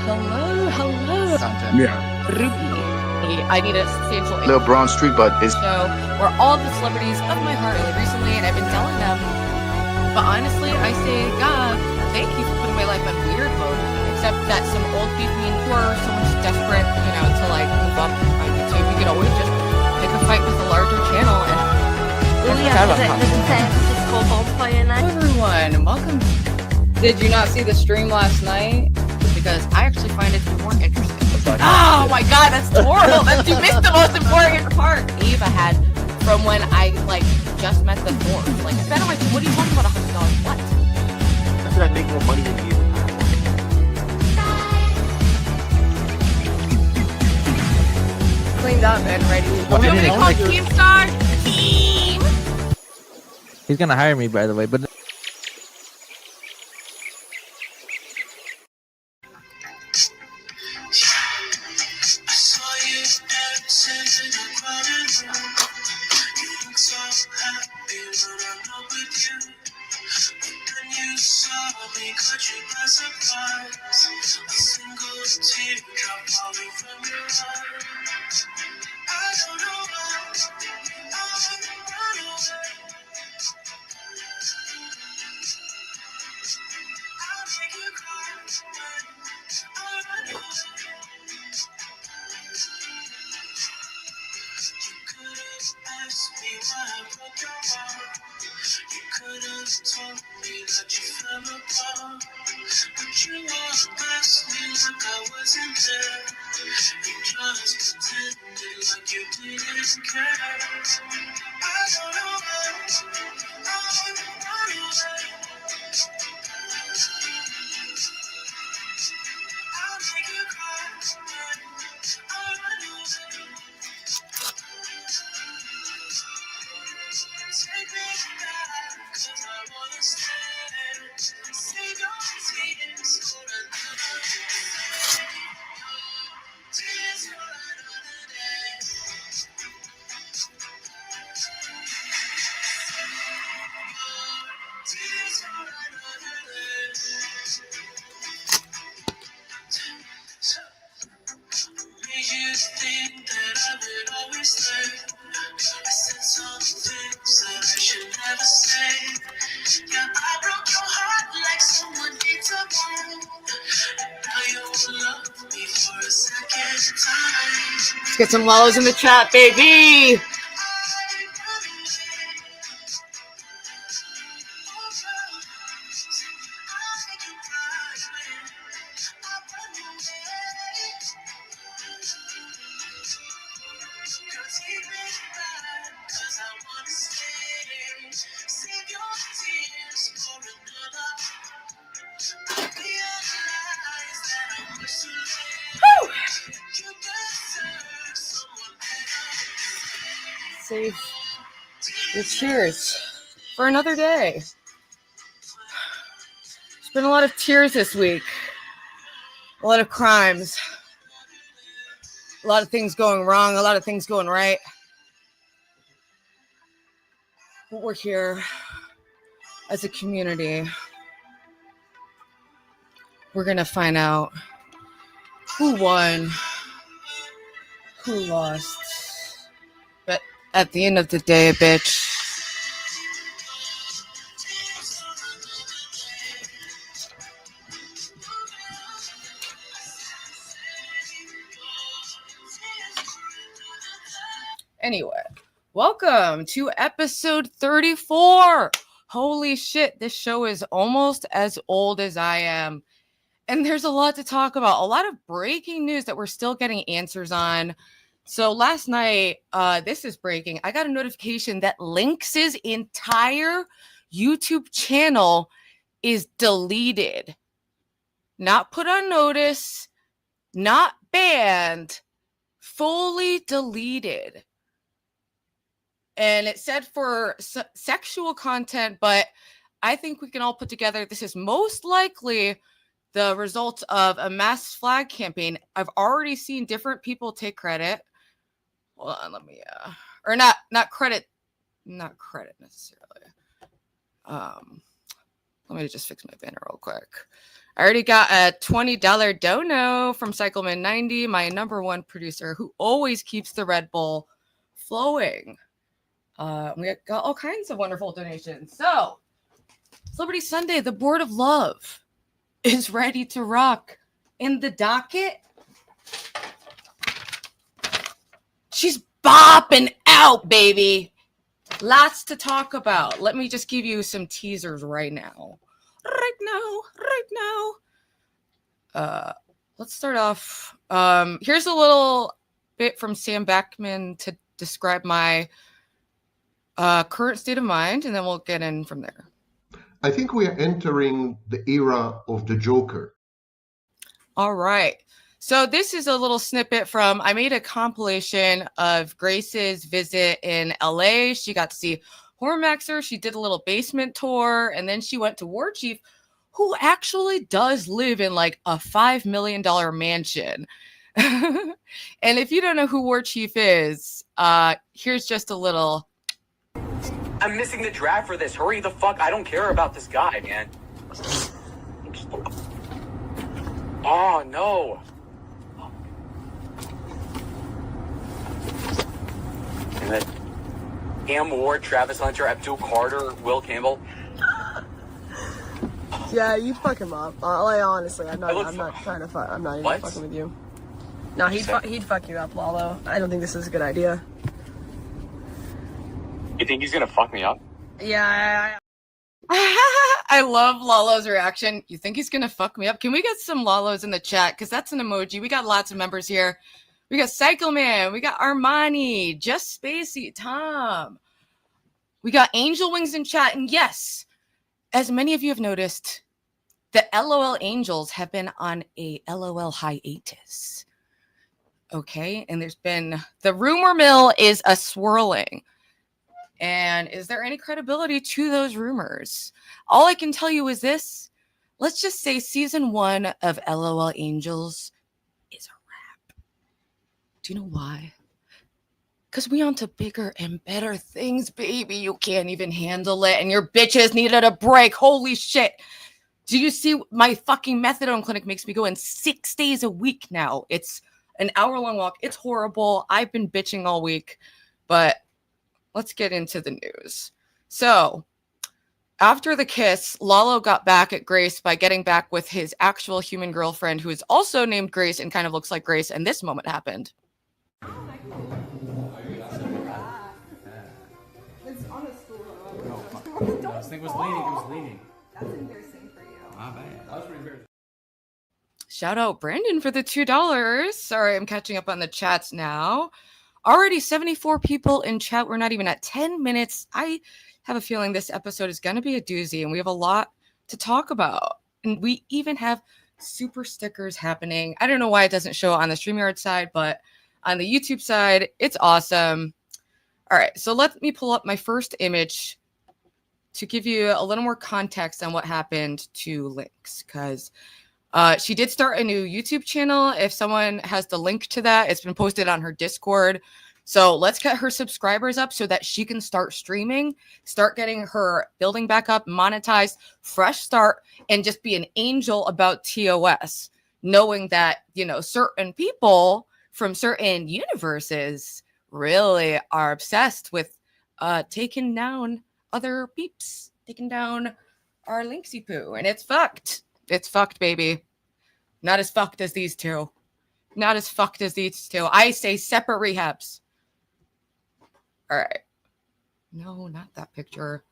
Hello. Content. Yeah. Ruby. I need a substantial Little Brown Street, but it's show where all the celebrities of my heart recently, and I've been telling them. But honestly, I say, God, thank you for putting my life on weird mode. Except that some old people who are so much desperate, to like move up on YouTube, you can always just pick a fight with a larger channel and. Hello everyone, welcome. Did you not see the stream last night? Because I actually find it to be more interesting. Oh my god, that's horrible. You missed the most important part. Eva had from when I just met the four. Ben, I'm like, what are you talking about? $100? What? I said I make more money than you. Cleaned up and ready. What What do they call Keemstar? Keem! He's gonna hire me, by the way, but Let's get some Lalos in the chat, baby! Safe. Cheers for another day. There's been a lot of tears this week. A lot of crimes. A lot of things going wrong. A lot of things going right. But we're here as a community. We're going to find out who won, who lost. But at the end of the day, bitch, anyway, welcome to episode 34. Holy shit, this show is almost as old as I am. And there's a lot to talk about. A lot of breaking news that we're still getting answers on. So last night, this is breaking. I got a notification that Lynx's entire YouTube channel is deleted. Not put on notice, not banned, fully deleted. And it said for sexual content, but I think we can all put together this is most likely the result of a mass flag campaign. I've already seen different people take credit. Hold on, let me or not credit necessarily. Let me just fix my banner real quick. I already got a $20 dono from Cycleman90, my number one producer, who always keeps the Red Bull flowing. We got all kinds of wonderful donations. So, Celebrity Sunday, the Board of Love, is ready to rock. In the docket, she's bopping out, baby. Lots to talk about. Let me just give you some teasers right now. Let's start off. Here's a little bit from Sam Beckman to describe my current state of mind, and then we'll get in from there. I think we are entering the era of the Joker. All right. So this is a little snippet from, I made a compilation of Grace's visit in LA. She got to see Whoremaxxer. She did a little basement tour, and then she went to Warchief, who actually does live in like a $5 million mansion. And if you don't know who Warchief is, here's just a little. I'm missing the draft for this. Hurry the fuck. I don't care about this guy, man. Oh, no. Damn it. Cam Ward, Travis Hunter, Abdul Carter, Will Campbell. Yeah, you fuck him up. Like, honestly, I'm not trying to fuck. I'm not even fucking with you. No, he'd fuck you up, Lalo. I don't think this is a good idea. You think he's gonna fuck me up? Yeah. I love Lalo's reaction. You think he's gonna fuck me up? Can we get some Lalos in the chat? Because that's an emoji. We got lots of members here. We got Cycleman. We got Armani, Just Spacey, Tom. We got Angel Wings in chat. And yes, as many of you have noticed, the LOL Angels have been on a LOL hiatus. Okay, and there's been, the rumor mill is a swirling. And is there any credibility to those rumors? All I can tell you is this. Let's just say season 1 of LOL Angels is a wrap. Do you know why? Because we on to bigger and better things, baby. You can't even handle it. And your bitches needed a break. Holy shit. Do you see my fucking methadone clinic makes me go in 6 days a week now? It's an hour-long walk. It's horrible. I've been bitching all week. But let's get into the news. So, after the kiss, Lalo got back at Grace by getting back with his actual human girlfriend, who is also named Grace and kind of looks like Grace, and this moment happened. It's on a stool. This thing was leaning. It was leaning. That's embarrassing for you. My bad. That was pretty embarrassing. Shout out Brandon for the $2. Sorry, I'm catching up on the chats now. Already 74 people in chat. We're not even at 10 minutes. I have a feeling this episode is going to be a doozy, and we have a lot to talk about. And we even have super stickers happening. I don't know why it doesn't show on the StreamYard side, but on the YouTube side, it's awesome. All right, so let me pull up my first image to give you a little more context on what happened to Lynx, because she did start a new YouTube channel. If someone has the link to that, it's been posted on her Discord. So let's get her subscribers up so that she can start streaming, start getting her building back up, monetized, fresh start, and just be an angel about TOS, knowing that, you know, certain people from certain universes really are obsessed with taking down other peeps, taking down our Lynxy poo, and it's fucked. It's fucked, baby. Not as fucked as these two. Not as fucked as these two. I say separate rehabs. All right. No, not that picture.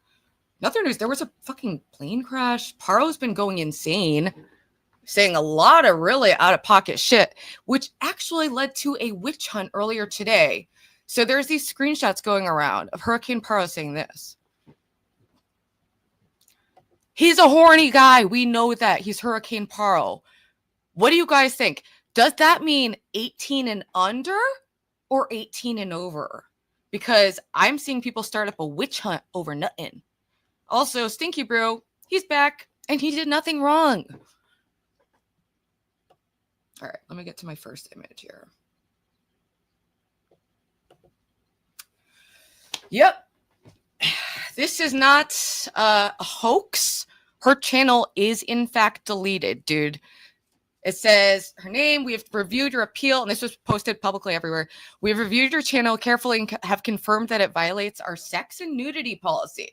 Another news. There was a fucking plane crash. Parro's been going insane, saying a lot of really out-of-pocket shit, which actually led to a witch hunt earlier today. So there's these screenshots going around of Hurricane Parro saying this. He's a horny guy. We know that. He's Hurricane Parro. What do you guys think? Does that mean 18 and under or 18 and over? Because I'm seeing people start up a witch hunt over nothing. Also, Stinky Bro, he's back and he did nothing wrong. All right, let me get to my first image here. Yep. This is not a hoax. Her channel is in fact deleted, dude. It says her name. We have reviewed your appeal, and this was posted publicly everywhere. We have reviewed your channel carefully and have confirmed that it violates our sex and nudity policy.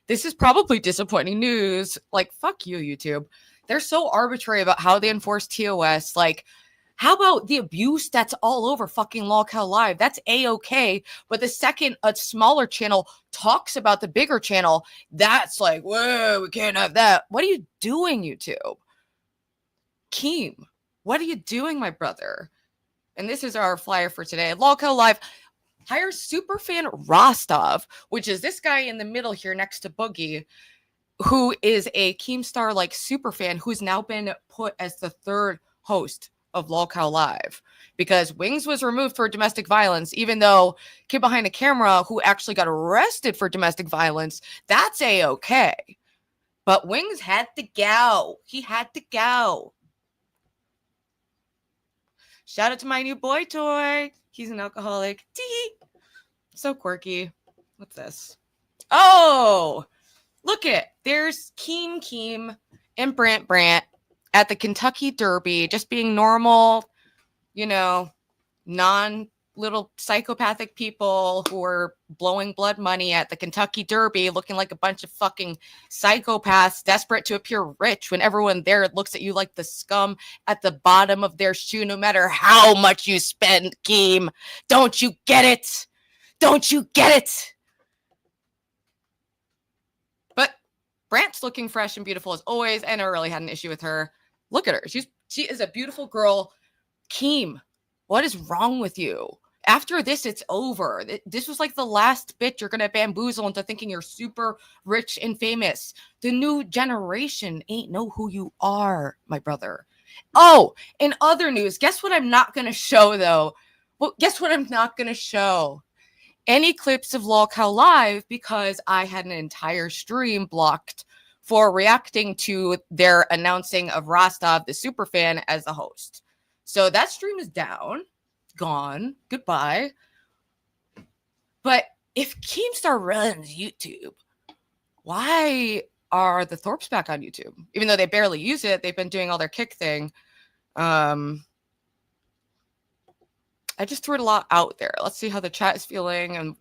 This is probably disappointing news. Like, fuck you, YouTube. They're so arbitrary about how they enforce TOS. Like, how about the abuse that's all over fucking Lolcow Live? That's A-okay. But the second a smaller channel talks about the bigger channel, that's like, whoa, we can't have that. What are you doing, YouTube? Keem, what are you doing, my brother? And this is our flyer for today. Lolcow Live hires superfan Rastov, which is this guy in the middle here next to Boogie, who is a Keemstar like superfan who's now been put as the third host of Lolcow Live because Wings was removed for domestic violence, even though kid behind the camera who actually got arrested for domestic violence, that's A-okay. But Wings had to go. He had to go. Shout out to my new boy toy. He's an alcoholic. Tee. So quirky. What's this? Oh, look it. There's Keem and Brant at the Kentucky Derby, just being normal, you know, non-little psychopathic people who are blowing blood money at the Kentucky Derby, looking like a bunch of fucking psychopaths desperate to appear rich when everyone there looks at you like the scum at the bottom of their shoe, no matter how much you spend, Keem. Don't you get it? Don't you get it? But Brant's looking fresh and beautiful as always. I never really had an issue with her. Look at her. She is a beautiful girl. Keem, what is wrong with you? After this, it's over. This was like the last bit you're going to bamboozle into thinking you're super rich and famous. The new generation ain't know who you are, my brother. Oh, in other news, guess what I'm not going to show, though? Well, guess what I'm not going to show? Any clips of Lolcow Live because I had an entire stream blocked for reacting to their announcing of Rastov, the superfan, as the host. So that stream is down. Gone. Goodbye. But if Keemstar runs YouTube, why are the Thorpes back on YouTube? Even though they barely use it, they've been doing all their kick thing. I just threw it a lot out there. Let's see how the chat is feeling. And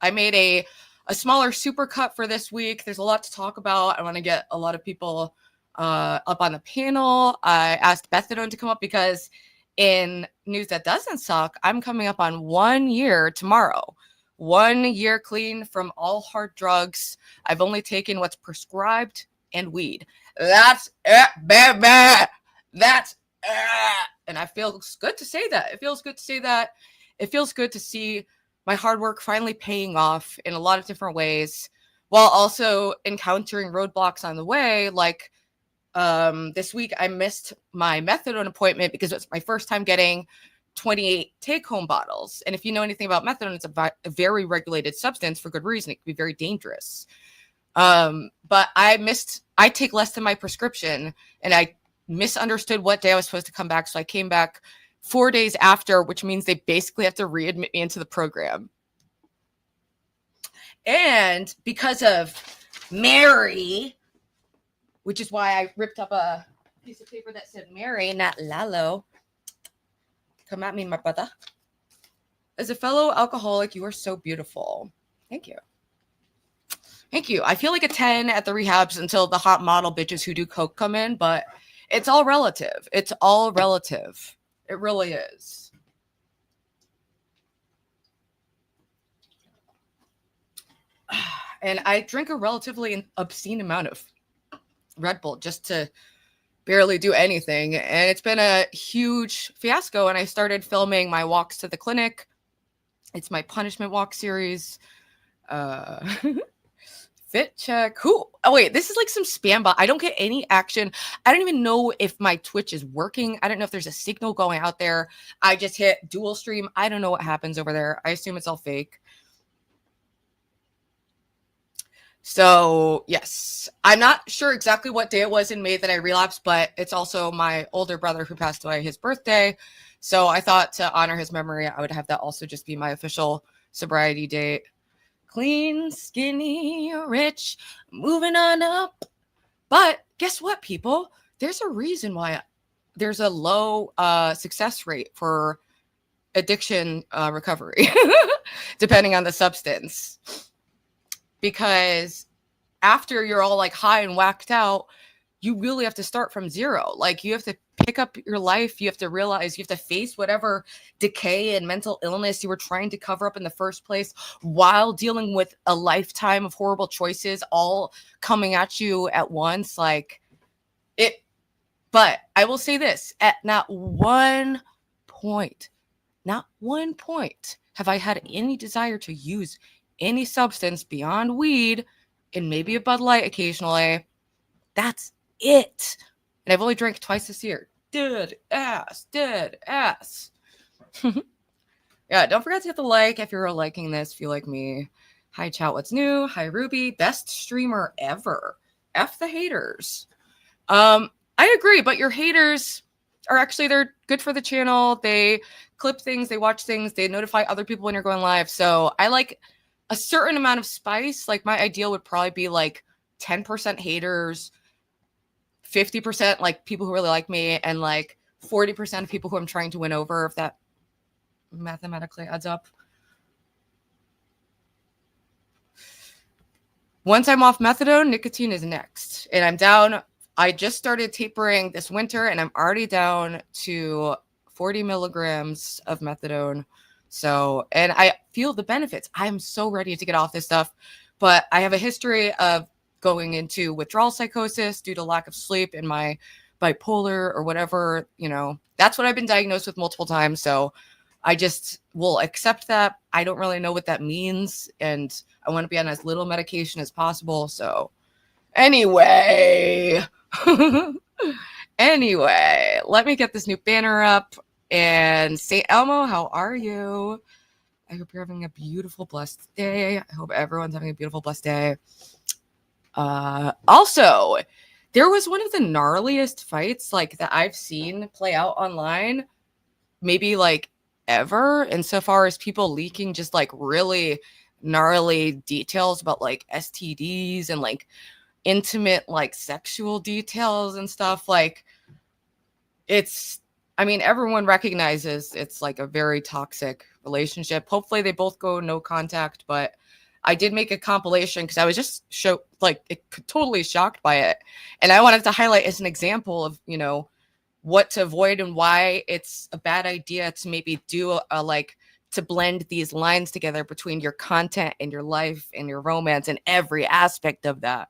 I made a smaller super cut for this week. There's a lot to talk about. I want to get a lot of people up on the panel. I asked Bethadone to come up because in news that doesn't suck, I'm coming up on 1 year tomorrow. 1 year clean from all hard drugs. I've only taken what's prescribed and weed. That's it, baby. That's it. And I feel good to say that. It feels good to say that. It feels good to see my hard work finally paying off in a lot of different ways, while also encountering roadblocks on the way. Like this week, I missed my methadone appointment because it's my first time getting 28 take-home bottles. And if you know anything about methadone, it's a very regulated substance for good reason. It can be very dangerous. But I take less than my prescription, and I misunderstood what day I was supposed to come back. So I came back 4 days after, which means they basically have to readmit me into the program. And because of Mary, which is why I ripped up a piece of paper that said Mary, not Lalo. Come at me, my brother. As a fellow alcoholic, you are so beautiful. Thank you. Thank you. I feel like a 10 at the rehabs until the hot model bitches who do coke come in, but it's all relative. It's all relative. It really is. And I drink a relatively obscene amount of Red Bull just to barely do anything. And it's been a huge fiasco. And I started filming my walks to the clinic. It's my punishment walk series. Fit check. Who? Oh, wait, this is like some spam bot. I don't get any action. I don't even know if my Twitch is working. I don't know if there's a signal going out there. I just hit dual stream. I don't know what happens over there. I assume it's all fake. So, yes, I'm not sure exactly what day it was in May that I relapsed, but it's also my older brother who passed away, his birthday. So I thought to honor his memory, I would have that also just be my official sobriety date. Clean, skinny, rich, moving on up. But guess what, people? There's a reason why there's a low success rate for addiction recovery, depending on the substance. Because after you're all like high and whacked out, you really have to start from zero. Like you have to pick up your life. You have to realize you have to face whatever decay and mental illness you were trying to cover up in the first place while dealing with a lifetime of horrible choices all coming at you at once. Like it, but I will say this, at not one point have I had any desire to use any substance beyond weed and maybe a Bud Light occasionally. That's it. And I've only drank twice this year. Dead ass. Yeah, don't forget to hit the like if you're liking this, if you like me. Hi, chat, what's new? Hi, Ruby. Best streamer ever. F the haters. I agree, but your haters are actually, they're good for the channel. They clip things, they watch things, they notify other people when you're going live. So I like a certain amount of spice. Like my ideal would probably be like 10% haters, 50% like people who really like me, and like 40% of people who I'm trying to win over, if that mathematically adds up. Once I'm off methadone, nicotine is next. And I'm down. I just started tapering this winter and I'm already down to 40 milligrams of methadone. So, and I feel the benefits. I'm so ready to get off this stuff, but I have a history of going into withdrawal psychosis due to lack of sleep and my bipolar or whatever, you know, that's what I've been diagnosed with multiple times. So I just will accept that. I don't really know what that means. And I want to be on as little medication as possible. So anyway, let me get this new banner up. And St. Elmo, how are you? I hope you're having a beautiful, blessed day. I hope everyone's having a beautiful, blessed day. Also, there was one of the gnarliest fights like that I've seen play out online, maybe like ever, insofar as people leaking just like really gnarly details about like STDs and like intimate like sexual details and stuff. Like it's, I mean, everyone recognizes it's like a very toxic relationship. Hopefully they both go no contact, but I did make a compilation because I was just totally shocked by it. And I wanted to highlight as an example of, you know, what to avoid and why it's a bad idea to maybe do to blend these lines together between your content and your life and your romance and every aspect of that.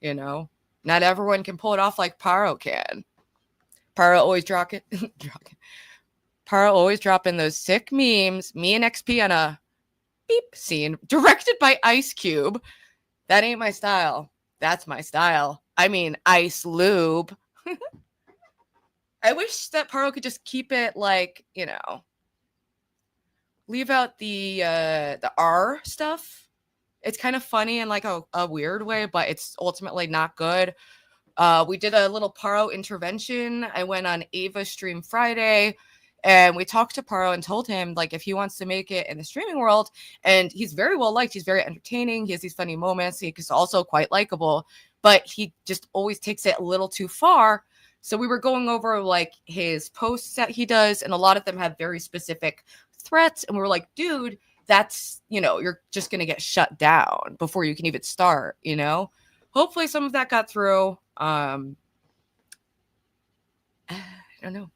You know, not everyone can pull it off like Parro can. Parro always dropping those sick memes. Me and XP on a beep scene directed by Ice Cube. That ain't my style. That's my style. I mean, Ice Lube. I wish that Parro could just keep it like, you know, leave out the R stuff. It's kind of funny in like a weird way, but it's ultimately not good. We did a little Parro intervention. I went on Ava's stream Friday and we talked to Parro and told him like if he wants to make it in the streaming world, and he's very well liked, he's very entertaining, he has these funny moments, he's also quite likable, but he just always takes it a little too far. So we were going over like his posts that he does, and a lot of them have very specific threats, and we were like, dude, that's, you know, you're just gonna get shut down before you can even start, you know. Hopefully some of that got through. I don't know.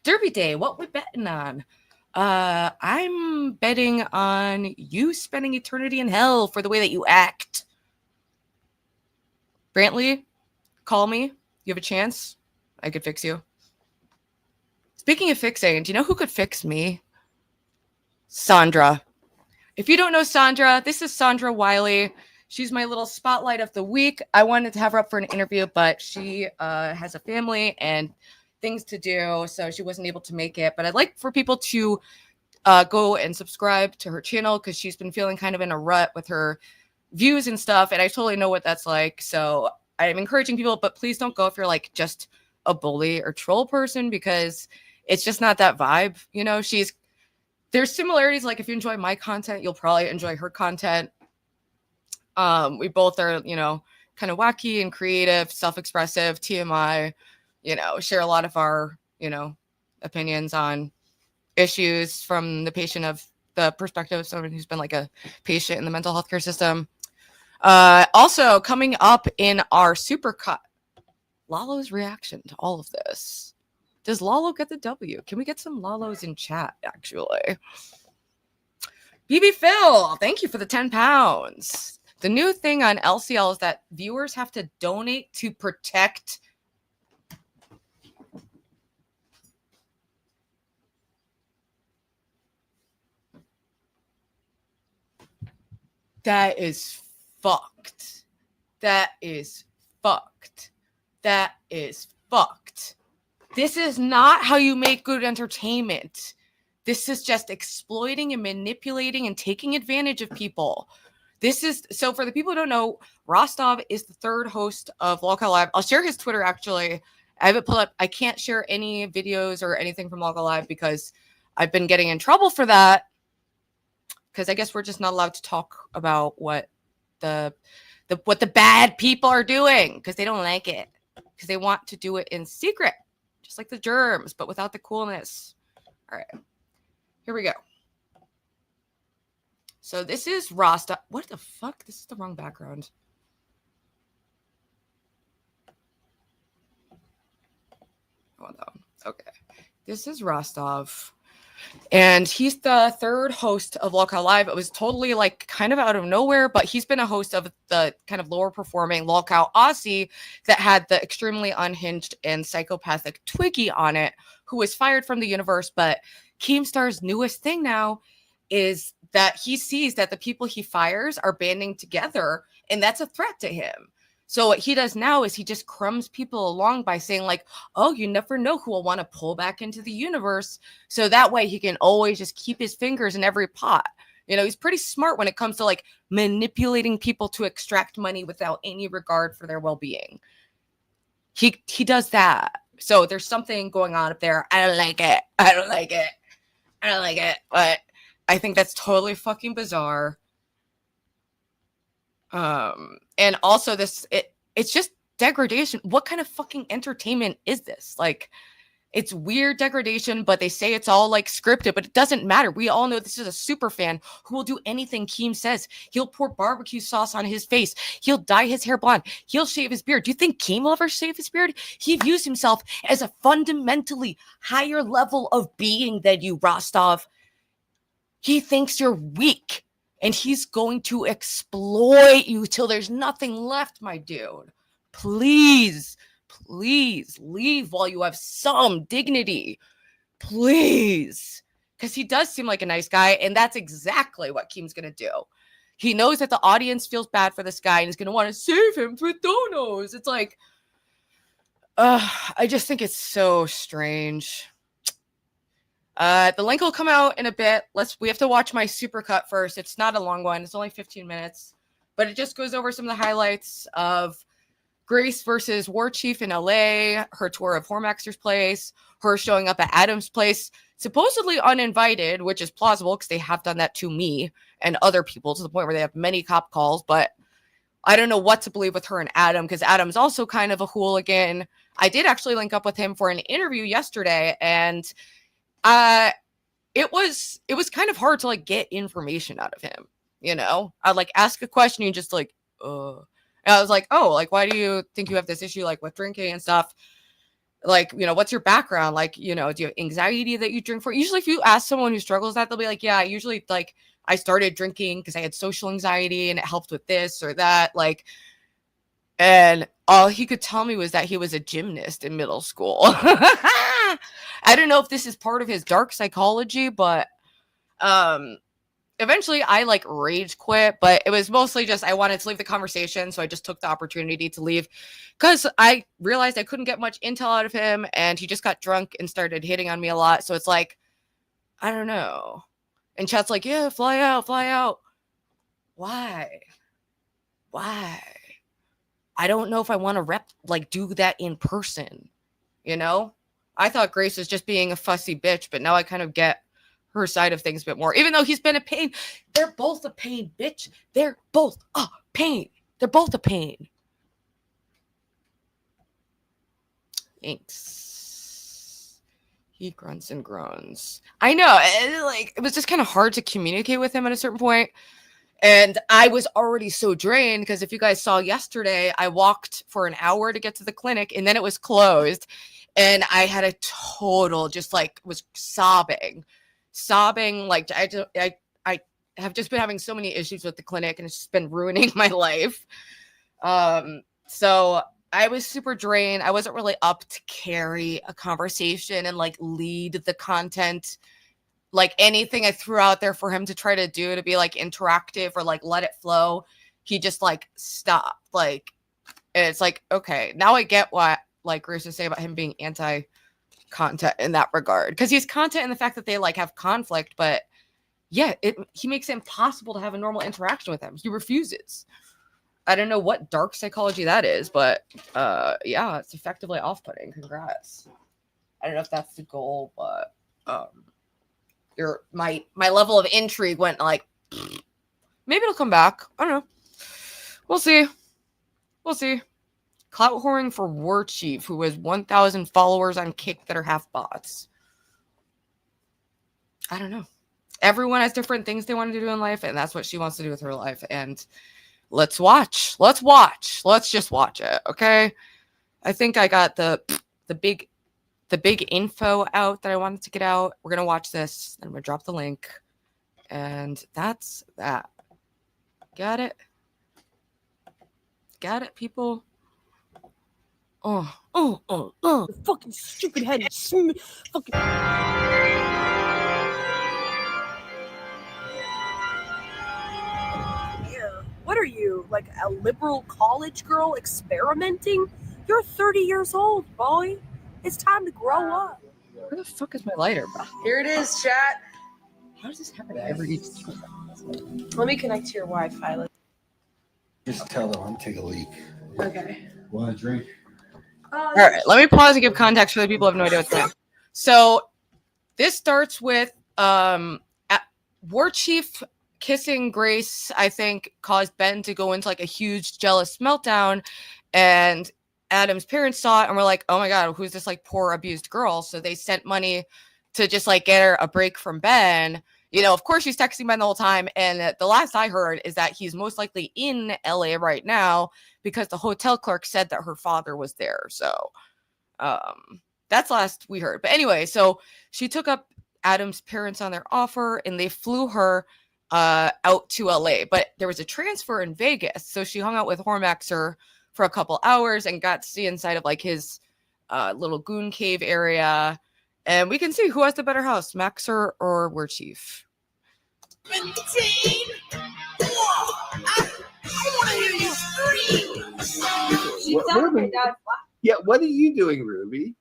Derby Day, what we betting on? I'm betting on you spending eternity in hell for the way that you act. Brantley, call me. You have a chance. I could fix you. Speaking of fixing, do you know who could fix me? Sandra. If you don't know Sandra, this is Sandra Wiley. She's my little spotlight of the week. I wanted to have her up for an interview, but she has a family and things to do, so she wasn't able to make it. But I'd like for people to go and subscribe to her channel because she's been feeling kind of in a rut with her views and stuff, and I totally know what that's like. So I'm encouraging people, but please don't go if you're like just a bully or troll person, because it's just not that vibe. You know, there's similarities. Like if you enjoy my content, you'll probably enjoy her content. We both are, kind of wacky and creative, self-expressive, TMI, share a lot of our, opinions on issues from the perspective of someone who's been like a patient in the mental health care system. Also coming up in our supercut, Lalo's reaction to all of this. Does Lalo get the W? Can we get some Lalos in chat, actually? BB Phil, thank you for the 10 pounds. The new thing on LCL is that viewers have to donate to protect. That is fucked. That is fucked. That is fucked. This is not how you make good entertainment. This is just exploiting and manipulating and taking advantage of people. So for the people who don't know, Rostov is the third host of Lolcow Live. I'll share his Twitter, actually. I have it pulled up. I can't share any videos or anything from Lolcow Live because I've been getting in trouble for that. Because I guess we're just not allowed to talk about what the bad people are doing because they don't like it. Because they want to do it in secret. Just like the germs, but without the coolness. All right. Here we go. So this is Rostov. What the fuck? This is the wrong background. Hold on. Okay. This is Rostov. And he's the third host of Lolcow Live. It was totally like kind of out of nowhere, but he's been a host of the kind of lower performing Lolcow Aussie that had the extremely unhinged and psychopathic Twiggy on it, who was fired from the universe. But Keemstar's newest thing now is that he sees that the people he fires are banding together, and that's a threat to him. So what he does now is he just crumbs people along by saying like, oh, you never know who will want to pull back into the universe. So that way he can always just keep his fingers in every pot. He's pretty smart when it comes to like manipulating people to extract money without any regard for their well-being. He does that. So there's something going on up there. I don't like it. I don't like it. I don't like it. But I think that's totally fucking bizarre. And also it's just degradation. What kind of fucking entertainment is this? Like, it's weird degradation, but they say it's all like scripted, but it doesn't matter. We all know this is a super fan who will do anything Keem says. He'll pour barbecue sauce on his face. He'll dye his hair blonde. He'll shave his beard. Do you think Keem will ever shave his beard? He views himself as a fundamentally higher level of being than you, Rostov. He thinks you're weak. And he's going to exploit you till there's nothing left, my dude. Please, please leave while you have some dignity. Please. Because he does seem like a nice guy, and that's exactly what Keem's going to do. He knows that the audience feels bad for this guy, and he's going to want to save him for donos. It's like, I just think it's so strange. The link will come out in a bit. We have to watch my supercut first. It's not a long one. It's only 15 minutes, but it just goes over some of the highlights of Grace versus Warchief in LA, her tour of Whoremaxxer's place, her showing up at Adam's place, supposedly uninvited, which is plausible because they have done that to me and other people to the point where they have many cop calls, but I don't know what to believe with her and Adam because Adam's also kind of a hooligan. I did actually link up with him for an interview yesterday, and it was kind of hard to like get information out of him. I'd like ask a question and just like, and I was like, oh, like, why do you think you have this issue like with drinking and stuff? Like, what's your background? Like, do you have anxiety that you drink for? Usually if you ask someone who struggles with that, they'll be like, yeah, usually like I started drinking because I had social anxiety and it helped with this or that. Like, and all he could tell me was that he was a gymnast in middle school. I don't know if this is part of his dark psychology, but eventually I like rage quit, but it was mostly just I wanted to leave the conversation. So I just took the opportunity to leave because I realized I couldn't get much intel out of him, and he just got drunk and started hitting on me a lot. So it's like, I don't know. And chat's like, yeah, fly out, fly out. Why? I don't know if I want to do that in person, I thought Grace was just being a fussy bitch, but now I kind of get her side of things a bit more. Even though he's been a pain, they're both a pain, bitch. They're both a Pain. They're both a pain. Thanks. He grunts and groans. I know. It was just kind of hard to communicate with him at a certain point. And I was already so drained because if you guys saw yesterday, I walked for an hour to get to the clinic and then it was closed. And I had a total, just like, was sobbing. Like, I have just been having so many issues with the clinic and it's just been ruining my life. So I was super drained. I wasn't really up to carry a conversation and like lead the content. Like anything I threw out there for him to try to do to be like interactive or like let it flow, he just like stopped. Like, it's like, okay, now I get what like Grace was saying about him being anti-content in that regard. Because he's content in the fact that they like have conflict, but yeah, he makes it impossible to have a normal interaction with him. He refuses. I don't know what dark psychology that is, but yeah, it's effectively off-putting. Congrats. I don't know if that's the goal, but my level of intrigue went like, maybe it'll come back. I don't know. We'll see. Clout whoring for Warchief, who has 1,000 followers on Kick that are half bots. I don't know. Everyone has different things they want to do in life, and that's what she wants to do with her life. And let's watch. Let's just watch it, okay? I think I got the big info out that I wanted to get out. We're gonna watch this, and I'm gonna drop the link, and that's that. Got it, people. Fucking stupid head. Fucking. What are you, like a liberal college girl experimenting? You're 30 years old, boy. It's time to grow up. Where the fuck is my lighter, bro? Here it is, chat. How does this happen every Let me connect to your Wi-Fi. Just tell them I'm taking a leak. Okay. Want a drink? All right, let me pause and give context for the people who have no idea what's going on. So this starts with Warchief kissing Grace, I think, caused Ben to go into like a huge jealous meltdown, and Adam's parents saw it and were like, oh my god, who's this like poor abused girl? So they sent money to just like get her a break from Ben. You know, of course she's texting Ben the whole time, and the last I heard is that he's most likely in LA right now because the hotel clerk said that her father was there. So that's last we heard. But anyway, so she took up Adam's parents on their offer and they flew her out to LA, but there was a transfer in Vegas. So she hung out with Whoremaxxer for a couple hours and got to see inside of like his little goon cave area. And we can see who has the better house, Maxxer or Warchief. Yeah, what are you doing, Ruby?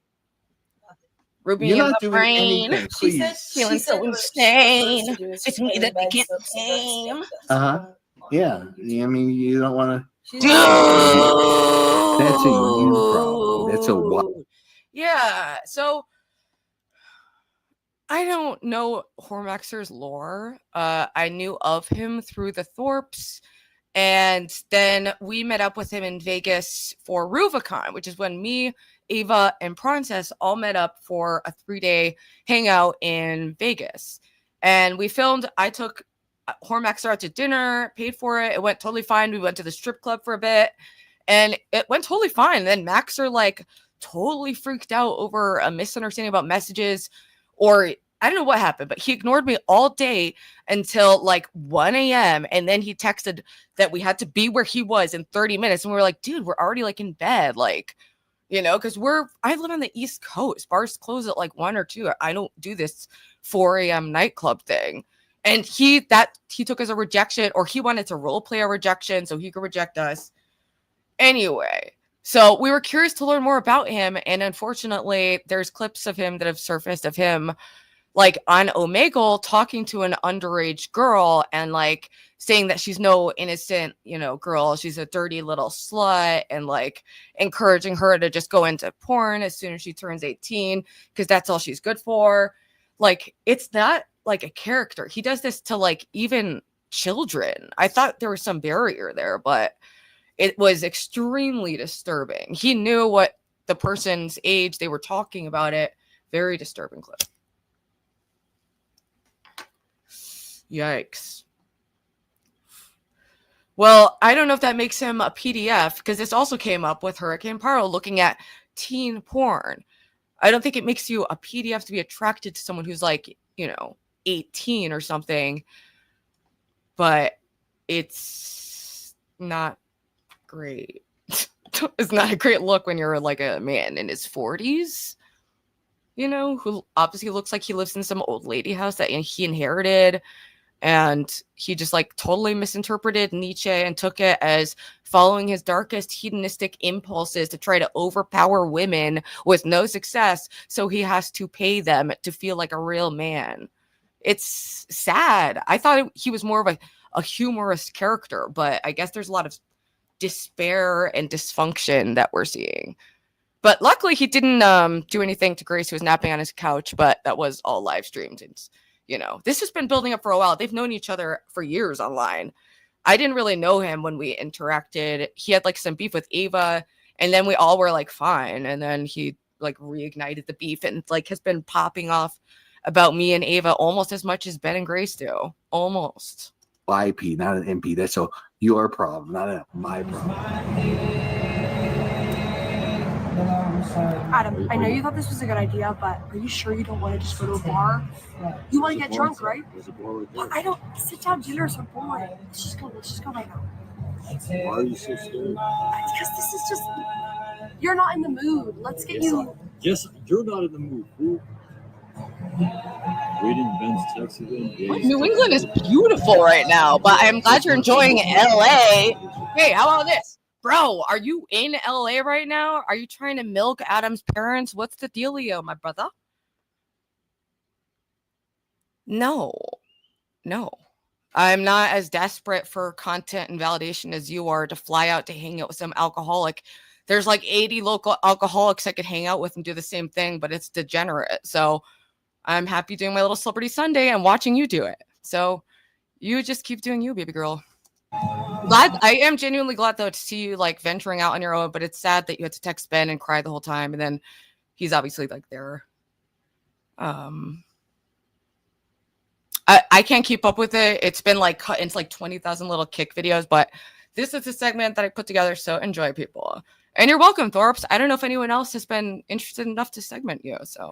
Ruby You're in not the doing brain. anything, please. Feeling so insane. It's me that they can't name. Yeah, I mean, you don't want to. That's That's a you problem. That's a what? Yeah, so I don't know Whoremaxxer's lore. I knew of him through the Thorpes, and then we met up with him in Vegas for Rubicon, which is when me, Ava, and Princess all met up for a 3-day hangout in Vegas. And we filmed. I took Whoremaxxer out to dinner, paid for it. It went totally fine. We went to the strip club for a bit, and it went totally fine. And then Maxxer like totally freaked out over a misunderstanding about messages, or I don't know what happened, but he ignored me all day until like 1 a.m. And then he texted that we had to be where he was in 30 minutes. And we were like, dude, we're already like in bed. Like, you know, because I live on the East Coast. Bars close at like 1 or 2. I don't do this 4 a.m. nightclub thing. And he took as a rejection, or he wanted to role play a rejection so he could reject us. Anyway, so we were curious to learn more about him. And unfortunately, there's clips of him that have surfaced of him like on Omegle talking to an underage girl and like saying that she's no innocent, you know, girl. She's a dirty little slut, and like encouraging her to just go into porn as soon as she turns 18 because that's all she's good for. Like, it's not like a character. He does this to like even children. I thought there was some barrier there, but it was extremely disturbing. He knew what the person's age, they were talking about it. Very disturbing clip. Yikes. Well, I don't know if that makes him a PDF, because this also came up with Hurricane Parro looking at teen porn. I don't think it makes you a PDF to be attracted to someone who's like, 18 or something, but it's not great. It's not a great look when you're like a man in his 40s, who obviously looks like he lives in some old lady house that he inherited. And he just like totally misinterpreted Nietzsche and took it as following his darkest hedonistic impulses to try to overpower women with no success. So he has to pay them to feel like a real man. It's sad. I thought he was more of a humorous character, but I guess there's a lot of despair and dysfunction that we're seeing. But luckily he didn't do anything to Grace, who was napping on his couch, but that was all live streamed. And this has been building up for a while. They've known each other for years online. I didn't really know him when we interacted. He had like some beef with Ava, and then we all were like fine. And then he like reignited the beef and like has been popping off about me and Ava almost as much as Ben and Grace do. Almost. IP, not an MP. That's your problem, not my problem. Adam, I know you thought this was a good idea, but are you sure you don't want to just go to a bar? You want to get drunk, right? But I don't. Sit down, dinners are boring. Let's just go right now. Why are you so scared? Because this is just. You're not in the mood. Let's get you. Yes, you're not in the mood, fool. Reading Ben's text again. Yeah, New England is beautiful right now, but I'm glad you're enjoying LA. Hey, how about this? Bro, are you in LA right now? Are you trying to milk Adam's parents? What's the dealio, my brother? No. I'm not as desperate for content and validation as you are to fly out to hang out with some alcoholic. There's like 80 local alcoholics I could hang out with and do the same thing, but it's degenerate. So I'm happy doing my little Celebrity Sunday and watching you do it. So you just keep doing you, baby girl. I am genuinely glad though to see you like venturing out on your own, but it's sad that you had to text Ben and cry the whole time, and then he's obviously like there. I can't keep up with it. It's been like cut into like 20,000 little kick videos, but this is a segment that I put together, so enjoy, people. And you're welcome, Thorpes. I don't know if anyone else has been interested enough to segment you, so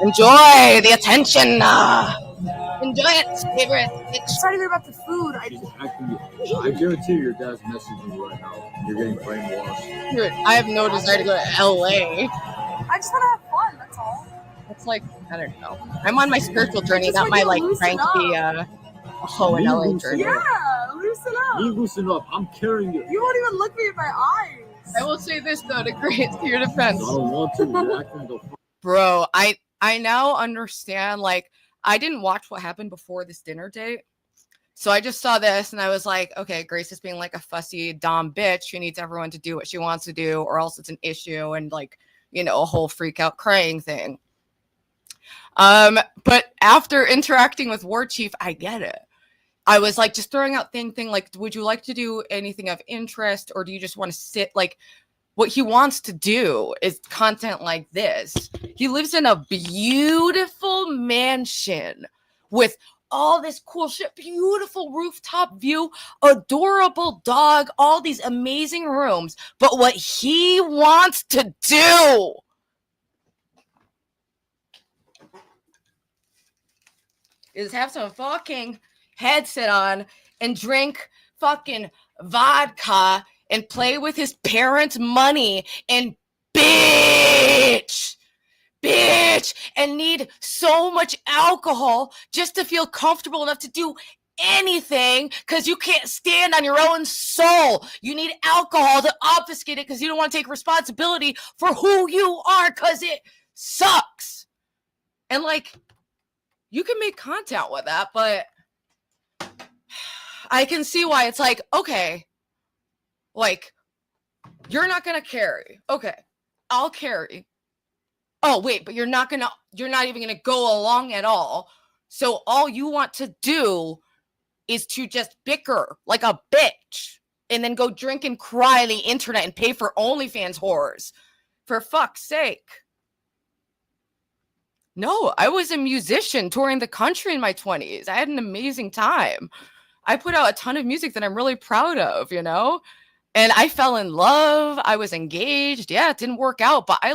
enjoy the attention. Enjoy it, favorite. I'm sorry to hear about the food. I guarantee your dad's messaging you right now. You're getting brainwashed. Dude, I have no desire to go to LA. I just want to have fun, that's all. It's like, I don't know. I'm on my spiritual journey, not my like trying to be a hoe in LA journey. Yeah, loosen up. You loosen up. I'm carrying you. You won't even look me in my eyes. I will say this though, to Grace, to your defense. I don't want to. You're acting the Bro, I now understand, like, I didn't watch what happened before this dinner date. So I just saw this and I was like, okay, Grace is being like a fussy, dumb bitch who needs everyone to do what she wants to do, or else it's an issue and like, a whole freak out crying thing. But after interacting with Warchief, I get it. I was like just throwing out thing like, would you like to do anything of interest, or do you just want to sit? Like, what he wants to do is content like this. He lives in a beautiful mansion with all this cool shit, beautiful rooftop view, adorable dog, all these amazing rooms. But what he wants to do is have some fucking headset on and drink fucking vodka and play with his parents' money and bitch, and need so much alcohol just to feel comfortable enough to do anything, because you can't stand on your own soul. You need alcohol to obfuscate it because you don't want to take responsibility for who you are, because it sucks. And like, you can make content with that, but I can see why it's like, okay, like, you're not going to carry. Okay, I'll carry. Oh, wait, but you're not even going to go along at all. So all you want to do is to just bicker like a bitch and then go drink and cry on the internet and pay for OnlyFans horrors. For fuck's sake. No, I was a musician touring the country in my 20s. I had an amazing time. I put out a ton of music that I'm really proud of, you know? And I fell in love. I was engaged. Yeah, it didn't work out, but I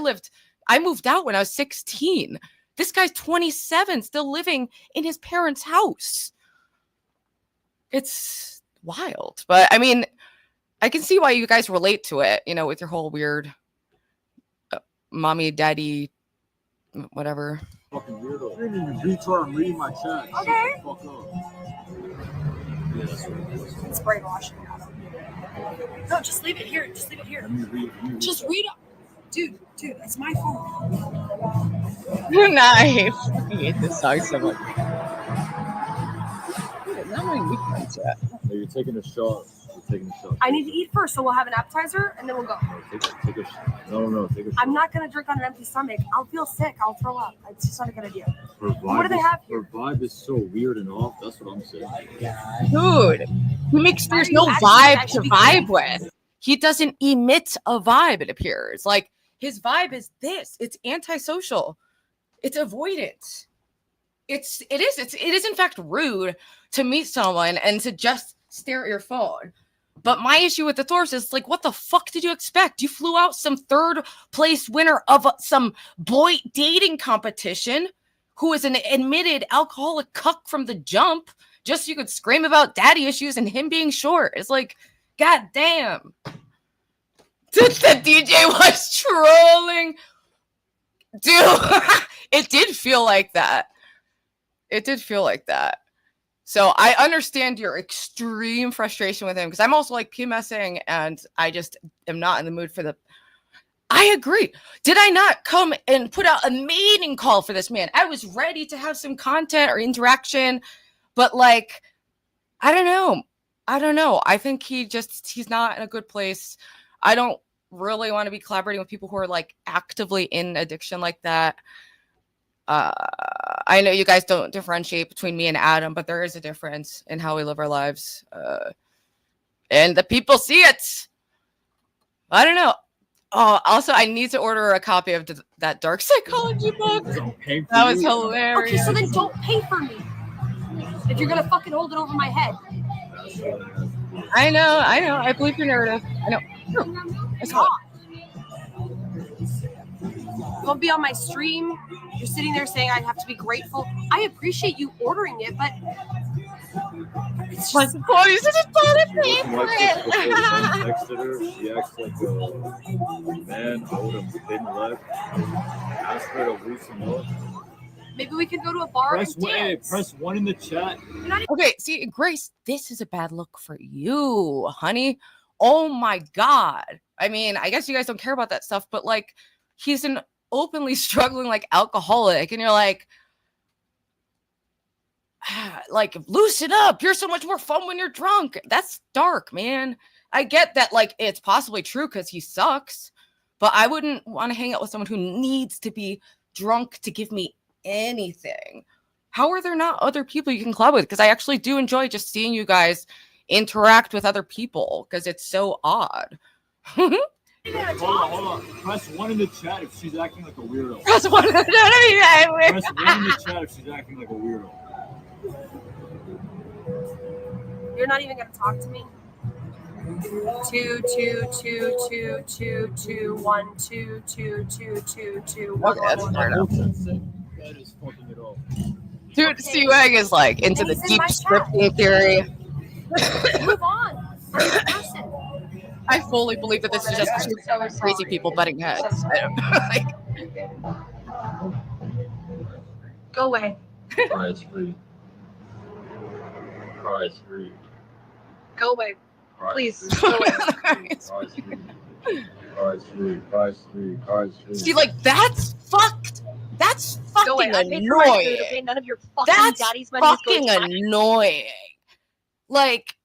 moved out when I was 16. This guy's 27, still living in his parents' house. It's wild. But I mean, I can see why you guys relate to it, you know, with your whole weird mommy, daddy, whatever. Fucking weirdo. You didn't even retard and read my chat. Okay. Fuck up. It's brainwashing. No, just leave it here. Just leave it here. Just read it. Dude, it's my phone. Nice. I hate this song so much. Not my weekends yet. No, you're taking a shot. I need to eat first, so we'll have an appetizer and then we'll go. Take a shot. I'm not gonna drink on an empty stomach. I'll feel sick. I'll throw up. It's just not a good idea. What do they have here? Her vibe is so weird and off. That's what I'm saying. Dude, there's no vibe to vibe with. He doesn't emit a vibe, it appears. Like, his vibe is this. It's antisocial. It's avoidant. It is in fact rude to meet someone and to just stare at your phone. But my issue with the Thors is like, what the fuck did you expect? You flew out some third place winner of some boy dating competition who is an admitted alcoholic cuck from the jump just so you could scream about daddy issues and him being short. It's like, god damn. The DJ was trolling. Dude, it did feel like that. So I understand your extreme frustration with him because I'm also like PMSing and I just am not in the mood for the. I agree. Did I not come and put out a mating call for this man? I was ready to have some content or interaction, but like, I don't know. I think he's not in a good place. I don't really want to be collaborating with people who are like actively in addiction like that. I know you guys don't differentiate between me and Adam, but there is a difference in how we live our lives. And the people see it. I don't know. Oh, also, I need to order a copy of that Dark Psychology book. That was hilarious. Okay, so then don't pay for me. If you're going to fucking hold it over my head. I know. I believe your narrative. I know. It's hot. Don't be on my stream. You're sitting there saying I have to be grateful. I appreciate you ordering it, but it's just... You're such a toilet paper. Texted her. She acts like a man. I would have been left. Ask her to loosen up. Maybe we could go to a bar and dance. Press 1 in the chat. Okay, see, Grace, this is a bad look for you, honey. Oh my God. I mean, I guess you guys don't care about that stuff, but like, he's an openly struggling like alcoholic, and you're like, loosen up. You're so much more fun when you're drunk. That's dark, man. I get that, like, it's possibly true because he sucks, but I wouldn't want to hang out with someone who needs to be drunk to give me anything. How are there not other people you can collab with? Because I actually do enjoy just seeing you guys interact with other people because it's so odd. Hold on. Press 1 in the chat if she's acting like a weirdo. Press 1 in the chat. Press 1 in the chat if she's acting like a weirdo. You're not even gonna talk to me. 2 2 2 2 2 2 1 2 2 2 2 2 1. Okay, that's fair enough. That is fucking it up. Dude, C-Wag is like into the deep scripting theory. Move on. I'm a person. I fully believe that this is just two crazy people butting heads. I don't know. Go away. Prize free. Go away. Please. Go away. Prize free. See, like, that's fucked. That's fucking annoying. None of your fucking That's daddy's money fucking annoying. Like,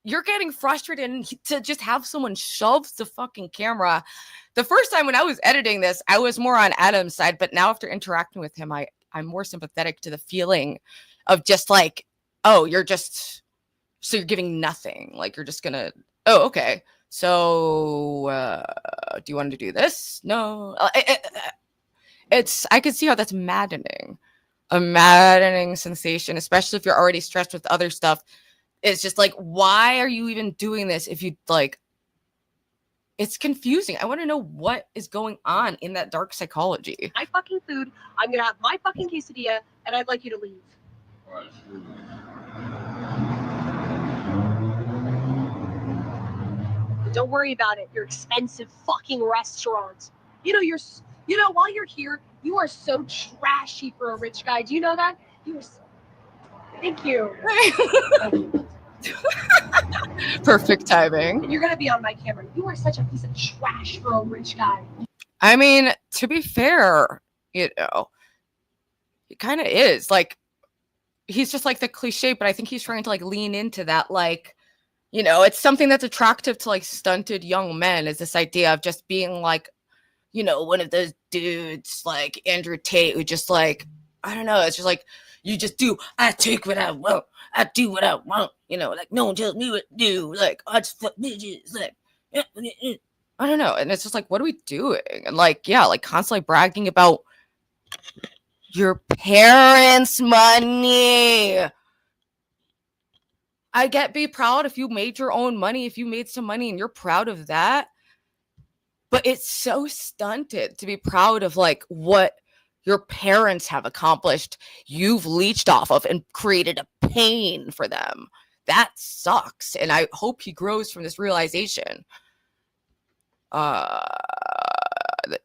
you're getting frustrated and to just have someone shove the fucking camera. The first time when I was editing this, I was more on Adam's side, but now after interacting with him, I'm more sympathetic to the feeling of just like, oh, you're just So you're giving nothing. Like you're just gonna. Oh, okay. So do you want to do this? No. It's. I can see how that's maddening. A maddening sensation, especially if you're already stressed with other stuff. It's just like, why are you even doing this if you like? It's confusing. I want to know what is going on in that dark psychology. My fucking food. I'm gonna have my fucking quesadilla, and I'd like you to leave. All right. Don't worry about it. Your expensive fucking restaurant. You know, while you're here, you are so trashy for a rich guy. Do you know that? You are. Thank you. Perfect timing. You're gonna be on my camera. You are such a piece of trash for a rich guy. I mean, to be fair, you know, it kind of is. Like, he's just like the cliche, but I think he's trying to like lean into that, like, you know, it's something that's attractive to like stunted young men, is this idea of just being like, you know, one of those dudes like Andrew Tate who just like, I don't know, it's just like, you just do, I take what I want, I do what I want, you know, like no one tells me what to do, like I just fuck bitches, like I don't know. And it's just like, what are we doing? And like, yeah, like constantly bragging about your parents' money. I get be proud if you made your own money, if you made some money and you're proud of that. But it's so stunted to be proud of like what your parents have accomplished, you've leached off of and created a pain for them. That sucks. And I hope he grows from this realization.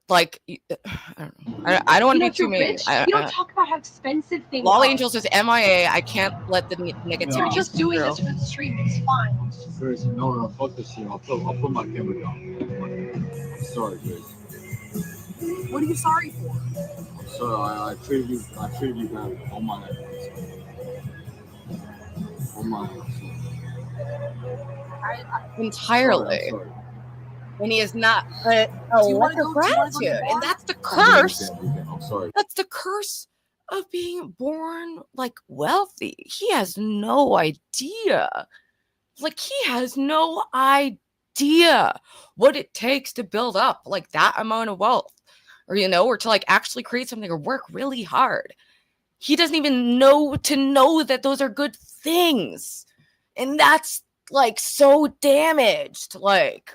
Like, I don't want to be too mean. You don't talk about how expensive things LOL are. Angels is MIA. I can't let the negativity. You're just doing this for the stream. It's fine. Grace, no, fuck this shit. I'll put my camera down. I'm sorry, Grace. What are you sorry for? I'm sorry. I treated you bad on my life. On my life. Entirely. I'm sorry. And he is not a you wanna lack go- of do you wanna go gratitude. to And the that's the bar? curse. I'm sorry. That's the curse of being born like wealthy. He has no idea. Like he has no idea what it takes to build up like that amount of wealth, or you know, or to like actually create something or work really hard. He doesn't even know that those are good things. And that's like so damaged. Like,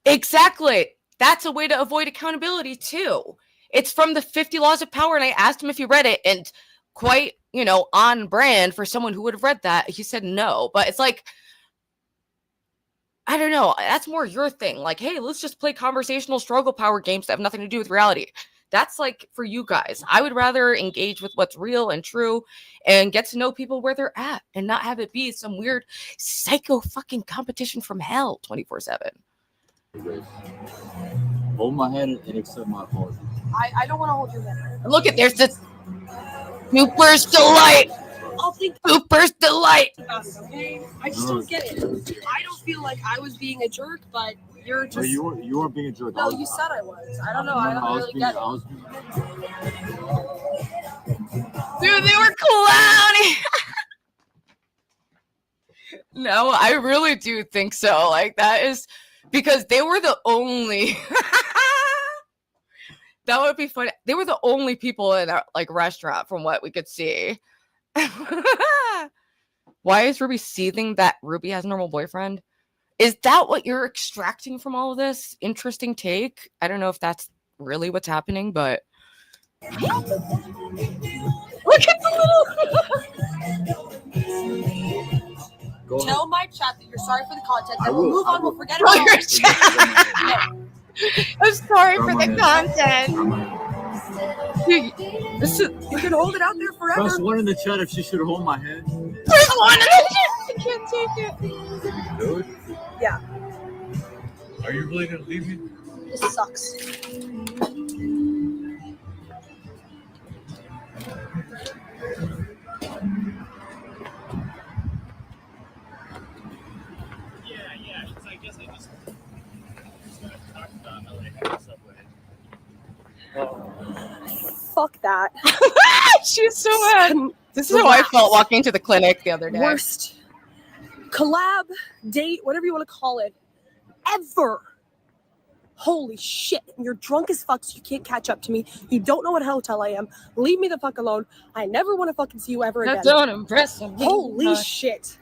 exactly. That's a way to avoid accountability too. It's from the 50 Laws of Power. And I asked him if he read it, and quite, you know, on brand for someone who would have read that. He said no, but it's like, I don't know. That's more your thing. Like, hey, let's just play conversational struggle power games that have nothing to do with reality. That's like for you guys. I would rather engage with what's real and true and get to know people where they're at and not have it be some weird psycho fucking competition from hell 24/7. Hold my hand and accept my apology. I don't want to hold your hand. Look at, there's this Cooper's Delight. I'll think Cooper's Delight. about it, okay? I just don't get it. I don't feel like I was being a jerk, but you're No, just... you weren't being a jerk. No, you said I was. I don't know. I don't really get it. Dude, they were clowning. No, I really do think so. Like, that is because they were the only... That would be funny. They were the only people in our like restaurant from what we could see. Why is Ruby seething that Ruby has a normal boyfriend? Is that what you're extracting from all of this? Interesting take. I don't know if that's really what's happening, but look at little... Tell my chat that you're sorry for the content. Then will, we'll move I on. will. We'll forget Tell about your it. chat. I'm sorry for the content. Dude, this is, You can hold it out there forever. Press one in the chat if she should hold my hand. there's one in the chat. I can't take it. Do it. Yeah. Are you really gonna leave me? This sucks. Yeah. So I guess I just gonna talk about how I have Subway. Fuck that. She's so mad. This is how I felt walking to the clinic the other day. Worst collab, date, whatever you want to call it, ever. Holy shit. You're drunk as fuck, so you can't catch up to me. You don't know what hotel I am. Leave me the fuck alone. I never want to fucking see you ever again. That don't impress me. Holy shit.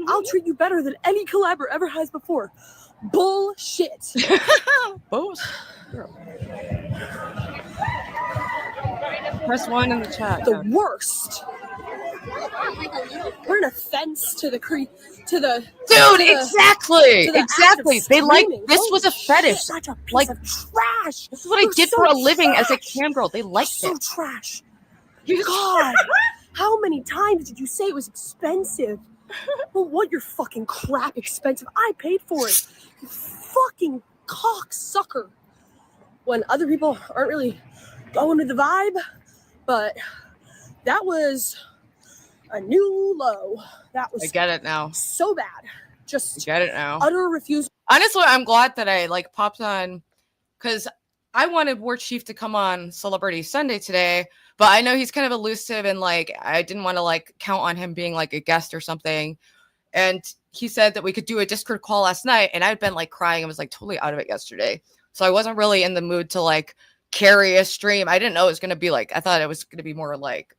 I'll treat you better than any collabor ever has before. Bullshit. Bullshit. Press 1 in the chat. The worst. We're an offense to the Exactly. to the Exactly. act of They like screaming. this Holy was a fetish. Such a piece Like, of trash. this is what I You're did so for a living as a trash. cam girl. They liked You're so it. trash. God, how many times did you say it was expensive? Well, what, your fucking crap expensive? I paid for it. You fucking cocksucker. When other people aren't really going with the vibe, but that was a new low. That was I get it now. so bad. I Just get it now. utter refusal. Honestly, I'm glad that I like popped on because I wanted Warchief to come on Celebrity Sunday today, but I know he's kind of elusive and like I didn't want to like count on him being like a guest or something. And he said that we could do a Discord call last night, and I'd been like crying and was like totally out of it yesterday. So I wasn't really in the mood to like carry a stream. I didn't know it was gonna be like, I thought it was gonna be more like,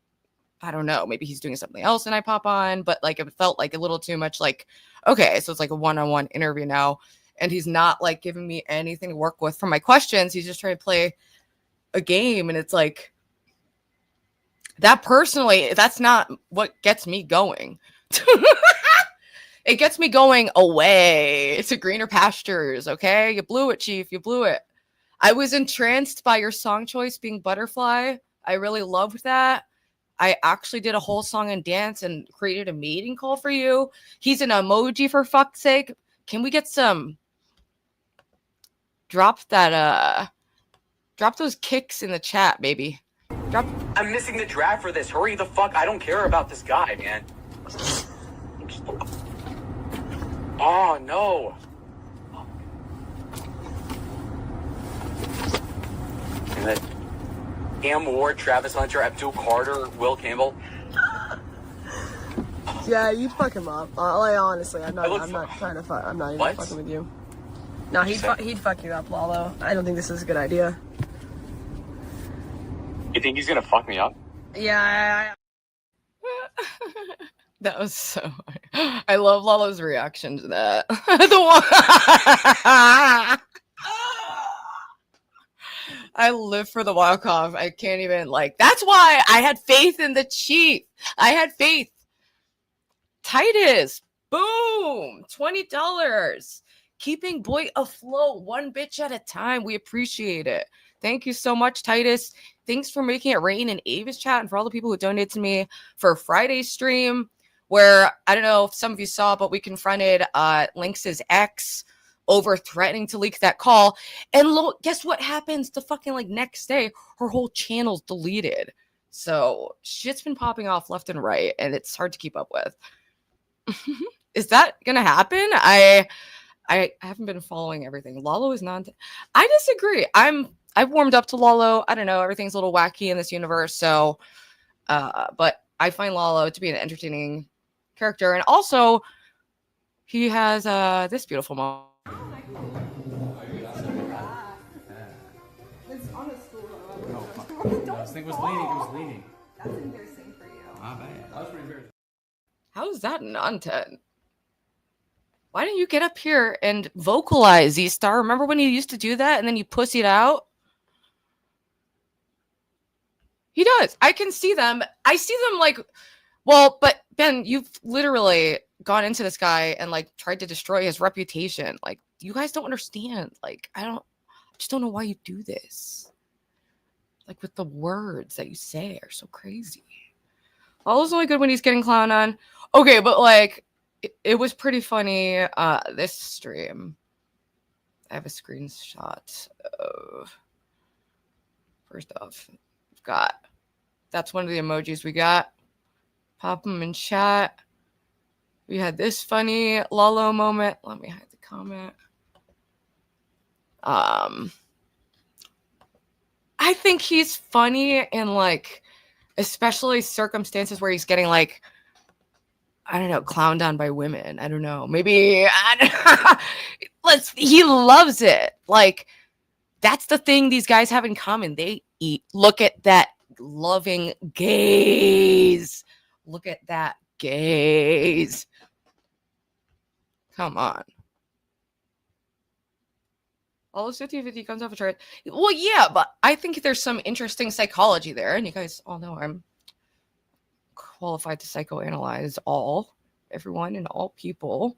I don't know, maybe he's doing something else and I pop on, but like it felt like a little too much like, okay, so it's like a one-on-one interview now. And he's not like giving me anything to work with for my questions. He's just trying to play a game. And it's like that personally, that's not what gets me going. It gets me going away to greener pastures. Okay. You blew it, Chief. You blew it. I was entranced by your song choice being Butterfly. I really loved that. I actually did a whole song and dance and created a meeting call for you. He's an emoji for fuck's sake. Can we get some? Drop those kicks in the chat, baby. I'm missing the draft for this. Hurry the fuck. I don't care about this guy, man. Oh, no. Cam Ward, Travis Hunter, Abdul Carter, Will Campbell. Yeah, you'd fuck him up. Like, honestly, I'm not even What? fucking with you. No, he'd fuck you up, Lalo. I don't think this is a good idea. You think he's gonna fuck me up? Yeah. That was so funny. I love Lalo's reaction to that. The one I live for the walk-off. I can't even like that's why I had faith in the chief. I had faith. Titus, boom, $20. Keeping boy afloat, one bitch at a time. We appreciate it. Thank you so much, Titus. Thanks for making it rain in Ava's chat and for all the people who donated to me for Friday's stream, where I don't know if some of you saw, but we confronted Lynx's ex over threatening to leak that call. And guess what happens the fucking like next day? Her whole channel's deleted. So shit's been popping off left and right, and it's hard to keep up with. Is that gonna happen? I haven't been following everything. Lalo is not. I disagree. I've warmed up to Lalo. I don't know. Everything's a little wacky in this universe. So, but I find Lalo to be an entertaining character, and also he has this beautiful moment. This thing was leaning. It was leaning. That's embarrassing for you. My bad. That was pretty embarrassing. How is that non-10? Why don't you get up here and vocalize, Z-Star? Remember when you used to do that and then you pussied out? He does. I can see them. I see them like, well, but Ben, you've literally gone into this guy and like tried to destroy his reputation. Like, you guys don't understand. Like, I just don't know why you do this. Like, with the words that you say are so crazy. All is only good when he's getting clown on. Okay, but like, it was pretty funny. This stream. I have a screenshot of. First off, we've got. That's one of the emojis we got. Pop them in chat. We had this funny Lalo moment. Let me hide the comment. I think he's funny and like especially circumstances where he's getting like, I don't know, clowned on by women. I don't know. Maybe he loves it. Like, that's the thing these guys have in common. They eat. Look at that loving gaze. Look at that gaze. Come on. All of 50-50 comes off a chart. Well, yeah, but I think there's some interesting psychology there. And you guys all know I'm qualified to psychoanalyze everyone and all people.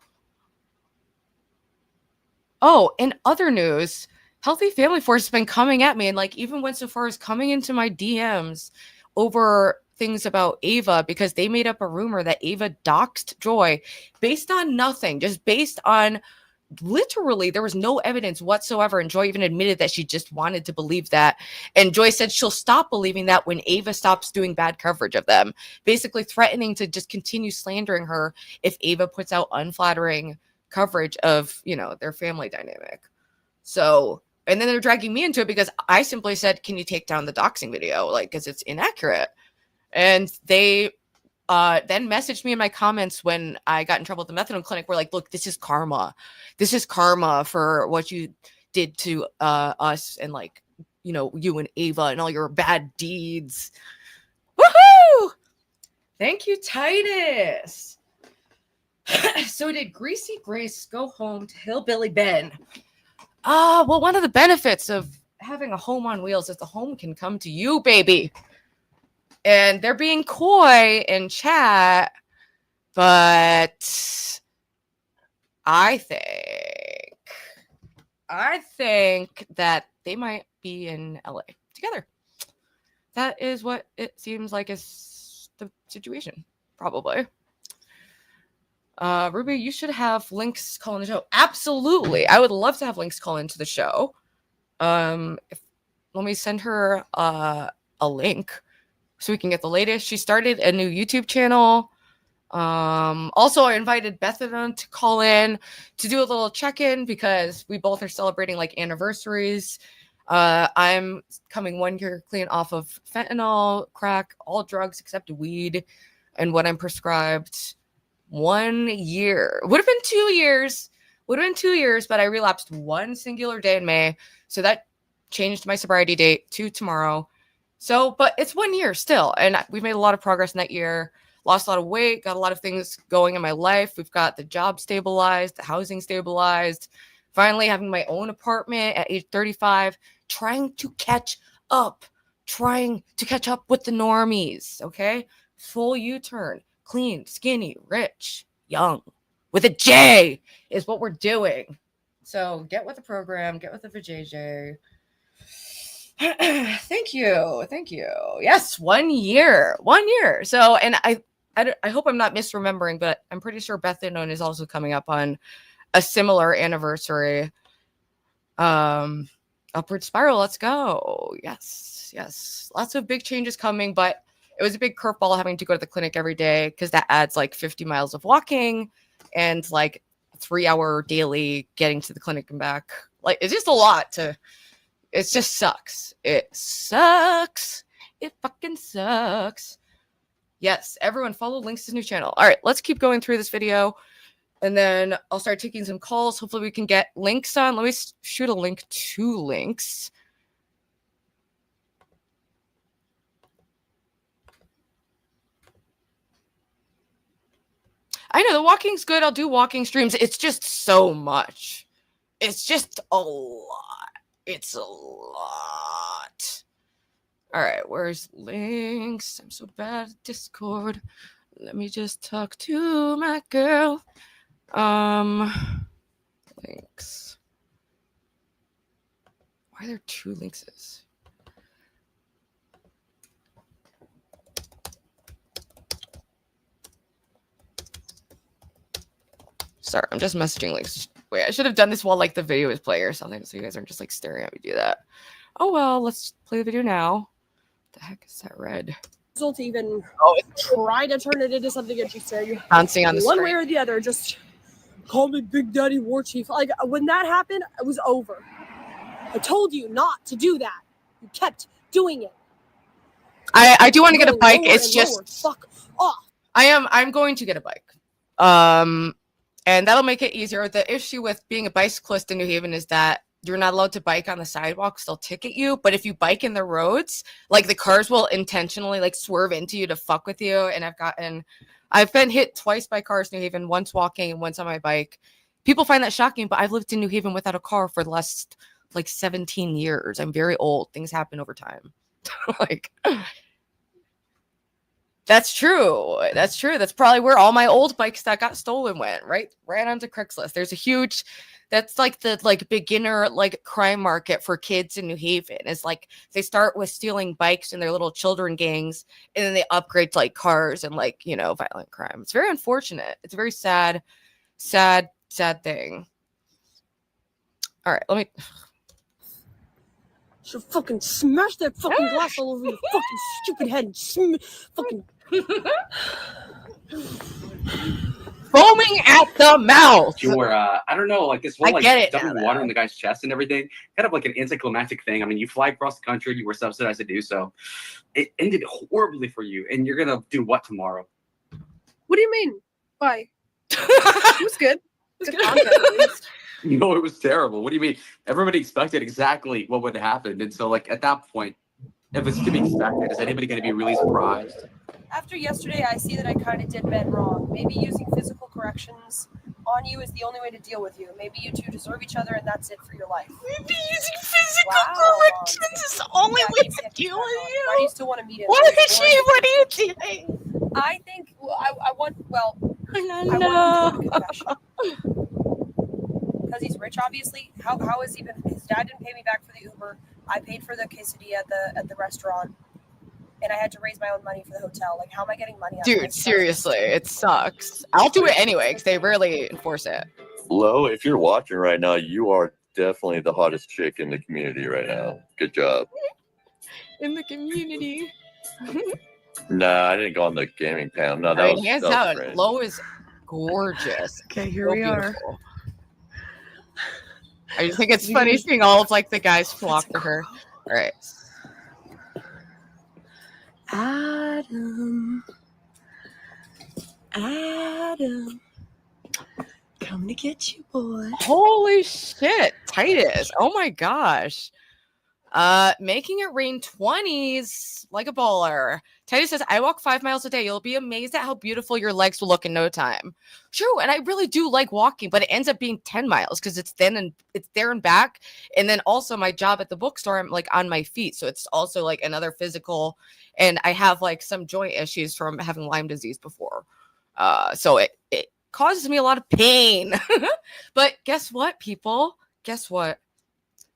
Oh, in other news, Healthy Family Force has been coming at me and like even went so far as coming into my DMs over things about Ava because they made up a rumor that Ava doxed Joy based on nothing, just based on literally there was no evidence whatsoever. And Joy even admitted that she just wanted to believe that. And Joy said she'll stop believing that when Ava stops doing bad coverage of them, basically threatening to just continue slandering her if Ava puts out unflattering coverage of, you know, their family dynamic. So, and then they're dragging me into it because I simply said, can you take down the doxing video? Like, because it's inaccurate. And they then messaged me in my comments when I got in trouble at the methadone clinic. We're like, look, this is karma. This is karma for what you did to us and like, you know, you and Ava and all your bad deeds. Woohoo! Thank you, Titus. So did Greasy Grace go home to Hillbilly Ben? Well, one of the benefits of having a home on wheels is the home can come to you, baby. And they're being coy in chat, but I think that they might be in LA together. That is what it seems like is the situation, probably. Ruby, you should have Links call in the show. Absolutely. I would love to have Links call into the show. Let me send her a link so we can get the latest. She started a new YouTube channel. Also, I invited Bethany to call in to do a little check-in because we both are celebrating like anniversaries. I'm coming 1 year clean off of fentanyl, crack, all drugs except weed, and what I'm prescribed. 1 year. Would have been 2 years. Would have been 2 years, but I relapsed one singular day in May. So that changed my sobriety date to tomorrow. So, but it's 1 year still. And we've made a lot of progress in that year. Lost a lot of weight, got a lot of things going in my life. We've got the job stabilized, the housing stabilized, finally having my own apartment at age 35, trying to catch up with the normies, okay? Full U-turn, clean, skinny, rich, young, with a J is what we're doing. So get with the program, get with the vajayjay. Thank you. Yes, 1 year. So, and I hope I'm not misremembering, but I'm pretty sure Beth Unknown is also coming up on a similar anniversary. Upward spiral, let's go. Yes. Lots of big changes coming, but it was a big curveball having to go to the clinic every day because that adds like 50 miles of walking and like a 3-hour daily getting to the clinic and back. Like, it's just a lot to... It just sucks. It sucks. It fucking sucks. Yes, everyone follow Links' new channel. All right, let's keep going through this video. And then I'll start taking some calls. Hopefully we can get Links on. Let me shoot a link to Links. I know the walking's good. I'll do walking streams. It's just so much. It's just a lot. It's a lot. All right, where's Links? I'm so bad at Discord. Let me just talk to my girl. Links. Why are there 2 Linkses? Sorry, I'm just messaging Links. Wait, I should have done this while like the video is playing or something, so you guys aren't just like staring at me do that. Oh well, let's play the video now. What the heck is that red? To even try to turn it into something interesting. Bouncing on the one screen. way or the other, just call me Big Daddy Warchief. Like when that happened, it was over. I told you not to do that. You kept doing it. I do want to get a Going bike. lower It's and just lower. Fuck off. I'm going to get a bike. And that'll make it easier. The issue with being a bicyclist in New Haven is that you're not allowed to bike on the sidewalks. They'll ticket you. But if you bike in the roads, like the cars will intentionally like swerve into you to fuck with you. And I've been hit twice by cars in New Haven, once walking and once on my bike. People find that shocking, but I've lived in New Haven without a car for the last like 17 years. I'm very old. Things happen over time. Like, that's true. That's true. That's probably where all my old bikes that got stolen went, right onto Craigslist. There's a huge, that's like the like beginner like crime market for kids in New Haven. It's like they start with stealing bikes in their little children gangs, and then they upgrade to like cars and like, you know, violent crime. It's very unfortunate. It's a very sad thing. All right, let me. Should fucking smash that fucking glass all over your fucking stupid head. And fucking. Foaming at the mouth. Sure. I don't know, like this whole I like get it dumping now, water though. in the guy's chest and everything, kind of like an anticlimactic thing. I mean, you fly across the country, you were subsidized to do so. It ended horribly for you, and you're gonna do what tomorrow? What do you mean? Why? It was good. Good content, at least. No, it was terrible. What do you mean? Everybody expected exactly what would happen, and so like at that point, if it's to be expected, is anybody going to be really surprised? After yesterday, I see that I kind of did Ben wrong. Maybe using physical corrections on you is the only way to deal with you. Maybe you two deserve each other, and that's it for your life. Maybe using physical corrections is the only way to deal with you. Why do you still want to meet him? What are you doing? I think I want. Well, I No. want him to go to confession. Because he's rich, obviously. How is even his dad didn't pay me back for the Uber. I paid for the quesadilla at the restaurant, and I had to raise my own money for the hotel. Like, how am I getting money? Out of Dude, this? seriously, it sucks. I'll do it anyway because they rarely enforce it. Lo, if you're watching right now, you are definitely the hottest chick in the community right now. Good job. In the community. Nah, I didn't go on the gaming panel. No, that I mean, was hands that was down, great. Lo is gorgeous. Okay, here So we are. beautiful. I just think it's funny seeing all of like the guys flock to her. All right. Adam, coming to get you, boy. Holy shit, Titus. Oh my gosh. Making it rain 20s like a baller. Titus says, I walk 5 miles a day. You'll be amazed at how beautiful your legs will look in no time. True, and I really do like walking, but it ends up being 10 miles because it's there and back. And then also my job at the bookstore, I'm like on my feet. So it's also like another physical, and I have like some joint issues from having Lyme disease before. So it causes me a lot of pain. But guess what, people? Guess what?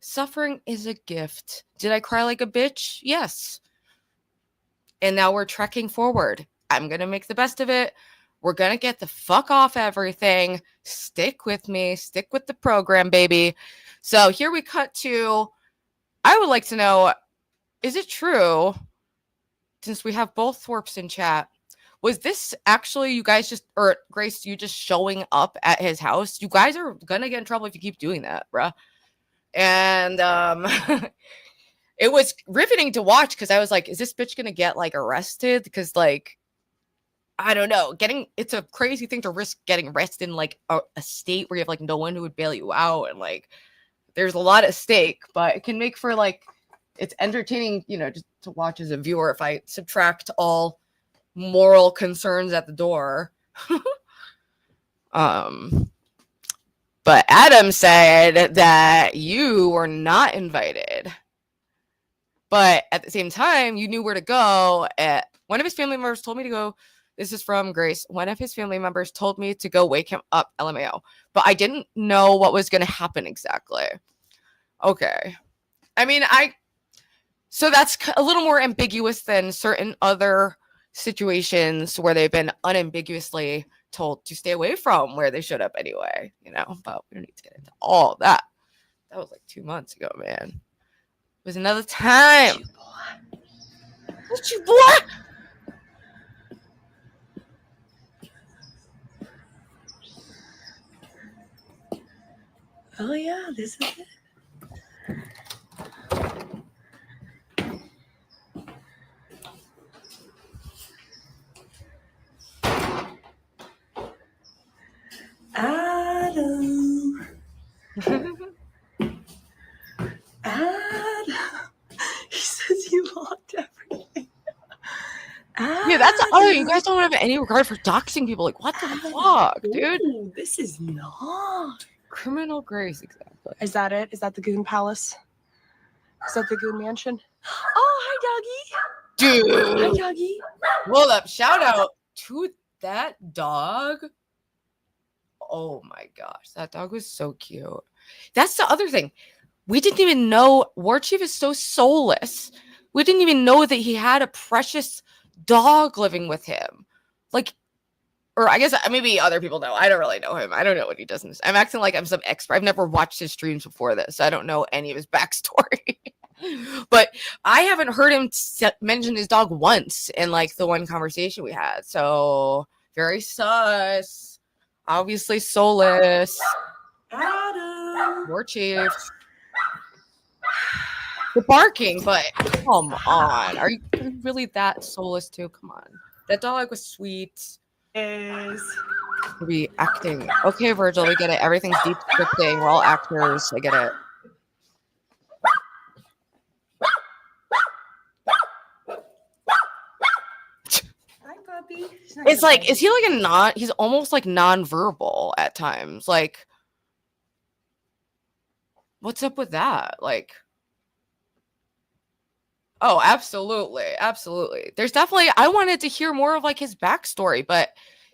Suffering is a gift. Did I cry like a bitch? Yes. And now we're trekking forward. I'm going to make the best of it. We're going to get the fuck off everything. Stick with me. Stick with the program, baby. So here we cut to, I would like to know, is it true, since we have both Thorpes in chat, was this actually you guys just, or Grace, you just showing up at his house? You guys are going to get in trouble if you keep doing that, bruh. And it was riveting to watch because I was like, is this bitch gonna get like arrested? Because like, I don't know, it's a crazy thing to risk getting arrested in like a state where you have like no one who would bail you out, and like there's a lot at stake, but it can make for like, it's entertaining, you know, just to watch as a viewer if I subtract all moral concerns at the door. But Adam said that you were not invited. But at the same time, you knew where to go. One of his family members told me to go. This is from Grace. One of his family members told me to go wake him up, LMAO. But I didn't know what was going to happen exactly. Okay. I mean, so that's a little more ambiguous than certain other situations where they've been unambiguously told to stay away from where they showed up anyway, you know, but we don't need to get into all that. That was like 2 months ago, man. It was another time. What you boy? Oh yeah, this is it. Yeah, that's you guys don't have any regard for doxing people. Like, what the fuck, dude? Ooh, this is not Criminal grace, exactly. Is that it? Is that the Goon Palace? Is that the Goon Mansion? Oh, hi, Dude. doggy. Hi, doggy. Hold up. Shout out to that dog. Oh my gosh. That dog was so cute. That's the other thing. We didn't even know Warchief is so soulless. We didn't even know that he had a precious dog living with him. Like, or I guess maybe other people know. I don't really know him. I don't know what he does. I'm acting like I'm some expert. I've never watched his streams before this. So I don't know any of his backstory. But I haven't heard him mention his dog once in like the one conversation we had. So very sus. Obviously soulless. Warchiefs. The barking, but come on. Are you really that soulless too? Come on. That dog was sweet. Is Be acting. Okay, Virgil, we get it. Everything's deep scripting. We're all actors. I get it. Hi, puppy. It's like, is he like he's almost like non-verbal at times. Like, what's up with that? Like, oh, absolutely. Absolutely. There's definitely, I wanted to hear more of like his backstory, but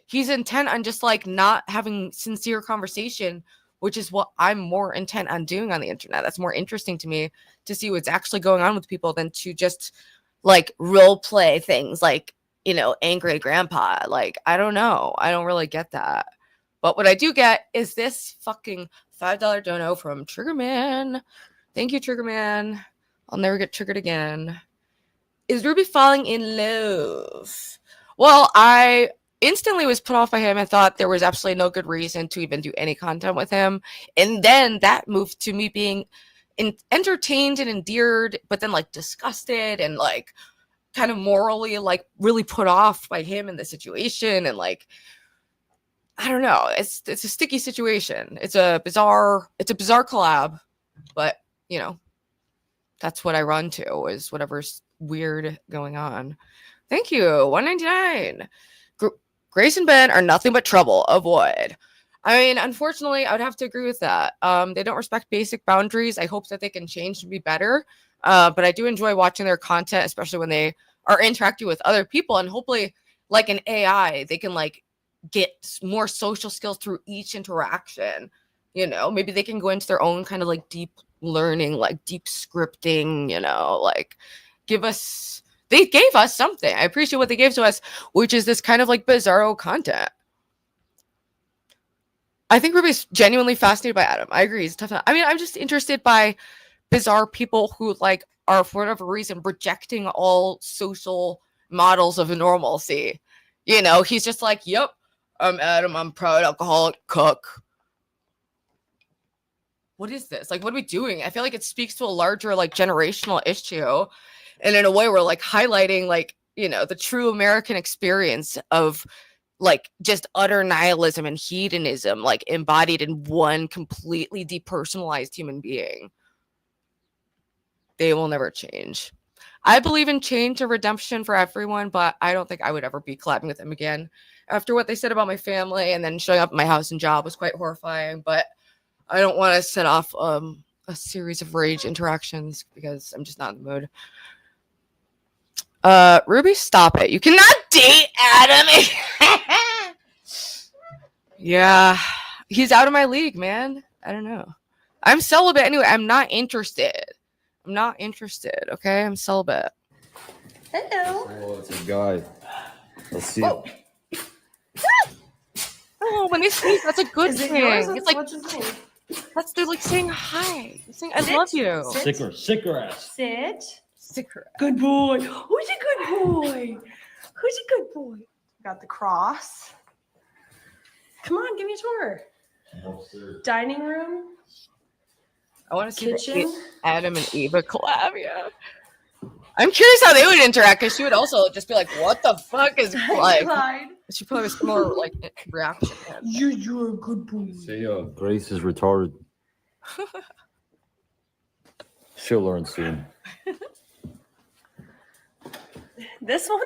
he's intent on just like not having sincere conversation, which is what I'm more intent on doing on the internet. That's more interesting to me to see what's actually going on with people than to just like role play things like, you know, angry grandpa. Like, I don't know. I don't really get that. But what I do get is this fucking $5 dono from Triggerman. Thank you, Triggerman. I'll never get triggered again. Is Ruby falling in love? Well, I instantly was put off by him and thought there was absolutely no good reason to even do any content with him. And then that moved to me being entertained and endeared, but then like disgusted and like kind of morally like really put off by him in the situation. And like, I don't know. It's a sticky situation. It's a bizarre collab, but you know, that's what I run to is whatever's weird going on. Thank you. $1.99. Grace and Ben are nothing but trouble. Avoid. I mean, unfortunately, I would have to agree with that. They don't respect basic boundaries. I hope that they can change to be better. But I do enjoy watching their content, especially when they are interacting with other people. And hopefully, like an AI, they can like get more social skills through each interaction. You know, maybe they can go into their own kind of like deep learning, like deep scripting, you know, like they gave us something. I appreciate what they gave to us, which is this kind of like bizarro content. I think Ruby's genuinely fascinated by Adam. I agree. He's tough. I mean, I'm just interested by bizarre people who like are for whatever reason rejecting all social models of normalcy. You know, he's just like, yep, I'm Adam. I'm proud alcoholic cook. What is this? Like, what are we doing? I feel like it speaks to a larger, like, generational issue. And in a way, we're, like, highlighting, like, you know, the true American experience of, like, just utter nihilism and hedonism, like, embodied in one completely depersonalized human being. They will never change. I believe in change and redemption for everyone, but I don't think I would ever be collabing with them again. After what they said about my family and then showing up at my house and job was quite horrifying, but I don't want to set off a series of rage interactions because I'm just not in the mood. Ruby, stop it. You cannot date Adam. Yeah, he's out of my league, man. I don't know. I'm celibate anyway. I'm not interested. Okay, I'm celibate. Hello. Oh, it's a guy. Let's see. Oh, when they sneeze, that's a good thing. It's like they're like saying hi. They're saying I love you. Sicker ass. Sicker. Good boy. Who's a good boy? Got the cross. Come on, give me a tour. Dining room. I want to see Kitchen. the Adam and Eva collab. Yeah. I'm curious how they would interact because she would also just be like, "What the fuck is like?" Clyde. She probably was more like reaction. You're a good boy. Say, Grace is retarded. She'll learn soon. This one?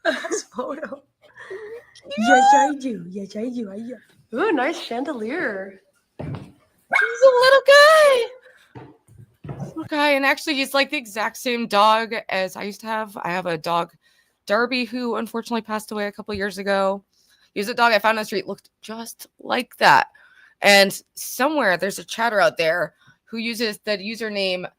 This photo. Yes, I do. Yes, I do. Ooh, nice chandelier. He's a little guy. Okay, and actually he's like the exact same dog as I used to have. I have a dog, Darby, who unfortunately passed away a couple years ago. He was a dog I found on the street, looked just like that. And somewhere there's a chatter out there who uses the username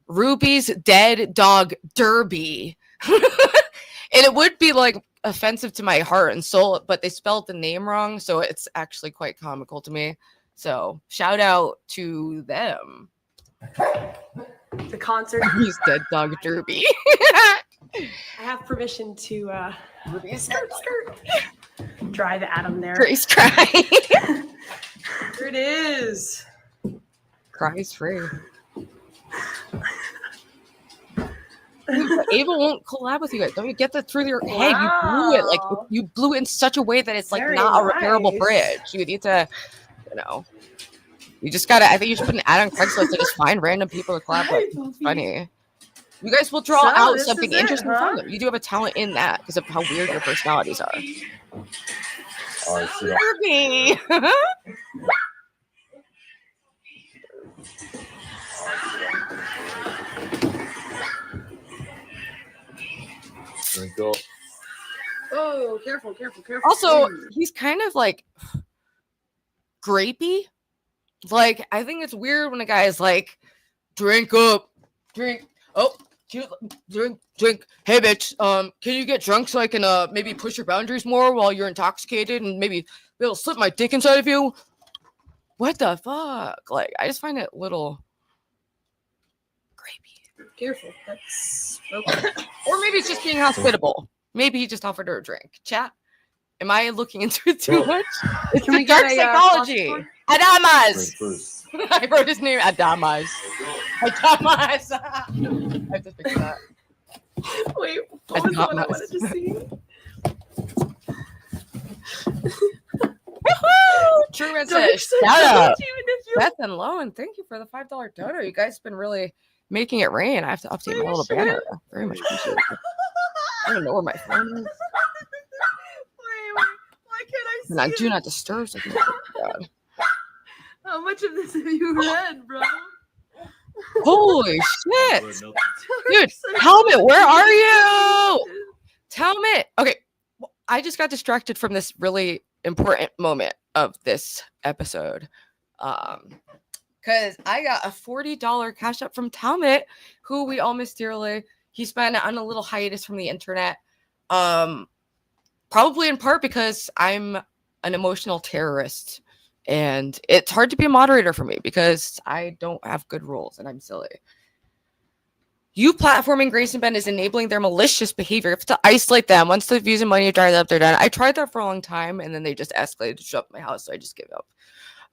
Ruby's Dead Dog Derby. And it would be like offensive to my heart and soul, but they spelled the name wrong, so it's actually quite comical to me. So shout out to them. The concert. Ruby's Dead Dog Derby. I have permission to skirt. Drive Adam there. Grace cry. Here it is. Cries free. Ava won't collab with you guys. Don't you get that through your head? You blew it. Like you blew it in such a way that it's like Very not a repairable nice. bridge. You need to, you just gotta. I think you should put an ad on Craigslist and just find random people to collab with. It's funny. You guys will draw out this something is it, interesting huh? from them. You do have a talent in that because of how weird your personalities are. All right, so Ruby. drink up. Oh, careful. Also, he's kind of like grapey. Like, I think it's weird when a guy is like, drink up, drink. Oh, drink. Hey, bitch, can you get drunk so I can maybe push your boundaries more while you're intoxicated and maybe be able to slip my dick inside of you? What the fuck? Like, I just find it a little grapey. Careful. That's okay. Or maybe it's just being hospitable. Maybe he just offered her a drink. Chat, am I looking into it too much? It's Can the we get dark a, psychology. passport? Adamas. I wrote his name. Adamas. Adamas. I have to fix that. Wait, what was the one I wanted to see? Woohoo! Truman says, shout out. Even if you Beth and Lowen, thank you for the $5 dono. You guys have been really making it rain. I have to update my little banner. Very much appreciate it. I don't know where my phone is. Wait, why can't I see And I it? do not disturb. So God. How much of this have you read, bro? Holy shit. Dude, Helmet, where are you? Helmet. Okay. Well, I just got distracted from this really important moment of this episode. Because I got a $40 cash up from Talmit, who we all miss dearly. He's been on a little hiatus from the internet. Probably in part because I'm an emotional terrorist. And it's hard to be a moderator for me because I don't have good rules and I'm silly. You platforming Grace and Ben is enabling their malicious behavior. You have to isolate them. Once the views and money are dried up, they're done. I tried that for a long time and then they just escalated to show up at my house. So I just gave up.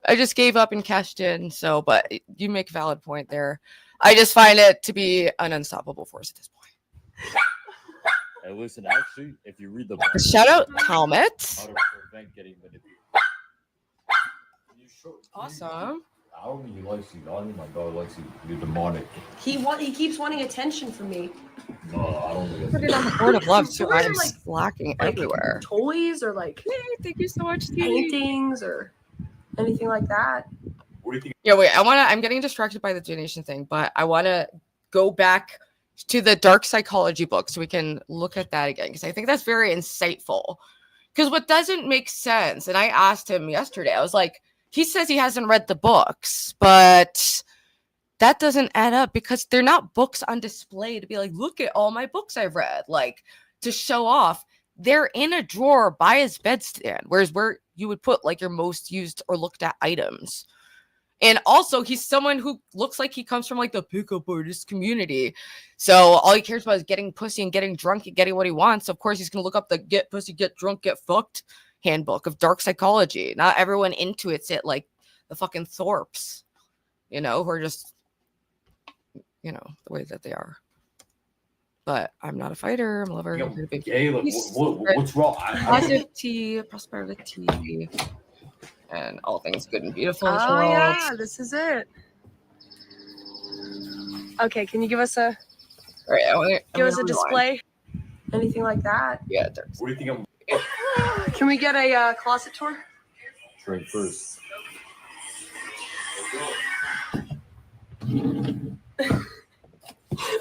I just gave up and cashed in. So, but you make a valid point there. I just find it to be an unstoppable force at this point. Hey, listen, actually, if you read the Shout out Talmit. how to prevent getting manipulated. Awesome. I don't think he likes you. I think my dog likes you. You're demonic. He keeps wanting attention from me. No, I don't think Put it on the board of love too. Toys I'm are like- slacking everywhere. Toys or like Thank you so much, Steve. paintings or anything like that. What do you think? Yeah, wait. I'm getting distracted by the donation thing, but I want to go back to the dark psychology book so we can look at that again because I think that's very insightful. Because what doesn't make sense, and I asked him yesterday, I was like, he says he hasn't read the books, but that doesn't add up because they're not books on display to be like, look at all my books I've read, like to show off. They're in a drawer by his bedstand, whereas where you would put like your most used or looked at items. And also, he's someone who looks like he comes from like the pickup artist community. So all he cares about is getting pussy and getting drunk and getting what he wants. Of course, he's going to look up the get pussy, get drunk, get fucked handbook of dark psychology. Not everyone into it's it like the fucking Thorpes, who are just, the way that they are. But I'm not a fighter. I'm a lover. Yo, I'm gonna be Caleb, peace, what's wrong? positivity, prosperity, and all things good and beautiful. Oh yeah, this is it. Okay, can you give us a display? Anything like that? Yeah. What do you think I'm Can we get a closet tour? trying first?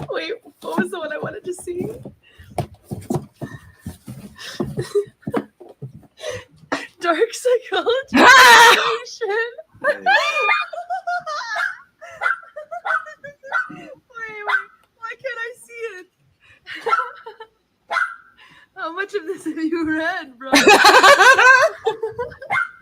Wait, what was the one I wanted to see? Dark psychology. Wait, why can't I see it? How much of this have you read, bro?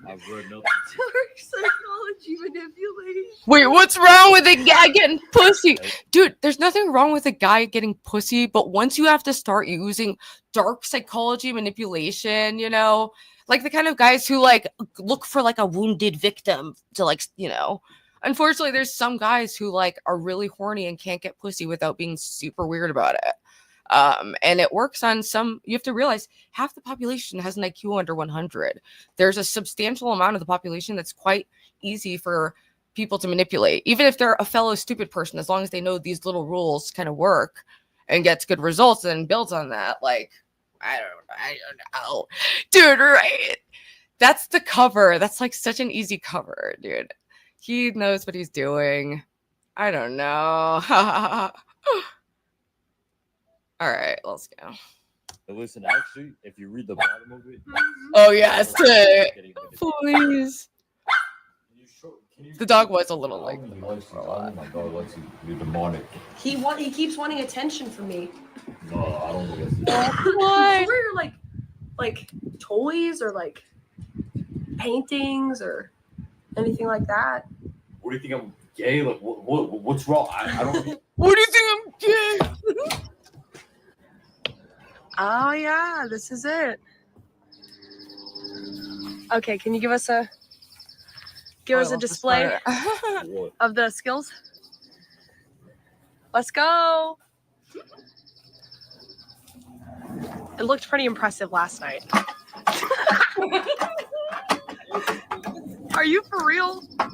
I've read nothing. Dark psychology manipulation. Wait, what's wrong with a guy getting pussy? Dude, there's nothing wrong with a guy getting pussy, but once you have to start using dark psychology manipulation, you know, like the kind of guys who like look for like a wounded victim to like, you know, unfortunately, there's some guys who like are really horny and can't get pussy without being super weird about it. And it works on some. You have to realize half the population has an IQ under 100. There's a substantial amount of the population that's quite easy for people to manipulate, even if they're a fellow stupid person, as long as they know these little rules kind of work and gets good results and builds on that. Like, I don't know, dude, right? That's the cover. That's like such an easy cover, dude. He knows what he's doing. I don't know. All right, let's go. But listen, actually, if you read the bottom of it, Oh yes, please. The dog was a little like. oh my god, let's see, you're demonic. He keeps wanting attention from me. No, I don't think that's it. What? Or like toys or like paintings or anything like that. What do you think I'm gay? Like, what's wrong? I don't. What do you think I'm gay? Oh yeah, this is it. Okay, can you give us a display What? of the skills? Let's go. It looked pretty impressive last night. Are you for real? I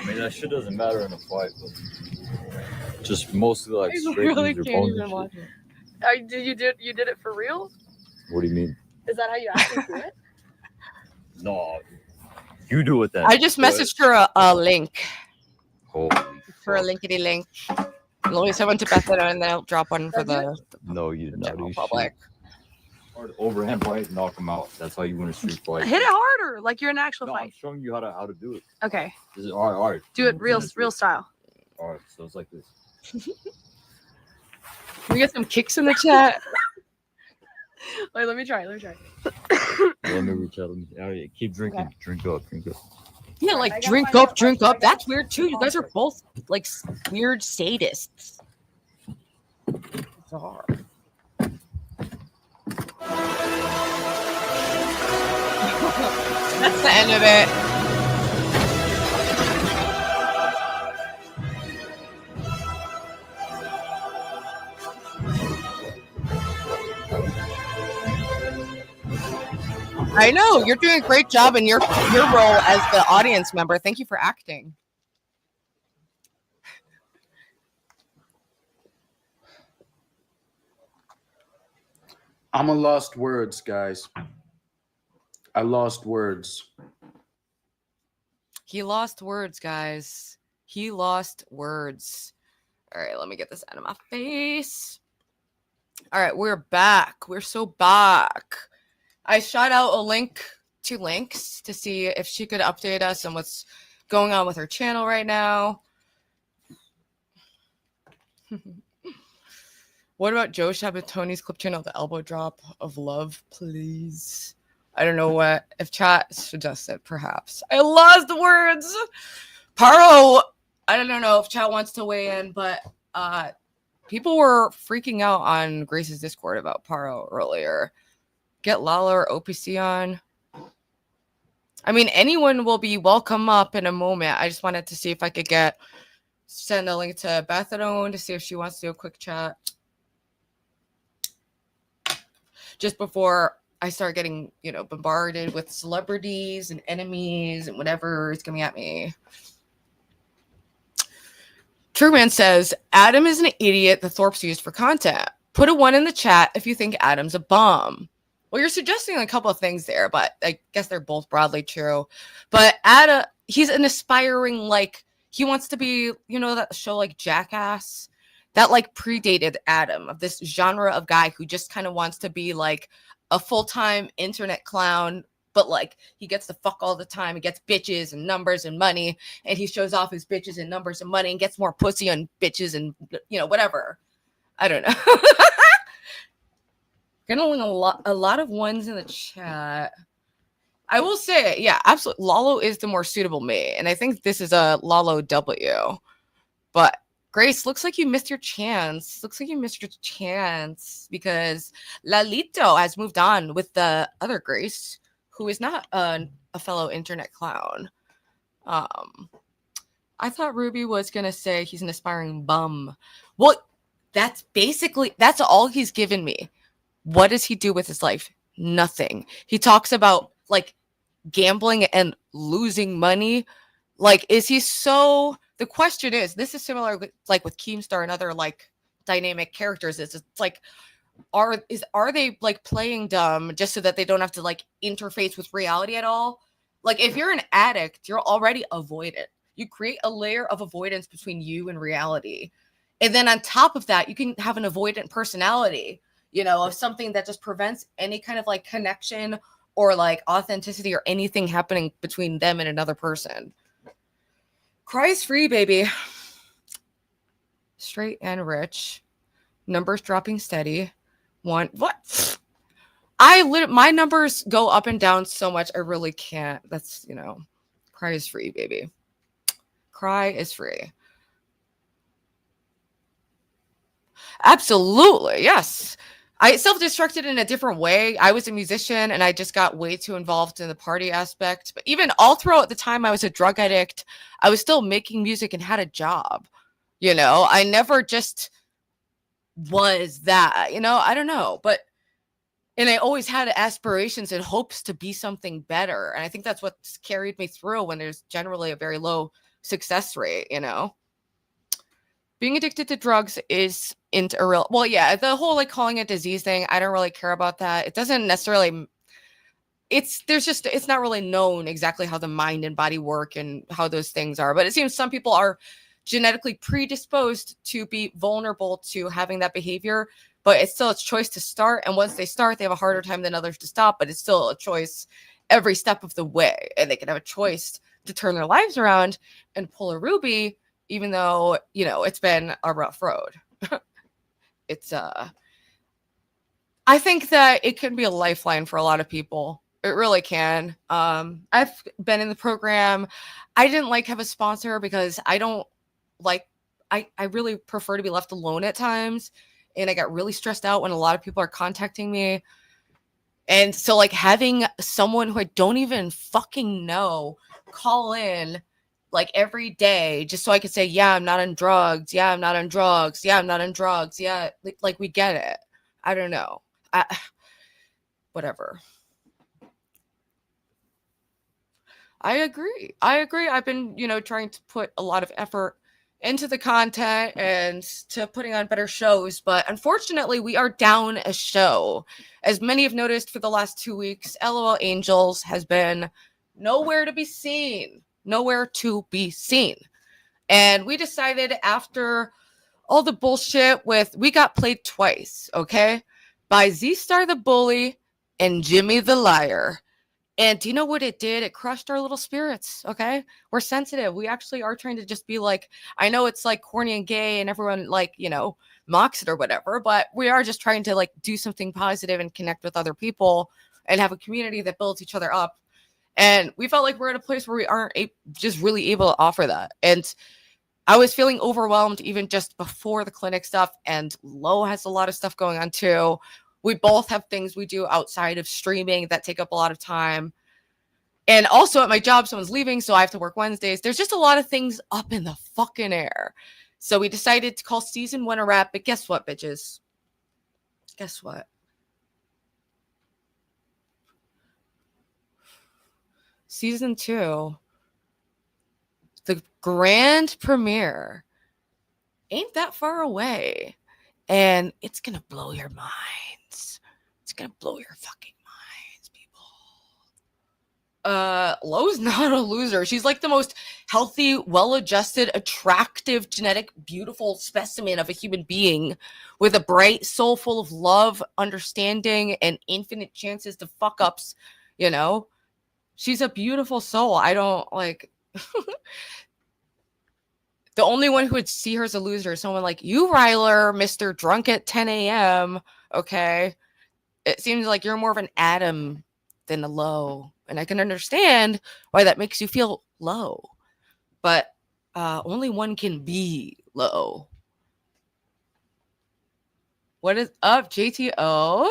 mean, that shit doesn't matter in a fight, but just mostly like I straight really your can't bones even and watch shit. it. You did it for real? What do you mean? Is that how you actually do it? No, you do it then. I just messaged her a link Holy for a fuck. linkity link. Louis, I went to Bethesda and then I'll drop one for the No, you did not general do public. shit. Overhand right, knock him out. That's how you win a street fight. Hit it harder, like you're in an actual No, I'm fight. showing you how to do it. Okay, This is all right. do it real style. All right, so it's like this. Can we get some kicks in the chat? Wait, let me try. Let me reach out. Oh, yeah, keep drinking. Okay. Drink up. Yeah, I like gotta drink find up, out drink what I up. That's got. weird too. You guys are both like weird sadists. Bizarre. That's the end of it. I know you're doing a great job in your role as the audience member. Thank you for acting. I'm a lost words, guys. I lost words. He lost words, guys. He lost words. All right, let me get this out of my face. All right, we're back. We're so back. I shot out a link to Links to see if she could update us on what's going on with her channel right now. What about Joe Shabatoni's clip channel, The Elbow Drop of Love, please? I don't know what, if chat suggests it, perhaps. I lost the words. Parro, I don't know if chat wants to weigh in, but people were freaking out on Grace's Discord about Parro earlier. Get Lalo or OPC on. I mean, anyone will be welcome up in a moment. I just wanted to see if I could send a link to Bethadone to see if she wants to do a quick chat. Just before I start getting, bombarded with celebrities and enemies and whatever is coming at me. Truman says, Adam is an idiot that Thorpe's used for content. Put a 1 in the chat if you think Adam's a bum. Well, you're suggesting a couple of things there, but I guess they're both broadly true. But Adam, he's an aspiring, like, he wants to be, you know, that show like Jackass? That like predated Adam, of this genre of guy who just kind of wants to be like a full-time internet clown, but like he gets to fuck all the time. He gets bitches and numbers and money, and he shows off his bitches and numbers and money and gets more pussy on bitches and, you know, whatever. I don't know. Getting a lot of 1s in the chat. I will say, yeah, absolutely. Lalo is the more suitable me, and I think this is a Lalo W. But Grace, looks like you missed your chance. Looks like you missed your chance because Lalito has moved on with the other Grace, who is not a fellow internet clown. I thought Ruby was going to say he's an aspiring bum. Well, that's all he's given me. What does he do with his life? Nothing. He talks about like gambling and losing money. Like, is he so... The question is, this is similar like with Keemstar and other like dynamic characters. It's like, are they like playing dumb just so that they don't have to like interface with reality at all? Like, if you're an addict, you're already avoidant. You create a layer of avoidance between you and reality. And then on top of that, you can have an avoidant personality, you know, of something that just prevents any kind of like connection or like authenticity or anything happening between them and another person. Cry's free, baby. Straight and rich. Numbers dropping steady. What? My numbers go up and down so much. I really can't. That's, you know, Cry is free, baby. Cry is free. Absolutely. Yes. I self-destructed in a different way. I was a musician and I just got way too involved in the party aspect. But even all throughout the time I was a drug addict, I was still making music and had a job. You know, I never just was that, you know, I don't know. And I always had aspirations and hopes to be something better. And I think that's what's carried me through when there's generally a very low success rate, you know. Being addicted to drugs isn't a real... Well, yeah, the whole like calling it disease thing, I don't really care about that. It doesn't necessarily... It's not really known exactly how the mind and body work and how those things are. But it seems some people are genetically predisposed to be vulnerable to having that behavior. But it's still a choice to start. And once they start, they have a harder time than others to stop. But it's still a choice every step of the way. And they can have a choice to turn their lives around and pull a Ruby, even though, you know, it's been a rough road. I think that it can be a lifeline for a lot of people. It really can. I've been in the program. I didn't have a sponsor because I don't like, I really prefer to be left alone at times. And I got really stressed out when a lot of people are contacting me. And so like having someone who I don't even fucking know call in like every day just so I could say, yeah, I'm not on drugs. Yeah, I'm not on drugs. Yeah, I'm not on drugs. Yeah, like we get it. I don't know. Whatever. I agree. I've been, you know, trying to put a lot of effort into the content and to putting on better shows, but unfortunately we are down a show. As many have noticed for the last 2 weeks, LOL Angels has been nowhere to be seen. Nowhere to be seen. And we decided after all the bullshit we got played twice, okay? By Z-Star the Bully and Jimmy the Liar. And do you know what it did? It crushed our little spirits, okay? We're sensitive. We actually are trying to just be like, I know it's like corny and gay and everyone like, you know, mocks it or whatever, but we are just trying to like do something positive and connect with other people and have a community that builds each other up. And we felt like we're at a place where we aren't just really able to offer that. And I was feeling overwhelmed even just before the clinic stuff. And Lo has a lot of stuff going on too. We both have things we do outside of streaming that take up a lot of time. And also at my job, someone's leaving, so I have to work Wednesdays. There's just a lot of things up in the fucking air. So we decided to call season 1 a wrap. But guess what, bitches? Guess what? Season 2, the grand premiere ain't that far away. And it's going to blow your minds. It's going to blow your fucking minds, people. Lo's not a loser. She's like the most healthy, well-adjusted, attractive, genetic, beautiful specimen of a human being with a bright soul full of love, understanding, and infinite chances to fuck ups, you know? She's a beautiful soul. I don't like... The only one who would see her as a loser is someone like you, Ryler, Mr. Drunk at 10 a.m. Okay. It seems like you're more of an Adam than a Lo. And I can understand why that makes you feel low. But only one can be low. What is up, JTO?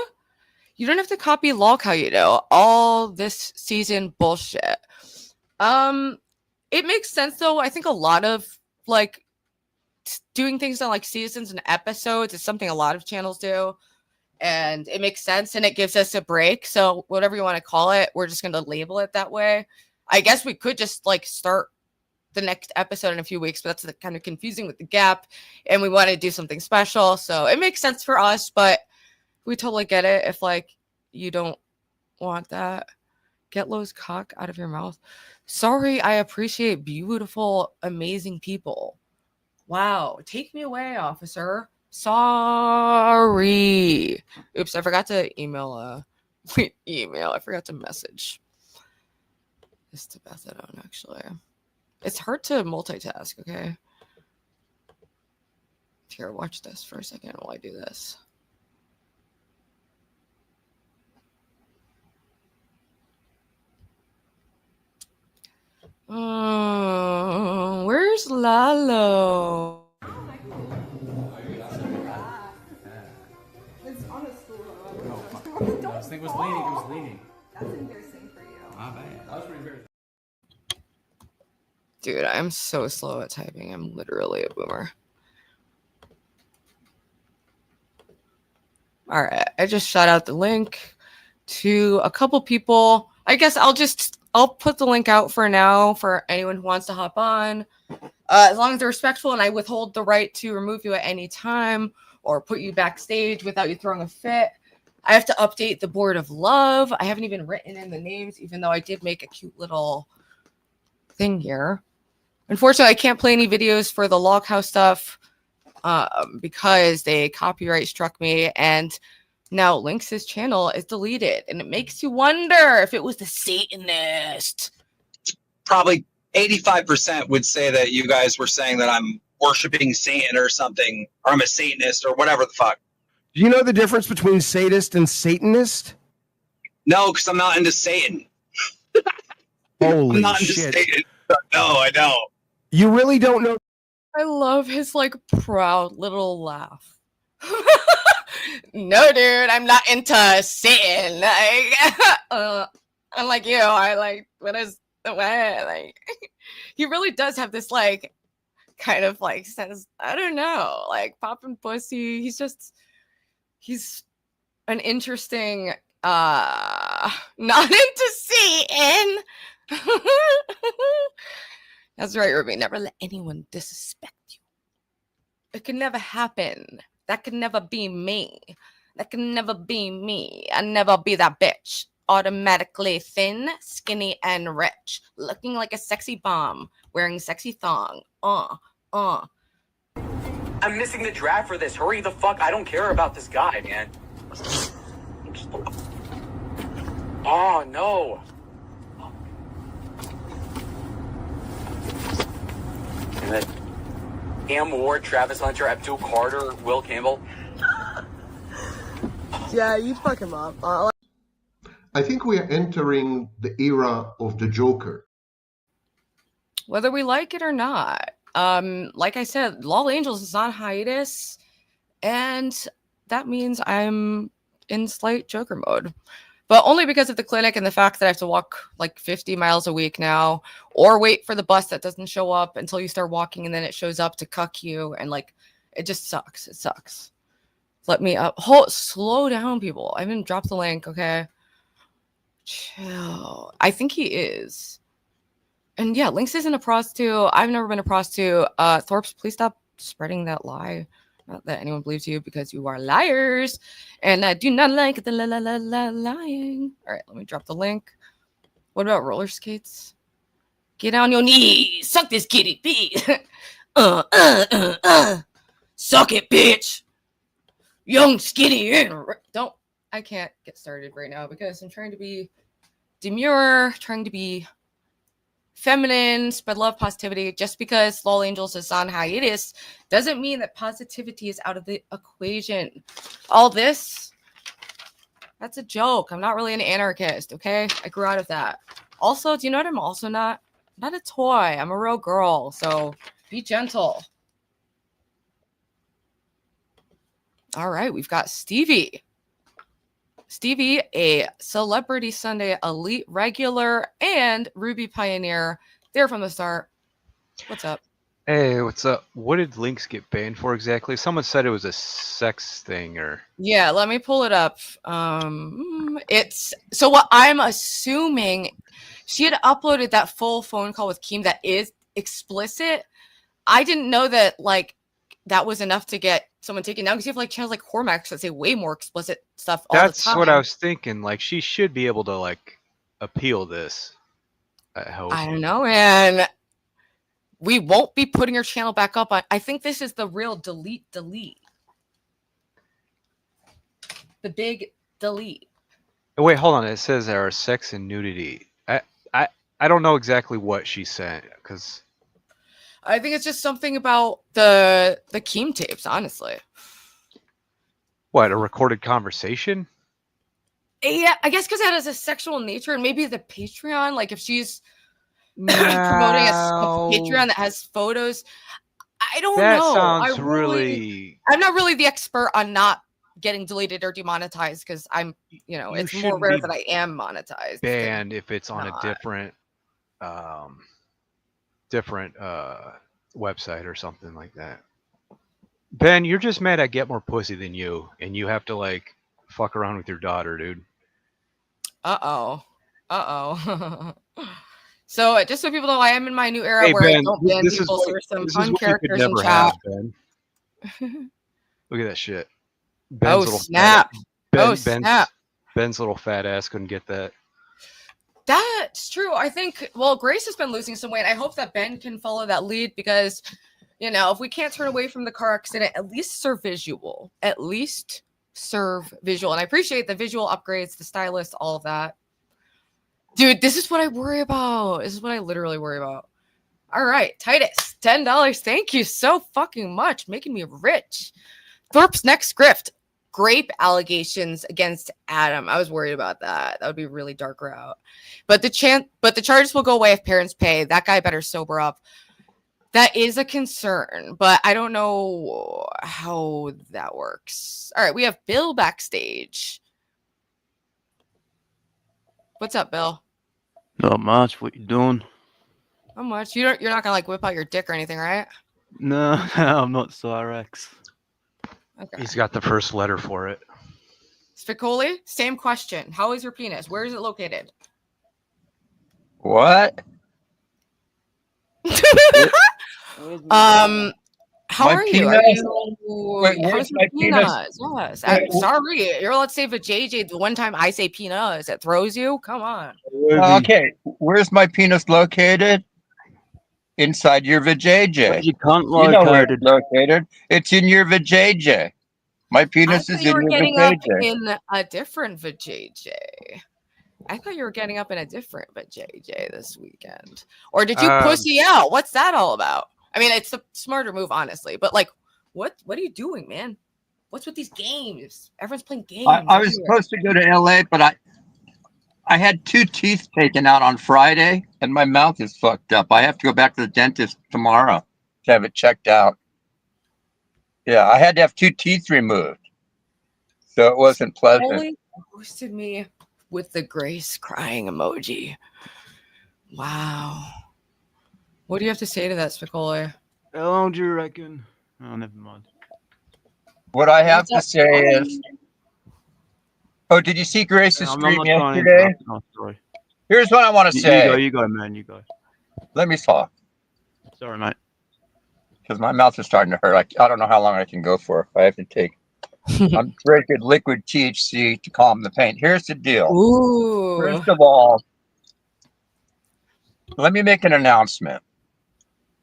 You don't have to copy Lolcow, you know. All this season bullshit. It makes sense, though. I think a lot of like doing things on like seasons and episodes is something a lot of channels do, and it makes sense and it gives us a break. So whatever you want to call it, we're just going to label it that way. I guess we could just like start the next episode in a few weeks, but that's kind of confusing with the gap, and we want to do something special, so it makes sense for us, but we totally get it if like you don't want that. Get Lo's cock out of your mouth. Sorry, I appreciate beautiful, amazing people. Wow. Take me away, officer. Sorry. Oops, I forgot to email. I forgot to message. It's to Beth it on, actually. It's hard to multitask, okay? Here, watch this for a second while I do this. Where's Lalo? It's on a stool. This thing was leaning. It was leaning. That's embarrassing for you. My bad. That was pretty embarrassing. Dude, I'm so slow at typing. I'm literally a boomer. All right. I just shot out the link to a couple people. I guess I'll put the link out for now for anyone who wants to hop on. As long as they're respectful and I withhold the right to remove you at any time or put you backstage without you throwing a fit. I have to update the board of love. I haven't even written in the names, even though I did make a cute little thing here. Unfortunately, I can't play any videos for the Lolcow stuff because they copyright struck me, and now Lynx's channel is deleted, and it makes you wonder if it was the Satanist. Probably 85% would say that you guys were saying that I'm worshiping Satan or something, or I'm a Satanist or whatever the fuck. Do you know the difference between sadist and Satanist? No, because I'm not into Satan. Holy I'm not into shit. Satan. No, I don't. You really don't know? I love his like proud little laugh. No, dude, I'm not into Satan. Like, I'm like you. I like what is the way? Like, he really does have this like kind of like sense. I don't know, like popping pussy. He's an interesting. Not into Satan. That's right, Ruby. Never let anyone disrespect you. It can never happen. That can never be me. That can never be me. I never be that bitch. Automatically thin, skinny, and rich. Looking like a sexy bomb. Wearing sexy thong. I'm missing the draft for this. Hurry the fuck. I don't care about this guy, man. Oh, no. Cam Ward, Travis Hunter, Abdul Carter, Will Campbell. Yeah, you fuck him up. I think we are entering the era of the Joker. Whether we like it or not. Like I said, LOL Angels is on hiatus, and that means I'm in slight Joker mode. But only because of the clinic and the fact that I have to walk like 50 miles a week now, or wait for the bus that doesn't show up until you start walking and then it shows up to cuck you. And like, it just sucks. It sucks. Let me up. Slow down, people. I haven't dropped the link. Okay. Chill. I think he is. And yeah, Lynx isn't a prostitute. I've never been a prostitute. Thorpes, please stop spreading that lie. Not that anyone believes you because you are liars. And I do not like the lying. All right, let me drop the link. What about roller skates? Get on your knees. Suck this kitty pee. Suck it, bitch. Young, skinny, and don't. I can't get started right now because I'm trying to be demure, trying to be feminine, spread love, positivity. Just because LOL Angels is on hiatus doesn't mean that positivity is out of the equation. All this, that's a joke. I'm not really an anarchist, okay? I grew out of that. Also, do you know what I'm also not? I'm not a toy. I'm a real girl, so be gentle. All right, we've got Stevie. Stevie, a Celebrity Sunday Elite regular and Ruby Pioneer. There from the start. What's up? Hey, what's up? What did Links get banned for exactly? Someone said it was a sex thing or... Yeah, let me pull it up. It's so what I'm assuming, she had uploaded that full phone call with Keem that is explicit. I didn't know that like that was enough to get someone taken down because you have like channels like Whoremaxxer that say way more explicit stuff all the time. That's what I was thinking. Like, she should be able to like appeal this. I hope. I don't know, and we won't be putting your channel back up. I think this is the real delete. The big delete. Wait, hold on. It says there are sex and nudity. I don't know exactly what she said because I think it's just something about the Keem tapes, honestly. What, a recorded conversation? Yeah, I guess because that has a sexual nature, and maybe the Patreon, like if she's promoting a Patreon that has photos, I don't know. That sounds really... I'm not really the expert on not getting deleted or demonetized because I'm, you know, it's more rare that I am monetized. Banned if it's on a different website or something like that. Ben, you're just mad I get more pussy than you, and you have to like fuck around with your daughter, dude. Uh-oh. So just so people know, I am in my new era where Ben, I don't ban people, so there's some fun characters in chat. Look at that shit. Oh, snap. Ben's little fat ass couldn't get that. That's true. I think, well, Grace has been losing some weight. I hope that Ben can follow that lead because, you know, if we can't turn away from the car accident, at least serve visual. And I appreciate the visual upgrades, the stylist, all of that. Dude, this is what I worry about. This is what I literally worry about. All right, Titus, $10. Thank you so fucking much. Making me rich. Thorpe's next grift. Grape allegations against Adam. I was worried about that. That would be a really dark route. But the charges will go away if parents pay. That guy better sober up. That is a concern, but I don't know how that works. All right, we have Bill backstage. What's up, Bill? Not much. What you doing? Not much. You're not gonna like whip out your dick or anything, right? No, I'm not Cyrex. Okay. He's got the first letter for it. Spicoli, same question. How is your penis? Where is it located? What? How My are you? penis? Wait, how's your penis? Yes. Sorry, you're allowed to say vajayjay. The one time I say penis, it throws you. Come on. Okay, where's my penis located? Inside your vajayjay. You can't You know where locate it. it's located. It's in your vajayjay. My penis is in You were your getting up vajayjay. in a different vajayjay. I thought you were getting up in a different vajayjay this weekend. Or did you pussy out? What's that all about? I mean, it's the smarter move, honestly. But like, what are you doing, man? What's with these games? Everyone's playing games. I was supposed to go to LA, but I had 2 teeth taken out on Friday, and my mouth is fucked up. I have to go back to the dentist tomorrow to have it checked out. Yeah, I had to have 2 teeth removed, so it wasn't pleasant. Holy boosted me with the Grace crying emoji. Wow. What do you have to say to that, Spicoli? How long do you reckon? Oh, never mind. What I have to say is, oh, did you see Grace's I'm stream not trying to yesterday? interrupt. No, sorry. Here's what I want to say. You go, man. You go. Let me talk. Sorry, mate. because my mouth is starting to hurt. I don't know how long I can go for. I have to take very good liquid THC to calm the pain. Here's the deal. Ooh. First of all, let me make an announcement.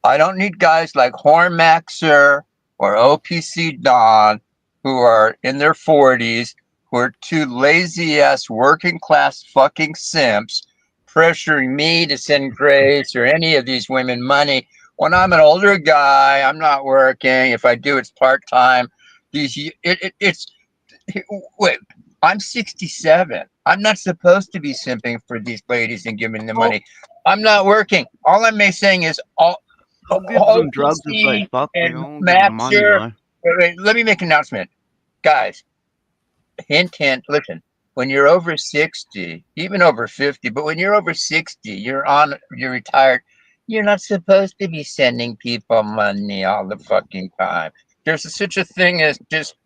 I don't need guys like Whoremaxxer or OPC Don who are in their 40s, who are two lazy-ass working-class fucking simps pressuring me to send Grace or any of these women money when I'm an older guy. I'm not working. If I do, it's part-time. Wait, I'm 67. I'm not supposed to be simping for these ladies and giving them money. I'm not working. All I'm saying is I'll give them drugs if they fuck me. and Maxxer. Wait, let me make an announcement. Guys, hint, listen, when you're over 60, even over 50, but when you're over 60, you're retired, you're not supposed to be sending people money all the fucking time. There's such a thing as just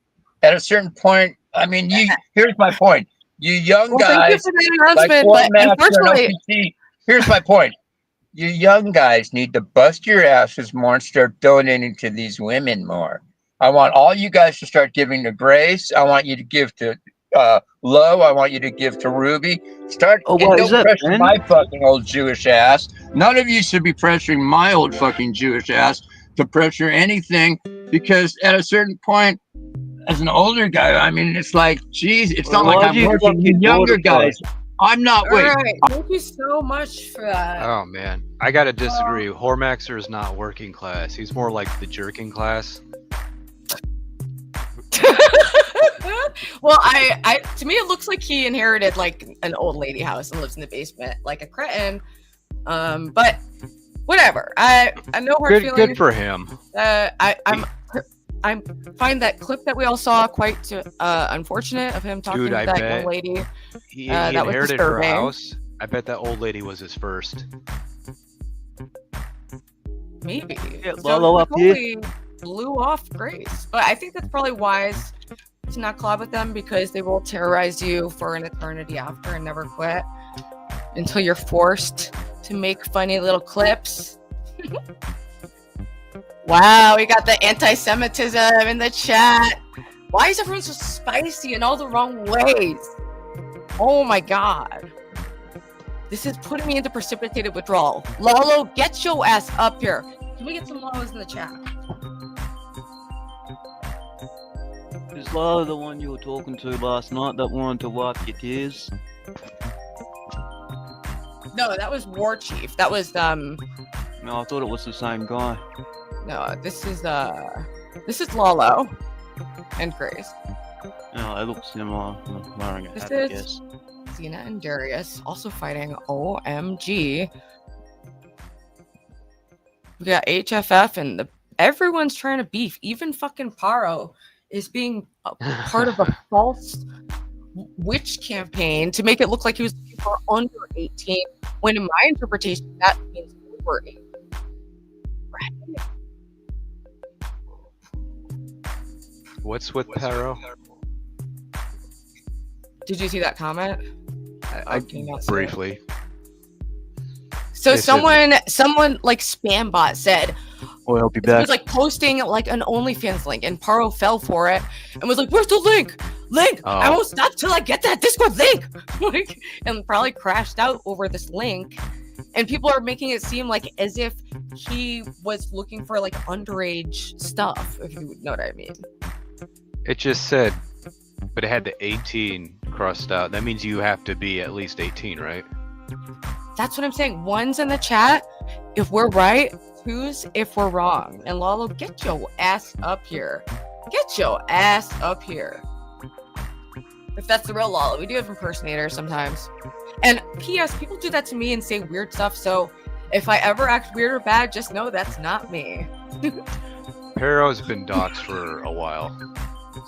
at a certain point. I mean, here's my point. You young guys, thank you for the announcement, but unfortunately, here's my point. You young guys need to bust your asses more and start donating to these women more. I want all you guys to start giving to Grace. I want you to give to Lo. I want you to give to Ruby. Start. Oh, Don't pressure my fucking old Jewish ass. None of you should be pressuring my old fucking Jewish ass to pressure anything, because at a certain point, as an older guy, I mean, it's like, geez, it's not like I'm working. You younger guys, I'm not. All Wait. right. Thank you so much for that. Oh man, I gotta disagree. Whoremaxxer is not working class. He's more like the jerking class. Well, I to me it looks like he inherited like an old lady house and lives in the basement like a cretin. But whatever. I no hard feelings. Good for him. I find that clip that we all saw quite unfortunate of him talking to that young lady. He that was inherited her disturbing. house. I bet that old lady was his first. Maybe. Lalo up here. Totally blew off Grace, but I think that's probably wise to not collab with them because they will terrorize you for an eternity after and never quit until you're forced to make funny little clips. Wow, we got the anti-Semitism in the chat. Why is everyone so spicy in all the wrong ways? Oh my god. This is putting me into precipitated withdrawal. Lalo, get your ass up here. Can we get some Lalos in the chat? Is Lalo the one you were talking to last night that wanted to wipe your tears? No, that was Warchief. That was No, I thought it was the same guy. No, this is Lalo and Grace. No, they look similar. I'm wearing a This hat, I is guess. Xena and Darius also fighting OMG. We got HFF and everyone's trying to beef. Even fucking Parro is being a part of a false witch campaign to make it look like he was for under 18, when in my interpretation that means over 18. Right? What's with Parro? Did you see that comment? I briefly. So someone like spam bot said, "Oh, I'll be he back." was like posting like an OnlyFans link, and Parro fell for it and was like, "Where's the link? I won't stop till I get that Discord link." Like, and probably crashed out over this link. And people are making it seem like as if he was looking for like underage stuff, if you know what I mean. It just said, but it had the 18 crossed out. That means you have to be at least 18, right? That's what I'm saying. One's in the chat if we're right, two's if we're wrong. And Lalo, get your ass up here. Get your ass up here. If that's the real Lalo. We do have impersonators sometimes. And P.S. people do that to me and say weird stuff. So if I ever act weird or bad, just know that's not me. Parro's been doxxed for a while.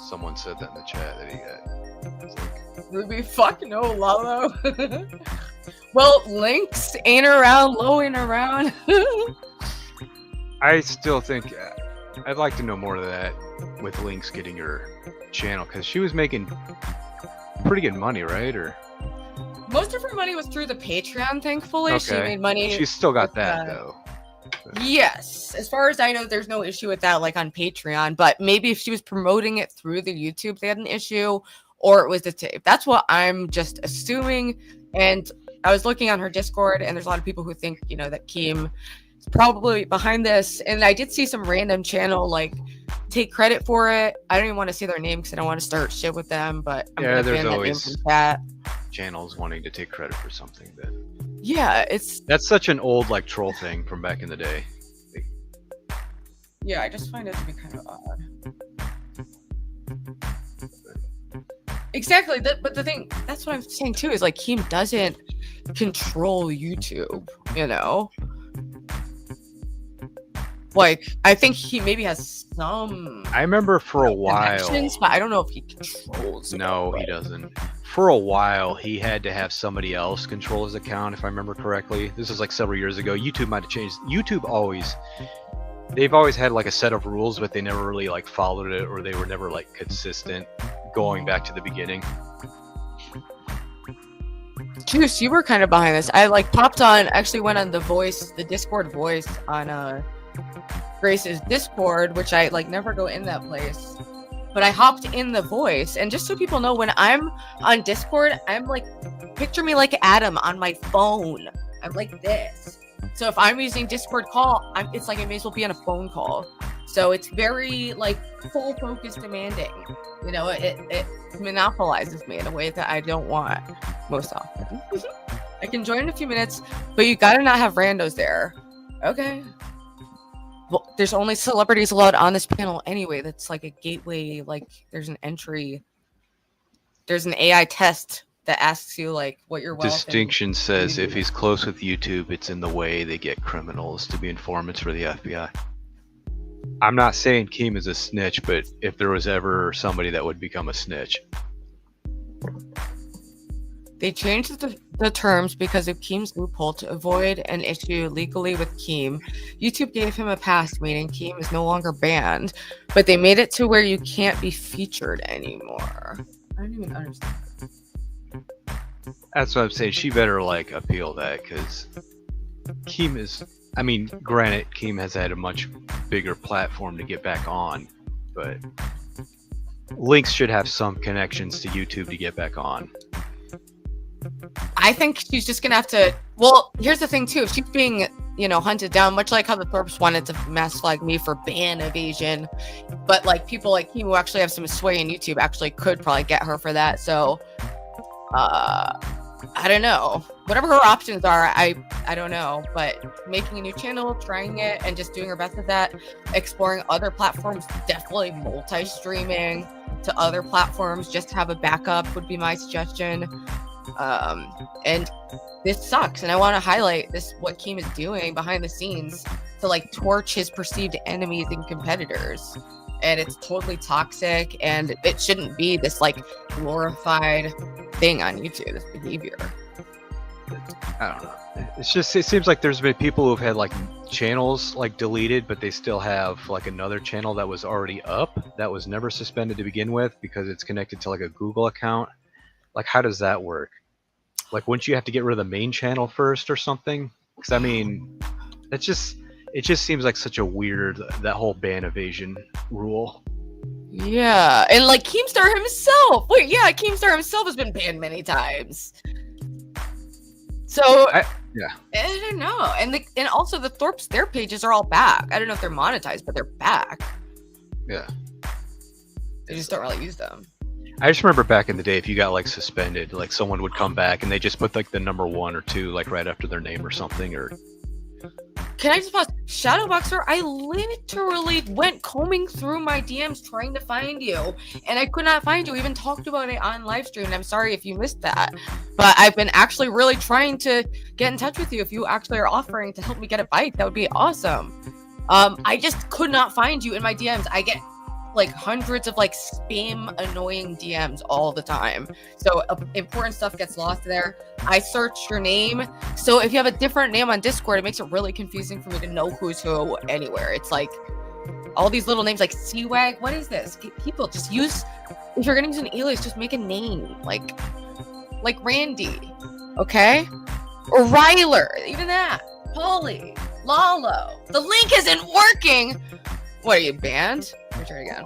Someone said that in the chat that he got. Ruby, fuck no, Lalo. Well, Lynx ain't around, Lo ain't around. I still think I'd like to know more of that with Lynx getting her channel, because she was making pretty good money, right? Or most of her money was through the Patreon, thankfully. okay. She made money. She's still got that though. Yes, as far as I know, there's no issue with that, like on Patreon. But maybe if she was promoting it through the YouTube, they had an issue, or it was the tape. That's what I'm just assuming. And I was looking on her Discord, and there's a lot of people who think, you know, that Keem is probably behind this. And I did see some random channel like take credit for it. I don't even want to say their name because I don't want to start shit with them. But I'm Yeah, gonna there's ban that name always from chat. channels wanting to take credit for something that. Yeah, That's such an old like troll thing from back in the day. yeah, I just find it to be kind of odd. Exactly, but the thing, that's what I'm saying too, is like Keem doesn't control YouTube, you know? Like, I think he maybe has some I remember for a while. connections, but I don't know if he controls it. No, he doesn't. For a while, he had to have somebody else control his account, if I remember correctly. This was like several years ago. YouTube might have changed. They've always had like a set of rules, but they never really like followed it, or they were never like consistent going back to the beginning. Juice, you were kind of behind this. I like popped on, actually went on the Discord voice on Grace's Discord, which I like never go in that place. But I hopped in the voice, and just so people know, when I'm on Discord, I'm like, picture me like Adam on my phone. I'm like this. So if I'm using Discord call, it's like I may as well be on a phone call. So it's very like full focus demanding. You know, it monopolizes me in a way that I don't want most often. I can join in a few minutes, but you gotta not have randos there. Okay. Well, there's only celebrities allowed on this panel anyway. That's like a gateway. Like there's an entry. There's an AI test that asks you like what your wealth Distinction says if he's close with YouTube, it's in the way they get criminals to be informants for the FBI. I'm not saying Keem is a snitch, but if there was ever somebody that would become a snitch. They changed the terms because of Keem's loophole to avoid an issue legally with Keem. YouTube gave him a pass, meaning Keem is no longer banned, but they made it to where you can't be featured anymore. I don't even understand. That's what I'm saying. She better like appeal that, because Keem is, I mean, granted, Keem has had a much bigger platform to get back on, but Links should have some connections to YouTube to get back on. I think she's just gonna have to. Well, here's the thing too. If she's being, you know, hunted down, much like how the Thorpes wanted to mass flag me for ban evasion, but like people like Keem who actually have some sway in YouTube actually could probably get her for that. So, I don't know. Whatever her options are, I don't know. But making a new channel, trying it, and just doing her best at that, exploring other platforms, definitely multi-streaming to other platforms, just to have a backup would be my suggestion. And this sucks, and I want to highlight this, what Keem is doing behind the scenes to like torch his perceived enemies and competitors, and it's totally toxic, and it shouldn't be this like glorified thing on YouTube, this behavior. I don't know. It's just, it seems like there's been people who've had like channels like deleted, but they still have like another channel that was already up that was never suspended to begin with because it's connected to like a Google account. Like, how does that work? Like, wouldn't you have to get rid of the main channel first or something? Because I mean, it just seems like such a weird, that whole ban evasion rule. Yeah, and like Keemstar himself. Wait, yeah, Keemstar himself has been banned many times. So yeah, I don't know. And also the Thorpes, their pages are all back. I don't know if they're monetized, but they're back. Yeah, they just don't really use them. I just remember back in the day, if you got like suspended, like someone would come back and they just put like the number 1 or 2 like right after their name or something. Or can I just pause? Shadowboxer, I literally went combing through my DMs trying to find you, and I could not find you. We even talked about it on live stream, and I'm sorry if you missed that. But I've been actually really trying to get in touch with you. If you actually are offering to help me get a bike, that would be awesome. I just could not find you in my DMs. I get like hundreds of like spam annoying DMs all the time, so important stuff gets lost there. I searched your name, so if you have a different name on Discord, it makes it really confusing for me to know who's who anywhere. It's like all these little names like Seawag. What is this? People just use, if you're gonna use an alias, just make a name like Randy, okay, or Ryler, even that, Polly. Lalo, the link isn't working. What, are you banned? Let me try it again.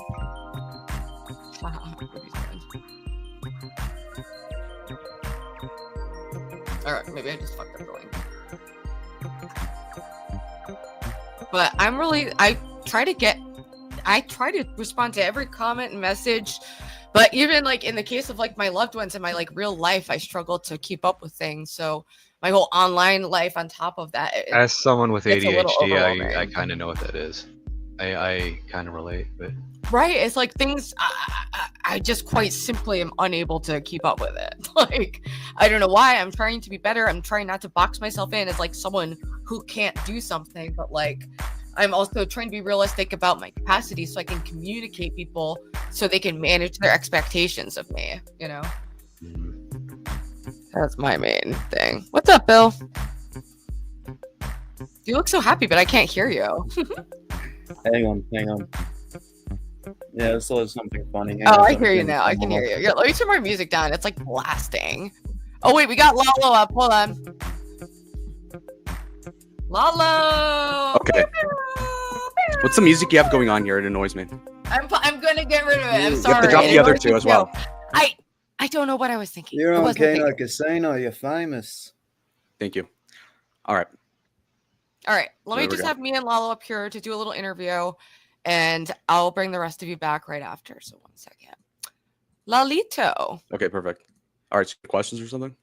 Alright, maybe I just fucked up the link. But I try to respond to every comment and message, but even like in the case of like my loved ones in my like real life, I struggle to keep up with things. So my whole online life on top of that. As someone with it's a little ADHD, overwhelming. I kind of know what that is. I kind of relate, but Right, it's like things I just quite simply am unable to keep up with it. Like, I don't know why. I'm trying to be better. I'm trying not to box myself in as like someone who can't do something, but like I'm also trying to be realistic about my capacity so I can communicate people so they can manage their expectations of me, you know. That's my main thing. What's up, Bill? You look so happy, but I can't hear you. Hang on. Yeah, so there's something funny. Oh, I hear you now. I can hear you. Yeah, let me turn my music down. It's like blasting. Oh wait, we got Lalo up. Hold on. Lalo. Okay. What's the music you have going on here? It annoys me. I'm gonna get rid of it. I'm You sorry. have to drop the other two as well. I don't know what I was thinking. You're It on wasn't Kano thinking. Casino. You're famous. Thank you. All right. All right, let me There we just go. have me and Lalo up here to do a little interview, and I'll bring the rest of you back right after. So 1 second. Lalito. Okay, perfect. All right, so questions or something?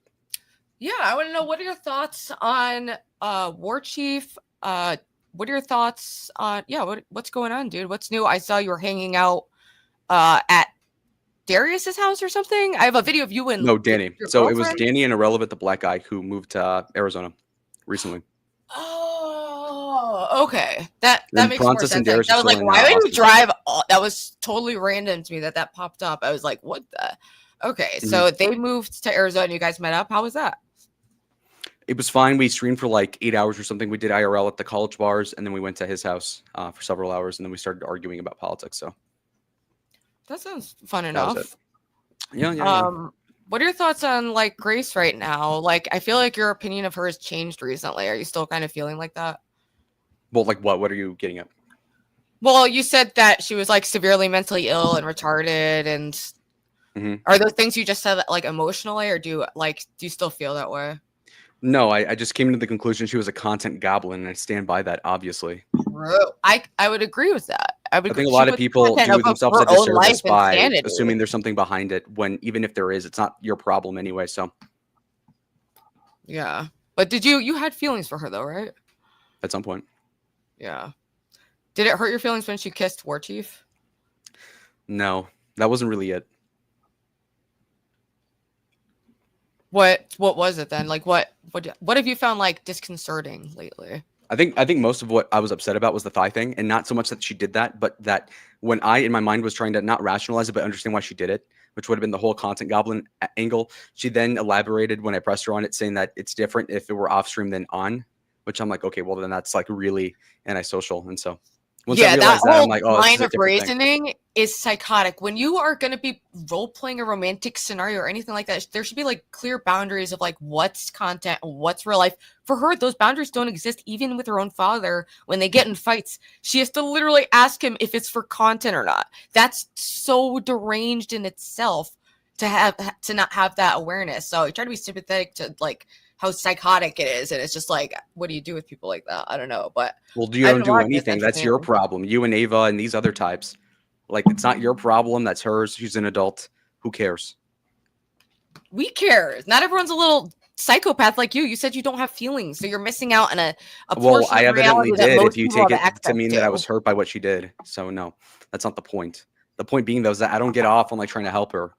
Yeah, I want to know, what are your thoughts on Warchief? What are your thoughts on what's going on, dude? What's new? I saw you were hanging out at Darius's house or something. I have a video of you and No, Danny. your So it was girlfriend. Danny and Irrelevant, the black guy, who moved to Arizona recently. Oh, okay. That Then makes more Francis sense. and Darius I are was like, still in, why would you Austin. drive? That was totally random to me that popped up. I was like, what the? Okay, so they moved to Arizona. You guys met up. How was that? It was fine. We streamed for like 8 hours or something. We did IRL at the college bars, and then we went to his house for several hours, and then we started arguing about politics. So That sounds fun that was enough. it. Yeah. What are your thoughts on like Grace right now? Like, I feel like your opinion of her has changed recently. Are you still kind of feeling like that? Well, like what? What are you getting at? Well, you said that she was like severely mentally ill and retarded, and are those things you just said like emotionally, or do you still feel that way? No, I just came to the conclusion she was a content goblin, and I stand by that, obviously. Bro, I would agree with that. I think a lot of people do themselves a disservice by assuming there's something behind it, when even if there is, it's not your problem anyway. So Yeah, but did you had feelings for her though, right? at some point, Yeah. Did it hurt your feelings when she kissed Warchief? no, that wasn't really it. What was it then? Like what have you found like disconcerting lately? I think most of what I was upset about was the thigh thing, and not so much that she did that, but that when I, in my mind, was trying to not rationalize it, but understand why she did it, which would have been the whole content goblin angle. She then elaborated when I pressed her on it, saying that it's different if it were off stream than on, which I'm like, okay, well then that's like really antisocial. And so once I That realized that, whole I'm like, oh, this line is a of different thing. reasoning is psychotic. When you are going to be role playing a romantic scenario or anything like that, there should be like clear boundaries of like what's content and what's real life. For her, those boundaries don't exist even with her own father. When they get in fights, she has to literally ask him if it's for content or not. That's so deranged in itself to not have that awareness. So I try to be sympathetic to like how psychotic it is, and it's just like, what do you do with people like that? I don't know, but Well, you don't do anything. That's your problem. You and Ava and these other types. Like, it's not your problem. That's hers. She's an adult. Who cares? We care. Not everyone's a little psychopath like you. You said you don't have feelings, so you're missing out on a Well, portion I of reality evidently that did. most If you people take have it to access mean that I was hurt by what she did. So no, that's not the point. The point being, though, is that I don't get off on like trying to help her,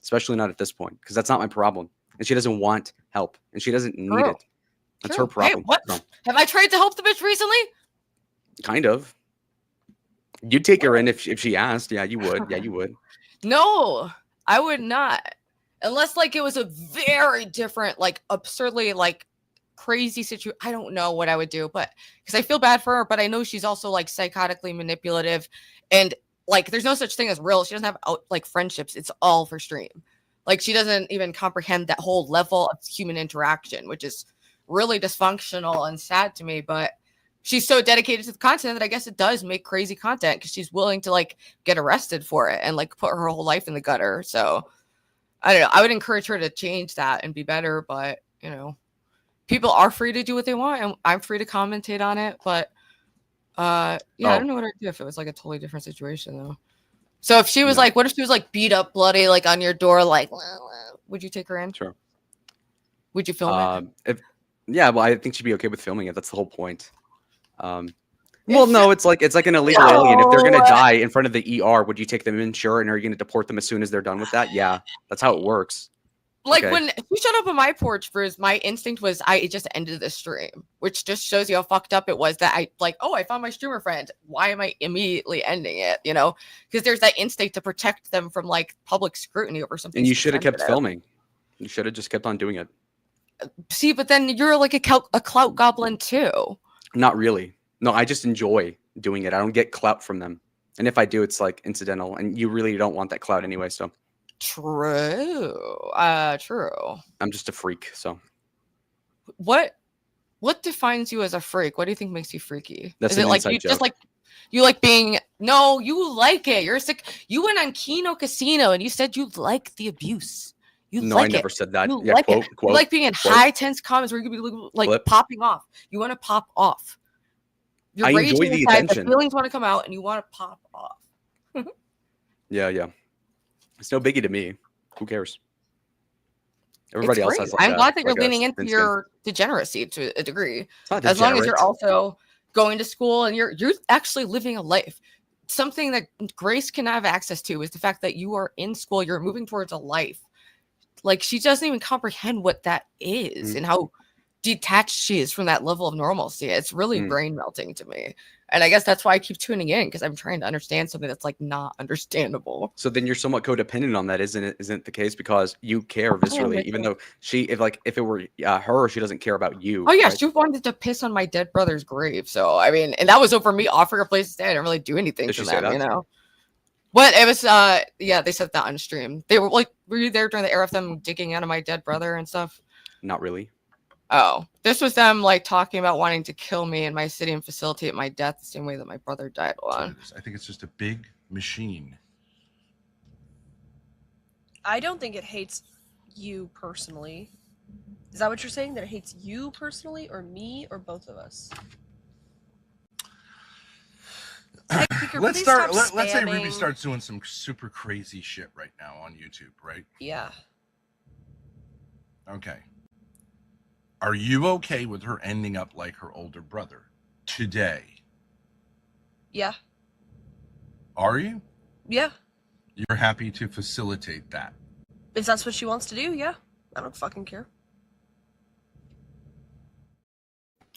especially not at this point, because that's not my problem. And she doesn't want help, and she doesn't need True. it. That's True. her problem. Hey, what? So, Have I tried to help the bitch recently? kind of. You'd take her in if she asked. Yeah, you would. Yeah, you would. No, I would not. Unless like it was a very different, like absurdly like crazy situation. I don't know what I would do, but because I feel bad for her, but I know she's also like psychotically manipulative, and like there's no such thing as real. She doesn't have like friendships. It's all for stream. Like she doesn't even comprehend that whole level of human interaction, which is really dysfunctional and sad to me. But she's so dedicated to the content that I guess it does make crazy content because she's willing to like get arrested for it and like put her whole life in the gutter. So I don't know. I would encourage her to change that and be better, but you know, people are free to do what they want, and I'm free to commentate on it. But I don't know what I'd do if it was like a totally different situation though. So if she was like, what if she was like beat up, bloody, like on your door, like, would you take her in? Sure. Would you film it? Well, I think she'd be okay with filming it. That's the whole point. Well, no, it's like an illegal alien. If they're gonna die in front of the ER, would you take them in? Sure. And are you gonna deport them as soon as they're done with that? Yeah, that's how it works. Like when she showed up on my porch first, my instinct was I just ended the stream, which just shows you how fucked up it was that I like, oh, I found my streamer friend. Why am I immediately ending it? You know, because there's that instinct to protect them from like public scrutiny over something. And you should have kept filming. You should have just kept on doing it. See, but then you're like a clout goblin too. Not really. No, I just enjoy doing it. I don't get clout from them. And if I do, it's like incidental. And you really don't want that clout anyway, so. True. True. I'm just a freak, so. What defines you as a freak? What do you think makes you freaky? That's Is it like you joke. just like you like being no, you like it. You're sick. You went on Kino Casino and you said you like the abuse. You No, like I never it. said that. You Yeah, like quote, it. quote, You like being in quote. high tense comments where you could be like Flip. popping off. You want to pop off. You're I enjoy raging the inside, attention. the feelings want to come out and you want to pop off. Yeah. It's no biggie to me. Who cares? Everybody It's else great. has like I'm glad that you're like a leaning into thin skin. your degeneracy to a degree. not As long as you're degenerate. also going to school and you're actually living a life. Something that Grace can have access to is the fact that you are in school, you're moving towards a life. Like she doesn't even comprehend what that is and how detached she is from that level of normalcy. It's really brain melting to me. And I guess that's why I keep tuning in, because I'm trying to understand something that's like not understandable. So then you're somewhat codependent on that, isn't it? Isn't it the case? Because you care viscerally, even though if it were her, she doesn't care about you. Oh yeah, right? she wanted to piss on my dead brother's grave. So I mean, and that was over me offering a place to stay. I didn't really do anything Did for she say them, that? you know. What it was, yeah, they said that on stream. They were like, were you there during the era of them digging out of my dead brother and stuff? Not really. Oh, this was them like talking about wanting to kill me in my city and facilitate my death the same way that my brother died on. I think it's just a big machine. I don't think it hates you personally. Is that what you're saying? That it hates you personally, or me, or both of us? Let's say Ruby starts doing some super crazy shit right now on YouTube, right? Yeah. Okay. Are you okay with her ending up like her older brother today? Yeah. Are you? Yeah. You're happy to facilitate that? If that's what she wants to do, yeah. I don't fucking care.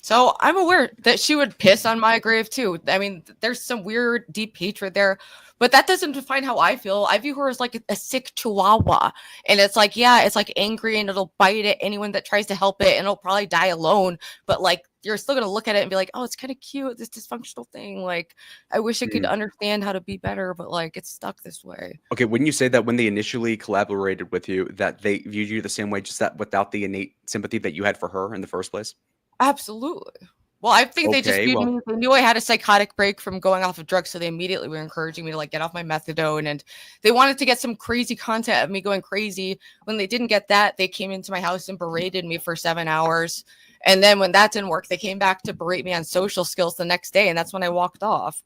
So I'm aware that she would piss on my grave too. I mean, there's some weird, deep hatred there, but that doesn't define how I feel. I view her as like a sick chihuahua. And it's like, yeah, it's like angry and it'll bite at anyone that tries to help it and it'll probably die alone. But like, you're still going to look at it and be like, oh, it's kind of cute, this dysfunctional thing. Like, I wish it could understand how to be better, but like, it's stuck this way. Okay, wouldn't you say that when they initially collaborated with you, that they viewed you the same way, just that without the innate sympathy that you had for her in the first place? Absolutely. Well, I think they just Okay, viewed well- me. They knew I had a psychotic break from going off of drugs, so they immediately were encouraging me to like get off my methadone, and they wanted to get some crazy content of me going crazy. When they didn't get that, they came into my house and berated me for 7 hours. And then when that didn't work, they came back to berate me on social skills the next day, and that's when I walked off.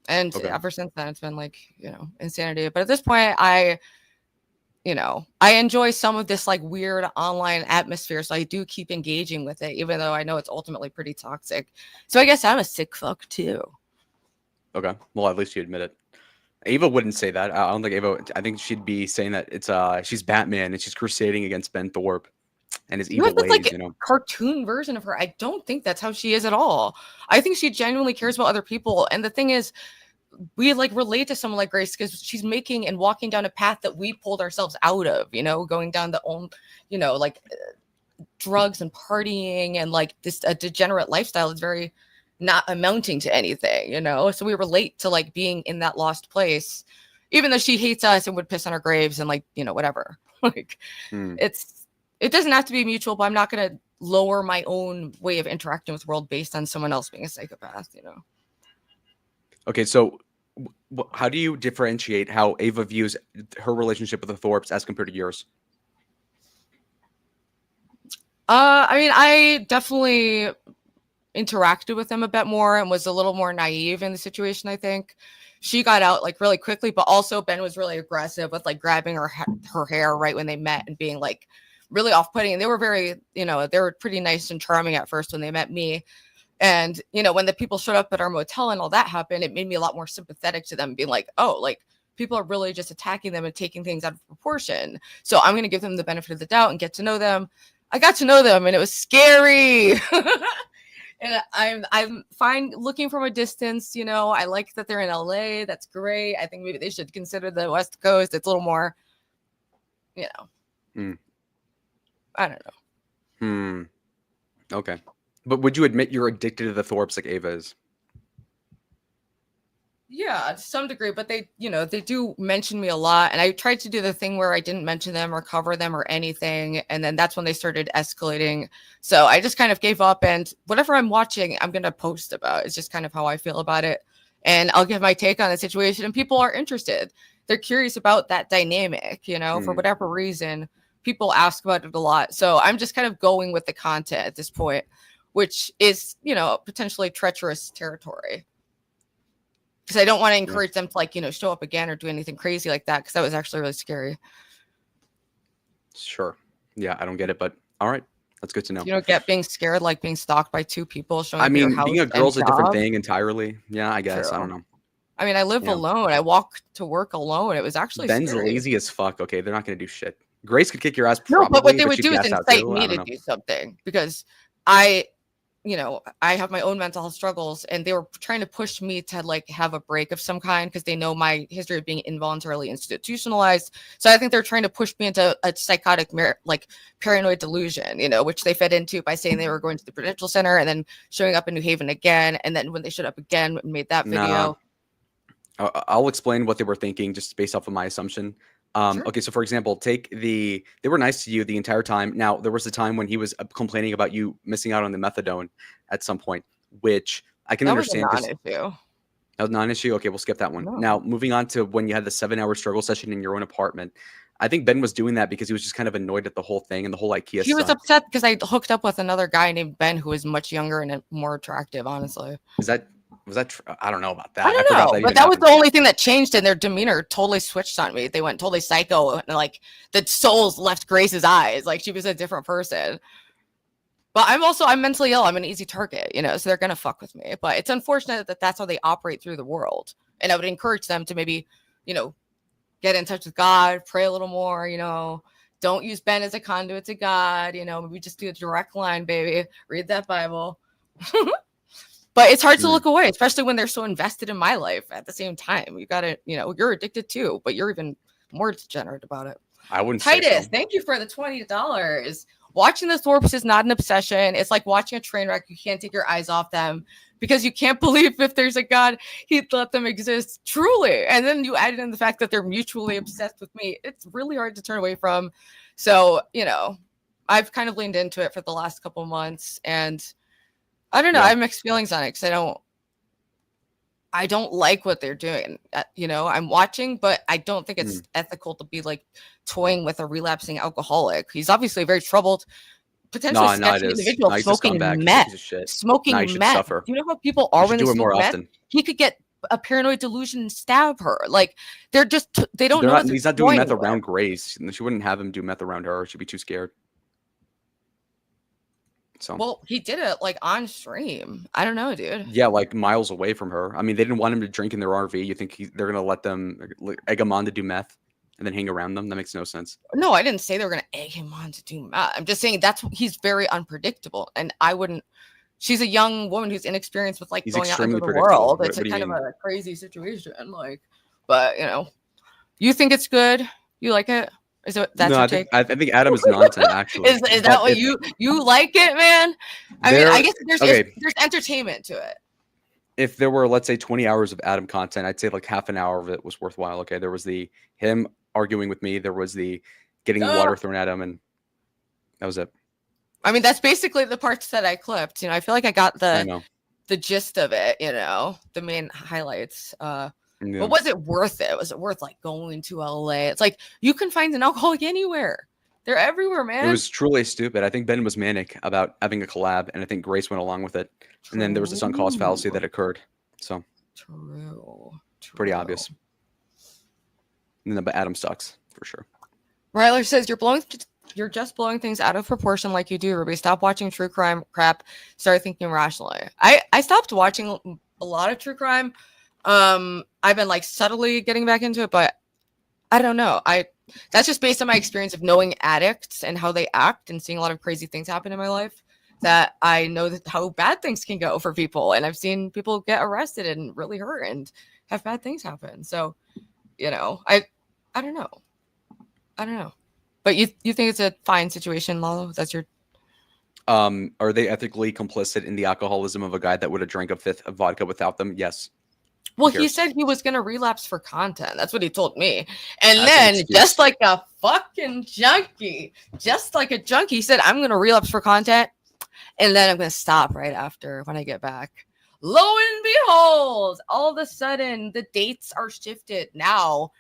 And ever since then, it's been like, insanity. But at this point, I enjoy some of this like weird online atmosphere, so I do keep engaging with it, even though I know it's ultimately pretty toxic. So I guess I'm a sick fuck too. Okay, well, at least you admit it. Ava wouldn't say that. I don't think Ava. I think she'd be saying that it's she's Batman and she's crusading against Ben Thorpe and his evil That's ways. like cartoon version of her. I don't think that's how she is at all. I think she genuinely cares about other people. And the thing is, we like relate to someone like Grace because she's making and walking down a path that we pulled ourselves out of, going down the own, drugs and partying and like this a degenerate lifestyle is very not amounting to anything, so we relate to like being in that lost place, even though she hates us and would piss on our graves and like, whatever. Like it doesn't have to be mutual, but I'm not going to lower my own way of interacting with the world based on someone else being a psychopath, you know. Okay, so how do you differentiate how Ava views her relationship with the Thorpes as compared to yours? I mean, I definitely interacted with them a bit more and was a little more naive in the situation. I think she got out like really quickly, but also Ben was really aggressive with like grabbing her hair right when they met and being like really off-putting. And they were very, you know, they were pretty nice and charming at first when they met me. And, you know, when the people showed up at our motel and all that happened, it made me a lot more sympathetic to them, being like, oh, like people are really just attacking them and taking things out of proportion. So I'm going to give them the benefit of the doubt and get to know them. I got to know them and it was scary. And I'm fine looking from a distance, you know. I like that they're in LA. That's great. I think maybe they should consider the West Coast. It's a little more, you know. I don't know. Okay. But would you admit you're addicted to the Thorpes like Ava is? Yeah, to some degree, but they, you know, they do mention me a lot. And I tried to do the thing where I didn't mention them or cover them or anything. And then that's when they started escalating. So I just kind of gave up, and whatever I'm watching, I'm going to post about. It's just kind of how I feel about it. And I'll give my take on the situation, and people are interested. They're curious about that dynamic, you know, for whatever reason, people ask about it a lot. So I'm just kind of going with the content at this point, which is, you know, potentially treacherous territory. Because I don't want to encourage them to, like, you know, show up again or do anything crazy like that, because that was actually really scary. Sure. Yeah, I don't get it, but all right. That's good to know. You don't get being scared, like being stalked by two people showing I up at your mean, house being a girl's a and different job. thing entirely. Yeah, I guess. I don't know. I mean, I live alone. I walk to work alone. It was actually Ben's scary. lazy as fuck. Okay, they're not going to do shit. Grace could kick your ass No, probably, but what they would she'd do is gas out incite too. I me don't to know. do something, because I, you know, I have my own mental health struggles, and they were trying to push me to like have a break of some kind because they know my history of being involuntarily institutionalized. So I think they're trying to push me into a psychotic, like paranoid delusion, you know, which they fed into by saying they were going to the Prudential Center and then showing up in New Haven again. And then when they showed up again and made that video. I'll explain what they were thinking just based off of my assumption. Okay, so for example, they were nice to you the entire time. Now, there was a time when he was complaining about you missing out on the methadone at some point, which I can understand. That was a non-issue. That was a non-issue? Okay, we'll skip that one. No. Now, moving on to when you had the 7-hour struggle session in your own apartment. I think Ben was doing that because he was just kind of annoyed at the whole thing and the whole IKEA He was stuff. upset because I hooked up with another guy named Ben who was much younger and more attractive, honestly. Was that I don't know about that. I don't know, but that was the only thing that changed, and their demeanor totally switched on me. They went totally psycho, and like the souls left Grace's eyes. Like she was a different person. But I'm mentally ill. I'm an easy target, you know, so they're going to fuck with me. But it's unfortunate that that's how they operate through the world. And I would encourage them to maybe, you know, get in touch with God, pray a little more, you know, don't use Ben as a conduit to God, you know, maybe just do a direct line, baby. Read that Bible. But it's hard to look away, especially when they're so invested in my life at the same time. You got to, you know, you're addicted too, but you're even more degenerate about it. I wouldn't say Titus, so. thank you for the $20. Watching the Thorpes is not an obsession. It's like watching a train wreck. You can't take your eyes off them because you can't believe if there's a God, he'd let them exist truly. And then you add in the fact that they're mutually obsessed with me. It's really hard to turn away from. So, you know, I've kind of leaned into it for the last couple months, and I don't know. I have mixed feelings on it because I don't like what they're doing. You know, I'm watching, but I don't think it's ethical to be like toying with a relapsing alcoholic. He's obviously a very troubled, potentially sketchy individual smoking meth. Smoking meth. Do you know how people are when they smoke meth? He could get a paranoid delusion and stab her. Like they don't know. He's not doing meth around Grace. She wouldn't have him do meth around her. She'd be too scared. So. Well, he did it like on stream. I don't know, dude. Yeah, like miles away from her. I mean, they didn't want him to drink in their RV. You think they're going to let them egg him on to do meth and then hang around them? That makes no sense. No, I didn't say they were going to egg him on to do meth. I'm just saying he's very unpredictable. And I wouldn't. She's a young woman who's inexperienced with like going out into the world. It's a kind of a crazy situation. Like, but you know, you think it's good? You like it? Is it that's your take? I think Adam is nonsense. Actually, is that what you like it, man? I mean, I guess there's entertainment to it. If there were, let's say, 20 hours of Adam content, I'd say like half an hour of it was worthwhile. Okay, there was him arguing with me. There was the getting water thrown at him, and that was it. I mean, that's basically the parts that I clipped. You know, I feel like I got I know. the gist of it, you know, the main highlights. Yeah. But was it worth it? Was it worth like going to LA? It's like you can find an alcoholic anywhere. They're everywhere, man. It was truly stupid. I think Ben was manic about having a collab, and I think Grace went along with it. And then there was this uncause fallacy that occurred. So True. pretty obvious. And then, but Adam sucks for sure. Ryler says you're just blowing things out of proportion like you do, Ruby. Stop watching true crime crap. Start thinking rationally. I stopped watching a lot of true crime. I've been like subtly getting back into it, but I don't know. That's just based on my experience of knowing addicts and how they act and seeing a lot of crazy things happen in my life, that I know that how bad things can go for people. And I've seen people get arrested and really hurt and have bad things happen. So, you know, I don't know. I don't know. But you think it's a fine situation, Lalo? That's your... Are they ethically complicit in the alcoholism of a guy that would have drank a fifth of vodka without them? Yes. Well, he said he was going to relapse for content. That's what he told me. And That's then, just like a fucking junkie, he said, I'm going to relapse for content. And then I'm going to stop right after when I get back. Lo and behold, all of a sudden, the dates are shifted. Now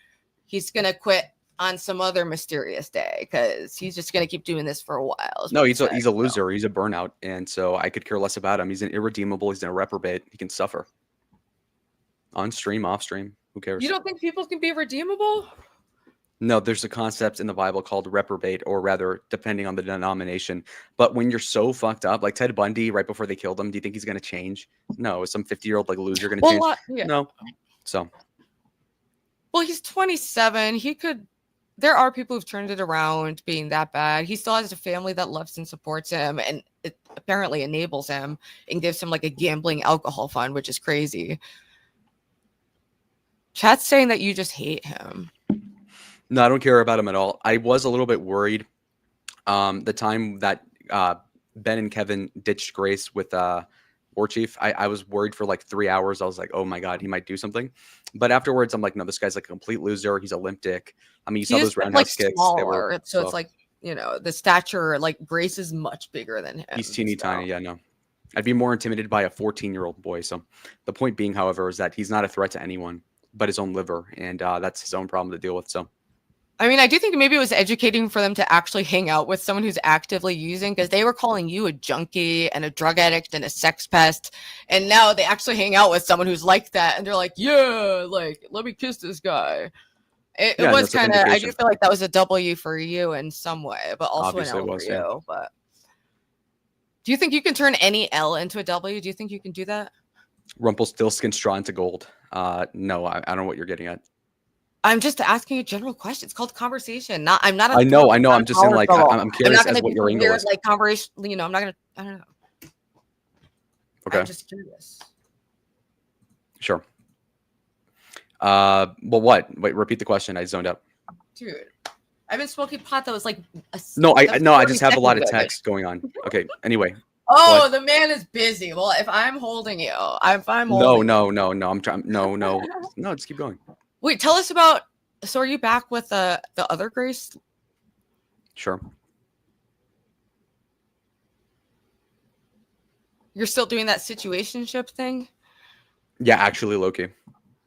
he's going to quit on some other mysterious day because he's just going to keep doing this for a while. No, he's a loser. He's a burnout. And so I could care less about him. He's an irredeemable. He's a reprobate. He can suffer. On stream, off stream, who cares? You don't think people can be redeemable? No, there's a concept in the Bible called reprobate, or rather, depending on the denomination. But when you're so fucked up, like Ted Bundy, right before they killed him, do you think he's going to change? No. Is some 50-year-old like loser going to change? Yeah. No. So. Well, he's 27. He could. There are people who've turned it around being that bad. He still has a family that loves and supports him, and it apparently enables him and gives him like a gambling alcohol fund, which is crazy. Chat's saying that you just hate him. No, I don't care about him at all. I was a little bit worried the time that Ben and Kevin ditched Grace with Warchief. I was worried for like 3 hours. I was like, oh my God, he might do something. But afterwards, I'm like, no, this guy's like a complete loser. He's a limp dick. I mean, you saw those roundhouse kicks. Smaller, so it's like, you know, the stature, like Grace is much bigger than him. He's teeny tiny. Yeah, no. I'd be more intimidated by a 14-year-old boy. So the point being, however, is that he's not a threat to anyone but his own liver. And that's his own problem to deal with. So. I mean, I do think maybe it was educating for them to actually hang out with someone who's actively using, because they were calling you a junkie and a drug addict and a sex pest. And now they actually hang out with someone who's like that. And they're like, yeah, like, let me kiss this guy. It was kind of, I do feel like that was a W for you in some way, but also Obviously an L for you. But do you think you can turn any L into a W? Do you think you can do that? Rumpelstiltskin straw into gold. No, I don't know what you're getting at. I'm just asking a general question. It's called conversation. I know. I'm just saying, like, I'm curious as what your angle is. Like conversation, you know, I'm not gonna. I don't know. Okay. I'm just curious. Sure. Well, what? Wait, repeat the question. I zoned out. Dude, I've been smoking pot that was like. I just have a lot of text going on. Okay. Anyway. Oh, what? the man is busy. Well, if I'm holding you, if I'm holding. No. I'm trying. No. Just keep going. Wait, tell us about. So, are you back with the other Grace? Sure. You're still doing that situationship thing? Yeah, actually, low-key.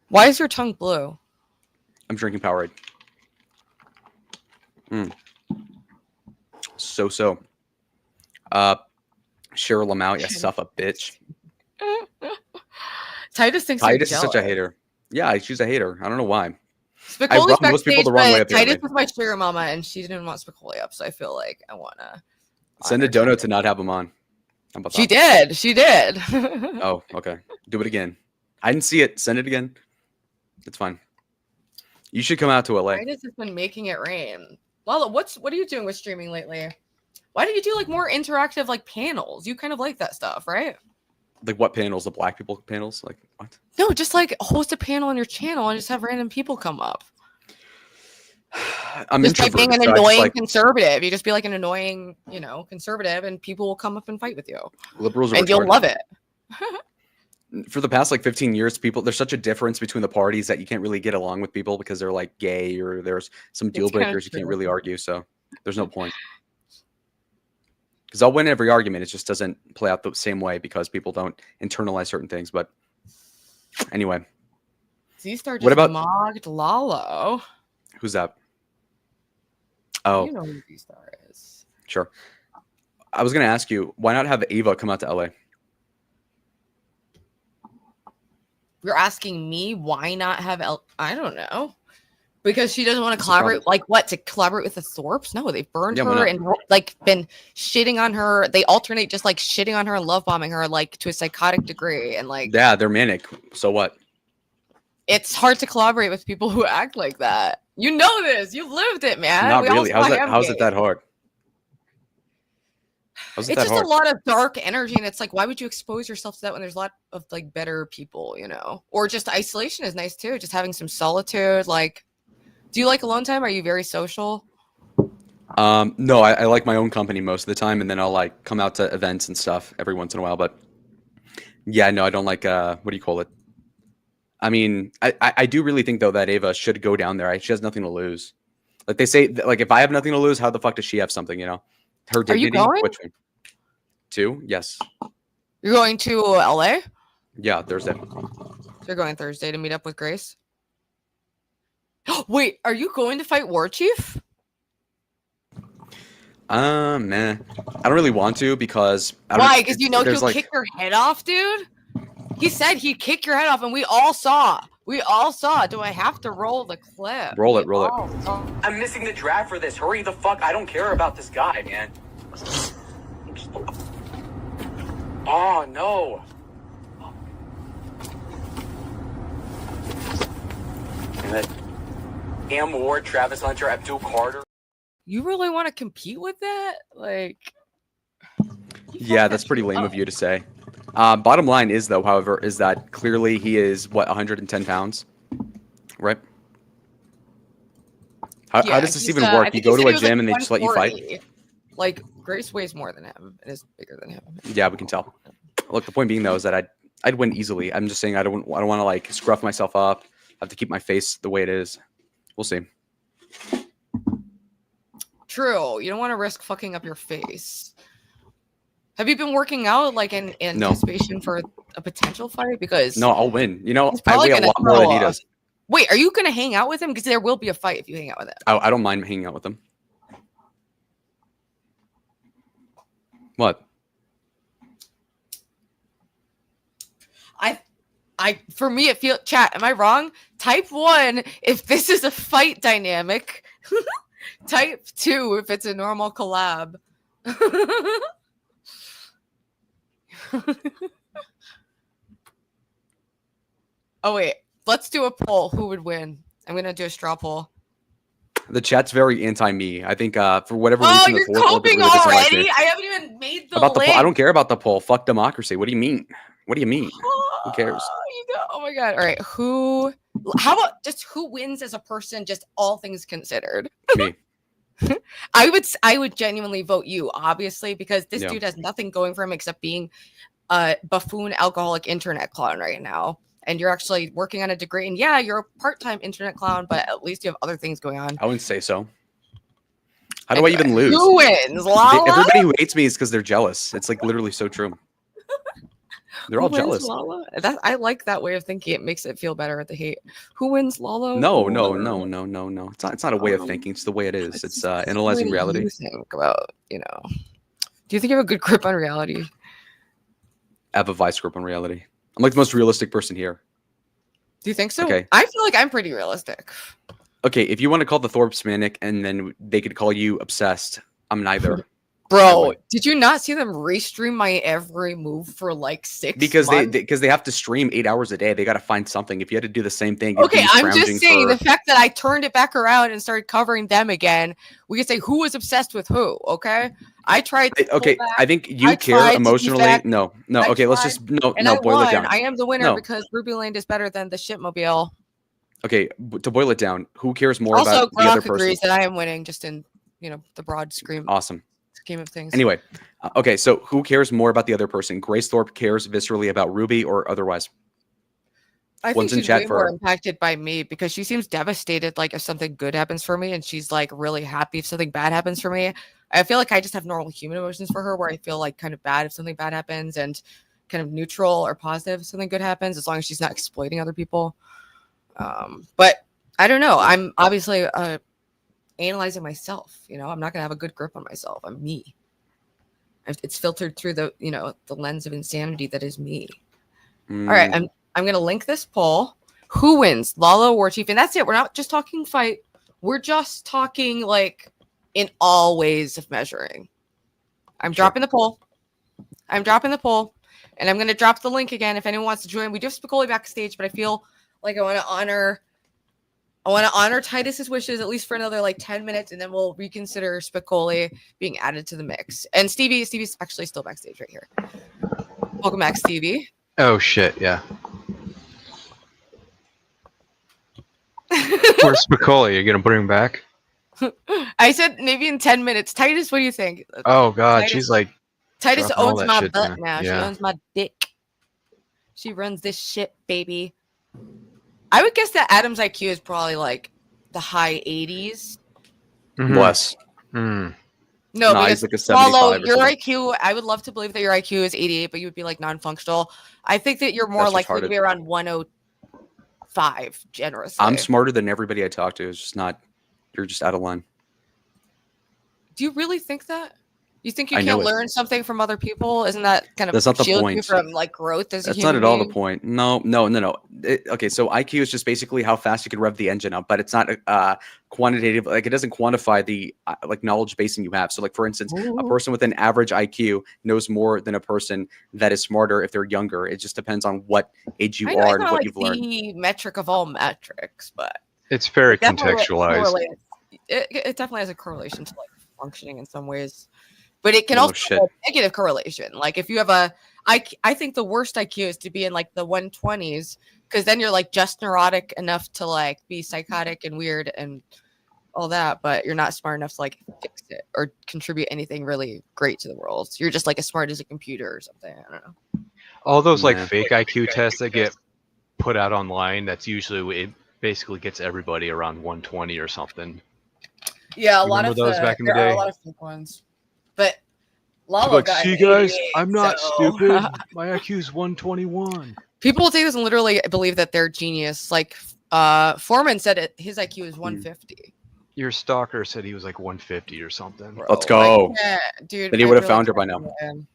Why is your tongue blue? I'm drinking Powerade. So. Cheryl Lamau, you suff a bitch. Titus thinks Titus is such a hater. Yeah, she's a hater. I don't know why. Spicoli's I rub most people the wrong way up here. Titus was my sugar mama, and she didn't want Spicoli up, so I feel like I want to send a donut to not have him on. How about She that? did. She did. Oh, okay. Do it again. I didn't see it. Send it again. It's fine. You should come out to LA. Titus has been making it rain. Lalo, what are you doing with streaming lately? Why don't you do like more interactive like panels? You kind of like that stuff, right? Like what panels? The black people panels? Like what? No, just like host a panel on your channel and just have random people come up. I'm just like being an so annoying conservative. You just be like an annoying, you know, conservative, and people will come up and fight with you. Liberals are and you'll retarded. love it. For the past like 15 years, there's such a difference between the parties that you can't really get along with people because they're like gay or there's some deal breakers you can't really argue. So there's no point. Because I'll win every argument. It just doesn't play out the same way because people don't internalize certain things. But anyway. Z-Star just What about mocked Lalo. Who's that? Oh. You know who Z-Star is. Sure. I was going to ask you, why not have Ava come out to LA? You're asking me why not have I don't know. Because she doesn't want to collaborate. Like what? To collaborate with the Thorpes? No, they've burned her and like been shitting on her. They alternate just like shitting on her and love bombing her like to a psychotic degree. And like yeah, they're manic. So what? It's hard to collaborate with people who act like that. You know this. You've lived it, man. Not really. How's it that hard? It's just a lot of dark energy, and it's like, why would you expose yourself to that when there's a lot of like better people, you know? Or just isolation is nice too. Just having some solitude. Like, do you like alone time? Are you very social? No, I like my own company most of the time, and then I'll like come out to events and stuff every once in a while. But yeah, no, I don't like what do you call it? I mean, I do really think though that Ava should go down there. She has nothing to lose. Like they say, like if I have nothing to lose, how the fuck does she have something? You know, her dignity. Are you going? Which one? Two? Yes. You're going to LA? Yeah, Thursday. So you're going Thursday to meet up with Grace? Wait, are you going to fight Warchief? Man, I don't really want to because why? Because you know he'll like, kick your head off, dude. He said he'd kick your head off, and we all saw. We all saw. Do I have to roll the clip? Roll it. I'm missing the draft for this. Hurry the fuck! I don't care about this guy, man. Oh no. Am Ward, Travis Hunter, Abdul Carter. You really want to compete with that? Like, yeah, that's pretty lame of you to say. Bottom line is, though, however, is that clearly he is, what, 110 pounds? Right? How does this even work? You go to a gym and they just let you fight? Like, Grace weighs more than him and is bigger than him. Yeah, we can tell. Look, the point being, though, is that I'd win easily. I'm just saying I don't want to, like, scruff myself up. I have to keep my face the way it is. We'll see. True. You don't want to risk fucking up your face. Have you been working out like in anticipation for a potential fight? Because no, I'll win. You know, I weigh a lot more than he does. Wait, are you going to hang out with him? Because there will be a fight if you hang out with him. I don't mind hanging out with him. What? For me, it feels chat. Am I wrong? Type 1 if this is a fight dynamic. Type 2 if it's a normal collab. Oh wait, let's do a poll. Who would win? I'm gonna do a straw poll. The chat's very anti-me. I think for whatever reason. Oh, you're coping already? I haven't even made the link. I don't care about the poll. Fuck democracy. What do you mean? What do you mean? Who cares? Oh my god! All right, how about just who wins as a person? Just all things considered. Me. I would genuinely vote you, obviously, because this dude has nothing going for him except being a buffoon alcoholic internet clown right now. And you're actually working on a degree. And yeah, you're a part-time internet clown, but at least you have other things going on. I wouldn't say so. How do I even lose? Who wins? Lala? Everybody who hates me is because they're jealous. It's like literally so true. They're all jealous. Lala? I like that way of thinking. It makes it feel better at the hate. Who wins, Lalo? No. It's not a way of thinking. It's the way it is. It's analyzing reality. You think about, do you think you have a good grip on reality? I have a vice grip on reality. I'm like the most realistic person here. Do you think so? Okay. I feel like I'm pretty realistic. Okay, if you want to call the Thorpes manic and then they could call you obsessed, I'm neither. Bro, did you not see them restream my every move for like 6 months? Because they have to stream 8 hours a day. They got to find something. If you had to do the same thing, okay, I'm just saying the fact that I turned it back around and started covering them again, we could say who was obsessed with who. Okay, I tried. Okay, I think you care emotionally. No. Okay, let's just boil it down. I am the winner because Rubyland is better than the shitmobile. Okay, to boil it down, who cares more also, about the other person? Agrees that I am winning, just in the broad scheme. Awesome. Scheme of things. Anyway, okay, so who cares more about the other person? Grace Thorpe cares viscerally about Ruby or otherwise? I think One's in she's chat way more for impacted by me because she seems devastated like if something good happens for me, and she's like really happy if something bad happens for me. I feel like I just have normal human emotions for her, where I feel like kind of bad if something bad happens and kind of neutral or positive if something good happens, as long as she's not exploiting other people. But I don't know. I'm obviously analyzing myself. You know, I'm not gonna have a good grip on myself. I'm me. It's filtered through the the lens of insanity that is me. All right, I'm gonna link this poll. Who wins, Lalo or Warchief? And that's it. We're not just talking fight. We're just talking like in all ways of measuring. I'm dropping the poll. I'm dropping the poll, and I'm gonna drop the link again if anyone wants to join. We do have Spacek backstage, but I feel like I want to honor Titus's wishes at least for another like 10 minutes, and then we'll reconsider Spacek being added to the mix. And Stevie's actually still backstage right here. Welcome back, Stevie. Oh shit, yeah. Where's Spacek? You're gonna bring him back? I said maybe in 10 minutes. Titus, what do you think? Oh god, Titus, she's like Titus dropping all owns that my shit butt down. now. Yeah. She owns my dick. She runs this shit, baby. I would guess that Adam's IQ is probably like the high 80s. Less. No, Nah, because he's like a 75 Lalo, or your something. IQ, I would love to believe that your IQ is 88, but you would be like non-functional. I think that you're more That's likely to retarded. be around 105, generously. I'm smarter than everybody I talk to. It's just not. You're just out of line. Do you really think that? You think you I know can't it. learn something from other people? Isn't that kind of That's not the shield you point. from like growth as a That's human not at all the being? point. No. Okay, so IQ is just basically how fast you can rev the engine up, but it's not quantitative. Like it doesn't quantify the like knowledge basing you have. So, like for instance, a person with an average IQ knows more than a person that is smarter if they're younger. It just depends on what age you I know are it's and not what like you've learned. the metric of all metrics, but it's very it definitely contextualized. correlates. It definitely has a correlation to like functioning in some ways, but it can Well, no also shit. have a negative correlation. Like if you have I think the worst IQ is to be in like the 120s, because then you're like just neurotic enough to like be psychotic and weird and all that, but you're not smart enough to like fix it or contribute anything really great to the world. You're just like as smart as a computer or something. I don't know. All those like Nah. fake IQ tests that get put out online, that's usually it basically gets everybody around 120 or something. Yeah, a You lot remember of those back in the there are day? a lot of fake ones, but It's Lalo like, got see an guys, 88, I'm not so- stupid. My IQ is 121. People will take this and literally believe that they're genius. Like Foreman said his IQ is 150. Your stalker said he was like 150 or something. Let's go. Dude, Then he I would have really found her can't by now. think about him.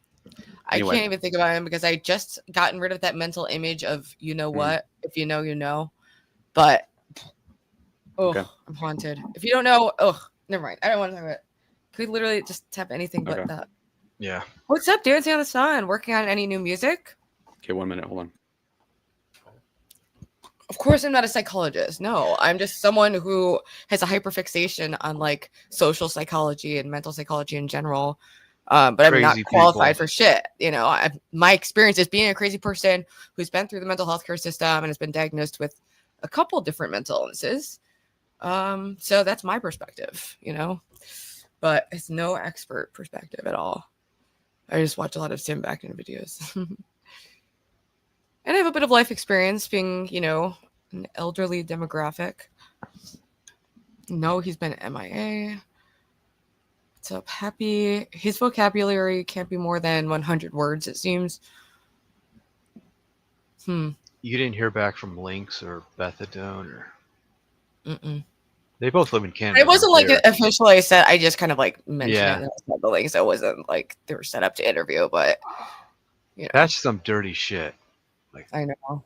I Anyway. can't even think about him because I just gotten rid of that mental image of you know what, if you know, you know. But Okay. I'm haunted. If you don't know, never mind. I don't want to talk about it. Could literally just tap anything but Okay. that. Yeah. What's up, Dancing on the Sun? Working on any new music? Okay, 1 minute. Hold on. Of course, I'm not a psychologist. No, I'm just someone who has a hyperfixation on like social psychology and mental psychology in general. But I'm not Crazy qualified people. for shit. You know, my experience is being a crazy person who's been through the mental health care system and has been diagnosed with a couple different mental illnesses. So that's my perspective, you know, but it's no expert perspective at all. I just watch a lot of Tim Backman videos. And I have a bit of life experience being, you know, an elderly demographic. No, he's been MIA. What's up, Happy? His vocabulary can't be more than 100 words, it seems. You didn't hear back from Lynx or Bethadone or... Mm-mm. They both live in Canada. It wasn't like aren't officially said. I just kind of like mentioned Yeah. it. And I said the links. It wasn't like they were set up to interview, but you know, That's some dirty shit. I know.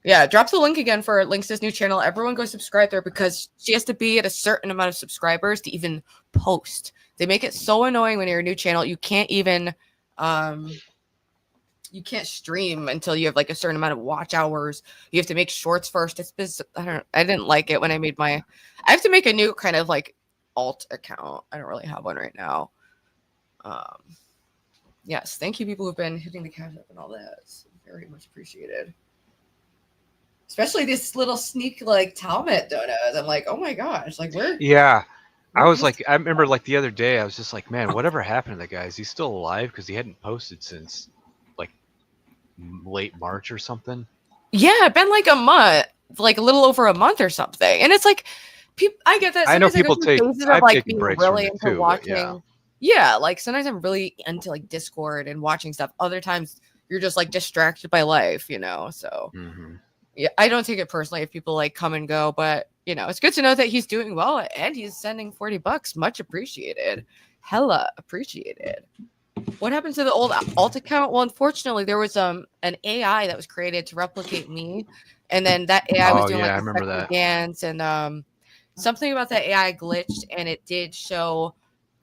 Yeah, drop the link again for Lynx's new channel. Everyone go subscribe there because she has to be at a certain amount of subscribers to even post. They make it so annoying when you're a new channel. You can't even you can't stream until you have like a certain amount of watch hours. You have to make shorts first. I didn't like it when I made I have to make a new kind of like alt account. I don't really have one right now. Yes, thank you people who've been hitting the cash up and all that. It's very much appreciated. Especially this little sneak like Talmud donuts. I'm like, oh my gosh, like where? Yeah. I was like, I remember like the other day, I was just like, man, whatever happened to that guy? Is he still alive? Because he hadn't posted since like late March or something. Yeah, it's been like a month, like a little over a month or something. And it's like, I get that. I know Sometimes I go people through take. phases of I've like taken being breaks from really it into too. But watching. Yeah, like sometimes I'm really into like Discord and watching stuff. Other times you're just like distracted by life, you know. So yeah, I don't take it personally if people like come and go, but you know, it's good to know that he's doing well and he's sending $40. Much appreciated. Hella appreciated. What happened to the old alt account? Well, unfortunately, there was an AI that was created to replicate me, and then that AI was Oh, doing yeah, I like a remember sexy that. dance, and something about that AI glitched, and it did show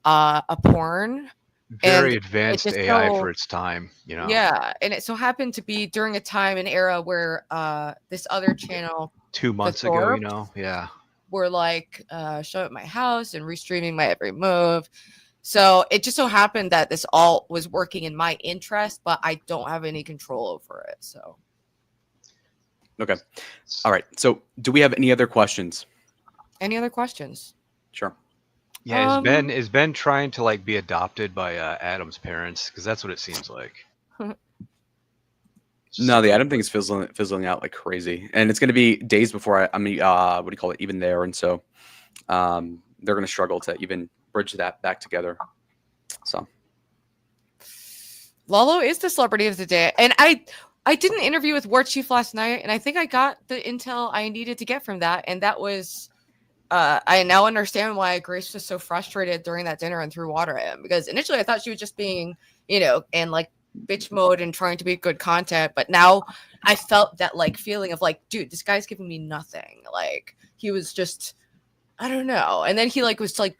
a porn. Very And it advanced just AI so, for its time. You know. yeah, and it so happened to be during a time and era where this other channel, 2 the months ago, you Thorpe, know. Yeah. were like showing at my house and restreaming my every move. So it just so happened that this alt was working in my interest, but I don't have any control over it. So Okay. All right. So do we have any other questions? any other questions? Sure. Yeah, is Ben trying to like be adopted by Adam's parents? Because that's what it seems like. No, the Adam thing is fizzling out like crazy, and it's going to be days before I mean, what do you call it? Even there, and so they're going to struggle to even bridge that back together. So Lalo is the celebrity of the day, and I did an interview with Warchief last night, and I think I got the intel I needed to get from that, and that was I now understand why Grace was so frustrated during that dinner and threw water at him, because initially I thought she was just being, you know, in like bitch mode and trying to be good content, but now I felt that like feeling of like, dude, this guy's giving me nothing. Like he was just, I don't know. And then he like was like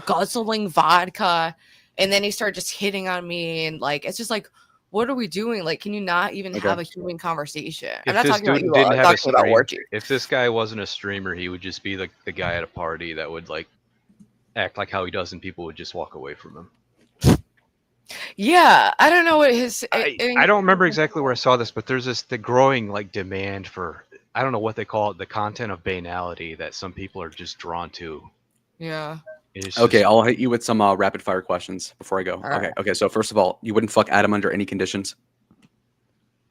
guzzling vodka, and then he started just hitting on me, and like it's just like, what are we doing? Like, can you not even have a human conversation? I'm If not this talking about dude you. didn't I'm have a talking about stream, Warchief. if this guy wasn't a streamer, he would just be the guy at a party that would like act like how he does, and people would just walk away from him. Yeah, I don't know what his. I don't remember exactly where I saw this, but there's the growing like demand for, I don't know what they call it, the content of banality that some people are just drawn to. Yeah. It's okay, just- I'll hit you with some rapid fire questions before I go. All right. Okay. So first of all, you wouldn't fuck Adam under any conditions.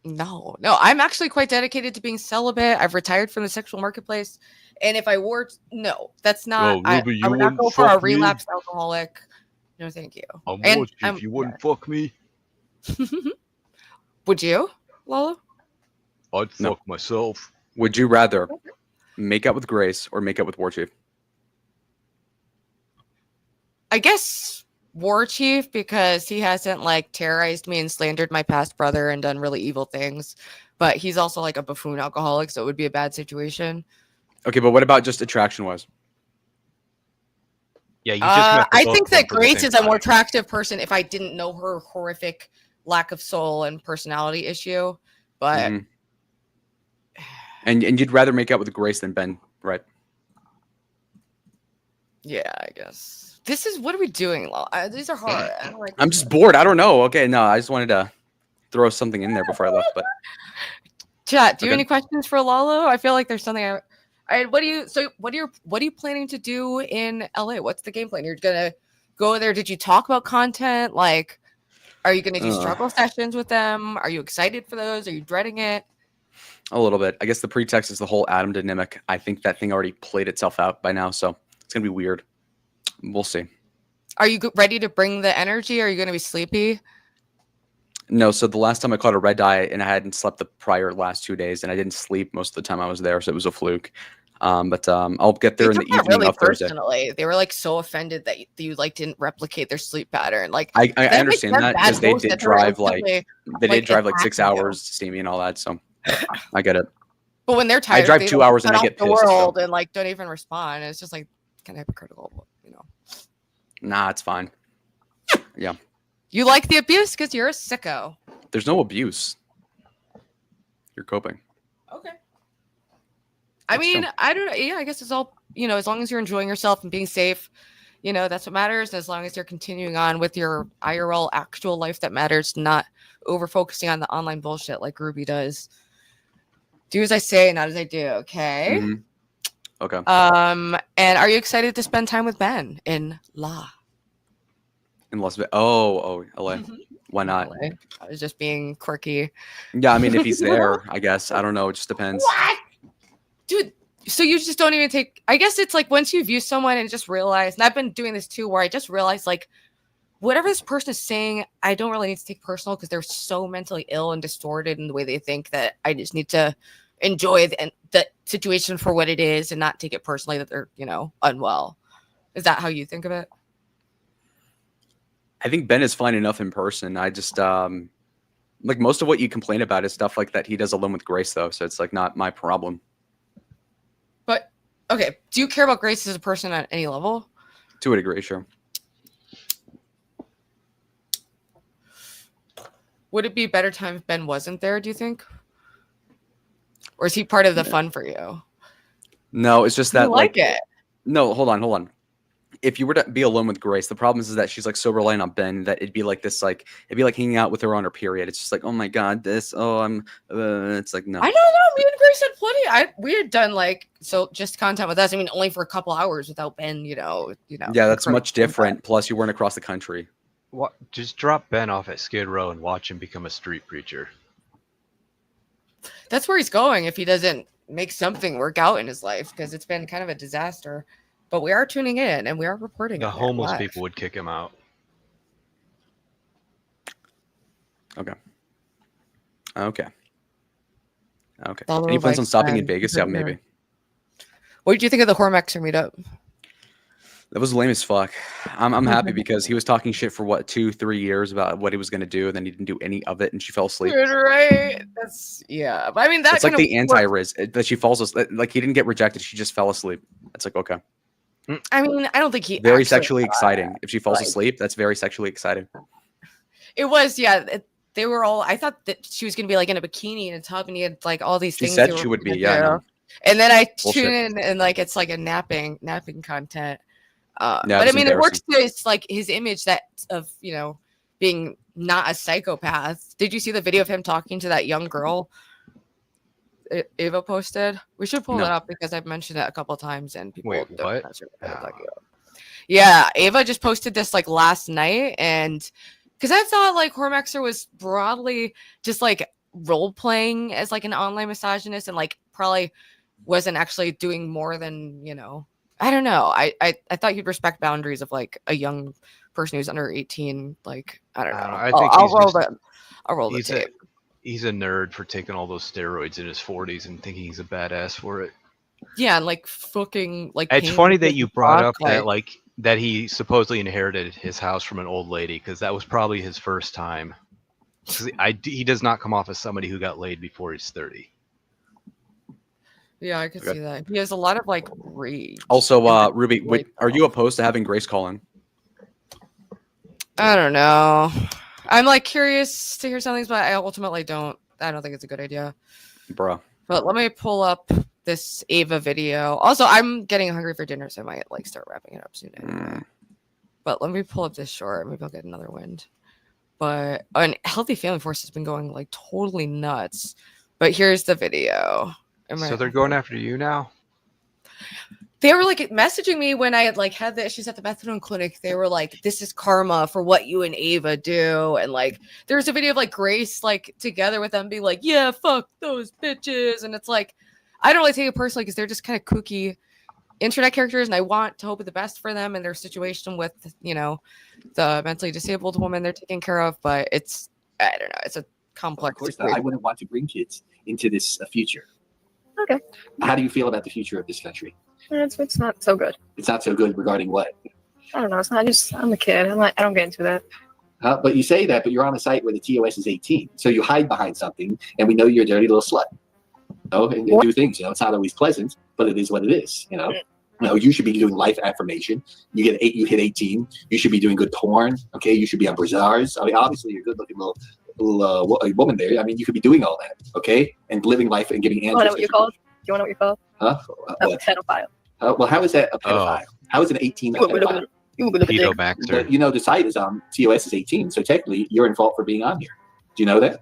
No, I'm actually quite dedicated to being celibate. I've retired from the sexual marketplace, and if I were, no, that's not. Yo, Ruby, I you would not wouldn't go for a fuck me? relapsed alcoholic. No, thank you. I'm And watching if you wouldn't fuck me. Would you, Lalo? I'd fuck myself. Would you rather make out with Grace or make out with Warchief? I guess Warchief, because he hasn't like terrorized me and slandered my past brother and done really evil things, but he's also like a buffoon alcoholic, so it would be a bad situation. Okay, but what about just attraction-wise? Yeah, you just. I think that Grace is a more attractive person if I didn't know her horrific lack of soul and personality issue, but and you'd rather make out with Grace than Ben, right? yeah, I guess. This is, what are we doing? These are hard. I don't like I'm just bored. I don't know. Okay, no, I just wanted to throw something in there before I left. But chat, do you have any questions for Lalo? I feel like there's something what are you planning to do in LA? What's the game plan? You're gonna go there? Did you talk about content? Like, are you gonna do struggle sessions with them? Are you excited for those? Are you dreading it? a little bit. I guess the pretext is the whole Adam dynamic. I think that thing already played itself out by now, so it's gonna be weird. We'll see. Are you ready to bring the energy? Are you gonna be sleepy? No, so the last time I caught a red eye, and I hadn't slept the prior last 2 days, and I didn't sleep most of the time I was there, so it was a fluke. But I'll get there in the They took that evening really of Thursday. personally. They were like so offended that you like didn't replicate their sleep pattern. Like I they have, understand like, that bad because they hosts did that are drive like instantly, they did drive like attacking 6 you. hours to see me and all that, so I get it. But when they're tired, I drive they 2 like, hours and shut I off get the pissed. So. world and like don't even respond. It's just like kind of hypocritical, you know. Nah, it's fine. Yeah, You like the abuse because you're a sicko. there's no abuse. You're coping. Okay. I mean, I don't. Yeah, I guess it's all, you know. As long as you're enjoying yourself and being safe, you know, that's what matters. As long as you're continuing on with your IRL actual life, that matters. Not over focusing on the online bullshit like Ruby does. Do as I say, not as I do. Okay. Mhm. Okay. And are you excited to spend time with Ben in La? In Las Vegas. Oh, LA. Why not? LA. I was just being quirky. Yeah, I mean, if he's there, I guess. I don't know. It just depends. What? Dude, so you just don't even take... I guess it's like once you view someone and just realize... And I've been doing this too, where I just realize, like, whatever this person is saying, I don't really need to take personal because they're so mentally ill and distorted in the way they think that I just need to enjoy the situation for what it is and not take it personally that they're, you know, unwell. Is that how you think of it? I think Ben is fine enough in person. I just like most of what you complain about is stuff like that he does alone with Grace, though. So it's like not my problem. But okay, do you care about Grace as a person at any level? To a degree, sure. Would it be a better time if Ben wasn't there, do you think? Or is he part of the fun for you? No, it's just that You like it. No, hold on. If you were to be alone with Grace, the problem is that she's like so reliant on Ben that it'd be like this, like it'd be like hanging out with her on her period. It's just like, oh my god, this. Oh, I'm. It's like no. I don't know. Me and Grace had plenty. We had done like just content with us. I mean, only for a couple hours without Ben. You know. Yeah, that's much different. Plus, you weren't across the country. What? Just drop Ben off at Skid Row and watch him become a street preacher. That's where he's going if he doesn't make something work out in his life, because it's been kind of a disaster. But we are tuning in and we are reporting. The homeless people would kick him out. Okay. Okay. All Any plans like on stopping in time. Vegas? Yeah, maybe. What did you think of the Whoremaxxer meetup? That was lame as fuck. I'm happy because he was talking shit for what 2-3 years about what he was gonna do, and then he didn't do any of it, and she fell asleep. Right. That's yeah. But I mean, that's It's like the anti-Riz that she falls asleep. Like he didn't get rejected; she just fell asleep. It's like okay. I mean, I don't think he Very actually sexually thought, exciting. If she falls like- asleep, that's very sexually exciting. It was, yeah. They were all. I thought that she was gonna be like in a bikini in a tub, and he had like all these She things. said they she were would be, gonna yeah, do. no. And then I Bullshit. tune in, and like it's like a napping content. Yeah, But I it's mean, it works. embarrassing. It's like his image that of being not a psychopath. Did you see the video of him talking to that young girl? Ava posted. We should pull No. it up because I've mentioned it a couple of times, and people Wait, don't what? necessarily know what I'm talking about. Yeah, Ava just posted this like last night, and because I thought like Whoremaxxer was broadly just like role playing as like an online misogynist, and like probably wasn't actually doing more than I don't know. I thought you'd respect boundaries of like a young person who's under 18. Like I don't know. I think I'll roll the tape. He's a nerd for taking all those steroids in his 40s and thinking he's a badass for it. Yeah, and like fucking like. It's funny that you brought up like, that he supposedly inherited his house from an old lady, because that was probably his first time. 'Cause he does not come off as somebody who got laid before he's 30. Yeah, I could see that. He has a lot of like rage. Also, Ruby, wait, are you opposed to having Grace call in? I don't know. I'm like curious to hear some things, but I ultimately don't. I don't think it's a good idea. Bruh. But let me pull up this Ava video. Also, I'm getting hungry for dinner, so I might like start wrapping it up soon anyway. But let me pull up this short. Maybe I'll get another wind. But an Healthy Family Force has been going like totally nuts. But here's the video. So they're going after you now? They were like messaging me when I had like had the issues at the methadone clinic. They were like, "This is karma for what you and Ava do," and like there's a video of like Grace like together with them being like, "Yeah, fuck those bitches," and it's like I don't really take it personally because they're just kind of kooky internet characters, and I want to hope for the best for them and their situation with the mentally disabled woman they're taking care of. But it's I don't know, it's a complex. Of course, I wouldn't want to bring kids into this future. Okay. How do you feel about the future of this country? It's not so good. It's not so good regarding what? I don't know. It's not just I'm a kid. I don't get into that. But you say that, but you're on a site where the TOS is 18, so you hide behind something, and we know you're a dirty little slut. And do things. It's not always pleasant, but it is what it is. You should be doing life affirmation. You hit 18. You should be doing good porn. Okay, you should be on bazaars. I mean, obviously, you're a good-looking little woman there. I mean, you could be doing all that. Okay, and living life and giving answers. You want to know what you're called? You want to know what you're called? Huh? A pedophile. Well, how is that a pedophile? How is an 18 a pedophile? Pedomaxer. But the site is TOS is 18, so technically you're in fault for being on here. Do you know that?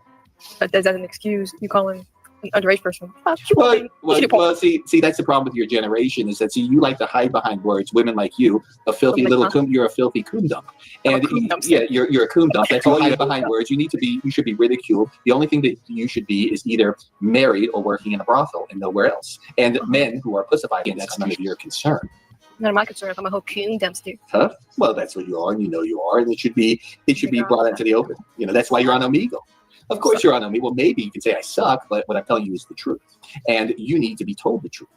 But that doesn't excuse you calling underage person. Well, see, that's the problem with your generation is that you like to hide behind words. Women like you, a filthy little coom, you're a filthy coom dump, and you're a coom dump. That's you hide behind words. You should be ridiculed. The only thing that you should be is either married or working in a brothel and nowhere else. And men who are pussified, that's none of your concern. None of my concern. I'm a whole coon dumpster. Huh? Well, that's what you are, and you are, and it should be brought into the open. That's why you're on Omegle. Of course you're on Omegle. Well, maybe you can say I suck, but what I'm telling you is the truth, and you need to be told the truth.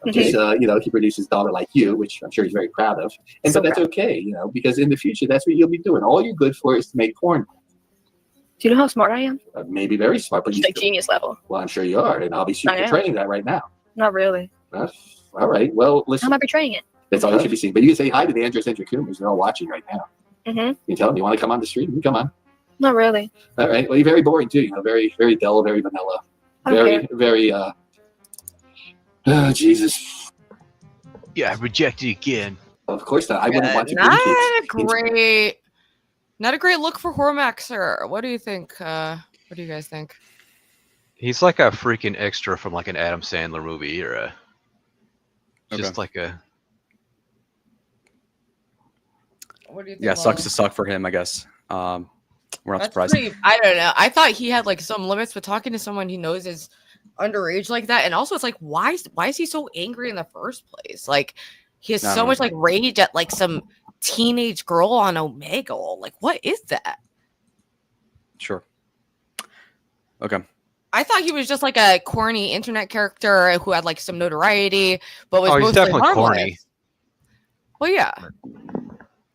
Because he produces daughter like you, which I'm sure he's very proud of, but that's okay, because in the future that's what you'll be doing. All you're good for is to make porn. Do you know how smart I am? Maybe very smart, but just like genius level. Well, I'm sure you are, and I'll be super training that right now. Not really. All right. Well, listen. How am I betraying it? That's all you should be seeing. But you can say hi to the androcentric coomers. They're all watching right now. You tell them you want to come on the stream. You come on. Not really. All right. Well, you're very boring too. Very, very dull, very vanilla. Very. Oh, Jesus. Yeah, rejected again. Of course not. I wouldn't want to. Not a great look for Whoremaxxer. What do you think? What do you guys think? He's like a freaking extra from like an Adam Sandler movie or just like a. What do you think? Yeah, sucks to suck for him, I guess. We're not surprised. I don't know. I thought he had like some limits, but talking to someone he knows is underage like that, and also it's like, why is he so angry in the first place? Like, he has so much like rage at like some teenage girl on Omegle. Like, what is that? Sure. Okay. I thought he was just like a corny internet character who had like some notoriety, but was he's mostly definitely harmless. corny. Well, yeah.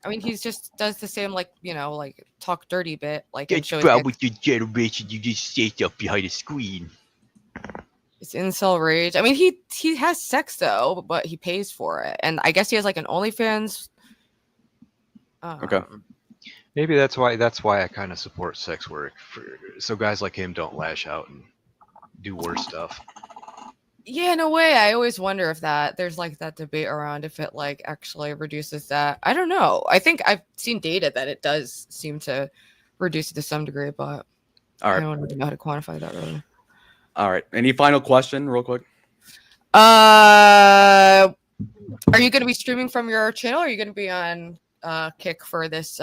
I mean, he's just does the same, like, like talk dirty bit. Like, that's probably with your generation. You just stay stuff behind a screen. It's incel rage. I mean, he has sex though, but he pays for it, and I guess he has like an OnlyFans. Okay. Maybe that's why I kind of support sex work, so guys like him don't lash out and do worse stuff. Yeah, in a way, I always wonder if there's like that debate around if it like actually reduces that. I don't know. I think I've seen data that it does seem to reduce it to some degree, but I don't really know how to quantify that really. All right. Any final question, real quick? Are you going to be streaming from your channel? Or are you going to be on Kick for this?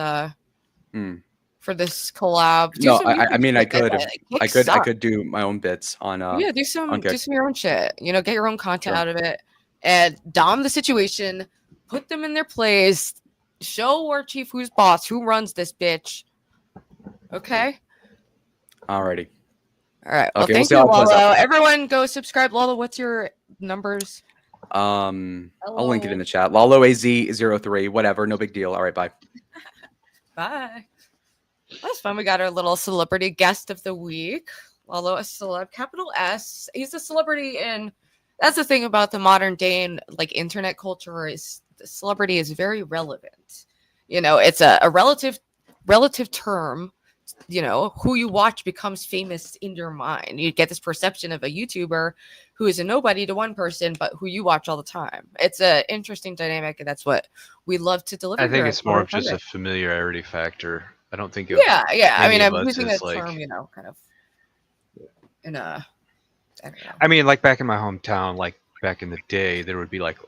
For this collab? No, I mean, I could do my own bits on. Do some your own shit. Get your own content out of it, and dom the situation, put them in their place, show Warchief who's boss, who runs this bitch. Okay. Alrighty. All right. Well, thank you, Lalo. Everyone, go subscribe. Lalo, what's your numbers? I'll link it in the chat. Lalo AZ03, whatever, no big deal. All right, bye. Bye. That was fun. We got our little celebrity guest of the week. Lalo, a celeb, capital S. He's a celebrity, and that's the thing about the modern day and like internet culture is the celebrity is very relevant. It's a relative term. Who you watch becomes famous in your mind. You get this perception of a YouTuber who is a nobody to one person, but who you watch all the time. It's an interesting dynamic, and that's what we love to deliver. I think it's more of just a familiarity factor. I don't think. Yeah. I mean, I'm using that term, kind of in a. I don't know. I mean, like back in my hometown, like back in the day, there would be like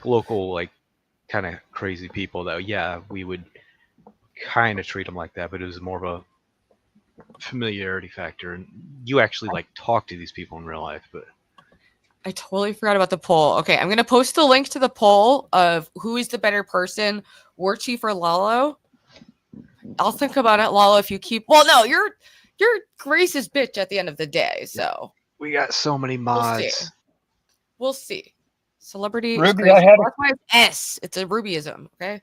local, like kind of crazy people that, we would kind of treat them like that, but it was more of a familiarity factor, and you actually like talk to these people in real life. But I totally forgot about the poll. Okay, I'm gonna post the link to the poll of who is the better person, Warchief or Lalo. I'll think about it, Lalo. If you keep, no, you're Grace's bitch at the end of the day. So we got so many mods. We'll see. Celebrity. Ruby, that's why it's S. It's a Rubyism. Okay.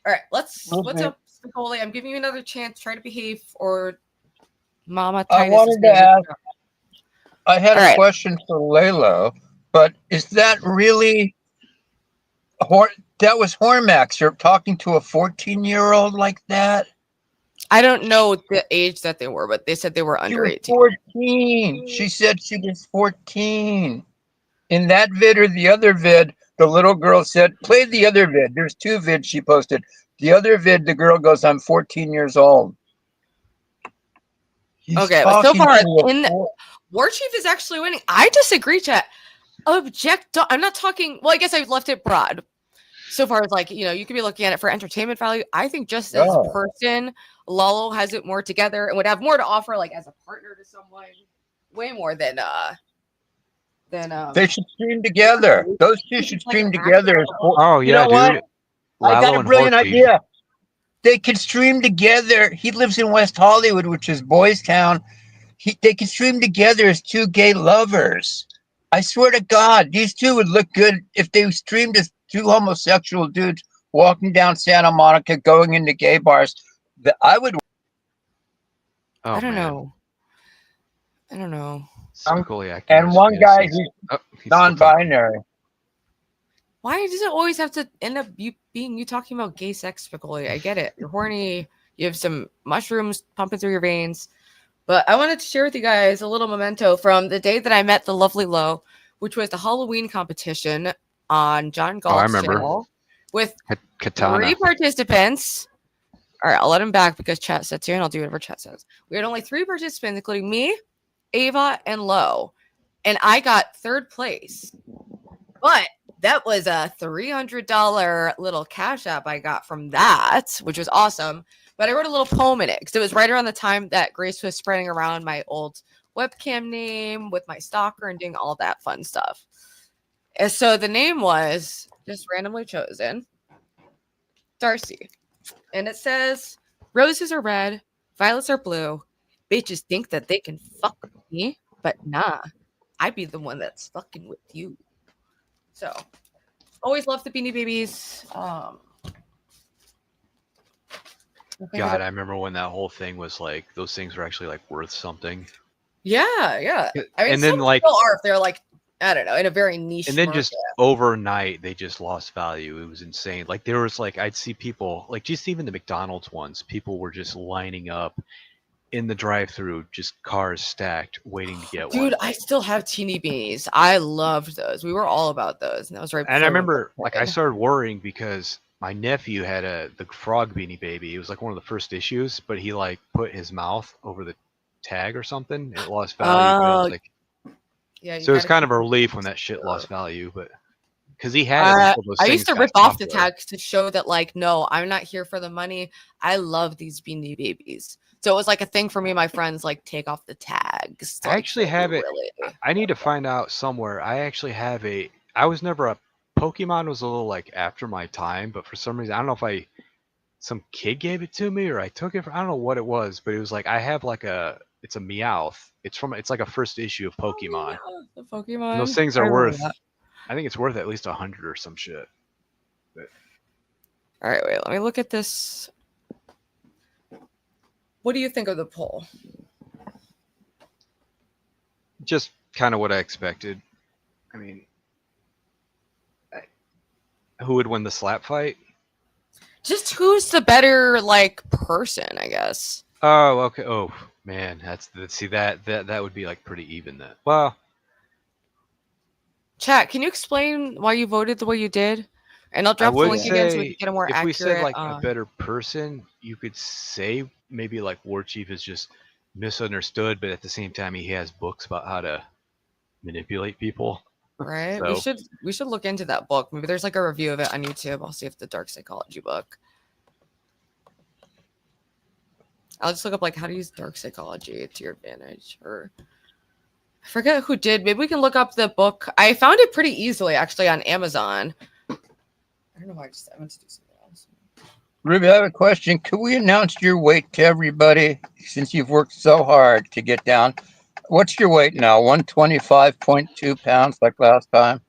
All right. What's up, Spicoli? I'm giving you another chance. Try to behave, or Mama. I wanted to ask. I had a question for Lalo, but is that really? That was Whoremaxxer talking to a 14-year-old like that? I don't know the age that they were, but they said they were under 18. 14. She said she was 14. In that vid or the other vid, the little girl said, play the other vid. There's two vids she posted. The other vid, the girl goes, I'm 14 years old. Okay, but so far Warchief is actually winning. I disagree, chat. I'm not talking. Well, I guess I've left it broad. So far as like, you could be looking at it for entertainment value. I think just as a person, Lalo has it more together and would have more to offer, like as a partner to someone, way more than they should stream together. Those two should stream together. Oh You yeah, know what? dude. I got Lalo a and brilliant Warchief. idea. They could stream together. He lives in West Hollywood, which is Boys Town. They could stream together as two gay lovers. I swear to God, these two would look good if they streamed as two homosexual dudes walking down Santa Monica, going into gay bars. I would. Oh, I don't man. know. I don't know. And one guy who's non-binary. Why does it always have to end up you talking about gay sex, Piccoli? I get it. You're horny. You have some mushrooms pumping through your veins. But I wanted to share with you guys a little memento from the day that I met the lovely Lo, which was the Halloween competition on John Galt's channel with Katana. 3 participants. All right, I'll let him back because chat sits here and I'll do whatever chat says. We had only 3 participants, including me, Ava, and Lo. And I got 3rd place. But that was a $300 little cash app I got from that, which was awesome. But I wrote a little poem in it because it was right around the time that Grace was spreading around my old webcam name with my stalker and doing all that fun stuff. And so the name was just randomly chosen Darcy. And it says, roses are red, violets are blue. Bitches think that they can fuck with me, but nah, I be the one that's fucking with you. So, always love the Beanie Babies. God, I remember when that whole thing was like, those things were actually like worth something. Yeah. I mean, And then, some like- people are if they're like, I don't know, in a very niche And then market. just overnight, they just lost value. It was insane. Like there was like, I'd see people like just even the McDonald's ones, people were just lining up in the drive-through, just cars stacked, waiting to get one. Dude, I still have teeny beanies. I loved those. We were all about those. And that was right And I before remember, like, I COVID. started worrying because my nephew had the frog Beanie Baby. It was like one of the first issues, but he like put his mouth over the tag or something. It lost value. But I was like, yeah, so it was kind of a relief when that shit lost value, but because he had it until those I things used to got rip off the popular. tags to show that, like, no, I'm not here for the money. I love these Beanie Babies. So it was like a thing for me and my friends, like, take off the tags. I actually have it. Really. I need to find out somewhere. I actually have a. I was never a Pokemon. Was a little like after my time, but for some reason I don't know if some kid gave it to me or I took it. I don't know what it was, but it was like I have like a. It's a Meowth. It's like a first issue of Pokemon. The Pokemon. And those things I are remember worth. that. I think it's worth at least 100 or some shit. But All right, wait. Let me look at this. What do you think of the poll? just kind of what I expected. I mean, who would win the slap fight? Just who's the better like person, I guess. Oh, okay. Oh man, see that would be like pretty even then. Well, Chat, can you explain why you voted the way you did? And I'll I drop the would link again so we say can get a more if accurate. we said like a better person, you could say maybe like Warchief is just misunderstood, but at the same time he has books about how to manipulate people. Right. So, We should look into that book. Maybe there's like a review of it on YouTube. I'll see if the Dark Psychology book. I'll just look up like how to use dark psychology to your advantage. Or I forget who did. Maybe we can look up the book. I found it pretty easily actually on Amazon. I don't know why I meant to do something else. Ruby, I have a question. Could we announce your weight to everybody since you've worked so hard to get down? What's your weight now? 125.2 pounds like last time?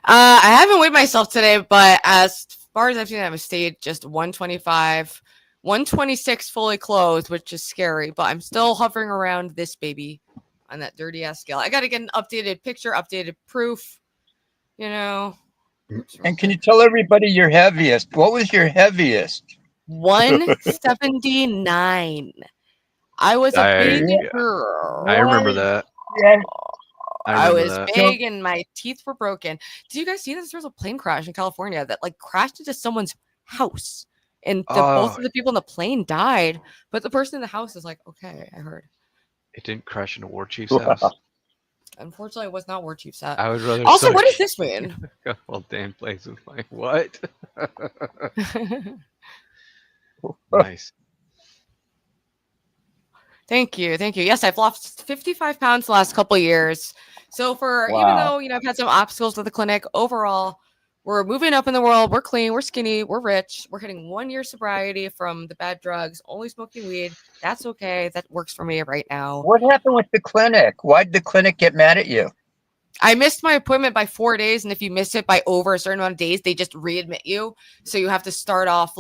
I haven't weighed myself today, but as far as I've seen, I've stayed just 125, 126 fully clothed, which is scary, but I'm still hovering around this baby on that dirty ass scale. I got to get an updated picture, updated proof, you know. And can you tell everybody your heaviest? What was your heaviest? 179. I was a big girl. I remember that. Yeah. I was that. big and my teeth were broken. Did you guys see this? There was a plane crash in California that like crashed into someone's house, and both of the people in the plane died, but the person in the house is like, okay, I heard. It didn't crash into Warchief's house. Unfortunately, it was not Warchief's hat. I would rather. Also, suck what does this mean? Well, Dan plays with my what? Nice. Thank you. Yes, I've lost 55 pounds the last couple of years. So even though I've had some obstacles with the clinic, overall, we're moving up in the world. We're clean. We're skinny. We're rich. We're hitting 1 year sobriety from the bad drugs. Only smoking weed. That's okay. That works for me right now. What happened with the clinic? Why did the clinic get mad at you? I missed my appointment by 4 days, and if you miss it by over a certain amount of days, they just readmit you. So you have to start off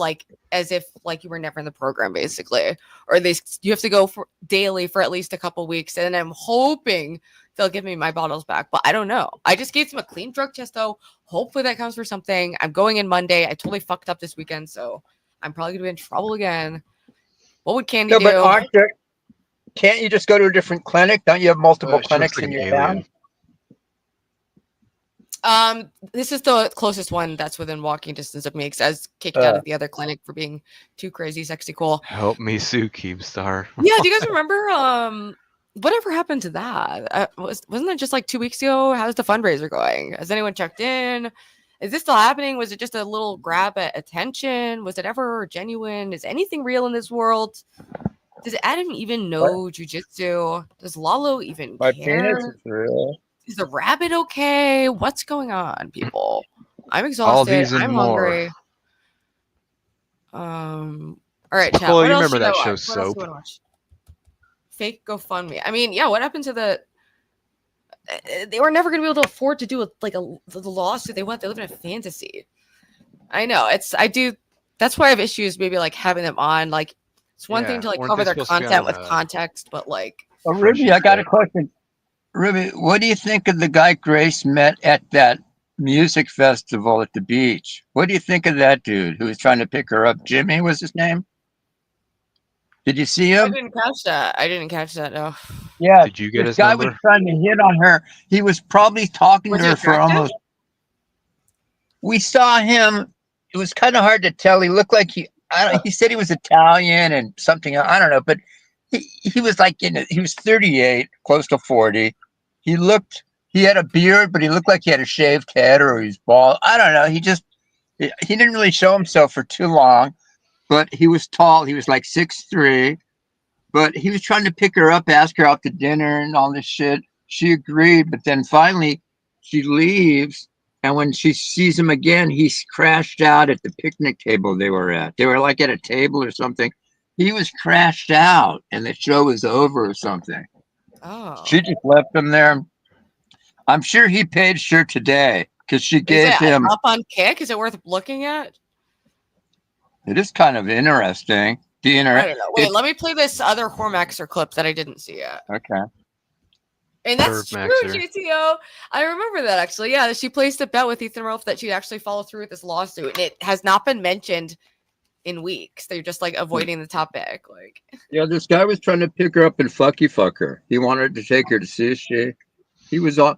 as if you were never in the program, basically, or you have to go for daily for at least a couple weeks, and I'm hoping they'll give me my bottles back, but I don't know. I just gave them a clean drug test, though. Hopefully that counts for something. I'm going in Monday. I totally fucked up this weekend, so I'm probably gonna be in trouble again. What would Candy do? But can't you just go to a different clinic? Don't you have multiple clinics in your town? This is the closest one that's within walking distance of me, because I was kicked out of the other clinic for being too crazy, sexy, cool. Help me sue Keemstar. Yeah, do you guys remember whatever happened to that? Wasn't it just 2 weeks ago? How's the fundraiser going? Has anyone checked in? Is this still happening? Was it just a little grab at attention? Was it ever genuine? Is anything real in this world? Does Adam even know jujitsu? Does Lalo even My care? penis is real. Is the rabbit okay? What's going on, people? I'm exhausted. I'm hungry. All right, chat. Well, What you else remember that should I show watch? What else Soap? do you wanna watch? Fake GoFundMe. I mean, yeah. What happened to the? They were never going to be able to afford to do the lawsuit they want. They live in a fantasy. I know. That's why I have issues. Maybe having them on. It's one thing to weren't cover they their supposed to be content on, with context, but Ruby, I got a question. Ruby, what do you think of the guy Grace met at that music festival at the beach? What do you think of that dude who was trying to pick her up? Jimmy was his name? Did you see him? I didn't catch that. No. Yeah. Did you get his guy number? was trying to hit on her. He was probably talking Was to he her for attractive? almost. We saw him. It was kind of hard to tell. He looked like he said he was Italian and something. I don't know, but he was he was 38, close to 40. He had a beard, but he looked like he had a shaved head or he was bald. I don't know. He didn't really show himself for too long, but he was tall. He was 6'3", but he was trying to pick her up, ask her out to dinner and all this shit. She agreed, but then finally she leaves. And when she sees him again, he's crashed out at the picnic table they were at. They were at a table or something. He was crashed out and the show was over or something. Oh. She just left him there. I'm sure he paid her today because she gave him. Up on Kick? Is it worth looking at? It is kind of interesting. I don't know. Wait, let me play this other Whoremaxxer clip that I didn't see yet. Okay. And that's true, GTO. I remember that actually. Yeah, she placed a bet with Ethan Rolfe that she'd actually follow through with this lawsuit, and it has not been mentioned in weeks. They're just avoiding the topic. Yeah, this guy was trying to pick her up and fuck her. He wanted to take her to sushi. He was on.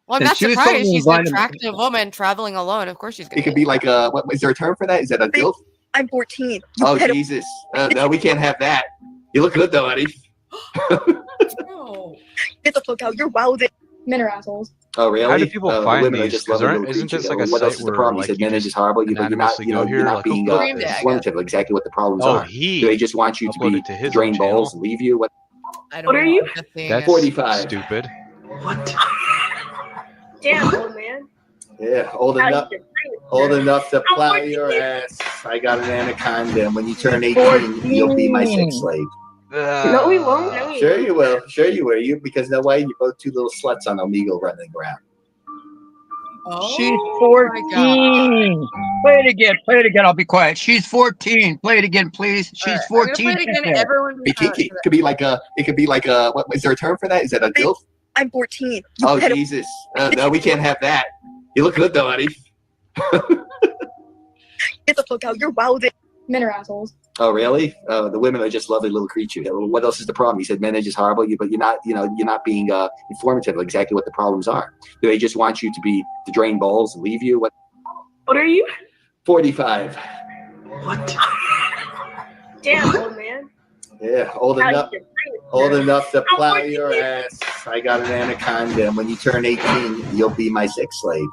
Well, I'm not surprised. She's an attractive woman traveling alone. Of course she's gonna. It could be what is there a term for that? Is that a DILF? I'm 14. Oh Jesus! No, we can't have that. You look good though, Eddie. No. Get the fuck out. You're wild. Men are assholes. Oh really? How do people find women are these? just Because lovely little isn't this creatures. a What site else is the where problem? He said men are just horrible. You're not, you're not being informative. Exactly what the problems are. Do they just want you to drain balls and leave you? What are you? That's 45. Stupid. What? Damn, old man. Yeah, old enough to plow your ass. I got an anaconda, and when you turn 18, you'll be my sex slave. No, we won't. No, we Sure won't. you will. Sure you will. Because no way, you're both two little sluts on Omegle running around. Oh, She's 14. Play it again. Play it again. I'll be quiet. She's 14. Play it again, please. She's 14. I'm gonna play it again. Everyone Bikiki. It could be like a. What is there a term for that? Is that a DILF? I'm 14. Oh Jesus! No, we can't have that. You look good though, Eddie. Get the fuck out. You're wild. Men are assholes. Oh really? The women are just lovely little creatures. What else is the problem? He said men are just horrible. But you're not. You're not being informative of exactly what the problems are. Do they just want you to drain balls and leave you? What are you? 45. What? Damn, old man. Yeah, old enough to plow your ass. I got an anaconda, and when you turn 18, you'll be my sex slave.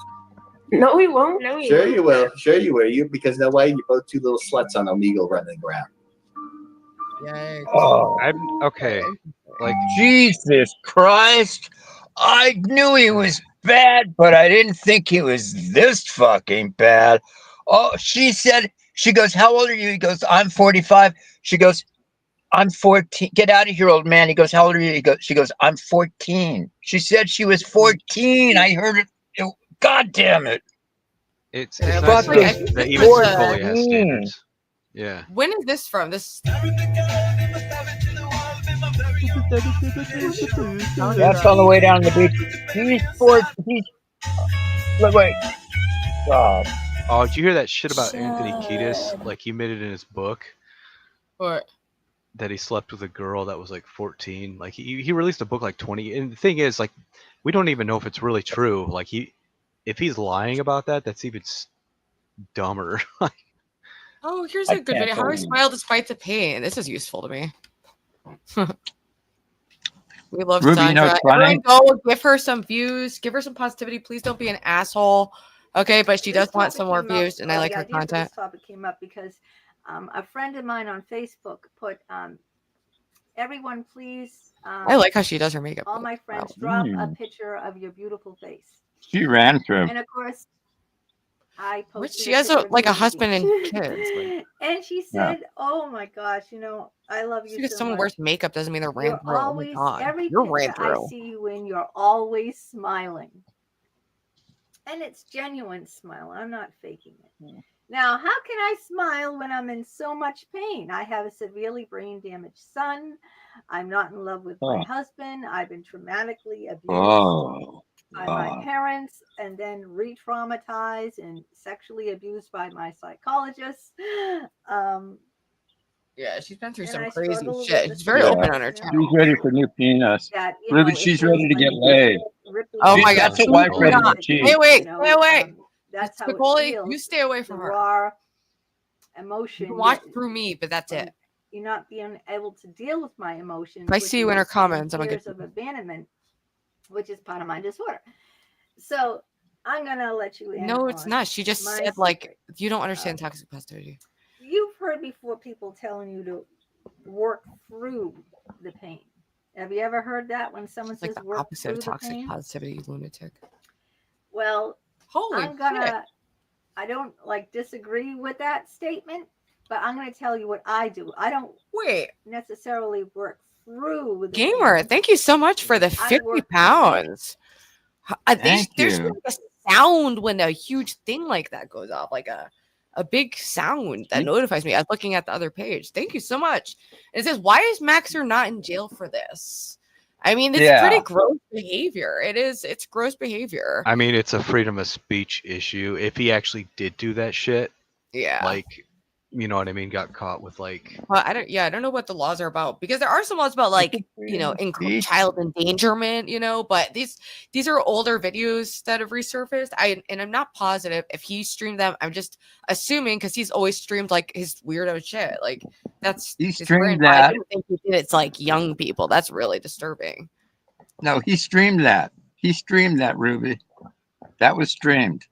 No, we won't. No, Sure you will. Sure you will. Because no way, you're both two little sluts on Omegle running around. Yikes. Oh, I'm okay. Like Jesus Christ. I knew he was bad, but I didn't think he was this fucking bad. Oh, she goes, how old are you? He goes, I'm 45. She goes, I'm 14. Get out of here, old man. He goes, how old are you? She goes, I'm 14. She said she was 14. I heard it. God damn it. it's Yeah, nice like, I that, think that this even was, Spicoli has standards. Yeah. When is this from? This. That's on the way down the beach. He's 14. Wait. God. Oh, did you hear that shit about Anthony Kiedis? Like, he made it in his book What? that he slept with a girl that was like 14. Like, he released a book like 20. And the thing is, like, we don't even know if it's really true. Like, if he's lying about that, that's even dumber. Oh, here's a good video. How I smile despite the pain. This is useful to me. We love Ruby, you know Sandra. what's funny? Everyone go give her some views. Give her some positivity. Please don't be an asshole. Okay, but she does want some more views, and I like her content. This topic came up because a friend of mine on Facebook put, everyone please. I like how she does her makeup. All my friends, drop a picture of your beautiful face. She ran through. And of course, I posted. She has like a husband and kids. Like, and she said, "Oh my gosh, I love you." because so someone much. wears makeup doesn't mean they're ran You're through. always, Oh my God. every You're ran picture I through. see you in, you're always smiling. And it's genuine smile. I'm not faking it. Now, how can I smile when I'm in so much pain? I have a severely brain damaged son. I'm not in love with my husband. I've been traumatically abused by my parents and then re-traumatized and sexually abused by my psychologist. Yeah, she's been through and some I crazy struggle with shit. the She's very fear, open on her channel. She's ready for new penis. That, Ruby, if she's it ready was to get my laid. ripping Oh my God. That's a wife ready to cheat. Hey, wait. You know, Stay away. that's how Spicoli, it feels. you stay away from the her. raw emotion. You can watch yet through me, but that's it. You're not being able to deal with my emotions. If I which see you in her is comments, I'm gonna fears get of abandonment, which is part of my disorder. So I'm gonna let you in. No, it's on not. She just my said, like, secret. you don't understand toxic positivity. You've heard before people telling you to work through the pain. Have you ever heard that when someone It's like says the work opposite through of the toxic pain? positivity, you lunatic. Well, Holy I'm gonna. I don't like disagree with that statement, but I'm gonna tell you what I do. I don't necessarily work through the Gamer, pain. thank you so much for the I 50 work pounds. There's you. like a sound when a huge thing like that goes off, like a big sound that notifies me. I was looking at the other page. Thank you so much. It says, why is Maxer not in jail for this? I mean, it's pretty gross behavior. It's gross behavior. I mean, it's a freedom of speech issue. If he actually did do that shit, Yeah. like, you know what I mean, got caught with like. Well, I don't know what the laws are about, because there are some laws about, like, child endangerment, but these are older videos that have resurfaced. And I'm not positive if he streamed them. I'm just assuming, because he's always streamed like his weirdo shit. Like, that's He his streamed brand. I that. didn't think he did. It's like young people. That's really disturbing. No, he streamed that. He streamed that, Ruby. That was streamed.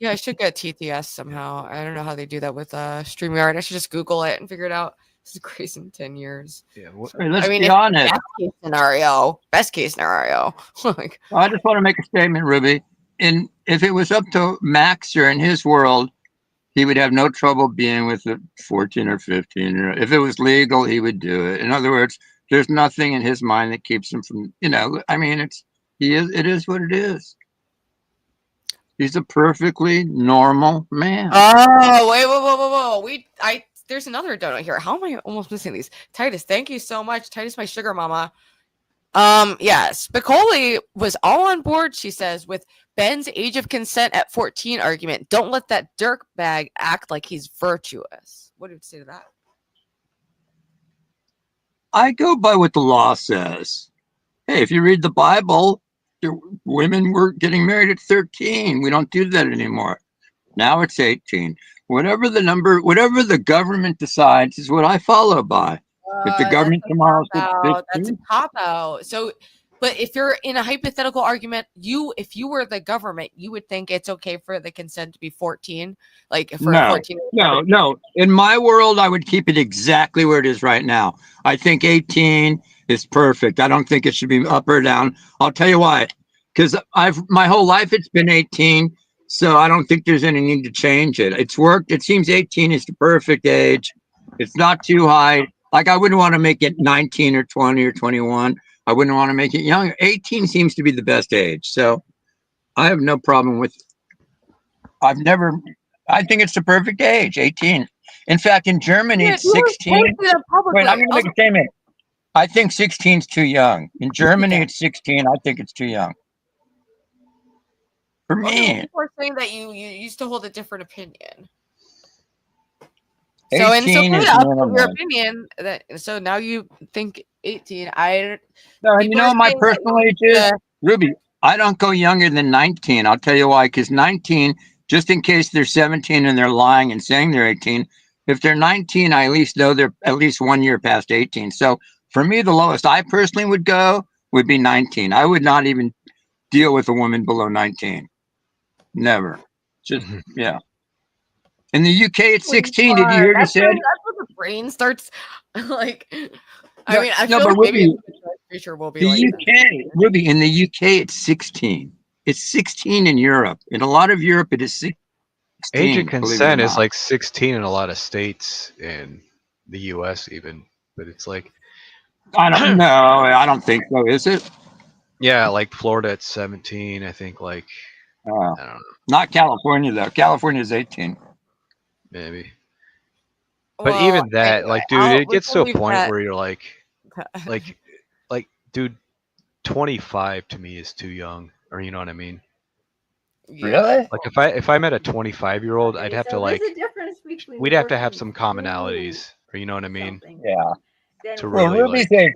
Yeah, I should get TTS somehow. I don't know how they do that with StreamYard. I should just Google it and figure it out. This is crazy in 10 years. Yeah, Hey, let's I mean, be it's honest. best case scenario. Like, I just want to make a statement, Ruby. If it was up to Maxer in his world, he would have no trouble being with a 14 or 15. If it was legal, he would do it. In other words, there's nothing in his mind that keeps him from, I mean, it is what it is. He's a perfectly normal man. oh, wait, whoa. There's another donut here. How am I almost missing these? Titus, thank you so much. Titus, my sugar mama. Yes, Spicoli was all on board, she says, with Ben's age of consent at 14 argument. Don't let that dirk bag act like he's virtuous. What do you say to that? I go by what the law says. Hey, if you read the Bible, women were getting married at 13. We don't do that anymore. Now it's 18. Whatever the government decides is what I follow by. If the government tomorrow says That's a 15, cop out. So, but if you're in a hypothetical argument, if you were the government, you would think it's okay for the consent to be 14, like for no, 14. no. In my world, I would keep it exactly where it is right now. I think 18 is perfect. I don't think it should be up or down. I'll tell you why. Because my whole life it's been 18, so I don't think there's any need to change it. It's worked. It seems 18 is the perfect age. It's not too high. Like I wouldn't want to make it 19 or 20 or 21. I wouldn't want to make it young. 18 seems to be the best age. So I have no problem with I think it's the perfect age, 18. In fact, in Germany, it's 16. Wait, I'm going to make a statement. I think 16 is too young. In Germany, it's 16. I think it's too young. For me. People are saying that you used to hold a different opinion. So, and so for your opinion, so now you think 18. No, and you know what my personal age is? Ruby, I don't go younger than 19. I'll tell you why. Because 19, just in case they're 17 and they're lying and saying they're 18, if they're 19, I at least know they're at least 1 year past 18. So for me, the lowest I personally would go would be 19. I would not even deal with a woman below 19. Never. Just, yeah. In the UK, it's 16. Did you hear me say? That's where the brain starts, like, I mean, I feel like Ruby, maybe the future will be the like UK, Ruby, in the UK, it's 16. It's 16 in Europe. In a lot of Europe, it is 16. Age of consent is like 16 in a lot of states in the US even, but it's like I don't know. I don't think so. Is it? Yeah, like Florida at 17. I think like I don't know. Not California though. California is 18. Maybe. But even that, anyway, like, dude, it gets to a point where you're like, dude, 25 to me is too young, or you know what I mean? Really? Like if I met a 25-year-old, I'd have to like, we'd have to have some commonalities, or you know what I mean? Yeah. To really, Ruby's age,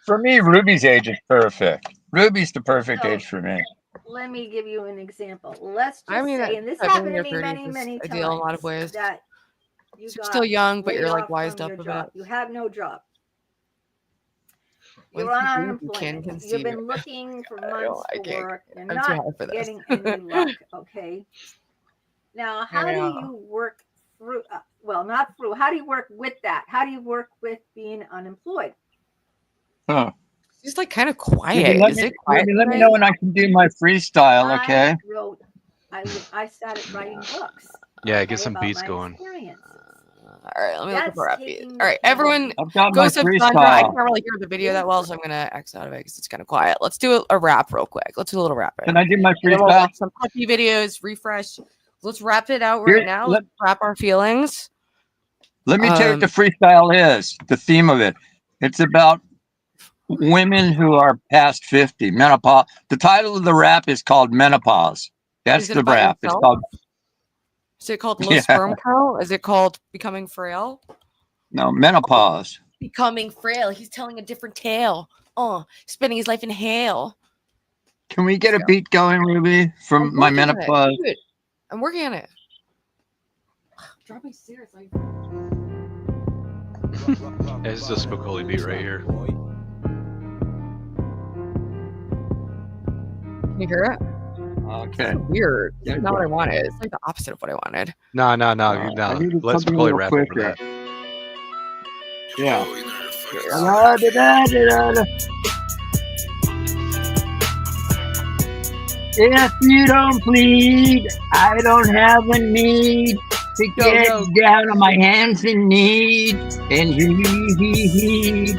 for me, Ruby's age is perfect. Ruby's the perfect age for me. Let me give you an example. Let's just say, and this happened to me many times, in a lot of ways. That you're still young, but you're like wised up a bit. You have no job. You're on unemployment. You've been looking for months for work. You're not getting any luck. Okay. Now, how do you work through? Well, not through. How do you work with that? How do you work with being unemployed? Huh. It's like kind of quiet. Let me know when I can do my freestyle, okay? I started writing books. Yeah, get some beats going. All right, let me look up a rap beat. All right, everyone go subscribe. I can't really hear the video that well, so I'm gonna X out of it because it's kind of quiet. Let's do a rap real quick. Let's do a little rap. Can I do my freestyle? We'll watch some puppy videos, refresh. Let's wrap it out right now. Let's wrap our feelings. Let me tell you what the freestyle is. The theme of it. It's about women who are past 50, menopause. The title of the rap is called Menopause. That's the rap. It's called. Is it called low sperm count? Is it called becoming frail? No, menopause. Becoming frail. He's telling a different tale. Spending his life in hell. Can we get a beat going, Ruby, from my menopause? Dude, I'm working on it. Drop me seriously. This is a Spacoli beat right here. Can you hear it? Okay. Weird. It's not what I wanted. It's like the opposite of what I wanted. No. Let's Spacoli rap over that. Yeah. If you don't plead, I don't have a need to get down on my hands and knees and heed.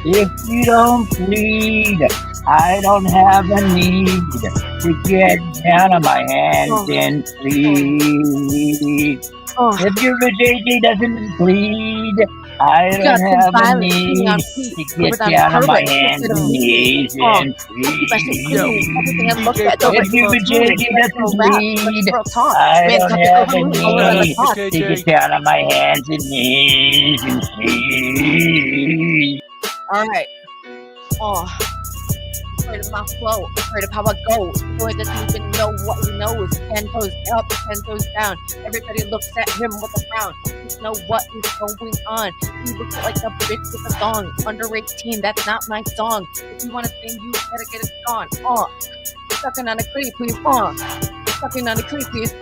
If you don't plead, I don't have a need to get down on my hands and plead. If your JJ doesn't plead, I don't have a need to get down on my hands and knees and plead. If your JJ doesn't plead, I don't have a need to get down on my hands and knees and plead. All right. afraid of my flow, afraid of how I go. The boy doesn't even know what he knows. 10 toes up, 10 toes down. Everybody looks at him with a frown. Just know what is going on. He looks like a bitch with a song. Under 18, that's not my song. If you want to sing, you better get it on. Sucking on a creep, please. Sucking on a creep, please.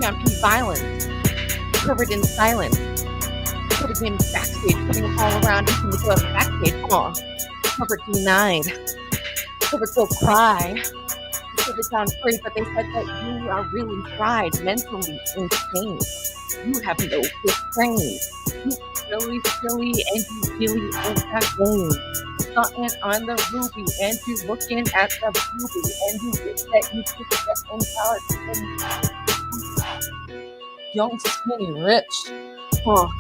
PMP violence, covered in silence, putting him backstage, putting him all around, making me go to backstage. Covered denied, covered will cry. Covered sound great, but they said that you are really fried, mentally insane. You have no restraint. You really silly and you really in that game. Something on the ruby and you looking at the ruby and you get that you took that intelligence. Young, skinny, rich. Alright.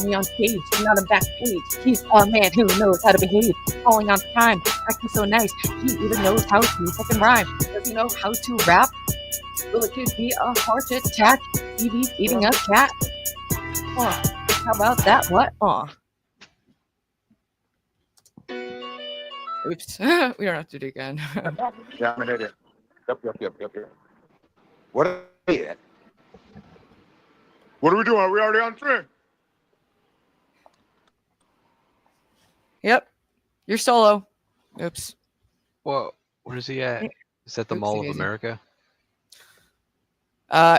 Me on stage, not a backstage. He's a man who knows how to behave. Falling on time, acting so nice. He even knows how to fucking rhyme. Does he know how to rap? Will it could be a heart attack? Evie's eating a cat. How about that? What? Oops. We don't have to do it again. Yeah, I'm gonna hit it. Yep. What are we at? What are we doing? Are we already on train? Yep. You're solo. Oops. Whoa. Where is he at? Is that the Mall of America?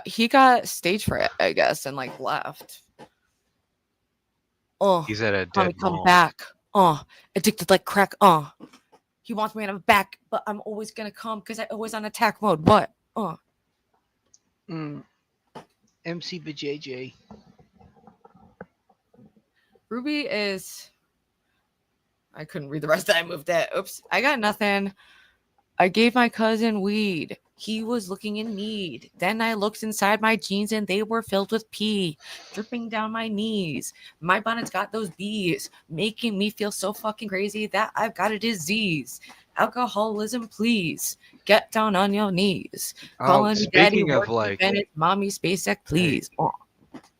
He got stage fright, I guess, and like left. He's at a Tommy, dead come mall. back. Addicted like crack. He wants me and I'm back, but I'm always gonna come because I always on attack mode. What? MC BJJ. Ruby is. I couldn't read the rest of that. I moved that. Oops. I got nothing. I gave my cousin weed. He was looking in need. Then I looked inside my jeans and they were filled with pee, dripping down my knees. My bonnet's got those bees, making me feel so fucking crazy that I've got a disease. Alcoholism, please. Get down on your knees. Calling me daddy, speaking of Warchief, like, and it's mommy, Spacek, please.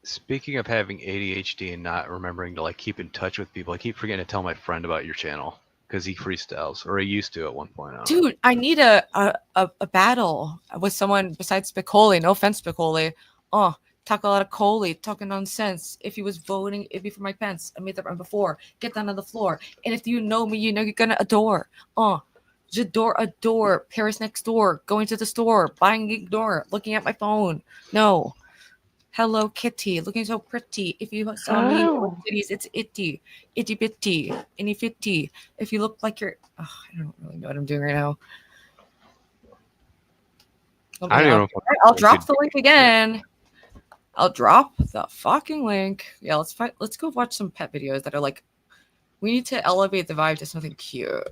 Speaking of having ADHD and not remembering to like keep in touch with people, I keep forgetting to tell my friend about your channel because he freestyles, or he used to at one point. Dude, I need a battle with someone besides Spicoli. No offense, Spicoli. Talk a lot of Coley, talking nonsense. If he was voting, it'd be for Mike Pence. I made that run before. Get down on the floor. And if you know me, you know you're gonna adore. Adore. Paris next door. Going to the store. Buying ignore. Looking at my phone. No. Hello Kitty, looking so pretty. If you saw me with titties, it's itty bitty, any fitty. If you look like you're, I don't really know what I'm doing right now. I don't know. I'll drop the link again. I'll drop the fucking link. Yeah, let's go watch some pet videos that are like. We need to elevate the vibe to something cute.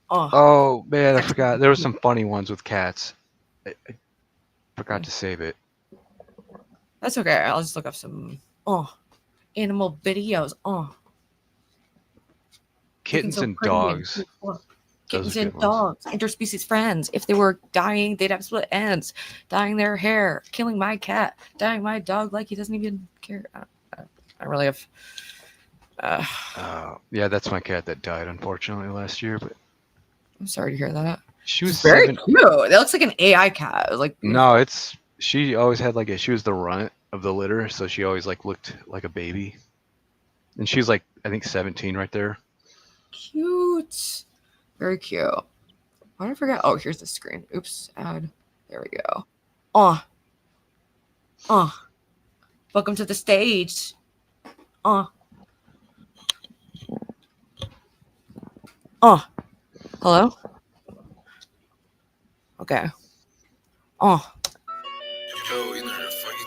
Oh man, I forgot. There were some funny ones with cats. I forgot to save it. That's okay. I'll just look up some animal videos. Kittens and dogs. Kittens and dogs, interspecies friends. If they were dying, they'd have split ends. Dyeing their hair, killing my cat, dying my dog like he doesn't even care. I really have. Yeah, that's my cat that died unfortunately last year. But I'm sorry to hear that. She was very cute. That looks like an AI cat. Like no, she always had like she was the runt of the litter, so she always like looked like a baby. And she's like I think 17 right there. Cute. Very cute. Why did I forget? Oh, here's the screen. Oops, ad. There we go. Welcome to the stage. Hello? Okay. Yo, you know the fucking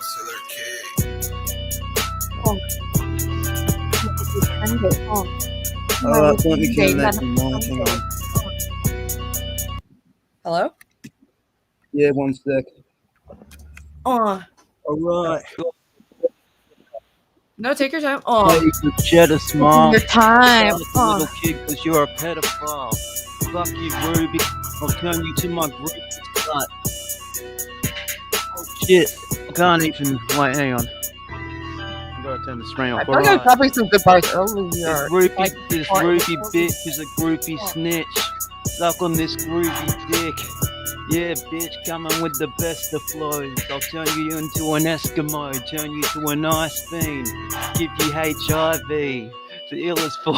Oh, let me kill that one. Hang on. Hello? Yeah, 1 sec. All right. No, take your time. Oh, Hey, you cheddar smile. your time. Fuck a little kid because you're a pedophile. Fuck you, Ruby. I'll turn you to my group slut. Oh shit. I can't even. Wait, hang on. I gotta turn the screen off. I thought I was dropping some good bars earlier. This Ruby bitch is a groupie snitch. Suck on this groovy dick. Yeah, bitch, coming with the best of flows. I'll turn you into an Eskimo, turn you to an ice fiend, give you HIV. The illest for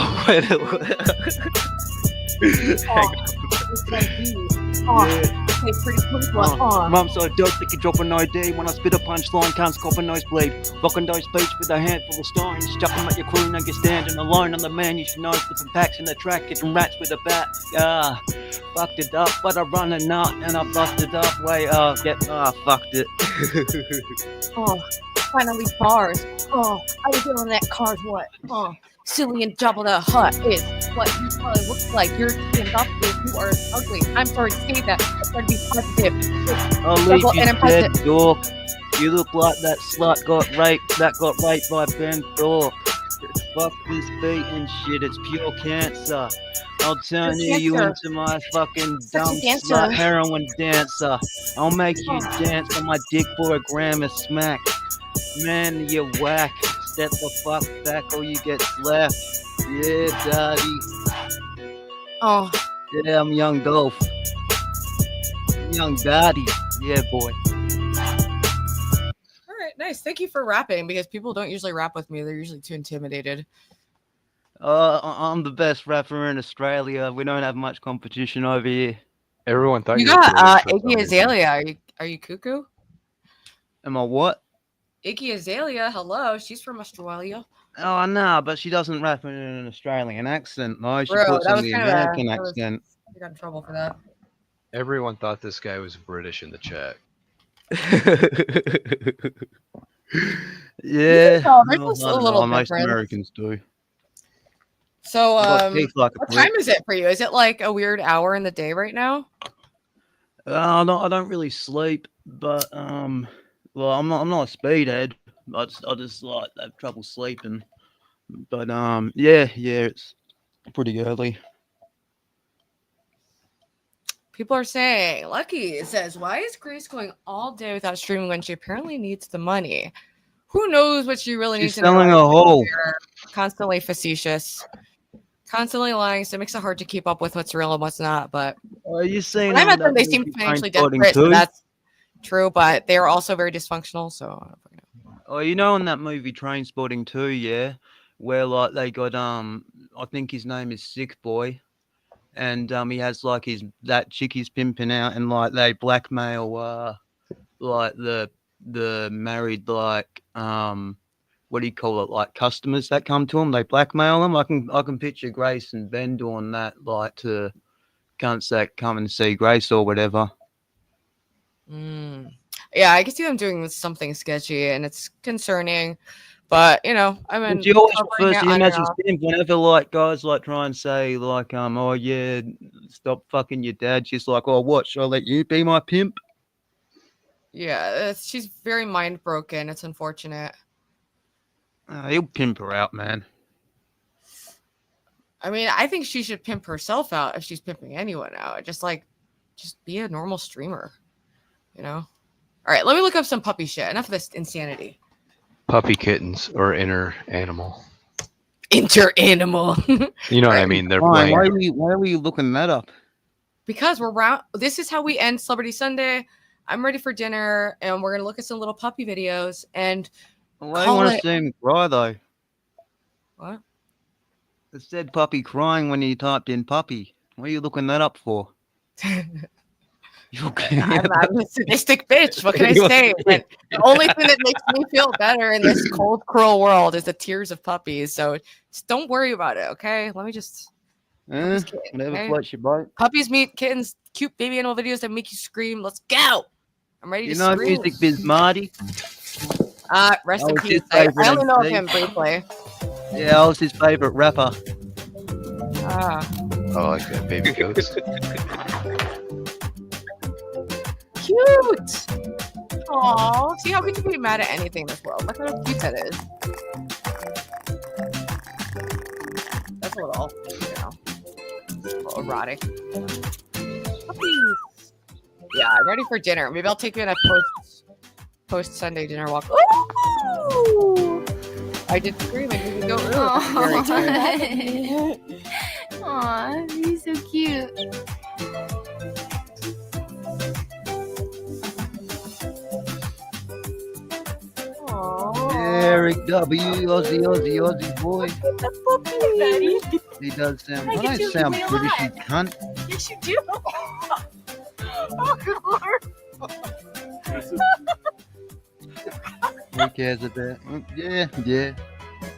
Okay, pretty quick one. Mum so dope they can drop an ID when I spit a punchline, can't scope a nosebleed. Rocking those beats with a handful of stones, chuck 'em at your crew and you're standing alone. I'm the man you should know, flipping packs in the track, getting rats with a bat. Yeah, fucked it up, but I run a nut and I busted up. Wait, fucked it. Finally bars. I was on that car's what? Silly and Jabba the Hutt is what you probably look like. You're skinned up if you are ugly. I'm sorry to say that. I'm trying to be positive. I'll leave you dead, dork. You look like that slut got raped by Ben Thorpe. Fuck this beat and shit, it's pure cancer. I'll turn you into my fucking dumb slut heroin dancer. I'll make you dance on my dick for a gram of smack. Man, you're whack. Step the fuck back or you get slapped. Yeah, daddy. Yeah, I'm young Golf. Young daddy. Yeah, boy. all right, nice. Thank you for rapping because people don't usually rap with me. They're usually too intimidated. I'm the best rapper in Australia. We don't have much competition over here. Everyone thought You you were got British for some Iggy reason. Azalea. Are you cuckoo? Am I what? Iggy Azalea, hello. She's from Australia. Oh, no, but she doesn't rap in an Australian accent, though. She Bro, puts that on was the kind of American accent. You got in trouble for that. Everyone thought this guy was British in the chat. Yeah. No, there's just a little most difference. Americans do. So, got teeth like a what brick. time is it for you? Is it like a weird hour in the day right now? I don't really sleep, but well, I'm not a speedhead. I just like have trouble sleeping. But yeah, it's pretty early. People are saying, Lucky says, why is Grace going all day without streaming when she apparently needs the money? Who knows what she really needs She's to know? selling a hole. Constantly facetious. Constantly lying, so it makes it hard to keep up with what's real and what's not. But Are you saying when I met them, they seemed financially desperate, so that's true, but they're also very dysfunctional, so Oh, you know, in that movie Trainspotting 2, yeah, where like they got I think his name is Sick Boy, and he has like that chick he's pimping out, and like they blackmail like the married like what do you call it, like customers that come to them, they blackmail them. I can picture Grace and Ben doing that, like to cunts that come and see Grace or whatever. yeah, I can see them doing something sketchy, and it's concerning. But you know, I mean, She always covering refers it to him on as and his off. pimp whenever like guys like try and say like oh yeah, stop fucking your dad. She's like, oh what? Should I let you be my pimp? Yeah, she's very mind broken. It's unfortunate. He'll pimp her out, man. I mean, I think she should pimp herself out if she's pimping anyone out. Just be a normal streamer, you know? All right, let me look up some puppy shit. Enough of this insanity. Puppy kittens or inner animal. Inter animal. You know what I mean? They're Why playing. are you looking that up? Because this is how we end Celebrity Sunday. I'm ready for dinner, and we're gonna look at some little puppy videos and Why do you want to see him cry though? What? It said puppy crying when you typed in puppy. What are you looking that up for? I'm a sadistic bitch. What can I say? And the only thing that makes me feel better in this cold, cruel world is the tears of puppies. So just don't worry about it, okay? Let me just. Whatever okay? floats your boat. Puppies meet kittens, cute baby animal videos that make you scream. Let's go. I'm ready You to know scream. Music Biz Marty? Rest I in was peace. his I favorite only know of MC. him briefly. Yeah, I was his favorite rapper. Oh, like that baby goats. Cute. Aw, see how we can be mad at anything in this world. Look how cute that is. well, you know, a little erotic. Puppies. Yeah, I'm ready for dinner. Maybe I'll take you on a post Sunday dinner walk. Ooh! I did scream and you go, ooh. Very cute. Aw, he's so cute. Eric W, Aussie boy. He does sound. I don't sound British, you cunt. Yes, you do. Oh, good lord. Who cares about? Yeah.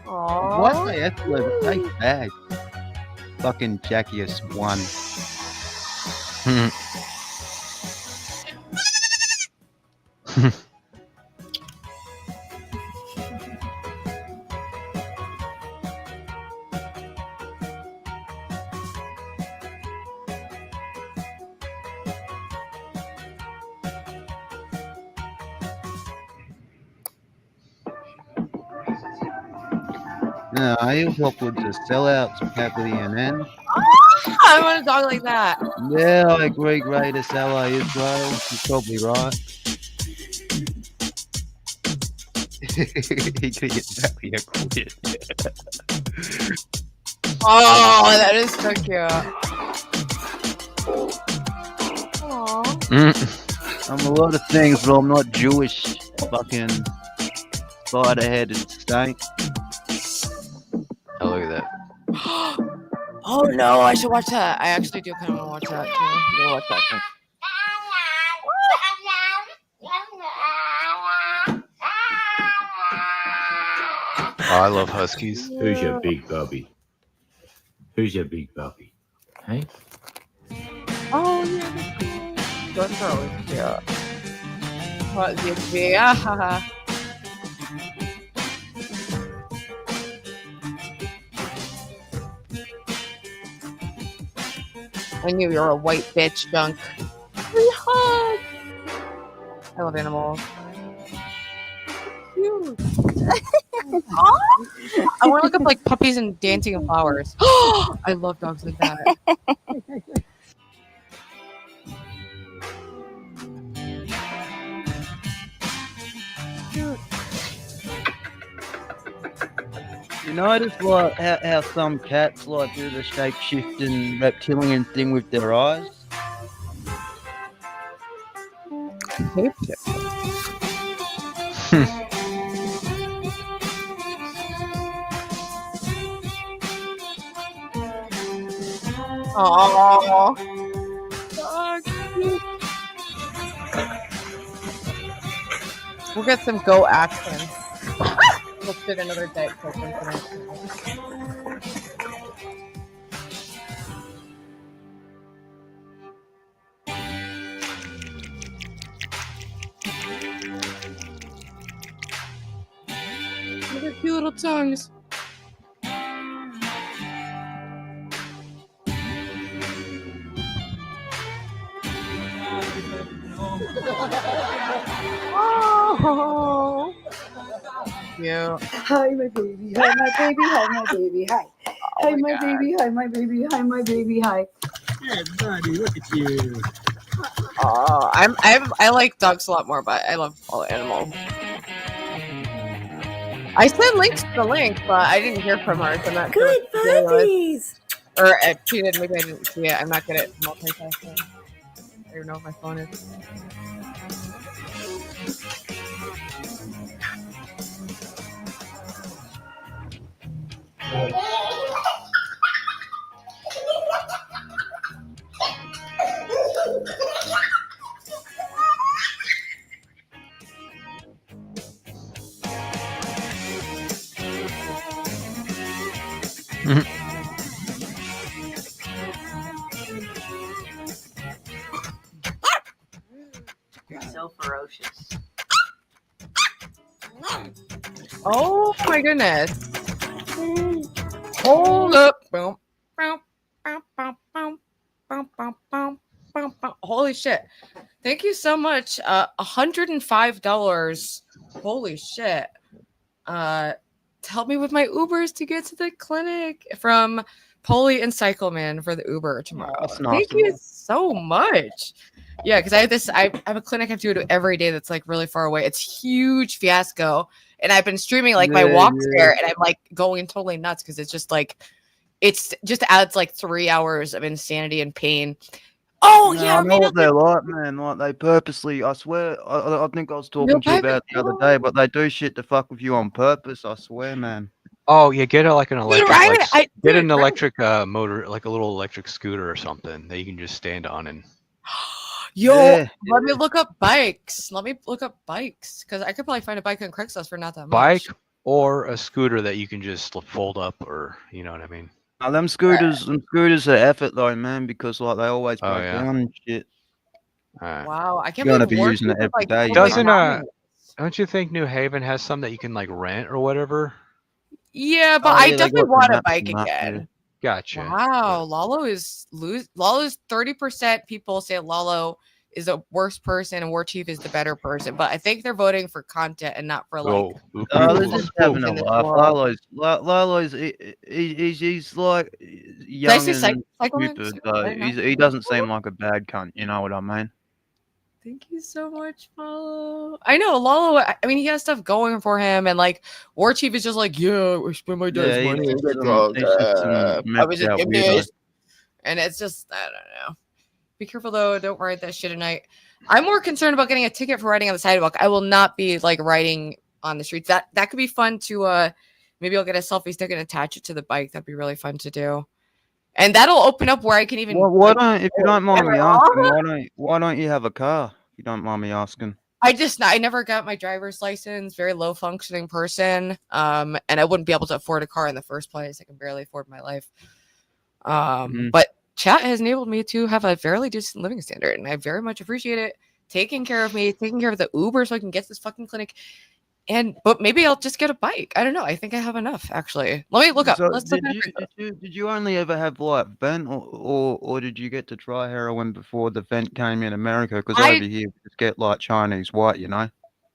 Aww. Why they have to have a fake bag? Fucking Jackius one. No, I hope with the sellouts, Capital NN. I want a dog like that. Yeah, I agree. Greatest ally Israel. You're probably right. He could get exactly a quid. Oh, that is so cute. Aww. I'm a lot of things, but I'm not Jewish. Fucking spider-headed snake. Oh, look at that. Oh no, I should watch that. I actually do kind of want to watch that too. I'm gonna watch that too. Oh, I love huskies. Who's your big puppy? Who's your big puppy? Hey? Oh yeah, that's always cute. What the yeah? I knew you were a white bitch, Dunk. Free hug. I love animals. Cute. I want to look up like puppies and dancing and flowers. I love dogs like that. You notice like how some cats like do the shape-shifting reptilian thing with their eyes? Aww. We'll get some go action. Let's get another Diet Coke in tonight. Look at cute little tongues. Oh. Yeah. Hi, my baby. Hi, my baby. Hi, my baby. Hi. Hi, my baby. Hi, my baby. Hi, my baby. Hi. Yeah, buddy, look at you. Oh, I like dogs a lot more, but I love all animals. I sent links to the link, but I didn't hear from her, so I'm not sure. Good buddies. Or she did. Maybe I didn't see it. I'm not good at multitasking. I don't know if my phone is. You're so ferocious. Oh my goodness. Hold up. Boom. Boom. Boom. Boom. Boom. Boom. Boom. Boom. Boom. Boom. Holy shit. Thank you so much. $105. Holy shit. To help me with my Ubers to get to the clinic from Polly and Cycleman for the Uber tomorrow. that's nice Thank of you you. so much. Yeah, because I have a clinic I have to go to every day that's like really far away. It's huge fiasco. And I've been streaming like my walks there, and I'm like going totally nuts because it's just like it's just adds like 3 hours of insanity and pain. Oh yeah, I know what they're like, man. Like they purposely, I swear. I think I was talking to you about it the other day, but they do shit to fuck with you on purpose. I swear, man. Oh yeah, get like an electric, right? get an electric motor, like a little electric scooter or something that you can just stand on and. Yo, Yeah. let me look up bikes. Let me look up bikes because I could probably find a bike on Craigslist for not that much. Bike or a scooter that you can just fold up, or you know what I mean. Now, them scooters are effort though, man, because like they always break yeah. down and shit. Wow, I can't You're gonna believe be using it Warchief is, every like, day. totally Doesn't dominant. don't you think New Haven has some that you can like rent or whatever? Yeah, but Oh, I yeah, they definitely got the want a maps bike and that, yeah. again. Gotcha. Wow, Lalo's 30% people say Lalo is a worse person and Warchief is the better person, but I think they're voting for content and not for like. They're just having a in this laugh. world. Lalo's he's like Did I young say and Cycleman? stupid, though. He doesn't seem like a bad cunt. You know what I mean? Thank you so much, Follow. I know Lalo. I mean, he has stuff going for him, and like Warchief is just like, yeah, I spend my days Yeah, money he's and just get drunk. he's just some I was messed a out weirdo. gymnast, and it's just I don't know. Be careful though. Don't ride that shit at night. I'm more concerned about getting a ticket for riding on the sidewalk. I will not be like riding on the streets. That could be fun to maybe I'll get a selfie stick and attach it to the bike. That'd be really fun to do. And that'll open up where I can even. Well, if you don't mind me asking, I why don't you have a car? If you don't mind me asking. I never got my driver's license. Very low functioning person. And I wouldn't be able to afford a car in the first place. I can barely afford my life. But chat has enabled me to have a fairly decent living standard, and I very much appreciate it. Taking care of me, taking care of the Uber so I can get to this fucking clinic. But maybe I'll just get a bike. I don't know. I think I have enough actually. Let me look up. So Let's look at did you only ever have like vent, or did you get to try heroin before the vent came in America? Because over here we just get like Chinese white, you know.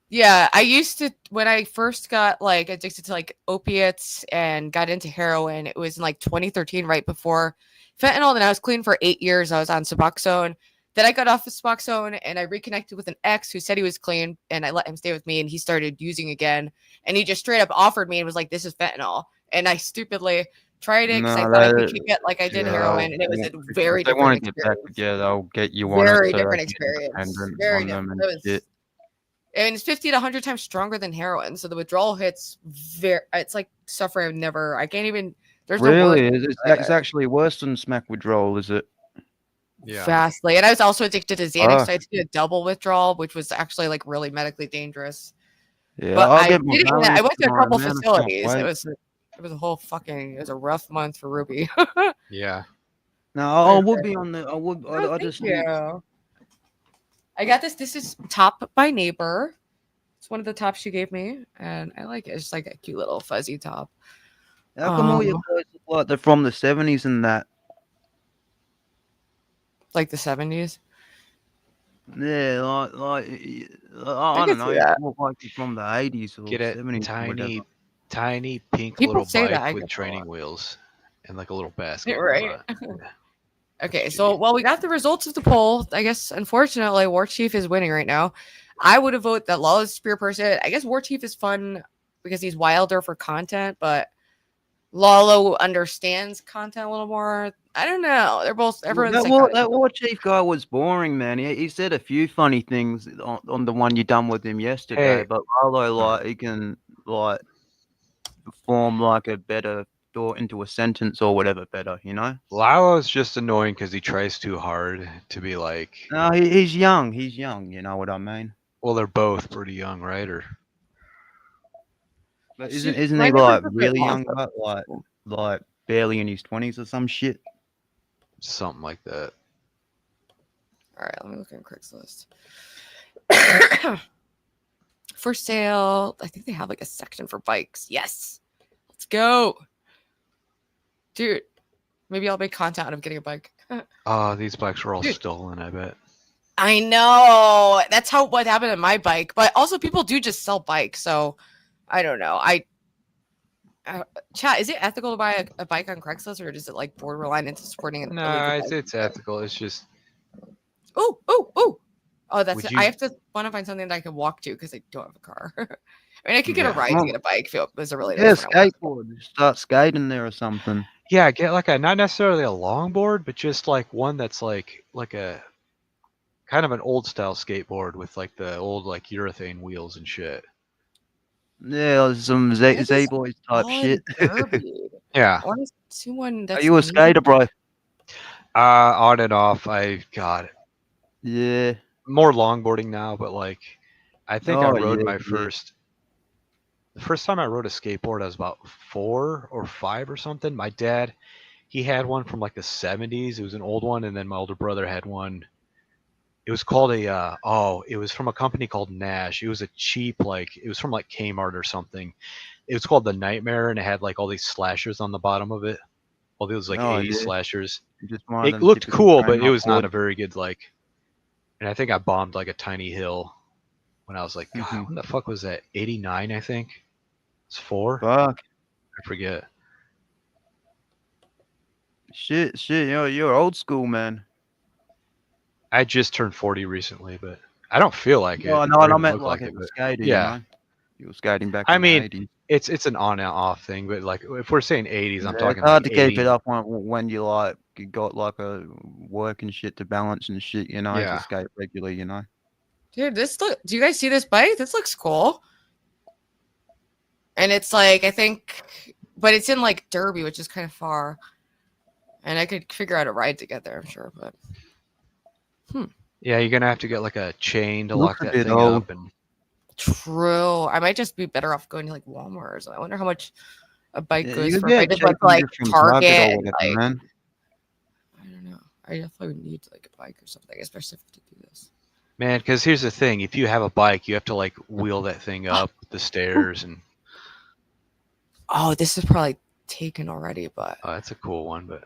Yeah, I used to when I first got like addicted to like opiates and got into heroin. It was in like 2013, right before fentanyl. Then I was clean for 8 years. I was on Suboxone. Then I got off of Suboxone and I reconnected with an ex who said he was clean, and I let him stay with me, and he started using again. And he just straight up offered me and was like, "This is fentanyl," and I stupidly tried it because I thought I could kick it like I did heroin, and it was a very They want different to get back experience. together. They'll get you on Very it. So different they can get experience. dependent Very on them different. and It was, shit. and it's 50 to 100 times stronger than heroin. So the withdrawal hits it's like suffering I can't even, there's no Really, words. it's actually worse than smack withdrawal, is it? Yeah. Fastly. And I was also addicted to Xanax. Ah. So I did a double withdrawal, which was actually like really medically dangerous. Yeah, But I'll I get my did it. I Valium went to a tomorrow, couple man. I can't facilities. wait. It was a whole fucking, it was a rough month for Ruby. Yeah. No, I would be on the. I would. Oh, I thank just. you. I got this. This is Top by Neighbor. It's one of the tops she gave me, and I like it. It's just like a cute little fuzzy top. How come all your clothes look like they're from the 70s and that? Like the 70s? Yeah, I can don't know. see You that. look like you're from the 80s or Get a 70s. or whatever. tiny pink People little say that, bike I with get that a training lot. wheels and like a little basket. Yeah, right. Okay, so we got the results of the poll. I guess unfortunately, Warchief is winning right now. I would have voted that Lala's spear person. I guess Warchief is fun because he's wilder for content, but Lalo understands content a little more. I don't know. They're both everyone's That psychotic. war chief guy was boring, man. He said a few funny things on the one you done with him yesterday, Hey. but Lalo, like, he can like form like a better thought into a sentence or whatever better, you know? Lalo's just annoying because he tries too hard to be like. No, he's young. He's young. You know what I mean? Well, they're both pretty young, right? Or But Shoot, isn't my he neighbor's like a bit really young? awesome. Like barely in his 20s or some shit? something like that. All right, let me look on Craigslist. For sale. I think they have like a section for bikes. Yes. Let's go. Dude, maybe I'll make content out of getting a bike. Oh, these bikes were all Dude. stolen, I bet. I know. That's what happened in my bike. But also people do just sell bikes, so I don't know. I Chat, is it ethical to buy a bike on Craigslist, or does it like borderline into supporting an illegal No, bike? it's ethical. It's just. Oh, that's Would it. you- I have to want to find something that I can walk to because I don't have a car. I mean, I could get a Yeah. ride to get a bike. It was a really Yeah, nice one. skateboard. Just start skating there or something. Yeah, get like a not necessarily a longboard, but just like one that's like a kind of an old style skateboard with like the old like urethane wheels and shit. Yeah, some Z-Boys type shit. Yeah. I want to see one Are that's. you a skater, bro? On and off. Yeah. More longboarding now, but like I think I Oh, rode yeah, my yeah. first. The first time I rode a skateboard, I was about 4 or 5 or something. My dad, he had one from like the 70s. It was an old one, and then my older brother had one. It was called it was from a company called Nash. It was a cheap, like, it was from like Kmart or something. It was called the Nightmare, and it had like all these slashers on the bottom of it. All those like Oh, 80s yeah. slashers. Just one of It them looked typical cool, but it Kmart was not boards. a very good like. And I think I bombed like a tiny hill when I was like, God, Mhm. when the fuck was that? 89, I think. It's 4. Fuck. I forget. Shit, you're old school, man. I just turned 40 recently, but I don't feel like it. No, or I even meant look like it, as a but skater, yeah. you know? You were skating back I in mean, the 80s. it's an on and off thing, but like if we're saying 80s, I'm Yeah, talking it's hard like to keep 80. it up when you like you got like a work and shit to balance and shit, you know, Yeah. to skate regularly, you know. Dude, do you guys see this bike? This looks cool. And it's like, I think, but it's in like Derby, which is kind of far. And I could figure out a ride to get there, I'm sure, but. Yeah, you're gonna have to get like a chain to Looks lock a that bit thing old. up, and True. I might just be better off going to like Walmart or something. I wonder how much a bike Yeah, goes you for. can If I get just cheap went to like ones from Target, Target or and, whatever, like, man. I don't know. I definitely would need like a bike or something, especially to do this. man, because here's the thing: if you have a bike, you have to like wheel that thing up the stairs, and Oh, this is probably taken already, but that's a cool one. But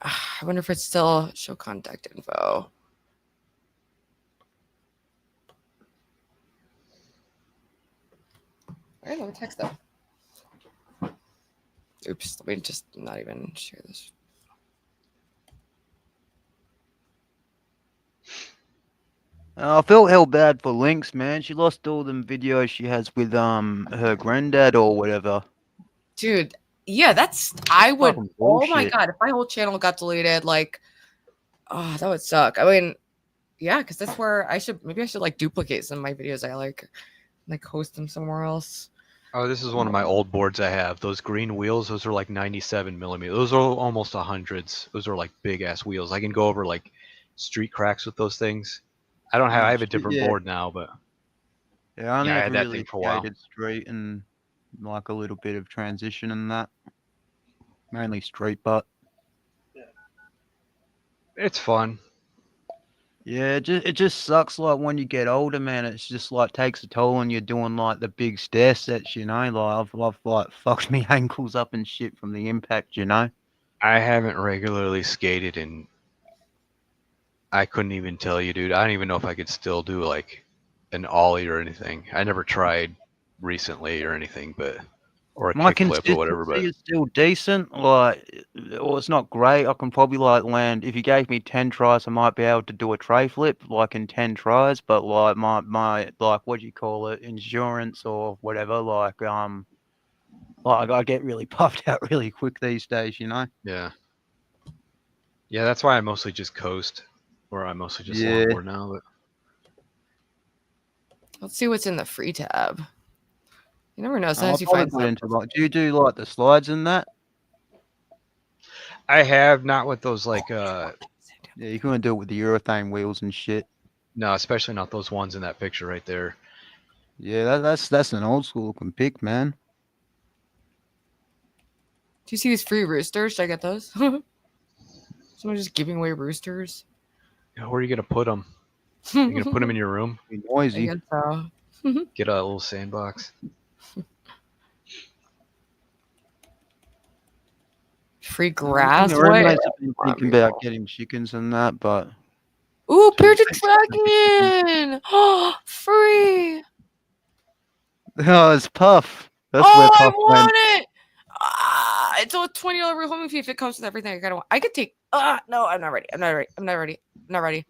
I wonder if it's still show contact info. All right, let me text them. Oops, let me just not even share this. I felt hell bad for Lynx, man. She lost all them videos she has with her granddad or whatever. Dude, yeah, I would. Fucking Oh my bullshit. god, if my whole channel got deleted, like, oh, that would suck. I mean, yeah, because that's where I should like duplicate some of my videos I like host them somewhere else. oh, this is one of my old boards I have. Those green wheels, those are like 97 millimeters. Those are almost 100s. Those are like big ass wheels. I can go over like street cracks with those things. I don't have. I have a different Yeah. board now, but Yeah, I only yeah, I ever had that really thing for a while. skated street and like a little bit of transition and that. Mainly street, but It's fun. yeah, it just sucks like when you get older, man. It's just like takes a toll on you doing like the big stair sets, you know. Like I've like fucked me ankles up and shit from the impact, you know. I haven't regularly skated, and I couldn't even tell you, dude. I don't even know if I could still do like an ollie or anything. I never tried recently or anything, but or a My kickflip or whatever. consistency But is still decent. Like, well, it's not great. I can probably like land. If you gave me 10 tries, I might be able to do a tray flip like in 10 tries. But like my like what do you call it, endurance or whatever. Like I get really puffed out really quick these days. You know. yeah, that's why I mostly just coast, or I mostly just Yeah. longboard now. But Let's see what's in the free tab. You never know. I'll Sometimes you probably find put something. into like. Do you do like the slides and that? I have not with those like Yeah, you couldn't do it with the urethane wheels and shit. no, especially not those ones in that picture right there. Yeah, that's an old school looking pic, man. Do you see these free roosters? Should I get those? Someone just giving away roosters. Where are you gonna put them? You gonna put them in your room? Be I noisy. guess so. Get a little sandbox. Free grass. My What? roommates have been thinking about getting chickens and that, but Ooh, Bearded Dragon! Oh, free! Oh, it's Puff. That's Oh, where I Puff went. want it. It's a $20 rehoming fee if it comes with everything I kind of want. I could take. No, I'm not ready. I'm not ready. I'm not ready. I'm not ready.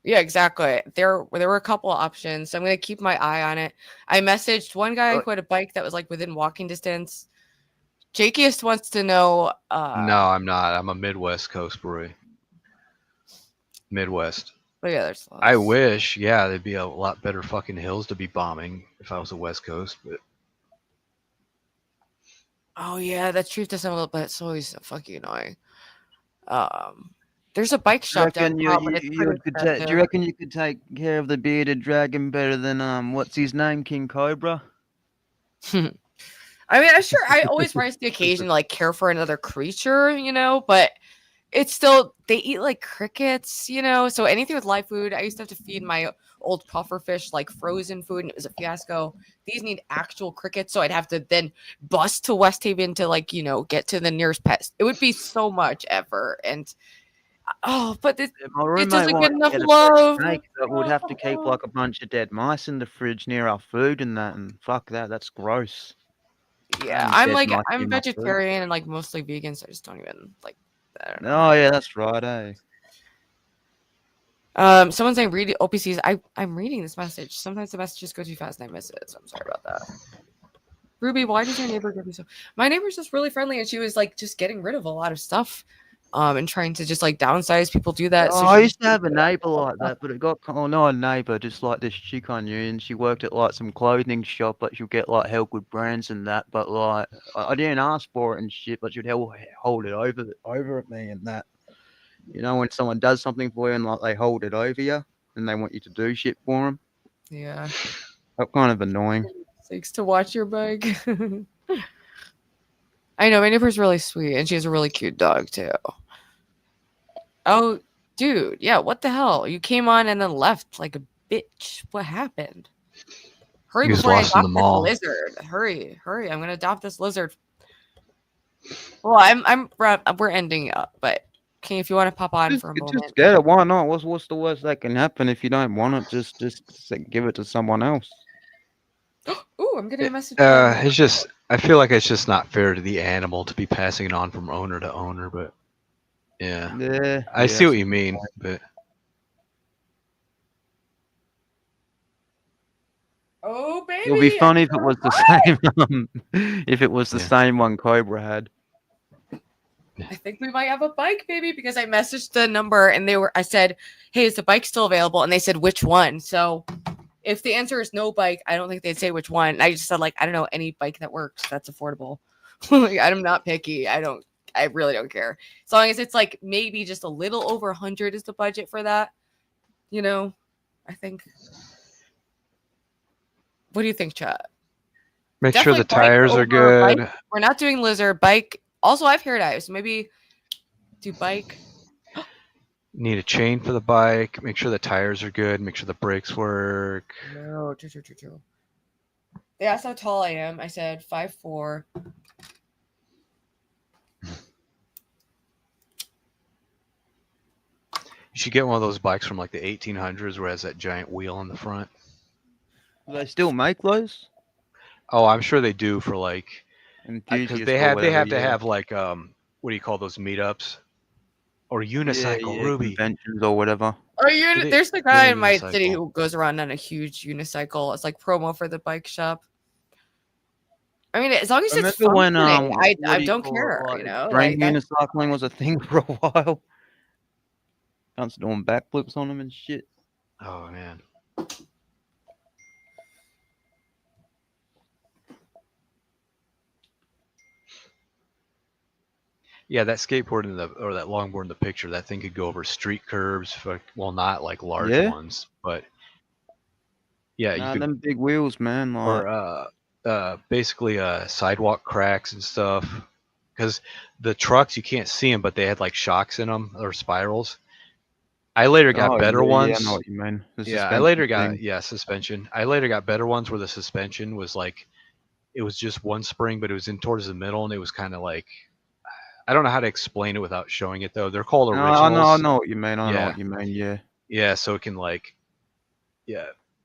Yeah, exactly. There were a couple options, so I'm gonna keep my eye on it. I messaged one guy who had a bike that was like within walking distance. Jakiest wants to know. No, I'm not. I'm a Midwest Coast boy. Midwest. But yeah, there's lots. I wish, yeah, there'd be a lot better fucking hills to be bombing if I was a West Coast, but Oh yeah, that truth doesn't look, but it's always fucking annoying. There's a bike Do you shop down reckon south, but it's pretty do you expensive. reckon you could take care of the bearded dragon better than what's his name, King Cobra? I mean, I'm sure I always rise to the occasion to like care for another creature, but it's still they eat like crickets, so anything with live food. I used to have to feed my old pufferfish like frozen food, and it was a fiasco. These need actual crickets, so I'd have to then bus to West Haven to get to the nearest pet. It would be so much effort, and but it doesn't get enough love. Snake that would have to keep like a bunch of dead mice in the fridge near our food and that, and fuck that, that's gross. Yeah, I'm vegetarian and like mostly vegan, so I just don't even like that. Oh yeah, that's right, eh? Someone's saying read OPCs. I'm reading this message. Sometimes the messages go too fast and I miss it, so I'm sorry about that. Ruby, why does your neighbor give you so? My neighbor's just really friendly, and she was like just getting rid of a lot of stuff, and trying to just like downsize. People do that. I used to have a neighbor like that, but it got not a neighbor, just like this chick I knew, and she worked at like some clothing shop, but she'll get like help with brands and that. But like I didn't ask for it and shit, but she'd hold it over at me and that. When someone does something for you and like they hold it over you and they want you to do shit for them. Yeah. That's kind of annoying. Likes to watch your bike. I know my neighbor's really sweet, and she has a really cute dog too. Oh, dude, yeah, what the hell? You came on and then left like a bitch. What happened? Hurry before I adopt this lizard. Hurry! I'm gonna adopt this lizard. Well, we're ending up, but King, if you want to pop on for a moment. Just get it. Why not? What's the worst that can happen? If you don't want it, just give it to someone else. Ooh, I'm getting a message. It's just I feel like it's just not fair to the animal to be passing it on from owner to owner, but yeah. I see what you mean, but oh baby. It would be funny if it was the same if it was the same one Cobra had. I think we might have a bike, baby, because I messaged the number and I said, hey, is the bike still available? And they said, which one? So if the answer is no bike, I don't think they'd say which one. And I just said, like, I don't know, any bike that works that's affordable. Like, I'm not picky. I really don't care. As long as it's like maybe just a little over 100 is the budget for that. I think. What do you think, chat? Make sure the tires are good. Bike. We're not doing lizard bike. Also, I have hair dye, so maybe do bike. Need a chain for the bike. Make sure the tires are good. Make sure the brakes work. No, true. They asked how tall I am. I said 5'4". You should get one of those bikes from like the 1800s where it has that giant wheel in the front. Do they still make those? Oh, I'm sure they do for like because they have to yeah. have like what do you call those meetups or unicycle Ruby conventions or whatever. Oh, there's the guy in my city who goes around on a huge unicycle. It's like promo for the bike shop. I mean, as long as it's when I don't care, Brain unicycling was a thing for a while. I was doing backflips on them and shit. Oh man. Yeah, that skateboard or that longboard in the picture, that thing could go over street curbs. Well, not like large ones, but yeah, you could. Them big wheels, man. Or basically sidewalk cracks and stuff. Because the trucks you can't see them, but they had like shocks in them or spirals. I later got better ones. Yeah, I know what you mean. I later got suspension. I later got better ones where the suspension was like it was just one spring, but it was in towards the middle, and it was kind of like. I don't know how to explain it without showing it though. They're called originals. I know what you mean. I know what you mean. Yeah. Yeah, so it can like,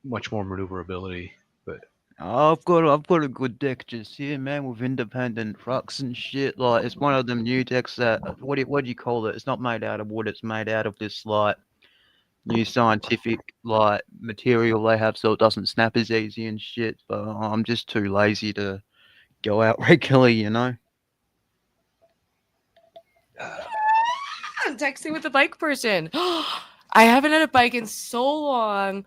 much more maneuverability. But I've got a good deck just here, man, with independent trucks and shit. Like it's one of them new decks that what do you call it? It's not made out of wood. It's made out of this like new scientific like material they have, so it doesn't snap as easy and shit. But I'm just too lazy to go out regularly, you know. I'm texting with the bike person. I haven't had a bike in so long.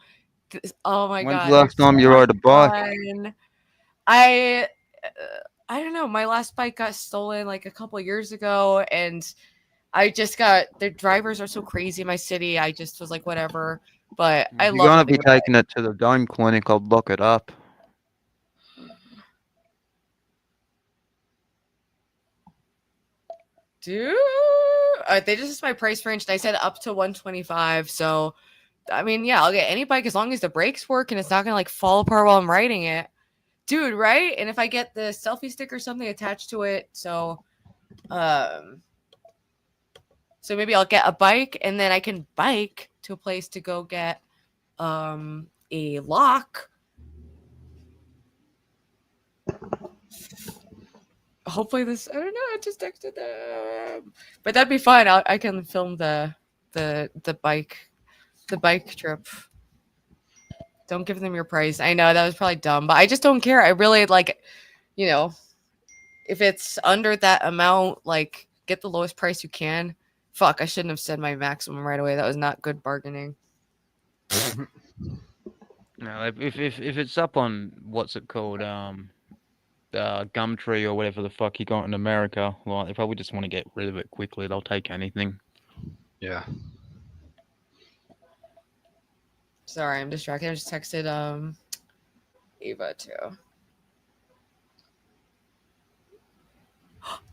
Oh my When's god! the last time you rode a bike? Fun. I don't know. My last bike got stolen like a couple years ago, and I just got the drivers are so crazy in my city. I just was like, whatever. But I If you're love gonna having be a bike. taking it to the dome clinic, I'll lock it up. Dude, they just my price range. And I said up to 125. So, I mean, yeah, I'll get any bike as long as the brakes work and it's not gonna like fall apart while I'm riding it, dude. Right? And if I get the selfie stick or something attached to it, so maybe I'll get a bike and then I can bike to a place to go get a lock. Hopefully this, I don't know, I just texted them. But that'd be fun. I can film the bike trip. Don't give them your price. I know that was probably dumb, but I just don't care. I really like, you know, if it's under that amount, like get the lowest price you can. Fuck, I shouldn't have said my maximum right away. That was not good bargaining. No, if it's up on what's it called, Gumtree or whatever the fuck you got in America, like if I would just want to get rid of it quickly, they'll take anything. yeah. Sorry, I'm distracted. I just texted Eva too.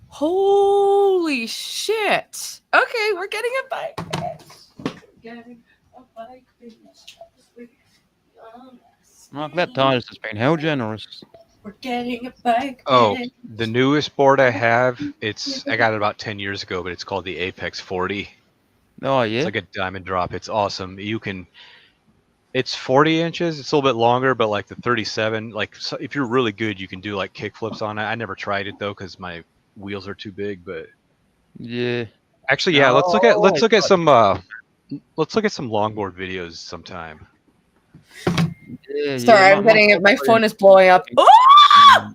Holy shit. Okay, we're getting a bike. Getting a bike, bitch. Like that Titus has been hell generous. We're getting a bike. Oh, the newest board I have, I got it about 10 years ago, but it's called the Apex 40. Oh yeah. It's like a diamond drop. It's awesome. It's 40 inches. It's a little bit longer, but like the 37, like so if you're really good, you can do like kick flips on it. I never tried it though because my wheels are too big. But yeah, actually, yeah. Let's look at some longboard videos sometime. Yeah, Sorry, I'm getting it. My phone is blowing up. Oh!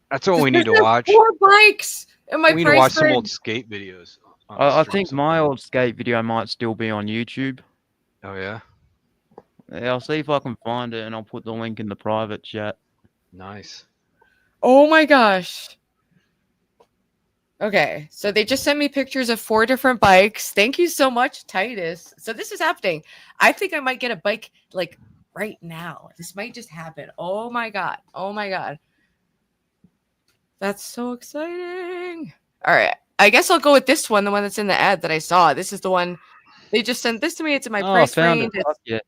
That's what we need to watch. 4 bikes. And my We need to watch some old skate videos. I think my old skate video might still be on YouTube. Oh yeah. Yeah, I'll see if I can find it and I'll put the link in the private chat. Nice. Oh my gosh. Okay, so they just sent me pictures of 4 different bikes. Thank you so much, Titus. So this is happening. I think I might get a bike like right now. This might just happen. Oh my god. Oh my god. That's so exciting. All right. I guess I'll go with this one, the one that's in the ad that I saw. This is the one they just sent this to me. It's in my price range. It's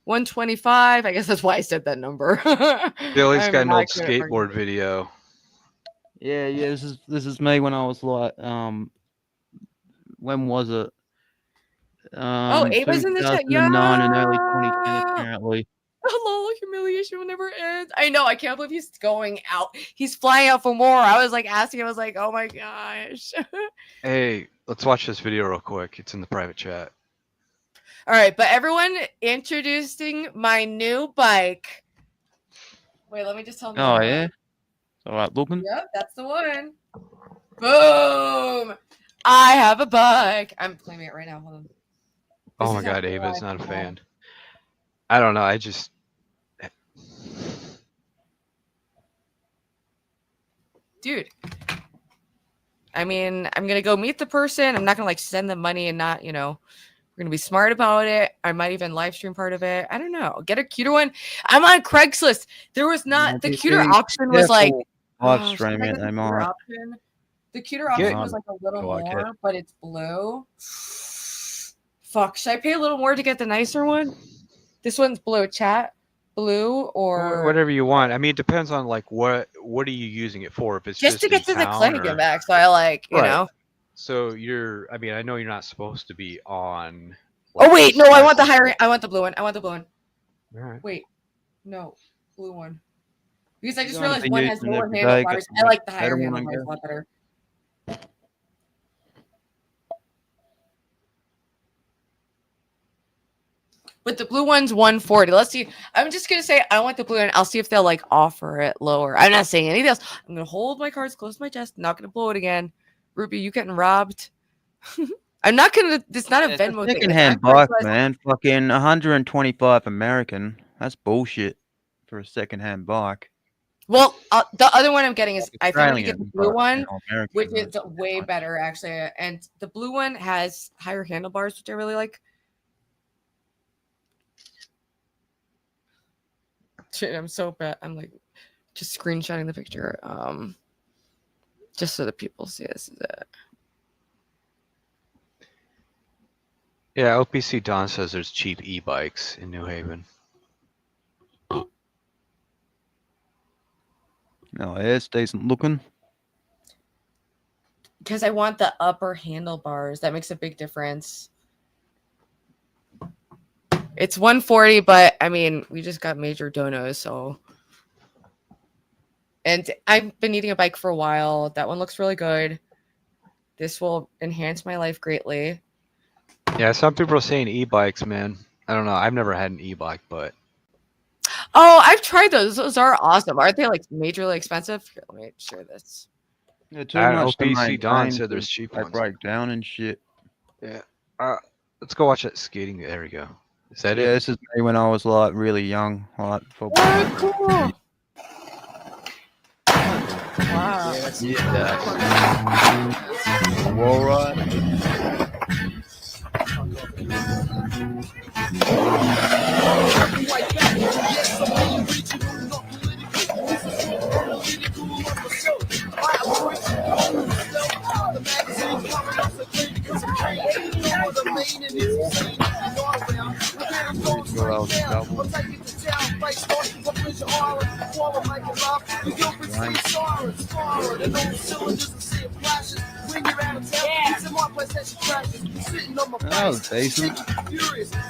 125. I guess that's why I said that number. Billy's got an old skateboard video. Yeah, this is me when I was like when was it? Ava's in the chat. 2009 and early 2010 apparently. Hello, humiliation will never end. I know. I can't believe he's going out. He's flying out for more. I was like asking. I was like, oh my gosh. Hey, let's watch this video real quick. It's in the private chat. All right, but everyone, introducing my new bike. Wait, let me just tell them. Oh yeah. All right, looking. Yep, that's the one. Boom! I have a bike. I'm claiming it right now. Hold on. Oh my god, Ava's not a fan. I don't know. I just. Dude. I mean, I'm going to go meet the person. I'm not going to like send them money and not, you know, we're going to be smart about it. I might even live stream part of it. I don't know. Get a cuter one. I'm on Craigslist. There was not, the cuter option was like. Live stream it, they might. The cuter option was like a little more, but it's blue. Fuck, should I pay a little more to get the nicer one? This one's blue, chat. Blue or whatever you want. I mean, it depends on like what are you using it for? If it's just to get to the clinic and back, so I like, you know. So I mean, I know you're not supposed to be on. Oh wait, no, I want the higher. I want the blue one. I want the blue one. All right. Wait, No, blue one. Because I just You're gonna realized be one has using lower every day, handlebars. got I like the the higher better one, I handlebars a guess. lot better. But the blue one's 140. Let's see. I'm just gonna say I want the blue one. I'll see if they'll like offer it lower. I'm not saying anything else. I'm gonna hold my cards close to my chest. Not gonna blow it again. Ruby, you getting robbed? I'm not gonna. It's not a It's a Venmo thing. secondhand bike, man. Fucking 125 American. That's bullshit for a secondhand bike. Well, the other one I'm getting is I found to get the Australian, blue but, one, you know, American, which is that's way better actually. And the blue one has higher handlebars, which I really like. Shit, I'm so bad. I'm like just screenshotting the picture, just so that people see this is it. Yeah, OPC Don says there's cheap e-bikes in New Haven. No, it's decent looking. Because I want the upper handlebars. That makes a big difference. It's 140, but I mean, we just got major donos, so. And I've been needing a bike for a while. That one looks really good. This will enhance my life greatly. Yeah, some people are saying e-bikes, man. I don't know. I've never had an e-bike, but Oh, I've tried those. Those are awesome. Aren't they like majorly expensive? Here, let me share this. Yeah, too I don't much to OPC Don maintain said there's because cheap they ones. break down and shit. Yeah. Let's go watch that skating. There we go. Is that Yeah, it? this is me when I was like really young, like for. Cool. Wow. Yeah. All right. That was decent.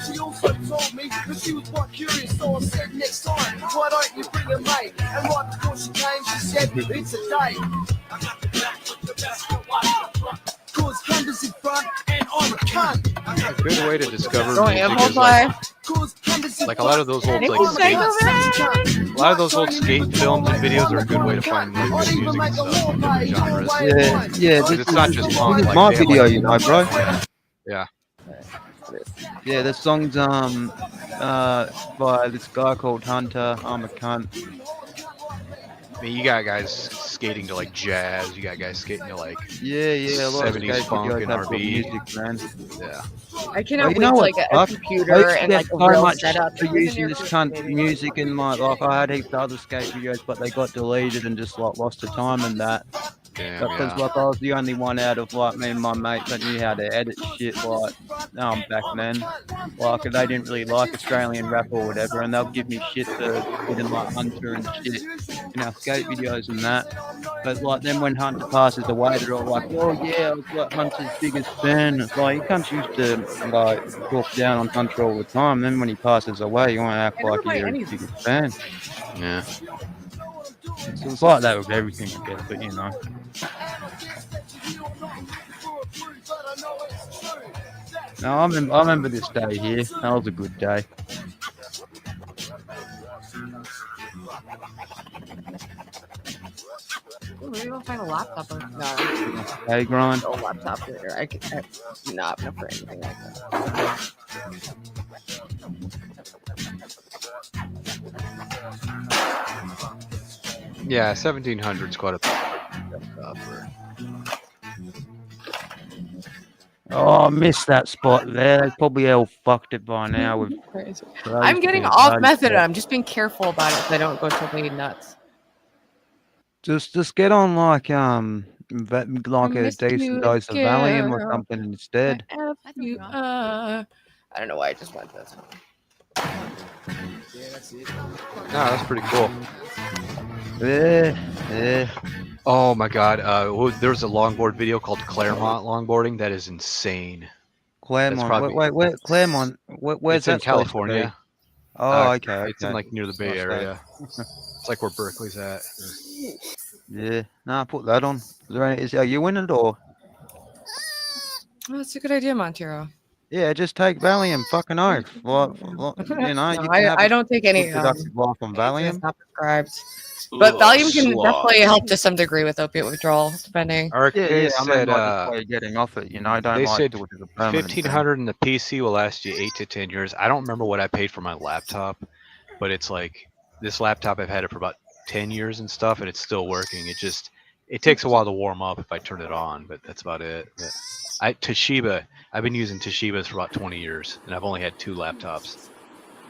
She also told me that she was quite curious, so I said next time, why don't you bring a mate? And right before she came, she said, it's a date. I got the back with the best, cause Candace in front and I'm a cunt. A good way to discover Going music up, is like a lot of those old old skate films and videos are a good way to find like good music and stuff from different genres. Yeah, Because it's not just punk. Like, my they have, video, like, you know, bro. Yeah. Yeah, the song's by this guy called Hunter. I'm a cunt. I mean, you got guys skating to like jazz. You got guys skating to like Yeah, a lot of 70s skate funk videos and have good R&B. music, man. Yeah. I cannot you wait know to what, like a fuck? computer I used to and get like a so real much setup. for using this cunt music in my like I had heaps of other skate videos, but they got deleted and just like lost the time and that. Damn, Because yeah. like I was the only one out of like me and my mates that knew how to edit shit like back then. Like they didn't really like Australian rap or whatever, and they'll give me shit for hitting like Hunter and shit in our skate videos and that. But like then when Hunter passes away, they're all like, "Oh yeah, I was like Hunter's biggest fan." It's like you can't used to like talk down on Hunter all the time. Then when he passes away, you want to act like you're his biggest fan. Yeah. So it's like that with everything, I guess. But you know. No, I remember this day here. That was a good day. Ooh, maybe we'll find a laptop. No. Hey, grind. No laptop later. I'm not enough for anything like that. Yeah, 1700's quite a Oh, I missed that spot there. They probably all fucked it by now. With I'm getting off method. I'm just being careful about it so I don't go totally nuts. Just get on like a decent dose of Valium or something instead. I don't know why I just went this. No, that's pretty cool. Yeah. Oh my god. There's a longboard video called Claremont Longboarding that is insane. Claremont. Wait, Claremont. Where's it's that in California. Oh, okay. It's in like near the Bay Area. It's like where Berkeley's at. Yeah. Nah, put that on. Are you in it or? Oh, that's a good idea, Montero. Yeah, just take Valium. Fucking oath. You know, No, you can have I a don't take good any productive life on it's Valium. not prescribed. But Valium can definitely help to some degree with opiate withdrawal, depending. Yeah, I mean, like, this way of getting off it, you know, I don't They like said to do it as a permanent thing. 1,500 in the PC will last you 8 to 10 years. I don't remember what I paid for my laptop, but it's like this laptop I've had it for about 10 years and stuff, and it's still working. It takes a while to warm up if I turn it on, but that's about it. But Toshiba, I've been using Toshibas for about 20 years, and I've only had 2 laptops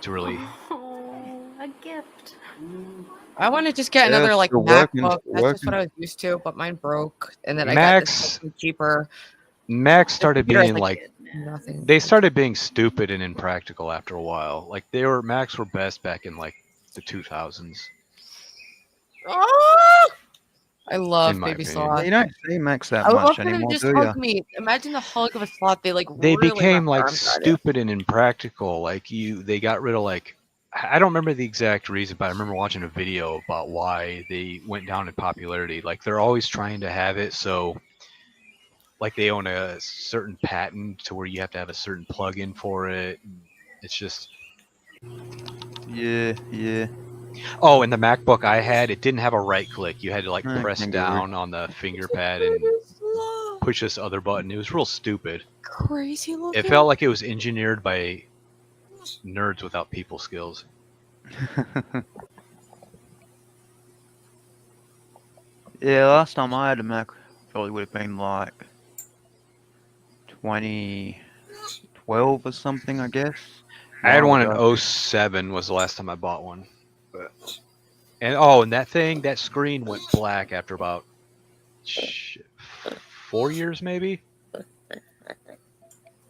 to really. Oh, a gift. I want to just get Yeah, another like still working, MacBook. still That's just working. what I was used to, but mine broke, and then I got Macs this cheaper. Macs started computer has, being like nothing. they started being stupid and impractical after a while. Like Macs were best back in like the 2000s. Oh! I love In my baby opinion. sloth. You don't see Max that I would love much for them to anymore, just do you? hug me. Imagine the hug of a sloth. They like They really became wrap their like arms around it. stupid and impractical. Like they got rid of like I don't remember the exact reason, but I remember watching a video about why they went down in popularity. Like they're always trying to have it so like they own a certain patent to where you have to have a certain plug-in for it. It's just Yeah. Oh, and the MacBook I had, it didn't have a right click. You had to like I press can down on the finger pad and push this other button. It was real stupid. Crazy looking. It felt like it was engineered by nerds without people skills. Yeah, last time I had a Mac probably would have been like 2012 or something, I guess. I had one While ago. in 07 was the last time I bought one. And that screen went black after about 4 years maybe.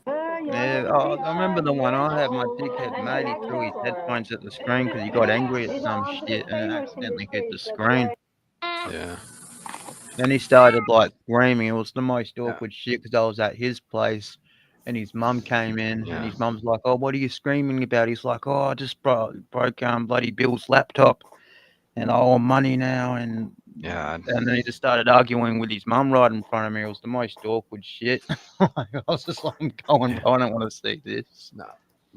Yeah, I remember the one I had. My dickhead mate, he threw his headphones at the screen because he got angry at some shit and it accidentally hit the screen. Yeah. Then he started like screaming. It was the most awkward shit because I was at his place and his mum came in and his mum's like, "Oh, what are you screaming about?" He's like, "Oh, I just broke bloody Bill's laptop and I owe him money now." And then he just started arguing with his mum right in front of me. It was the most awkward shit. I was just like, I'm going, I don't want to see this. No.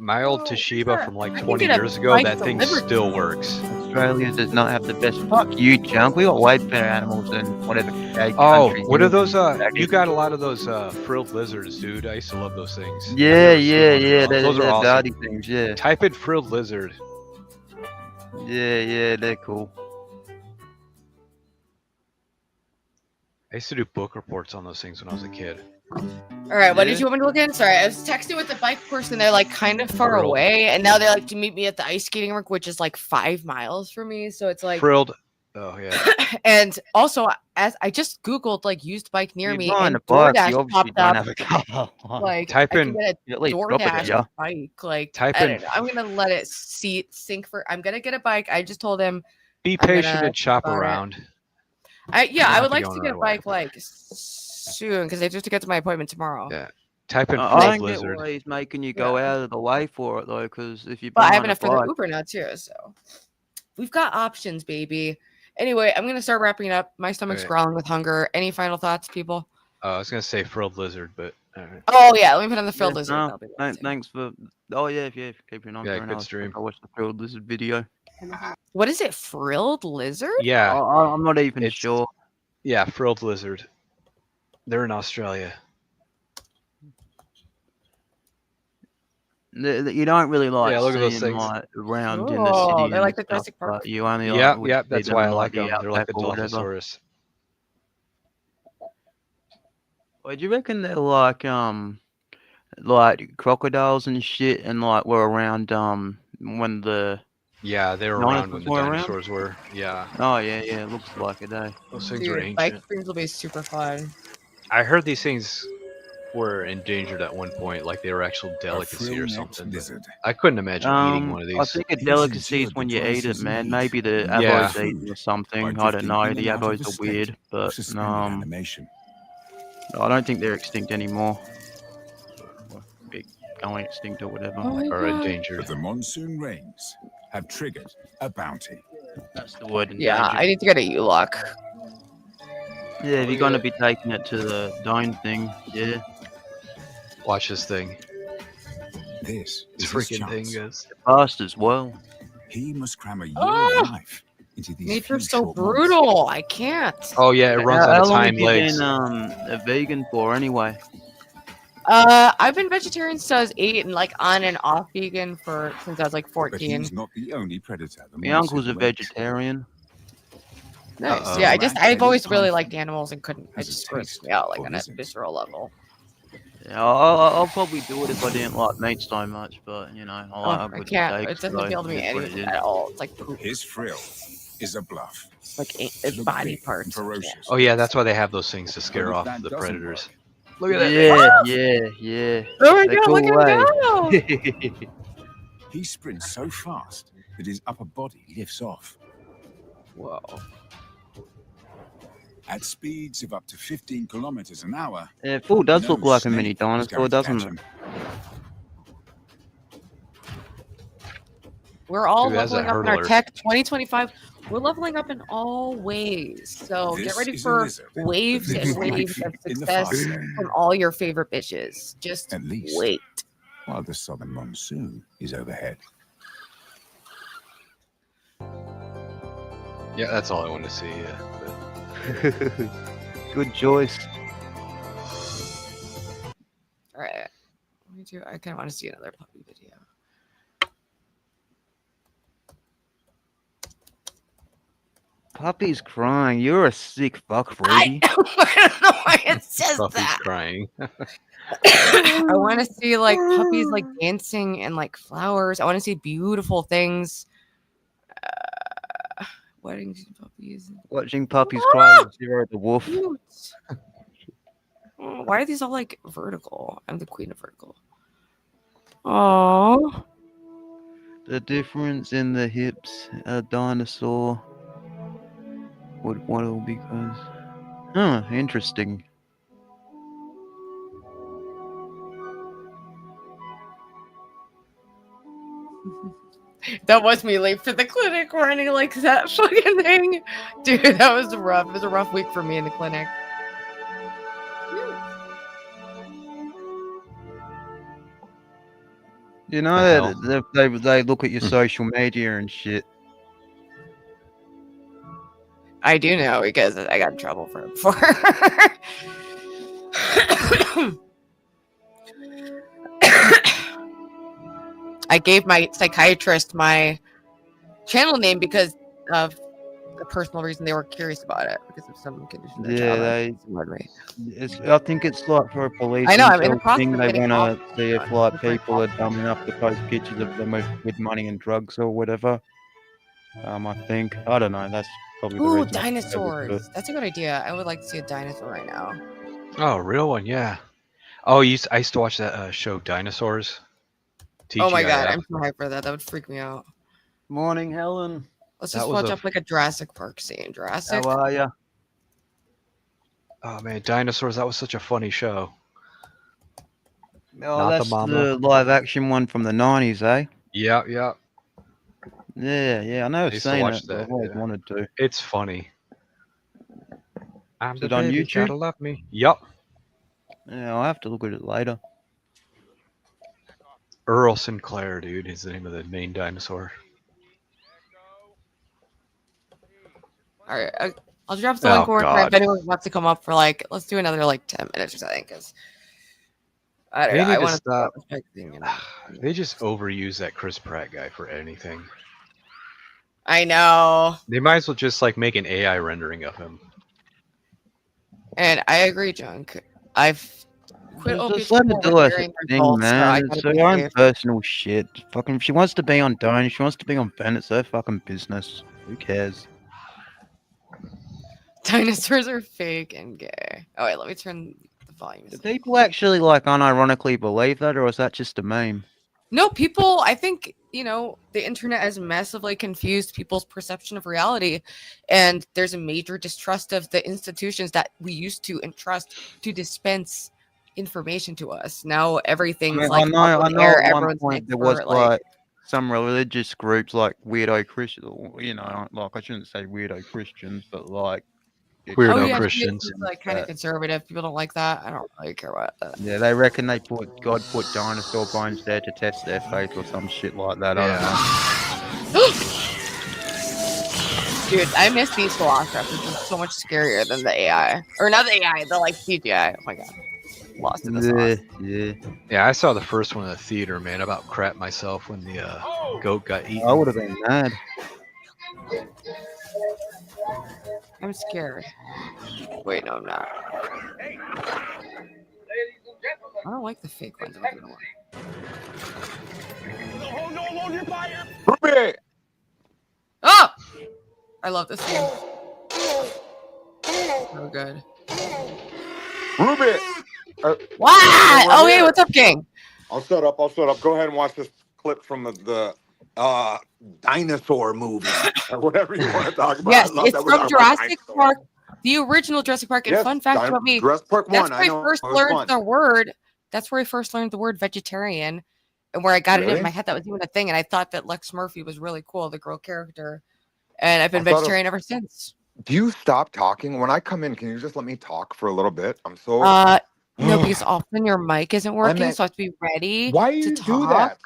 My old Toshiba from like 20 get a years ago, bike that thing delivered. still works. Australia does not have the best. Fuck you, Junk. We got way better animals than whatever. Oh, what are those? You got a lot of those frilled lizards, dude. I used to love those things. Yeah. Those Those are awesome. dirty things. Yeah. Type in frilled lizard. Yeah, they're cool. I used to do book reports on those things when I was a kid. All right, what did you want me to look in? Sorry, I was texting with the bike person. They're like kind of far Frilled. away, and now they like to meet me at the ice skating rink, which is like 5 miles from me. So it's like Frilled. Oh yeah. And also, as I just googled like used bike near me, buying and a bike, you DoorDash obviously popped don't up. have a car. Like Type I in- can get You at a least drop it, DoorDash yeah. bike. Like Type I in- don't know. I'm gonna let it sink for. I'm gonna get a bike. I just told him. Be I'm patient gonna and chop think about it. around. I You don't would have like go to on get right a away. bike like soon because I have to get to my appointment tomorrow. Yeah. Type in I frilled don't get lizard. why he's making you go out of the way for it though, because if you But I buy have a enough for the bike, Uber now too, so we've got options, baby. Anyway, I'm gonna start wrapping it up. My stomach's Alright. growling with hunger. Any final thoughts, people? I was gonna say frilled lizard, but alright. Oh yeah, let me put on the frilled yeah, lizard. no, That'll be nice. thanks for. Oh yeah, if you keep it on. Yeah, for an good hour, stream. I watched the frilled lizard video. What is it? Frilled lizard? Yeah. I'm not even It's- sure. Yeah, frilled lizard. They're in Australia. You don't really like Yeah, look at those seeing things. like around in the Oh, city. they're like and the stuff, Jurassic Park. but you only Yeah, would yeah, see that's them why I in, like the them. They're like the outback or whatever. Dilophosaurus. Well, do you reckon they're like crocodiles and shit, and like were around when the Yeah, they were around when dinosaurs the were around? dinosaurs were. Yeah. Oh yeah, it looks like it, eh? Those things are Dude, ancient. bike streams will be super fun. I heard these things were endangered at one point, like they were actual delicacy or something. but I couldn't imagine eating one of these. I think a delicacy is when you eat it, man. Maybe the Yeah. abos eat it or something. I don't know. The abos are weird, but I don't think they're extinct anymore. going extinct or whatever. Oh my Or God. endangered. But the monsoon rains have triggered a bounty. That's the word. Yeah, Endangered. I need to get a U-Lock. Yeah, if you're gonna be taking it to the dome thing, yeah. Watch this thing. This This is his freaking thing chance. goes. Fast as well. He must cram a year Ah! of life into these few Nature's so short months. brutal. I can't. Oh yeah, it runs How out of long time have you legs. been a vegan for anyway? I've been vegetarian since I was 8 and like on and off vegan since I was like But 14. he's not the only predator. The My uncle's a monsoon waits. vegetarian. Nice. Uh-oh. Yeah, I've always Red-headed really python liked animals and couldn't. It has a just grossed taste me out like for on a lizards. visceral level. Yeah, I'll probably do it if I didn't like meat so much, but you know, I Oh, like a I good can't. steak, It doesn't so appeal to me it is what it anything is. at all. It's like poop. His thrill is a bluff. It's like it's Look body big parts. and ferocious. Oh yeah, that's why they have those things to But scare if off that the doesn't predators. work, Look at that. Yeah. Oh my They God! go Look away. at him go! he sprints so fast that his upper body lifts off. Whoa. At speeds of up to 15 kilometers an hour, Yeah, Fool does no look like a snake mini is dinosaur, going to doesn't catch it? him. We're all Dude, that's a leveling up in our hurdler. tech 2025. We're leveling up in all ways. So get This ready is a for lizard waves that and lives waves briefly of in the success fast lane. from all your favorite bitches. Just At least. wait. While the southern monsoon is overhead. Yeah, that's all I want to see. Yeah. Good choice. All right. I kind of want to see another puppy video. Puppy's crying. You're a sick fuck, I Ruby. don't know why it says Puppy's that. crying. I want to see like puppies like dancing and like flowers. I want to see beautiful things. Weddings and puppies. Watching puppies cry with Zero the wolf. Cute. Oh, why are these all like vertical? I'm the queen of vertical. Oh. The difference in the hips, a dinosaur would waddle because. Huh, interesting. That was me late for the clinic running like that fucking thing. Dude, that was rough. It was a rough week for me in the clinic. You know that they look at your social media and shit. I do know because I got in trouble for it before. I gave my psychiatrist my channel name because of a personal reason. They were curious about it because of some condition. Yeah, I think it's like for a police. I know, I'm in the intel process thing. of They getting want off to see if like people are dumb enough to post pictures of them with money and drugs or whatever. I think. I don't know. That's probably the Ooh, reason. dinosaurs. That's a good idea. I would like to see a dinosaur right now. Oh, real one, yeah. Oh, I used to watch that show Dinosaurs. Oh my god, TGIF. I'm so hyped for that. That would freak me out. Morning, Helen. Let's That just was watch a- up like a Jurassic Park scene. Jurassic. How are ya? Oh man, Dinosaurs, that was such a funny show. Oh, Not the that's mama. the live action one from the 90s, eh? Yeah, yeah. Yeah, I know I I've used to seen watch it. that, I've always yeah. wanted to. It's funny. I'm Is the it on baby, YouTube? gotta love me. Yup. Yeah, I'll have to look at it later. Earl Sinclair, dude, is the name of the main dinosaur. All right, I'll drop the Oh, link over there if God. anyone wants to come up for like. Let's do another like 10 minutes or something because I don't They know. need I to want to stop. stop thing, you know. They just overuse that Chris Pratt guy for anything. I know, They might as well just like make an AI rendering of him. and I agree, Junk. I've quit Just let her OPH do her during thing, results, so I man. It's gotta her own behave. personal shit. Fucking, if she wants to be on Dome, she wants to be on Ben, it's her fucking business. Who cares? Dinosaurs are fake and gay. Oh wait, let me turn the volume. Do people actually like unironically believe that, or is that just a meme? No, people, I think, the internet has massively confused people's perception of reality. And there's a major distrust of the institutions that we used to entrust to dispense information to us. Now everything's I like know, up I in the know air. at one Everyone's an point there was expert. Like, like some religious groups like weirdo Christians, you know, like I shouldn't say weirdo Christians, but like oh Weirdo yeah, Christians. it's like kind of conservative. People don't like that. I don't really care about that. Yeah, they reckon they God put dinosaur bones there to test their faith or some shit like that. I don't know. Dude, I miss these Velociraptors. This is so much scarier than the AI. Or not the AI, the like CGI. Oh my god. Lost in the sauce. Yeah, I saw the first one in the theater, man. I about crapped myself when the goat got eaten. I would have been mad. I'm scared. Wait, no, I'm not. I don't like the fake ones. I'm gonna Ruby! Oh! I love this game. So good. Ruby! What? Oh, hey, what's up, King? I'll shut up. Go ahead and watch this clip from the dinosaur movie or whatever you want to talk about. Yes, I love it's that we're from talking about Jurassic dinosaurs. Park, the original Jurassic Park. And Yes, fun fact about me, Jurassic Park that's 1, where I I know, first it was learned fun. the word. That's where I first learned the word vegetarian, and where I got it in Really? my head that was even a thing. And I thought that Lex Murphy was really cool, the girl character. And I've been I thought it- vegetarian ever since. Do you stop talking? When I come in, can you just let me talk for a little bit? I'm so... No, because often your mic isn't working, meant- so I have to be ready Why do to you talk. do that?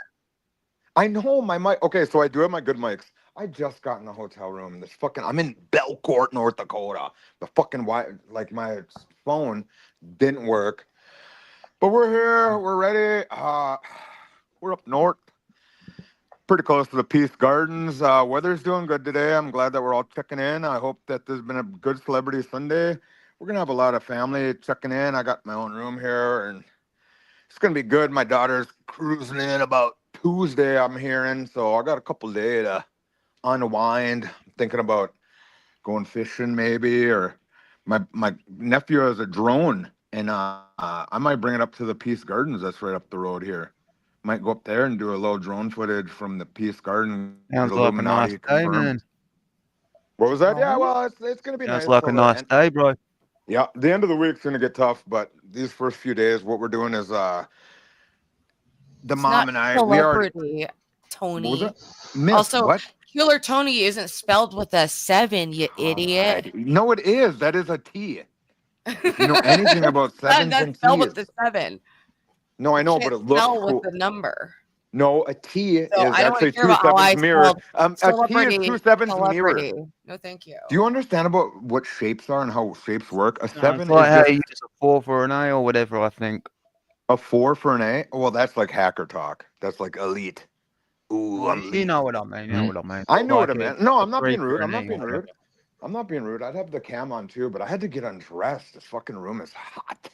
I know my mic. Okay, so I do have my good mics. I just got in the hotel room. This fucking... I'm in Belcourt, North Dakota. The fucking... Like, my phone didn't work. But we're here. We're ready. We're up north. Pretty close to the Peace Gardens. Weather's doing good today. I'm glad that we're all checking in. I hope that there's been a good Celebrity Sunday. We're going to have a lot of family checking in. I got my own room here, and it's going to be good. My daughter's cruising in about Tuesday, I'm hearing. So I got a couple days to unwind. I'm thinking about going fishing maybe, or my nephew has a drone, and I might bring it up to the Peace Gardens. That's right up the road here. Might go up there and do a little drone footage from the Peace Garden. Sounds get like a nice day, confirmed. man. What was that? Yeah, well, it's going to be nice. Sounds like till a the nice end. day, bro. Yeah, the end of the week's going to get tough, but these first few days, what we're doing is the It's mom not and I, we already... Celebrity, Tony. What was that? Miss, Also, what? Killer Tony isn't spelled with a 7, you idiot. No, it is. That is a T. If you know anything about sevens That's and spelled with T's. the 7. No, I know, Can't but it looks spell cool. with the number. No, a T So is I don't want actually to hear two about how I sevens mirrored. spelled A T is celebrity. two sevens mirrored. Celebrity. No, thank you. Do you understand about what shapes are and how shapes work? A It's seven like is how just you use a 4 for an A or whatever, I think. a 4 for an A. Well, that's like hacker talk. That's like elite. Ooh, I'm You elite. know what I mean. You know what I mean. I know what I Like meant. No, a I'm not 3 being for rude. an I'm not E or being whatever. rude. I'm not being rude. I'd have the cam on too, but I had to get undressed. This fucking room is hot.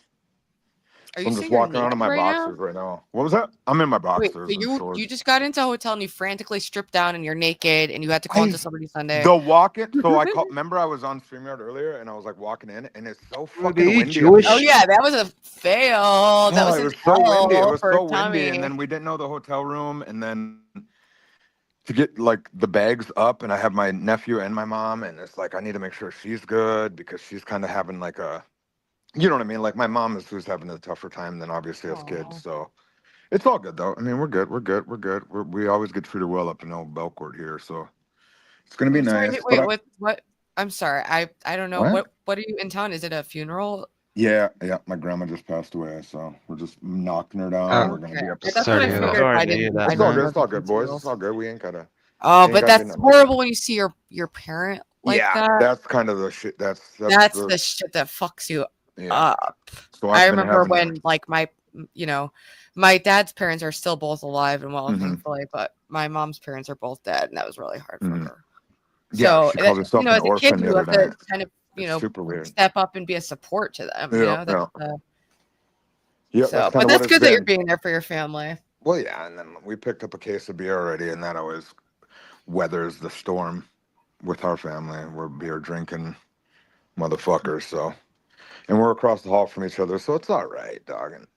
Are So you I'm saying just you're walking around in naked my right now? boxers right now. What was that? I'm in my Wait, boxers so and shorts. you just got into a hotel and you frantically stripped down and you're naked and you had to call into Celebrity Sunday. The walk-in. So I called. Remember, I was on StreamYard earlier, and I was like walking in, and it's so Ruby, fucking you windy. up Jewish? here. Oh yeah, that was a fail. That Oh, was it an was so windy. It L was for so windy, Tommy. and then we didn't know the hotel room, and then to get like the bags up, and I have my nephew and my mom, and it's like I need to make sure she's good because she's kind of having like a, you know what I mean? Like my mom is who's having a tougher time than obviously us kids. So it's all good though. I mean, we're good. We're good. We're good. We always get treated well up in old Belcourt here, so it's gonna be I'm sorry, nice. wait, but what? I'm sorry. I don't know. What? What are you in town? Is it a funeral? Yeah, my grandma just passed away, so we're just knocking her down. We're gonna Okay. be up. That's what I figured. I didn't. I It's all didn't good. know It's all the good, boys. details. It's all good. We ain't gotta. Oh, ain't but gotta do that's nothing. horrible when you see your parent like Yeah, that. that's kind of the shit. That's That's the shit that fucks you Yeah. up. So I I've been remember having a- when like my dad's parents are still both alive and well, Mhm. thankfully, but my mom's parents are both dead, and that was really hard for her. Yeah, So she called herself as an a kid, orphan the you other have to night. kind of It's super weird. step up and be a support to them. You Yeah, know, that's yeah. the Yeah, so. that's But kinda that's what it's good that you're been. being there for your family. Well, yeah, and then we picked up a case of beer already, and that always weathers the storm with our family. We're beer drinking motherfuckers, so, and we're across the hall from each other, so it's all right, dog. And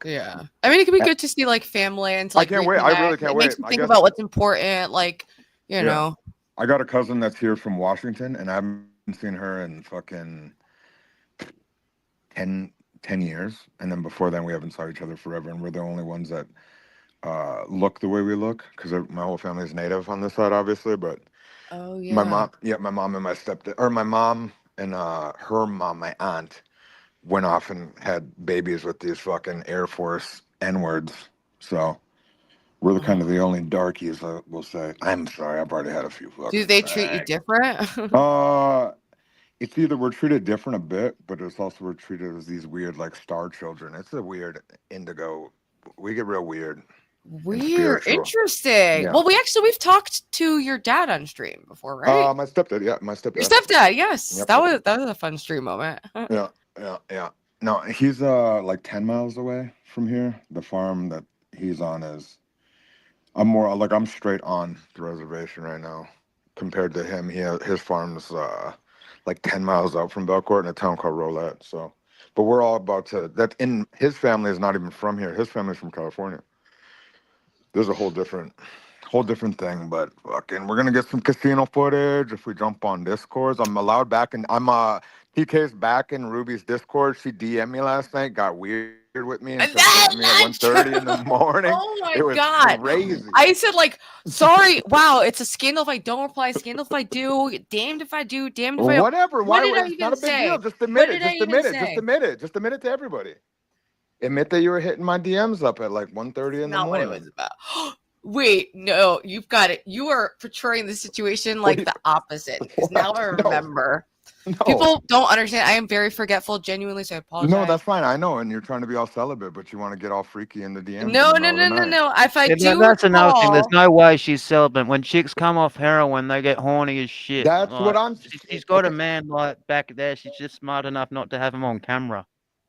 Yeah, I mean, it can be good to see like family and to I like can't wait. I really reconnect. can't It makes wait. you I think guess- about what's important, like you know. I got a cousin that's here from Washington, and I haven't seen her in fucking 10 years, and then before then we haven't saw each other forever, and we're the only ones that look the way we look, because my whole family is native on this side, obviously. But Oh my yeah. mom and my stepdad, or my mom and her mom, my aunt, went off and had babies with these fucking Air Force N-words. So we're the kind of the only darkies, I will say. I'm sorry, I've already had a few fucking Do they treat you different? it's either we're treated different a bit, but it's also we're treated as these weird like star children. It's a weird indigo. We get real weird. Weird, spiritual. interesting. Yeah. Well, we've talked to your dad on stream before, right? My stepdad, yeah, my stepdad. Your stepdad, yes. Yep. That was a fun stream moment. Yeah. No, he's like 10 miles away from here. The farm that he's on is I'm straight on the reservation right now compared to him. His farm's like 10 miles out from Belcourt in a town called Rolette. So, but we're all about to his family is not even from here. His family's from California. There's a whole different thing, but fucking we're gonna get some casino footage if we jump on Discords. I'm allowed back, and TK's back in Ruby's Discord. She DM'd me last night, got weird with me, and said me at 1:30 in the morning. Oh my It was god. crazy. I said like, sorry, wow, it's a scandal if I don't reply, scandal if I do, damned if I do, damned if I don't. Whatever. What Why? did I It's even not a big say? deal. Just admit What it. did I Just even admit it. say? Just admit it. Just admit it to everybody. Admit that you were hitting my DMs up at like 1:30 in the Not what morning. it was about. Wait, no, you've got it. You are portraying the situation like the opposite. Because now I remember. People don't understand. I am very forgetful, genuinely, so I apologize. No, that's fine. I know, and you're trying to be all celibate, but you want to get all freaky in the DMs. No. in the middle of the night. If I Yeah, do that's another thing. There's recall- no way she's celibate. When chicks come off heroin, they get horny as shit. That's Like, what I'm. She's got a man like back there. She's just smart enough not to have him on camera.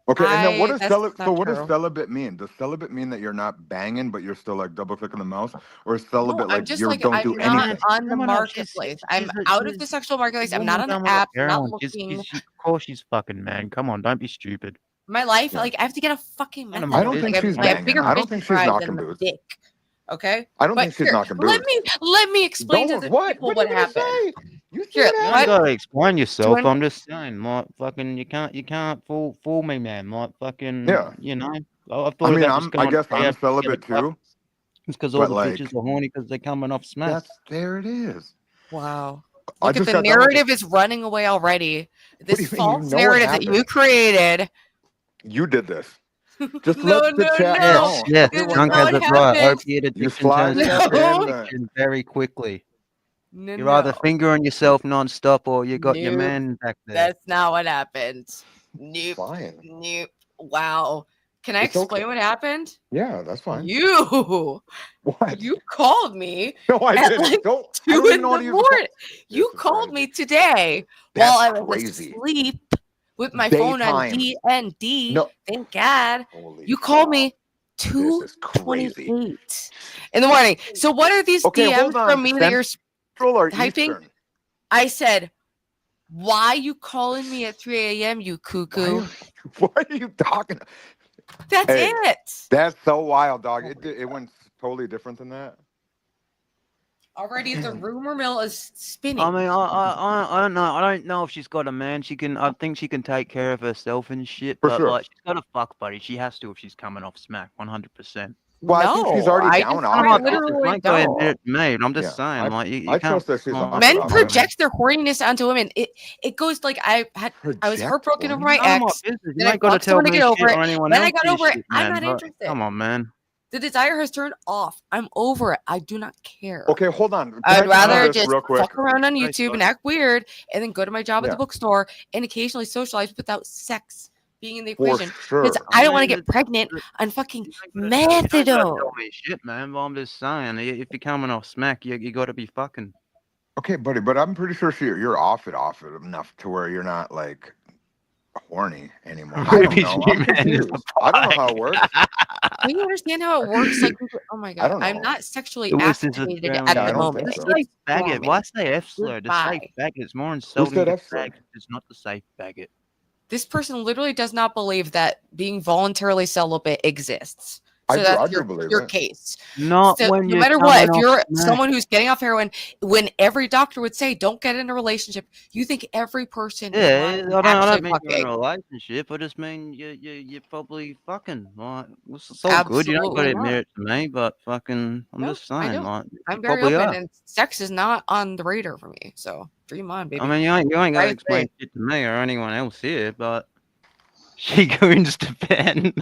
Okay, and then what does that's celibate? not So what does true. celibate mean? Does celibate mean that you're not banging, but you're still like double clicking the mouse, or is celibate No, I'm like just you like don't I'm do not anything? on the Come on, marketplace. I'm out of the sexual marketplace. I'm not on the app. I'm not looking. Of course she's fucking man. Come on, don't be stupid. My life, like I have to get a fucking method. I don't think like, she's I have banging. bigger I don't fish think to she's fry knocking than the boots. dick. Okay. I don't But think she's here, knocking let boots. me explain to the people what happened. You Here, You what? ain't gotta explain yourself. When- I'm just saying, like fucking, you can't fool me, man. Like fucking, Yeah. you know. I I thought mean, about just I going guess to I'm rehab to get celibate a cup. too. It's because all but, the like, bitches are horny because they're coming off smash. There it is. Wow. I Look at just the got done with narrative is running away already. This do you mean? You false know what narrative that you happened. created. You did this. Just No, let the no, chat no. know. Yes, This is Drunk not has what it right. happened. Opiate addiction You slide turns it into in addiction very quickly. No, You're either no. fingering yourself nonstop or you got your Nope. man back there. That's not what happened. Nope. Fine. Nope. Wow. Can I It's explain okay. what happened? Yeah, that's fine. You called me. No, I at didn't. like Don't. I 2 don't even in know how the to use the morning. You called me today That's while I was crazy. asleep with my phone on Daytime. DND. No. Thank God. You called me 2:28 in the morning. So what are these Okay, DMs hold on. from me that you're Central or typing? Eastern? I said, why you calling me at 3 a.m., you cuckoo? What are you talking? That's Hey, it. That's so wild, dog. It went totally different than that. Already the rumor mill is spinning. I mean, I don't know. I don't know if she's got a man. I think she can take care of herself and shit. For but sure. like, she's got a fuck buddy. She has to if she's coming off smack, 100%. Well, I think she's already down off I'm it. not literally don't go ahead and don't. admit it to me. I'm just Yeah, saying, like, you I can't. trust that she's come off Men it, off it. project their horniness onto women. It goes like I was heartbroken over my None of my ex. business. You Then I ain't got to fucked tell someone to me get over shit it. or anyone Then I else got your over it. shit, I'm man, not but interested. Come on, man. The desire has turned off. I'm over it. I do not care. Okay, hold on. Can I'd I just know rather this just real quick? fuck around on YouTube and act weird and then go to my job at Yeah. the bookstore and occasionally socialize without sex being in the For equation. sure. Because I don't want to mean, get pregnant on fucking You don't gotta methadone. tell me shit, man. But I'm just saying, if you're coming off smack, you got to be fucking. Okay, buddy, but I'm pretty sure you're off it enough to where you're not like horny anymore. I don't Maybe know. she I'm meant confused. I don't know how it works. Do you understand how it works? Like, oh my I god, don't I'm know. not sexually Lewis is activated Australian. at Yeah, I the don't moment. think Just so. say faggot. dormant. Why say F slur? Just say Goodbye. faggot. It's more insulting said to F slur? fag. It's not to say faggot. This person literally does not believe that being voluntarily celibate exists. So I that's do believe your it. case. Not So when no you're matter what, coming if off you're smash. someone who's getting off heroin, when every doctor would say don't get in a relationship, you think every person in Yeah, line is I actually don't mean you're in fucking. a relationship. I just mean you're probably fucking. Like, it's all good. You don't got Absolutely to admit not. it to me, but fucking, I'm No, just I saying, don't. like, I'm you very probably open, are. and sex is not on the radar for me. So dream on, baby. I mean, you ain't got to Right explain there. shit to me or anyone else here, but she goes to Ben.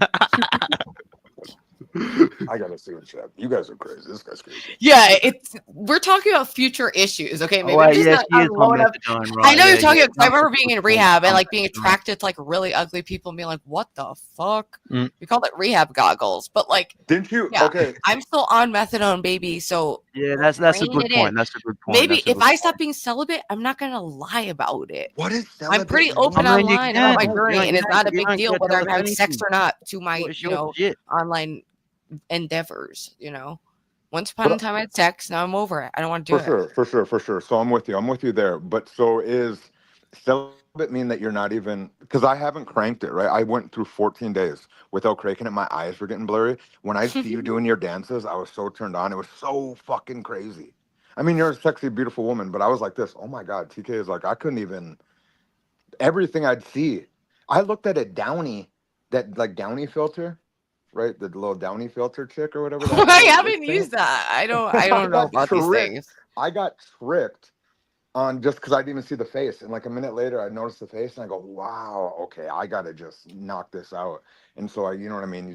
I gotta see what's up. You guys are crazy. This guy's crazy. Yeah, we're talking about future issues, okay? Maybe Oh, I'm wait, just yeah, not she is I'm on low enough. methadone, I right? know Yeah, you're talking yeah. because I remember being in rehab and I'm like being attracted to like really ugly people and being like, what the fuck? Mm. We called it rehab goggles, but like, Didn't you? yeah, Okay. I'm still on methadone, baby. So Yeah, that's a rein good it in. point. That's a good point. Maybe That's a if good I point. stop being celibate, I'm not gonna lie about it. What is I'm celibate? pretty open I mean, you online about my can. journey, and it's not a You big ain't deal gotta whether tell I'm us having sex anything. or not to my, It's your shit. online endeavors. Once upon a But time I had sex. Now I'm over it. I don't want to do it. for sure. So I'm with you. I'm with you there. But so is celibate mean that you're not even? Because I haven't cranked it, right? I went through 14 days without cranking it. My eyes were getting blurry. When I see you doing your dances, I was so turned on. It was so fucking crazy. I mean, you're a sexy, beautiful woman, but I was like this. Oh my god, TK is like I couldn't even. Everything I'd see, I looked at a Downy, that like Downy filter, right? The little Downy filter chick or whatever. That I little haven't thing. used that. I don't I know got about these things. I got tricked on just because I didn't even see the face. And like a minute later, I noticed the face and I go, wow, okay, I got to just knock this out. And so you know what I mean?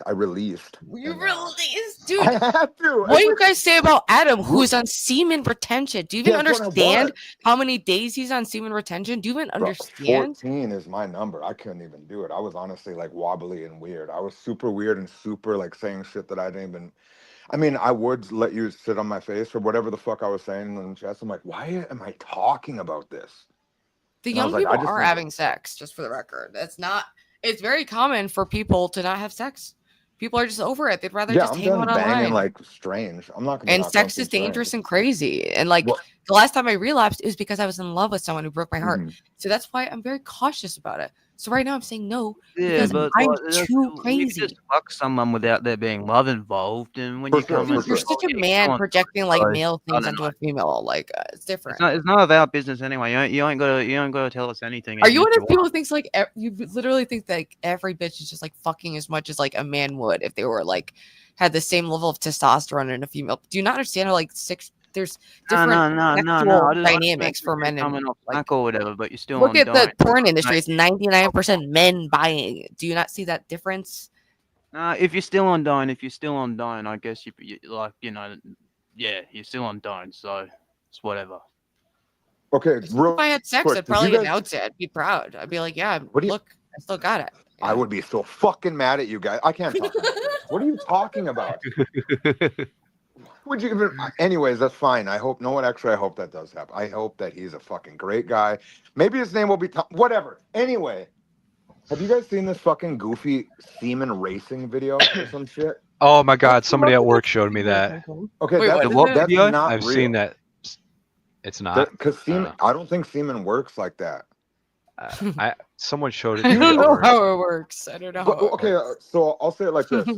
I released. You and, released, dude. I had to. What do you guys say about Adam, who's on semen retention? Do you even Guess what I understand was? how many days he's on semen retention? Do you even Bro, understand? 14 is my number. I couldn't even do it. I was honestly like wobbly and weird. I was super weird and super like saying shit that I didn't even. I mean, I would let you sit on my face or whatever the fuck I was saying in the chest. I'm like, why am I talking about this? The And I was young like, I people just are need to- having sex, just for the record. It's very common for people to not have sex. People are just over it. They'd rather Yeah, just I'm hang done out banging online. like strange. I'm not gonna And knock on sex some is dangerous strange. and crazy. And like Well, the last time I relapsed, it was because I was in love with someone who broke my heart. Mhm. So that's why I'm very cautious about it. So right now I'm saying no Yeah, because but I'm like, that's- too you can crazy. just fuck someone without there being love involved, and when For you sure, come for into You're sure. such a yeah, man come on, projecting like so, male I things don't onto know. a female. Like it's different. It's not of our business anyway. You ain't gotta tell us anything. Are even you if one you of people who want. thinks like you literally think that like, every bitch is just like fucking as much as like a man would if they were like had the same level of testosterone in a female? Do you not understand how like there's different No. sexual I just dynamics for think men you're and coming off like smack or whatever, but you're still look on at the dying. porn industry. Mate, It's 99% men buying. Do you not see that difference? if you're still on dying, I guess you like yeah, you're still on dying, so it's whatever. Okay, If real I had sex, quick. I'd Did you probably guys? announce it. I'd be proud. I'd be like, yeah, What do you? look, I still got it. I would be so fucking mad at you guys. I can't talk about this. What are you talking about? Would you even? Anyways, that's fine. I hope no one. Actually, I hope that does happen. I hope that he's a fucking great guy. Maybe his name will be whatever. Anyway, have you guys seen this fucking goofy semen racing video or some shit? Oh my god, somebody at work showed me that. Okay, Wait, that's what is that's it? not I've real. seen that. It's not. Because semen, I don't think semen works like that. Someone showed it I to me. don't know over- how it works. I don't know. But How it okay, works. so I'll say it like this.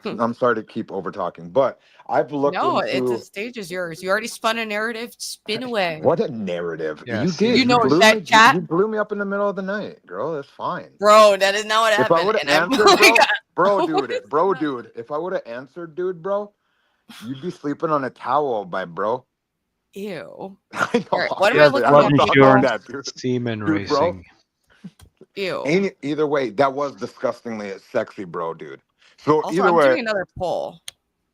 I'm sorry to keep over talking, but I've looked No, it's the into stage is yours. You already spun a narrative. Spin away. what a narrative. Yeah, You see, did. You know blew that me. chat, You blew me up in the middle of the night, girl. That's fine. bro. That is not what If I happened. would have And I'm answered, like, dude. If I would have answered, dude, you'd be sleeping on a towel, my bro. ew. I know. All right, what am I Seriously, looking I up? don't talk People? like that, dude. Semen Dude, bro. racing. Ew. Either way, that was disgustingly sexy, bro, dude. So Also, either I'm way, doing another poll.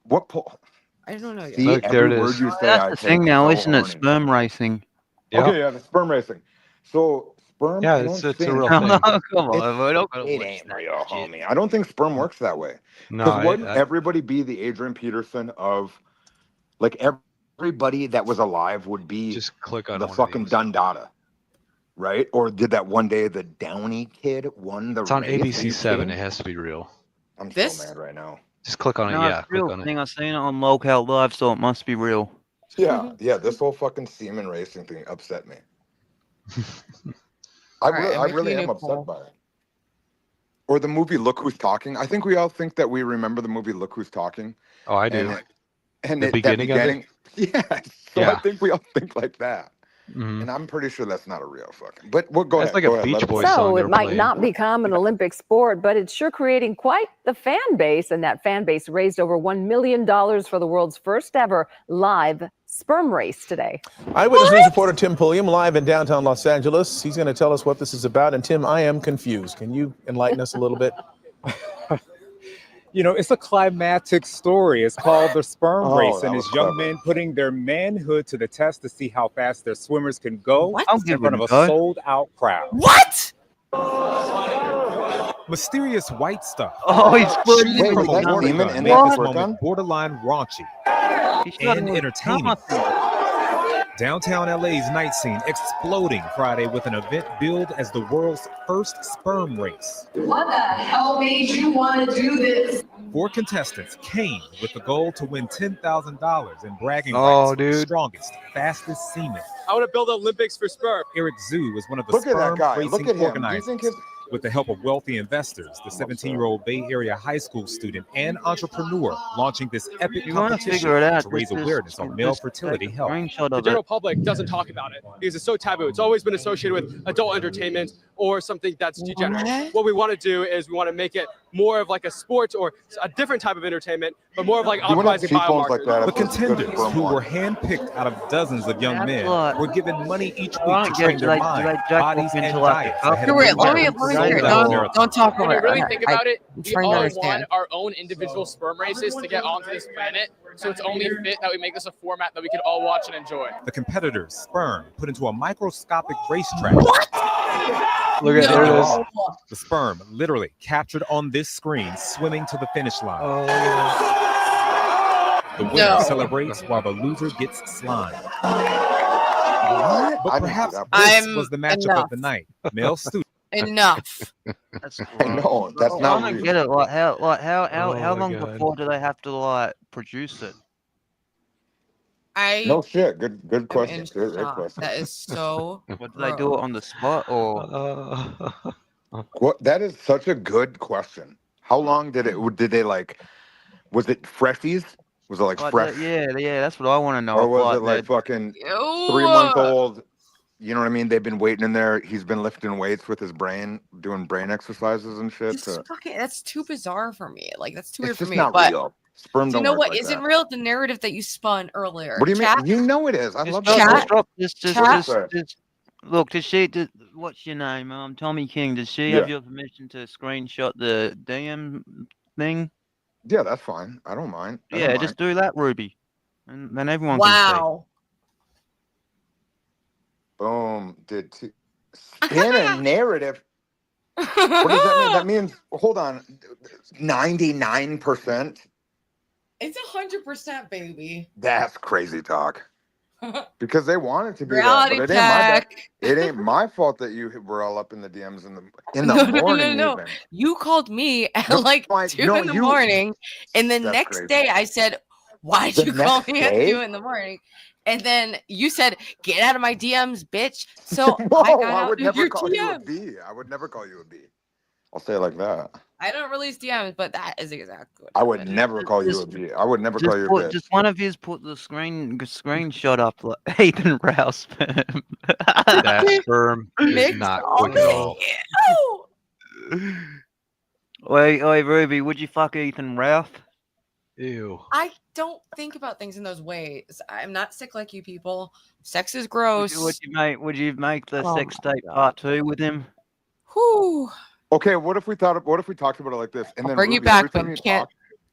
what poll? I don't know yet. See, Look, there every it word is. you say, That's I the take thing now, so isn't it? horny. Sperm racing. Yeah. Okay, yeah, the sperm racing. So sperm, Yeah, I don't it's a think. real No, thing. come on, we're not gonna It watch ain't that real, shit. homie. I don't think sperm works that way. No, Because wouldn't I everybody be the Adrian Peterson of, like, everybody that was alive would be just click on the one of fucking these. Dundada, right? Or did that one day the Downey kid won the It's on race? Are you ABC 7. kidding? It has to be real. I'm so This? mad right now. Just click on it. No, Yeah, it's a real click on it. thing. I've seen it on Lolcow Live, so it must be real. Yeah, this whole fucking semen racing thing upset me. I All right, I'm really making a am new upset poll. by it. Or the movie Look Who's Talking. I think we all think that we remember the movie Look Who's Talking. Oh, I do. And The beginning of it? Yeah. So Yeah. I think we all think like that. Mhm. And I'm pretty sure that's not a real fucking. But we'll go That's ahead. like a go ahead, Beach let it Boys play. song So they it were might playing. not become an Olympic sport, but it's sure creating quite the fan base. And that fan base raised over $1 million for the world's first ever live sperm race today. Eyewitness News reporter Tim Pulliam live in downtown Los Angeles. He's going to tell us what this is about. And Tim, I am confused. Can you enlighten us a little bit? You know, it's a climatic story. It's called The Sperm Oh, Race, that and was it's young clever. men putting their manhood to the test to see how fast their swimmers can go I'll in give front it of a a go. sold-out crowd. What? Mysterious white stuff. Oh, he's floating Shooting in from the a that water demon gun in made there this to work moment on? borderline raunchy He's floating and with entertaining. nothing. Downtown LA's night scene exploding Friday with an event billed as the world's first sperm race. What the hell made you want to do this? 4 contestants came with the goal to win $10,000 and bragging Oh, rights for the dude. strongest, fastest semen. I want to build the Olympics for sperm. Eric Zhu was one of the Look at that sperm guy. racing Look at him. Do you organizers. think his With the help of wealthy investors, the 17-year-old Bay Area high school student and entrepreneur launching this epic You want to competition figure it out? to raise Just- awareness on male just fertility take a health. screenshot The of general it. public doesn't talk about it because it's so taboo. It's always been associated with adult entertainment or something that's degenerate. What we want to do is we want to make it more of like a sport or a different type of entertainment, but more of like You wouldn't have optimizing cheekbones like that biomarkers. if The it was a good contenders, sperm who one. were handpicked out of dozens of young That's men, like- were given money each I week don't to get- train do their they mind, jack bodies, off and into like a diets cup? ahead of Wait, the let me sold-out don't marathon. talk When over you it. really think about it, I'm we trying to all understand. want our own individual sperm races to get onto this planet. So it's only fit that we make this a format that we can all watch and enjoy. The competitors' sperm put into a microscopic racetrack. Look at there it is. The sperm literally captured on this screen, swimming to the finish line. Oh, look at The winner No. celebrates while the loser gets slimed. What? But I didn't see perhaps that. this I'm was the matchup enough. of the night. Male student. Enough. That's I know. That's I not don't real. get it. Like how Oh my long God. before do they have to like produce it? I No shit. Good am question. in Great shock. question. That is so. What do they do it on the spot or? What? That is such a good question. How long did they like? Was it freshies? Was it like Like fresh? yeah, that's what I want to know. Or if, was it they're- like fucking Ew. 3 month old? You know what I mean? They've been waiting in there. He's been lifting weights with his brain, doing brain exercises and shit. Just fucking, that's too bizarre for me. Like that's too weird It's for just me. not But real. Sperm do you don't know work what like isn't that. real? The narrative that you spun earlier. What do you Chat, mean? You know it is. I love Just, that. chat, just drop this. chat. Look. Does she? What's your name? Tommy King. Does she Yeah. have your permission to screenshot the DM thing? Yeah, that's fine. I don't mind. I don't Yeah, mind. just do that, Ruby, and then everyone can Wow. Boom. Spin a narrative. What does that mean? That means, hold on, 99%? It's 100%, baby. That's crazy talk. Because they want it to be Reality that, but it ain't my bad. check. It ain't my fault that you were all up in the DMs in the No, morning. no. Even. You called me at No, like I- 2 no, in the you- morning, and the That's next crazy. day I said, "Why'd The you call next me at day? 2 in the morning?" And then you said, "Get out of my DMs, bitch." So Whoa, I got I out would of never your call you a DMs. B. I would never call you a B. I'll say it like that. I don't release DMs, but that is exactly what I would happened. never call you a B. I would never call you a bitch. Just one of yous put the screenshot up like Ethan Rouse. That sperm is Mixed not quick at all. Ew. Wait, Ruby, would you fuck Ethan Rouse? Ew. I don't think about things in those ways. I'm not sick like you people. Sex is gross. Would you make the Oh sex my tape part 2 with him? Whew. Okay, what if we talked about it like this? And I'll then bring you Ruby, back, every but time you you can't.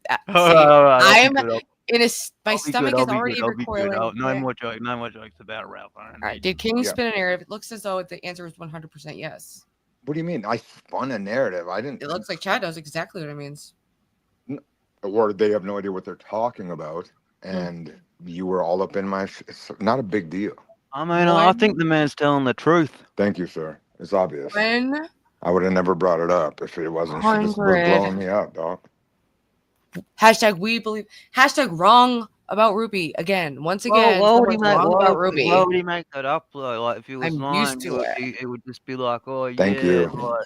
talk- See, Alright, I'll I'm be good, in a. My I'll be stomach good, is I'll be already good, I'll be good. recoiling. No more jokes about Ralph. All right, did King Yeah. spin a narrative? It looks as though the answer is 100% yes. What do you mean? I spun a narrative. I didn't. It looks like Chad knows exactly what it means. Or they have no idea what they're talking about, Hmm. and you were all up in my. It's not a big deal. I mean, I think the man's telling the truth. Thank you, sir. It's obvious. When I would have never brought it up if it wasn't. She just was 100. blowing me up, dog. hashtag we believe, hashtag wrong about Ruby again. Once again, why would he someone's make, wrong why, about would- Ruby. why would he make that up though? Like if he was I'm lying, used to it. it would just be like, oh Thank yeah, you. like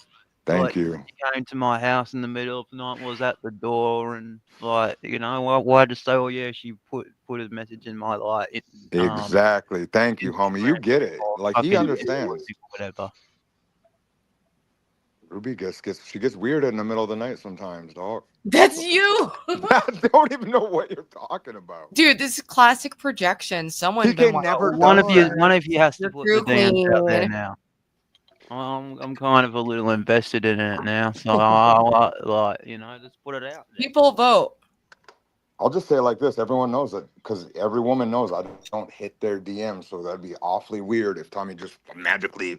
Thank you. He came to my house in the middle of the night, was at the door, and like, you know, why to say, oh yeah, she put a message in my Exactly. Thank you, homie. You get it. Like he understands. whatever. Ruby she gets weird in the middle of the night sometimes, dog. That's you. I don't even know what you're talking about. Dude, this is classic projection. Someone TK never One of you has to You're put the true DMs out there queen. now. I'm kind of a little invested in it now, so I'll like, you know, just put it out there. People vote. I'll just say it like this. Everyone knows it because every woman knows I don't hit their DMs. So that'd be awfully weird if Tommy just magically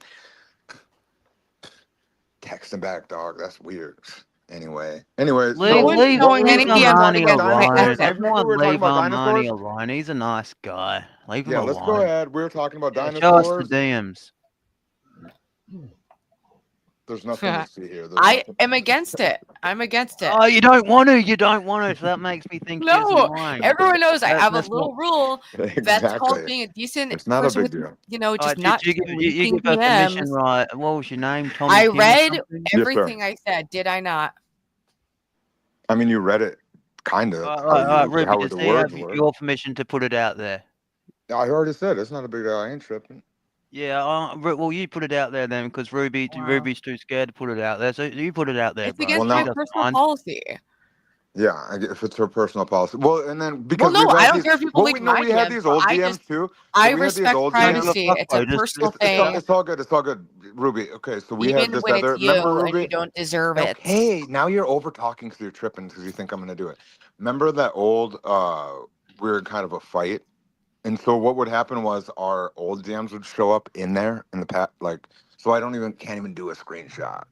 text him back, dog. That's weird. Anyways, Leave Armani alone. I remember we were talking Leave about Armani dinosaurs. alone. He's a nice guy. Leave him Yeah, alone. let's go ahead. We were talking about dinosaurs. Show us the DMs. There's nothing to see here. I am against it. I'm against it. Oh, you don't want to. You don't want to. So that makes me think. No, he's lying. everyone knows I have a That's little not- rule. That's called Exactly. being a decent It's not a person big with, deal. you know, just Did not you leaking give her permission, DMs. right? What was your name? Tommy I King or read something? everything I said. Did I not? I mean, you read it, kind of. Ruby, How does the he have words were. your permission to put it out there? I already said it's not a big deal. I ain't tripping. Yeah, well, you put it out there then, because Ruby's too scared to put it out there. So you put it out there, It's bro. against my personal policy. Yeah, if it's her personal policy. Well, and then because no, we've had I don't these, care if people well, like we know my we had DMs, these but old I DMs just- too. I we had these respect old privacy. DMs. It's a personal It's all, thing. it's all good. It's all good, Ruby. Okay, so we had Even this when other. it's you Remember, and Ruby? you don't deserve it. Okay, now you're over talking because you're tripping because you think I'm gonna do it. Remember that old? We were in kind of a fight, and so what would happen was our old DMs would show up in there in the like. So I can't even do a screenshot.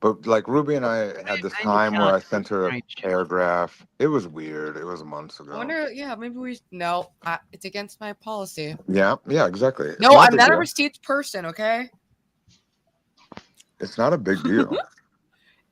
But like Ruby and I had this time where I sent her a paragraph. It was weird. It was months I ago. wonder, yeah, maybe it's against my policy. Yeah, exactly. No, I'm not a receipts person, okay? It's not a big deal.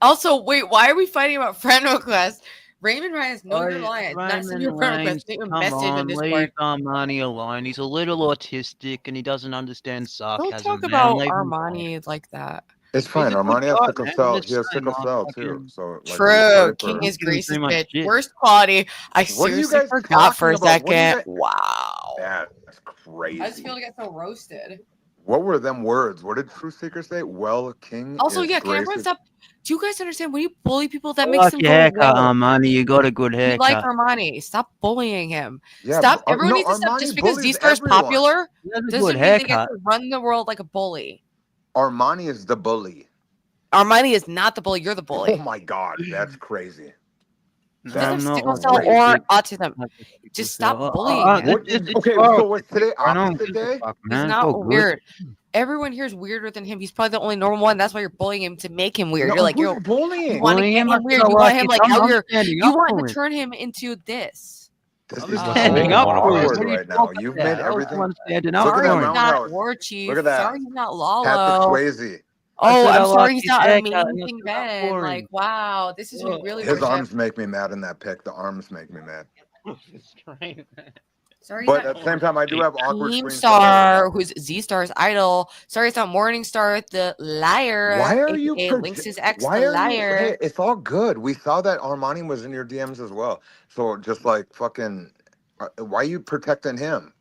Also, wait, why are we fighting about friend requests? Raymond Ryan's no your lion. Not send your friend request. Send your message on Discord. Leave Armani alone. He's a little autistic and he doesn't understand sarcasm. Don't talk man. about Leave him alone. Armani like that. It's fine. He's a Armani good has guy, sickle man. cell. I'm just He has saying, sickle like, cell fucking- too. So like, True. King is Grease's bitch. shit. Worst quality. I What are you seriously guys forgot for a talking about? What are you second. Wow. That's crazy. I just feel like I got so roasted. What were them words? What did True Seeker say? Well, King. Also, is yeah, can everyone Grace's- stop? Do you guys understand when you bully people that I makes like them your go haircut, woke? Armani. You got a good You haircut. like Armani. Stop bullying him. Yeah, Stop. but- Everyone no, needs to stop Armani just because bullies Z-Star's everyone. popular He has a doesn't good mean they get haircut. to run the world like a bully. Armani is the bully. Armani is not the bully. You're the bully. Oh my God, that's crazy. He doesn't have not sickle like cell crazy. or autism. Just stop bullying him. Okay, so what's today? Opposite day? He's not weird. Everyone here is weirder than him. He's probably the only normal one. That's why you're bullying him to make him weird. No, you're like, who's you're bullying? You want to Bullying get him? him I weird. feel You want like him it's- like I'm how you're. standing You up want for to him. turn him into this. This I'm is standing so up for him. awkward What are you right now. talking You've about? made I was the everything. one standing up Look at for that Sorry, he's not roundhouse. Warchief. Look at that. Sorry, he's not Patrick Lalo. Swayze. Oh, said I I'm sorry, like he's his not haircut and amazing it's not Ben. boring. Like, wow, this is who you really His worship. arms make me mad in that pic. The arms make me mad. Sorry, But at the same time, I do have awkward Team screenshots. Star, who's Z-Star's idol. Sorry, it's not Morning Star, the liar. Why are you? aka Lynx's ex, Why the are you? liar. Hey, it's all good. We saw that Armani was in your DMs as well. So just like fucking, why are you protecting him?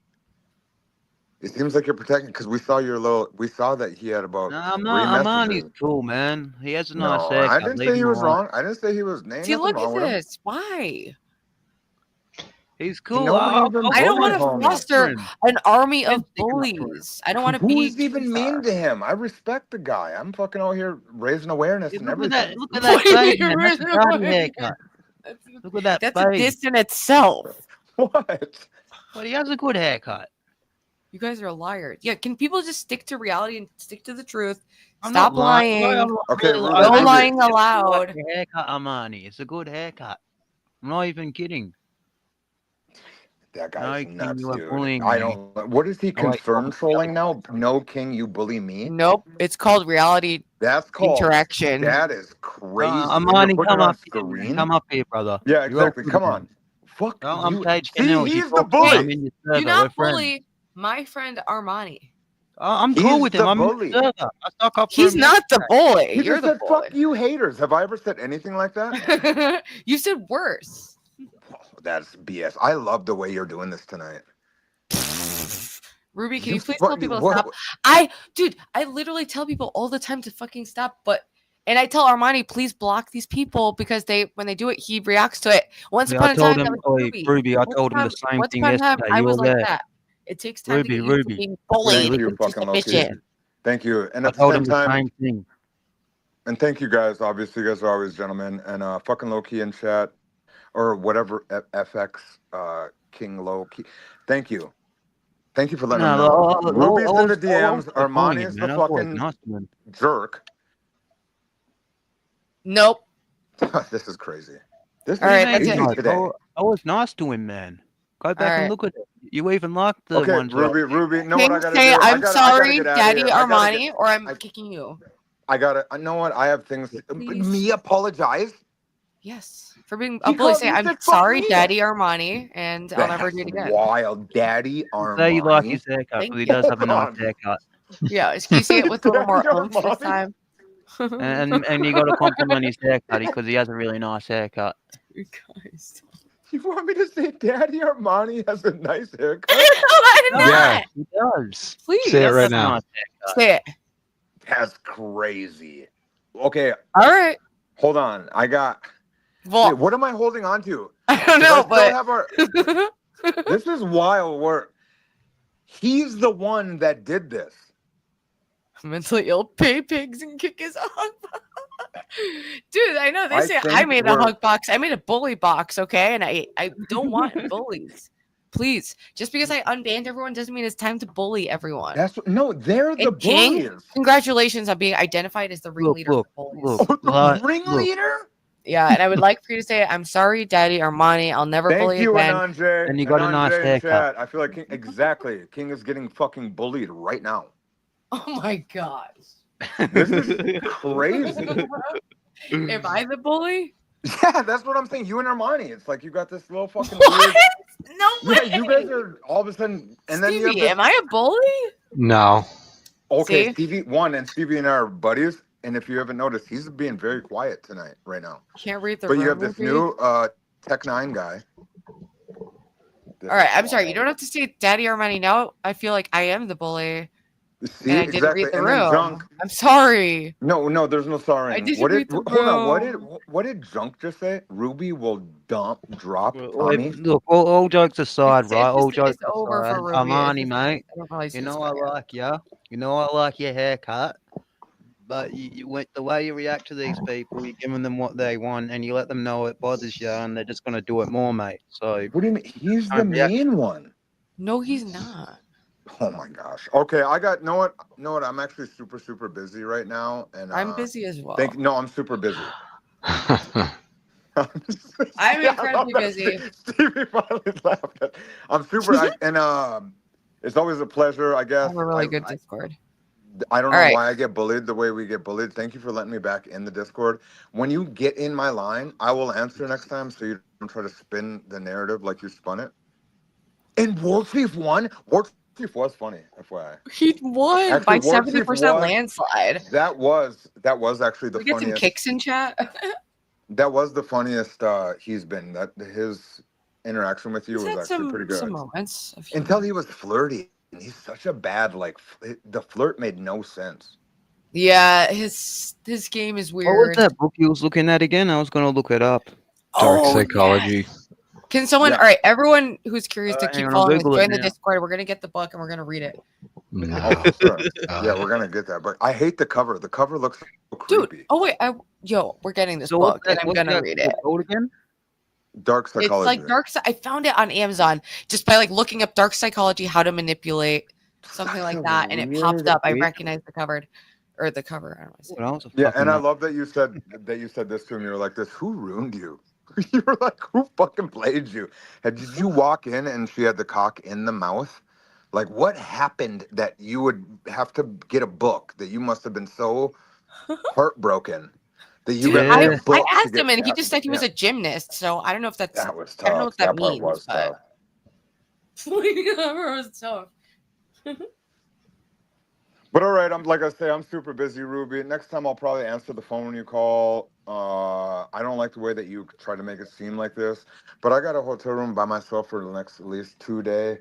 It seems like you're protecting because we saw your little. We saw that he had about No, three Armani's messages. cool, man. He has a nice No, haircut. I didn't Leave say he him was alone. wrong. I didn't say he was. Ain't See, nothing look wrong at with him. this. Why? He's cool. No one even I don't want bullies to him. foster an army of bullies. I don't want to be. Who's even mean to him? I respect the guy. I'm fucking out here raising awareness and Look at that! everything. Look at that fade, man. That's a bad haircut. Look at that That's a fade. diss in itself. What? But he has a good haircut. You guys are liars. Yeah, can people just stick to reality and stick to the truth? I'm Stop not lying. lying. Okay, No Ruben, lying I allowed. like your haircut, Armani. It's a good haircut. I'm not even kidding. That No, guy's King, nuts, you are dude. bullying I me. don't. What is he I like confirmed trolling now? No, King, you bully me. Nope, it's called reality That's called interaction. That is crazy. And you're Armani, putting come it on up here, man. screen? Come up here, brother. Yeah, You're all exactly. good Come again. on. Fuck I'm you. Cage See, Canal. he's You the talk to me, I'm bully. in your Do server. not We're friends. bully my friend Armani. I'm cool He's with the him. I'm bully. the server. I stuck up for He's him not the yesterday. bully. You You're just the said, bully. fuck you haters. Have I ever said anything like that? You said worse. That's BS. I love the way you're doing this tonight. Ruby, can You you please fu- tell people to what- stop? I literally tell people all the time to fucking stop, and I tell Armani, please block these people because when they do it, he reacts to it. Once Yeah, upon I a told time, him, that was Ruby, I Once told him upon- the same once thing upon a time, yesterday. I You was were like there. that. It takes time to get used to Ruby. being bullied Thank you, into fucking Loki. submission. Thank you. And I at the told same him the time, same thing. and thank you guys. Obviously, you guys are always gentlemen. And fucking Loki in chat or whatever FX King Loki. Thank you. Thank you for letting him know. Ruby's in the DMs. Armani is the fucking jerk. Nope. This is crazy. This All is right, crazy that's it. today. I was nice to him, man. Go back All and right. look at it. You even liked the Okay, ones where Ruby, know what I King, gotta say do? I'm I gotta sorry, get out of Daddy here. I gotta Armani, get- or I'm kicking you. I gotta. You know what? I have things. Please. Me apologize. Yes, for being He a bully. called- Say he I'm said, "Fuck sorry, me." Daddy Armani, and I'll never do it That's again. wild, Daddy Armani. say you like his haircut, Thank because he you. does have a nice Hold on. haircut. Yeah, can you say it with a little more Daddy oomph this Armani? time? And you got to compliment his haircut because he has a really nice haircut. You guys. You want me to say Daddy Armani has a nice haircut? I did Yeah, not. He does. Please say it He right has a now. nice haircut. say it. That's crazy. Okay, All right. hold on. I got. Well, Wait, what am I holding on to? I don't 'Cause know, I still but have our. This is wild work. He's the one that did this. mentally ill pay pigs and kick his hug box. Dude, I know they I say I think made a we're- hug box. I made a bully box, okay? And I don't want bullies. Please, just because I unbanned everyone doesn't mean it's time to bully everyone. That's no, they're the And King, bullies. congratulations on being identified as the ringleader Look, for bullies. look. The Like, ringleader? Yeah, and I would like for you to say, I'm sorry, Daddy Armani. I'll never Thank bully you, again. Ananje. And you got a nice Ananje in haircut. chat. I feel like King, exactly. King is getting fucking bullied right now. Oh my gosh. This is crazy. Am I the bully? Yeah, that's what I'm saying. You and Armani. It's like you got this little fucking What? weird. No way. Yeah, you guys are all of a sudden, and then you have Stevie, this... am I a bully? No. Okay, See? Stevie and Stevie and I are buddies. And if you haven't noticed, he's being very quiet tonight, right now. Can't read the But room. you have this Ruby. new Tech 9 guy. All right, I'm sorry. You don't have to say Daddy Armani now. I feel like I am the bully. See, And I didn't exactly. read the And then room. Junk. I'm sorry. No, there's no sorry. I didn't What read did? the Hold on. room. What did Junk just say? Ruby will drop Well, Tommy. look, all jokes aside, It's right? All just- jokes it's over for aside, Ruby. Armani, It's just- mate. I don't really see You know this I guy. like you. You know I like your haircut. But you went the way you react to these people, you're giving them what they want, and you let them know it bothers you, and they're just gonna do it more, mate. So What do you mean? He's the Don't react. main one. No, he's not. Oh my gosh. Okay, I got. Know what? I'm actually super busy right now, and I'm busy as well. I'm super busy. I'm incredibly busy. Stevie finally laughed. I'm super, it's always a pleasure. I I guess. have a really good Discord. I don't know All right. why I get bullied the way we get bullied. Thank you for letting me back in the Discord. When you get in my line, I will answer next time so you don't try to spin the narrative like you spun it. And Warchief won. Warchief was funny, FYI. He won Actually, by Warchief 70% was- landslide. That was actually the We get some funniest. kicks in chat. That was the funniest he's been. That his interaction with you He's was had actually pretty good. some moments. Of Until he was flirty. And he's such a bad the flirt made no sense. Yeah, his game is what was weird. that book you was looking at again? I was gonna look it up. Dark Oh, psychology. Can someone? Yeah. All right, everyone who's curious to hang keep on, I'll following us, Google it join the now. Discord. We're gonna get the book and we're gonna read it. No. Oh, for sure. Yeah, we're gonna get that. But I hate the cover. The cover looks so creepy. Dude, oh wait, we're getting this So book what's and I'm gonna read it. called again? Dark It's psychology. like dark. I found it on Amazon just by like looking up dark psychology, how to manipulate something like that, and it popped weird up. I read. recognized the cover. I don't know. What else? Yeah, and I love that you said this to him. You were like this. Who ruined you? You were like, who fucking played you? Did you walk in and she had the cock in the mouth? Like, what happened that you would have to get a book? That you must have been so heartbroken that you Dude, got I a book. to asked get him, and he that. just said he was Yeah. a gymnast. So I don't know if that's. That was I don't know tough. what that, That part means. was but... tough. That was tough. But all right, I'm like I say, I'm super busy, Ruby. Next time I'll probably answer the phone when you call. I don't like the way that you try to make it seem like this, but I got a hotel room by myself for the next at least 2 days.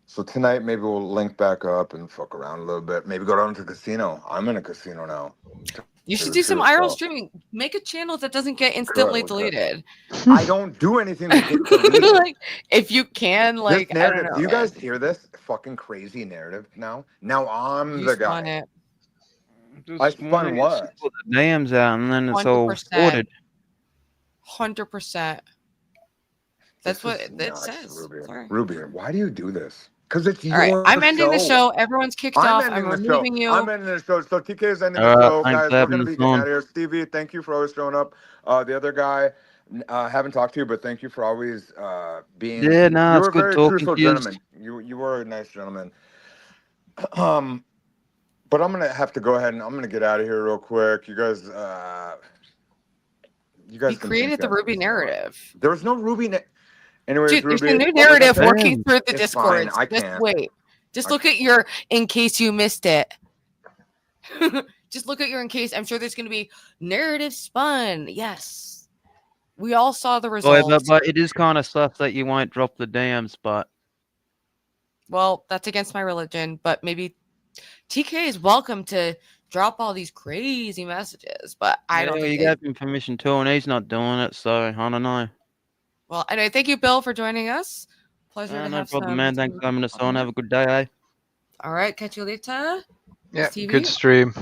So tonight maybe we'll link back up and fuck around a little bit. Maybe go down to the casino. I'm in a casino now. You should do some IRL streaming. Make a channel that doesn't get instantly deleted. I don't do anything that gets deleted. Like, if you can, like, This I don't narrative, know. do you man. guys hear this fucking crazy narrative now? Now I'm You the spun guy. it. I spun what? Put the dams out and then it's all 100%. sorted. 100%. That's what it Nuts, says. Ruby. Sorry. Ruby, why do you do this? Because it's All right, your I'm ending the show. Everyone's kicked off. I'm ending the removing show. you. I'm ending the show. So TK is ending All the right, show. thanks Guys, for we're having going to be us getting on. out of here. Stevie, thank you for always showing up. The other guy, haven't talked to you, but thank you for always being. Yeah, no, you it's were a good very talking truthful to you. gentleman. You were a nice gentleman. But I'm gonna have to go ahead and I'm gonna get out of here real quick. You guys We can created the think Ruby narrative. there was no Ruby. Anyways, Dude, there's Ruby, a new like I narrative said, working through the it's Discord. fine. I Just can't. wait. Just look at your in case you missed it. Just look at your in case. I'm sure there's going to be narrative spun. Yes. We all saw the Oh, results. but it is kind of stuff that you won't drop the dams, but Well, that's against my religion, but maybe TK is welcome to drop all these crazy messages, but I don't yeah, think you gave him permission to, and he's not doing it, so I don't know. Well, anyway, thank you, Bill, for joining us. Pleasure to No have problem, some man. Thanks for having us on. Have a good day, eh? All right, catch you later. Yeah, TV. good stream.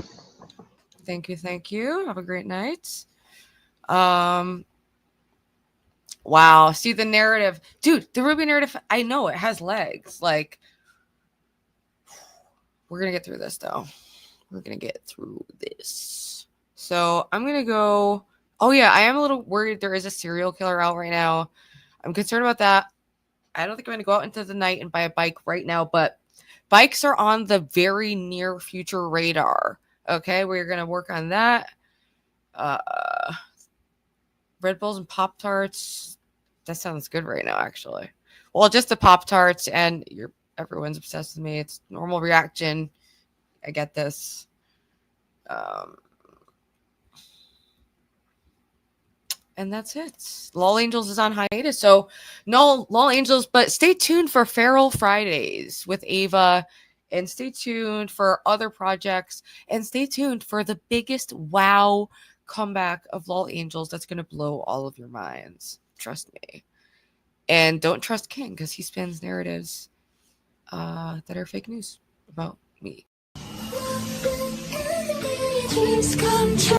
Thank you. Have a great night. Wow, see the narrative. Dude, the Ruby narrative, I know it has legs. Like, we're going to get through this, though. We're going to get through this. So I'm going to go. Oh, yeah, I am a little worried there is a serial killer out right now. I'm concerned about that. I don't think I'm going to go out into the night and buy a bike right now, but bikes are on the very near future radar. Okay, we're going to work on that. Red Bulls and Pop-Tarts. That sounds good right now, actually. Well, just the Pop-Tarts, and everyone's obsessed with me. It's normal reaction. I get this. And that's it. LOL Angels is on hiatus. So no LOL Angels, but stay tuned for Feral Fridays with Ava. And stay tuned for other projects. And stay tuned for the biggest WoW comeback of LOL Angels that's going to blow all of your minds. Trust me. And don't trust King because he spins narratives that are fake news about me. Dreams come true.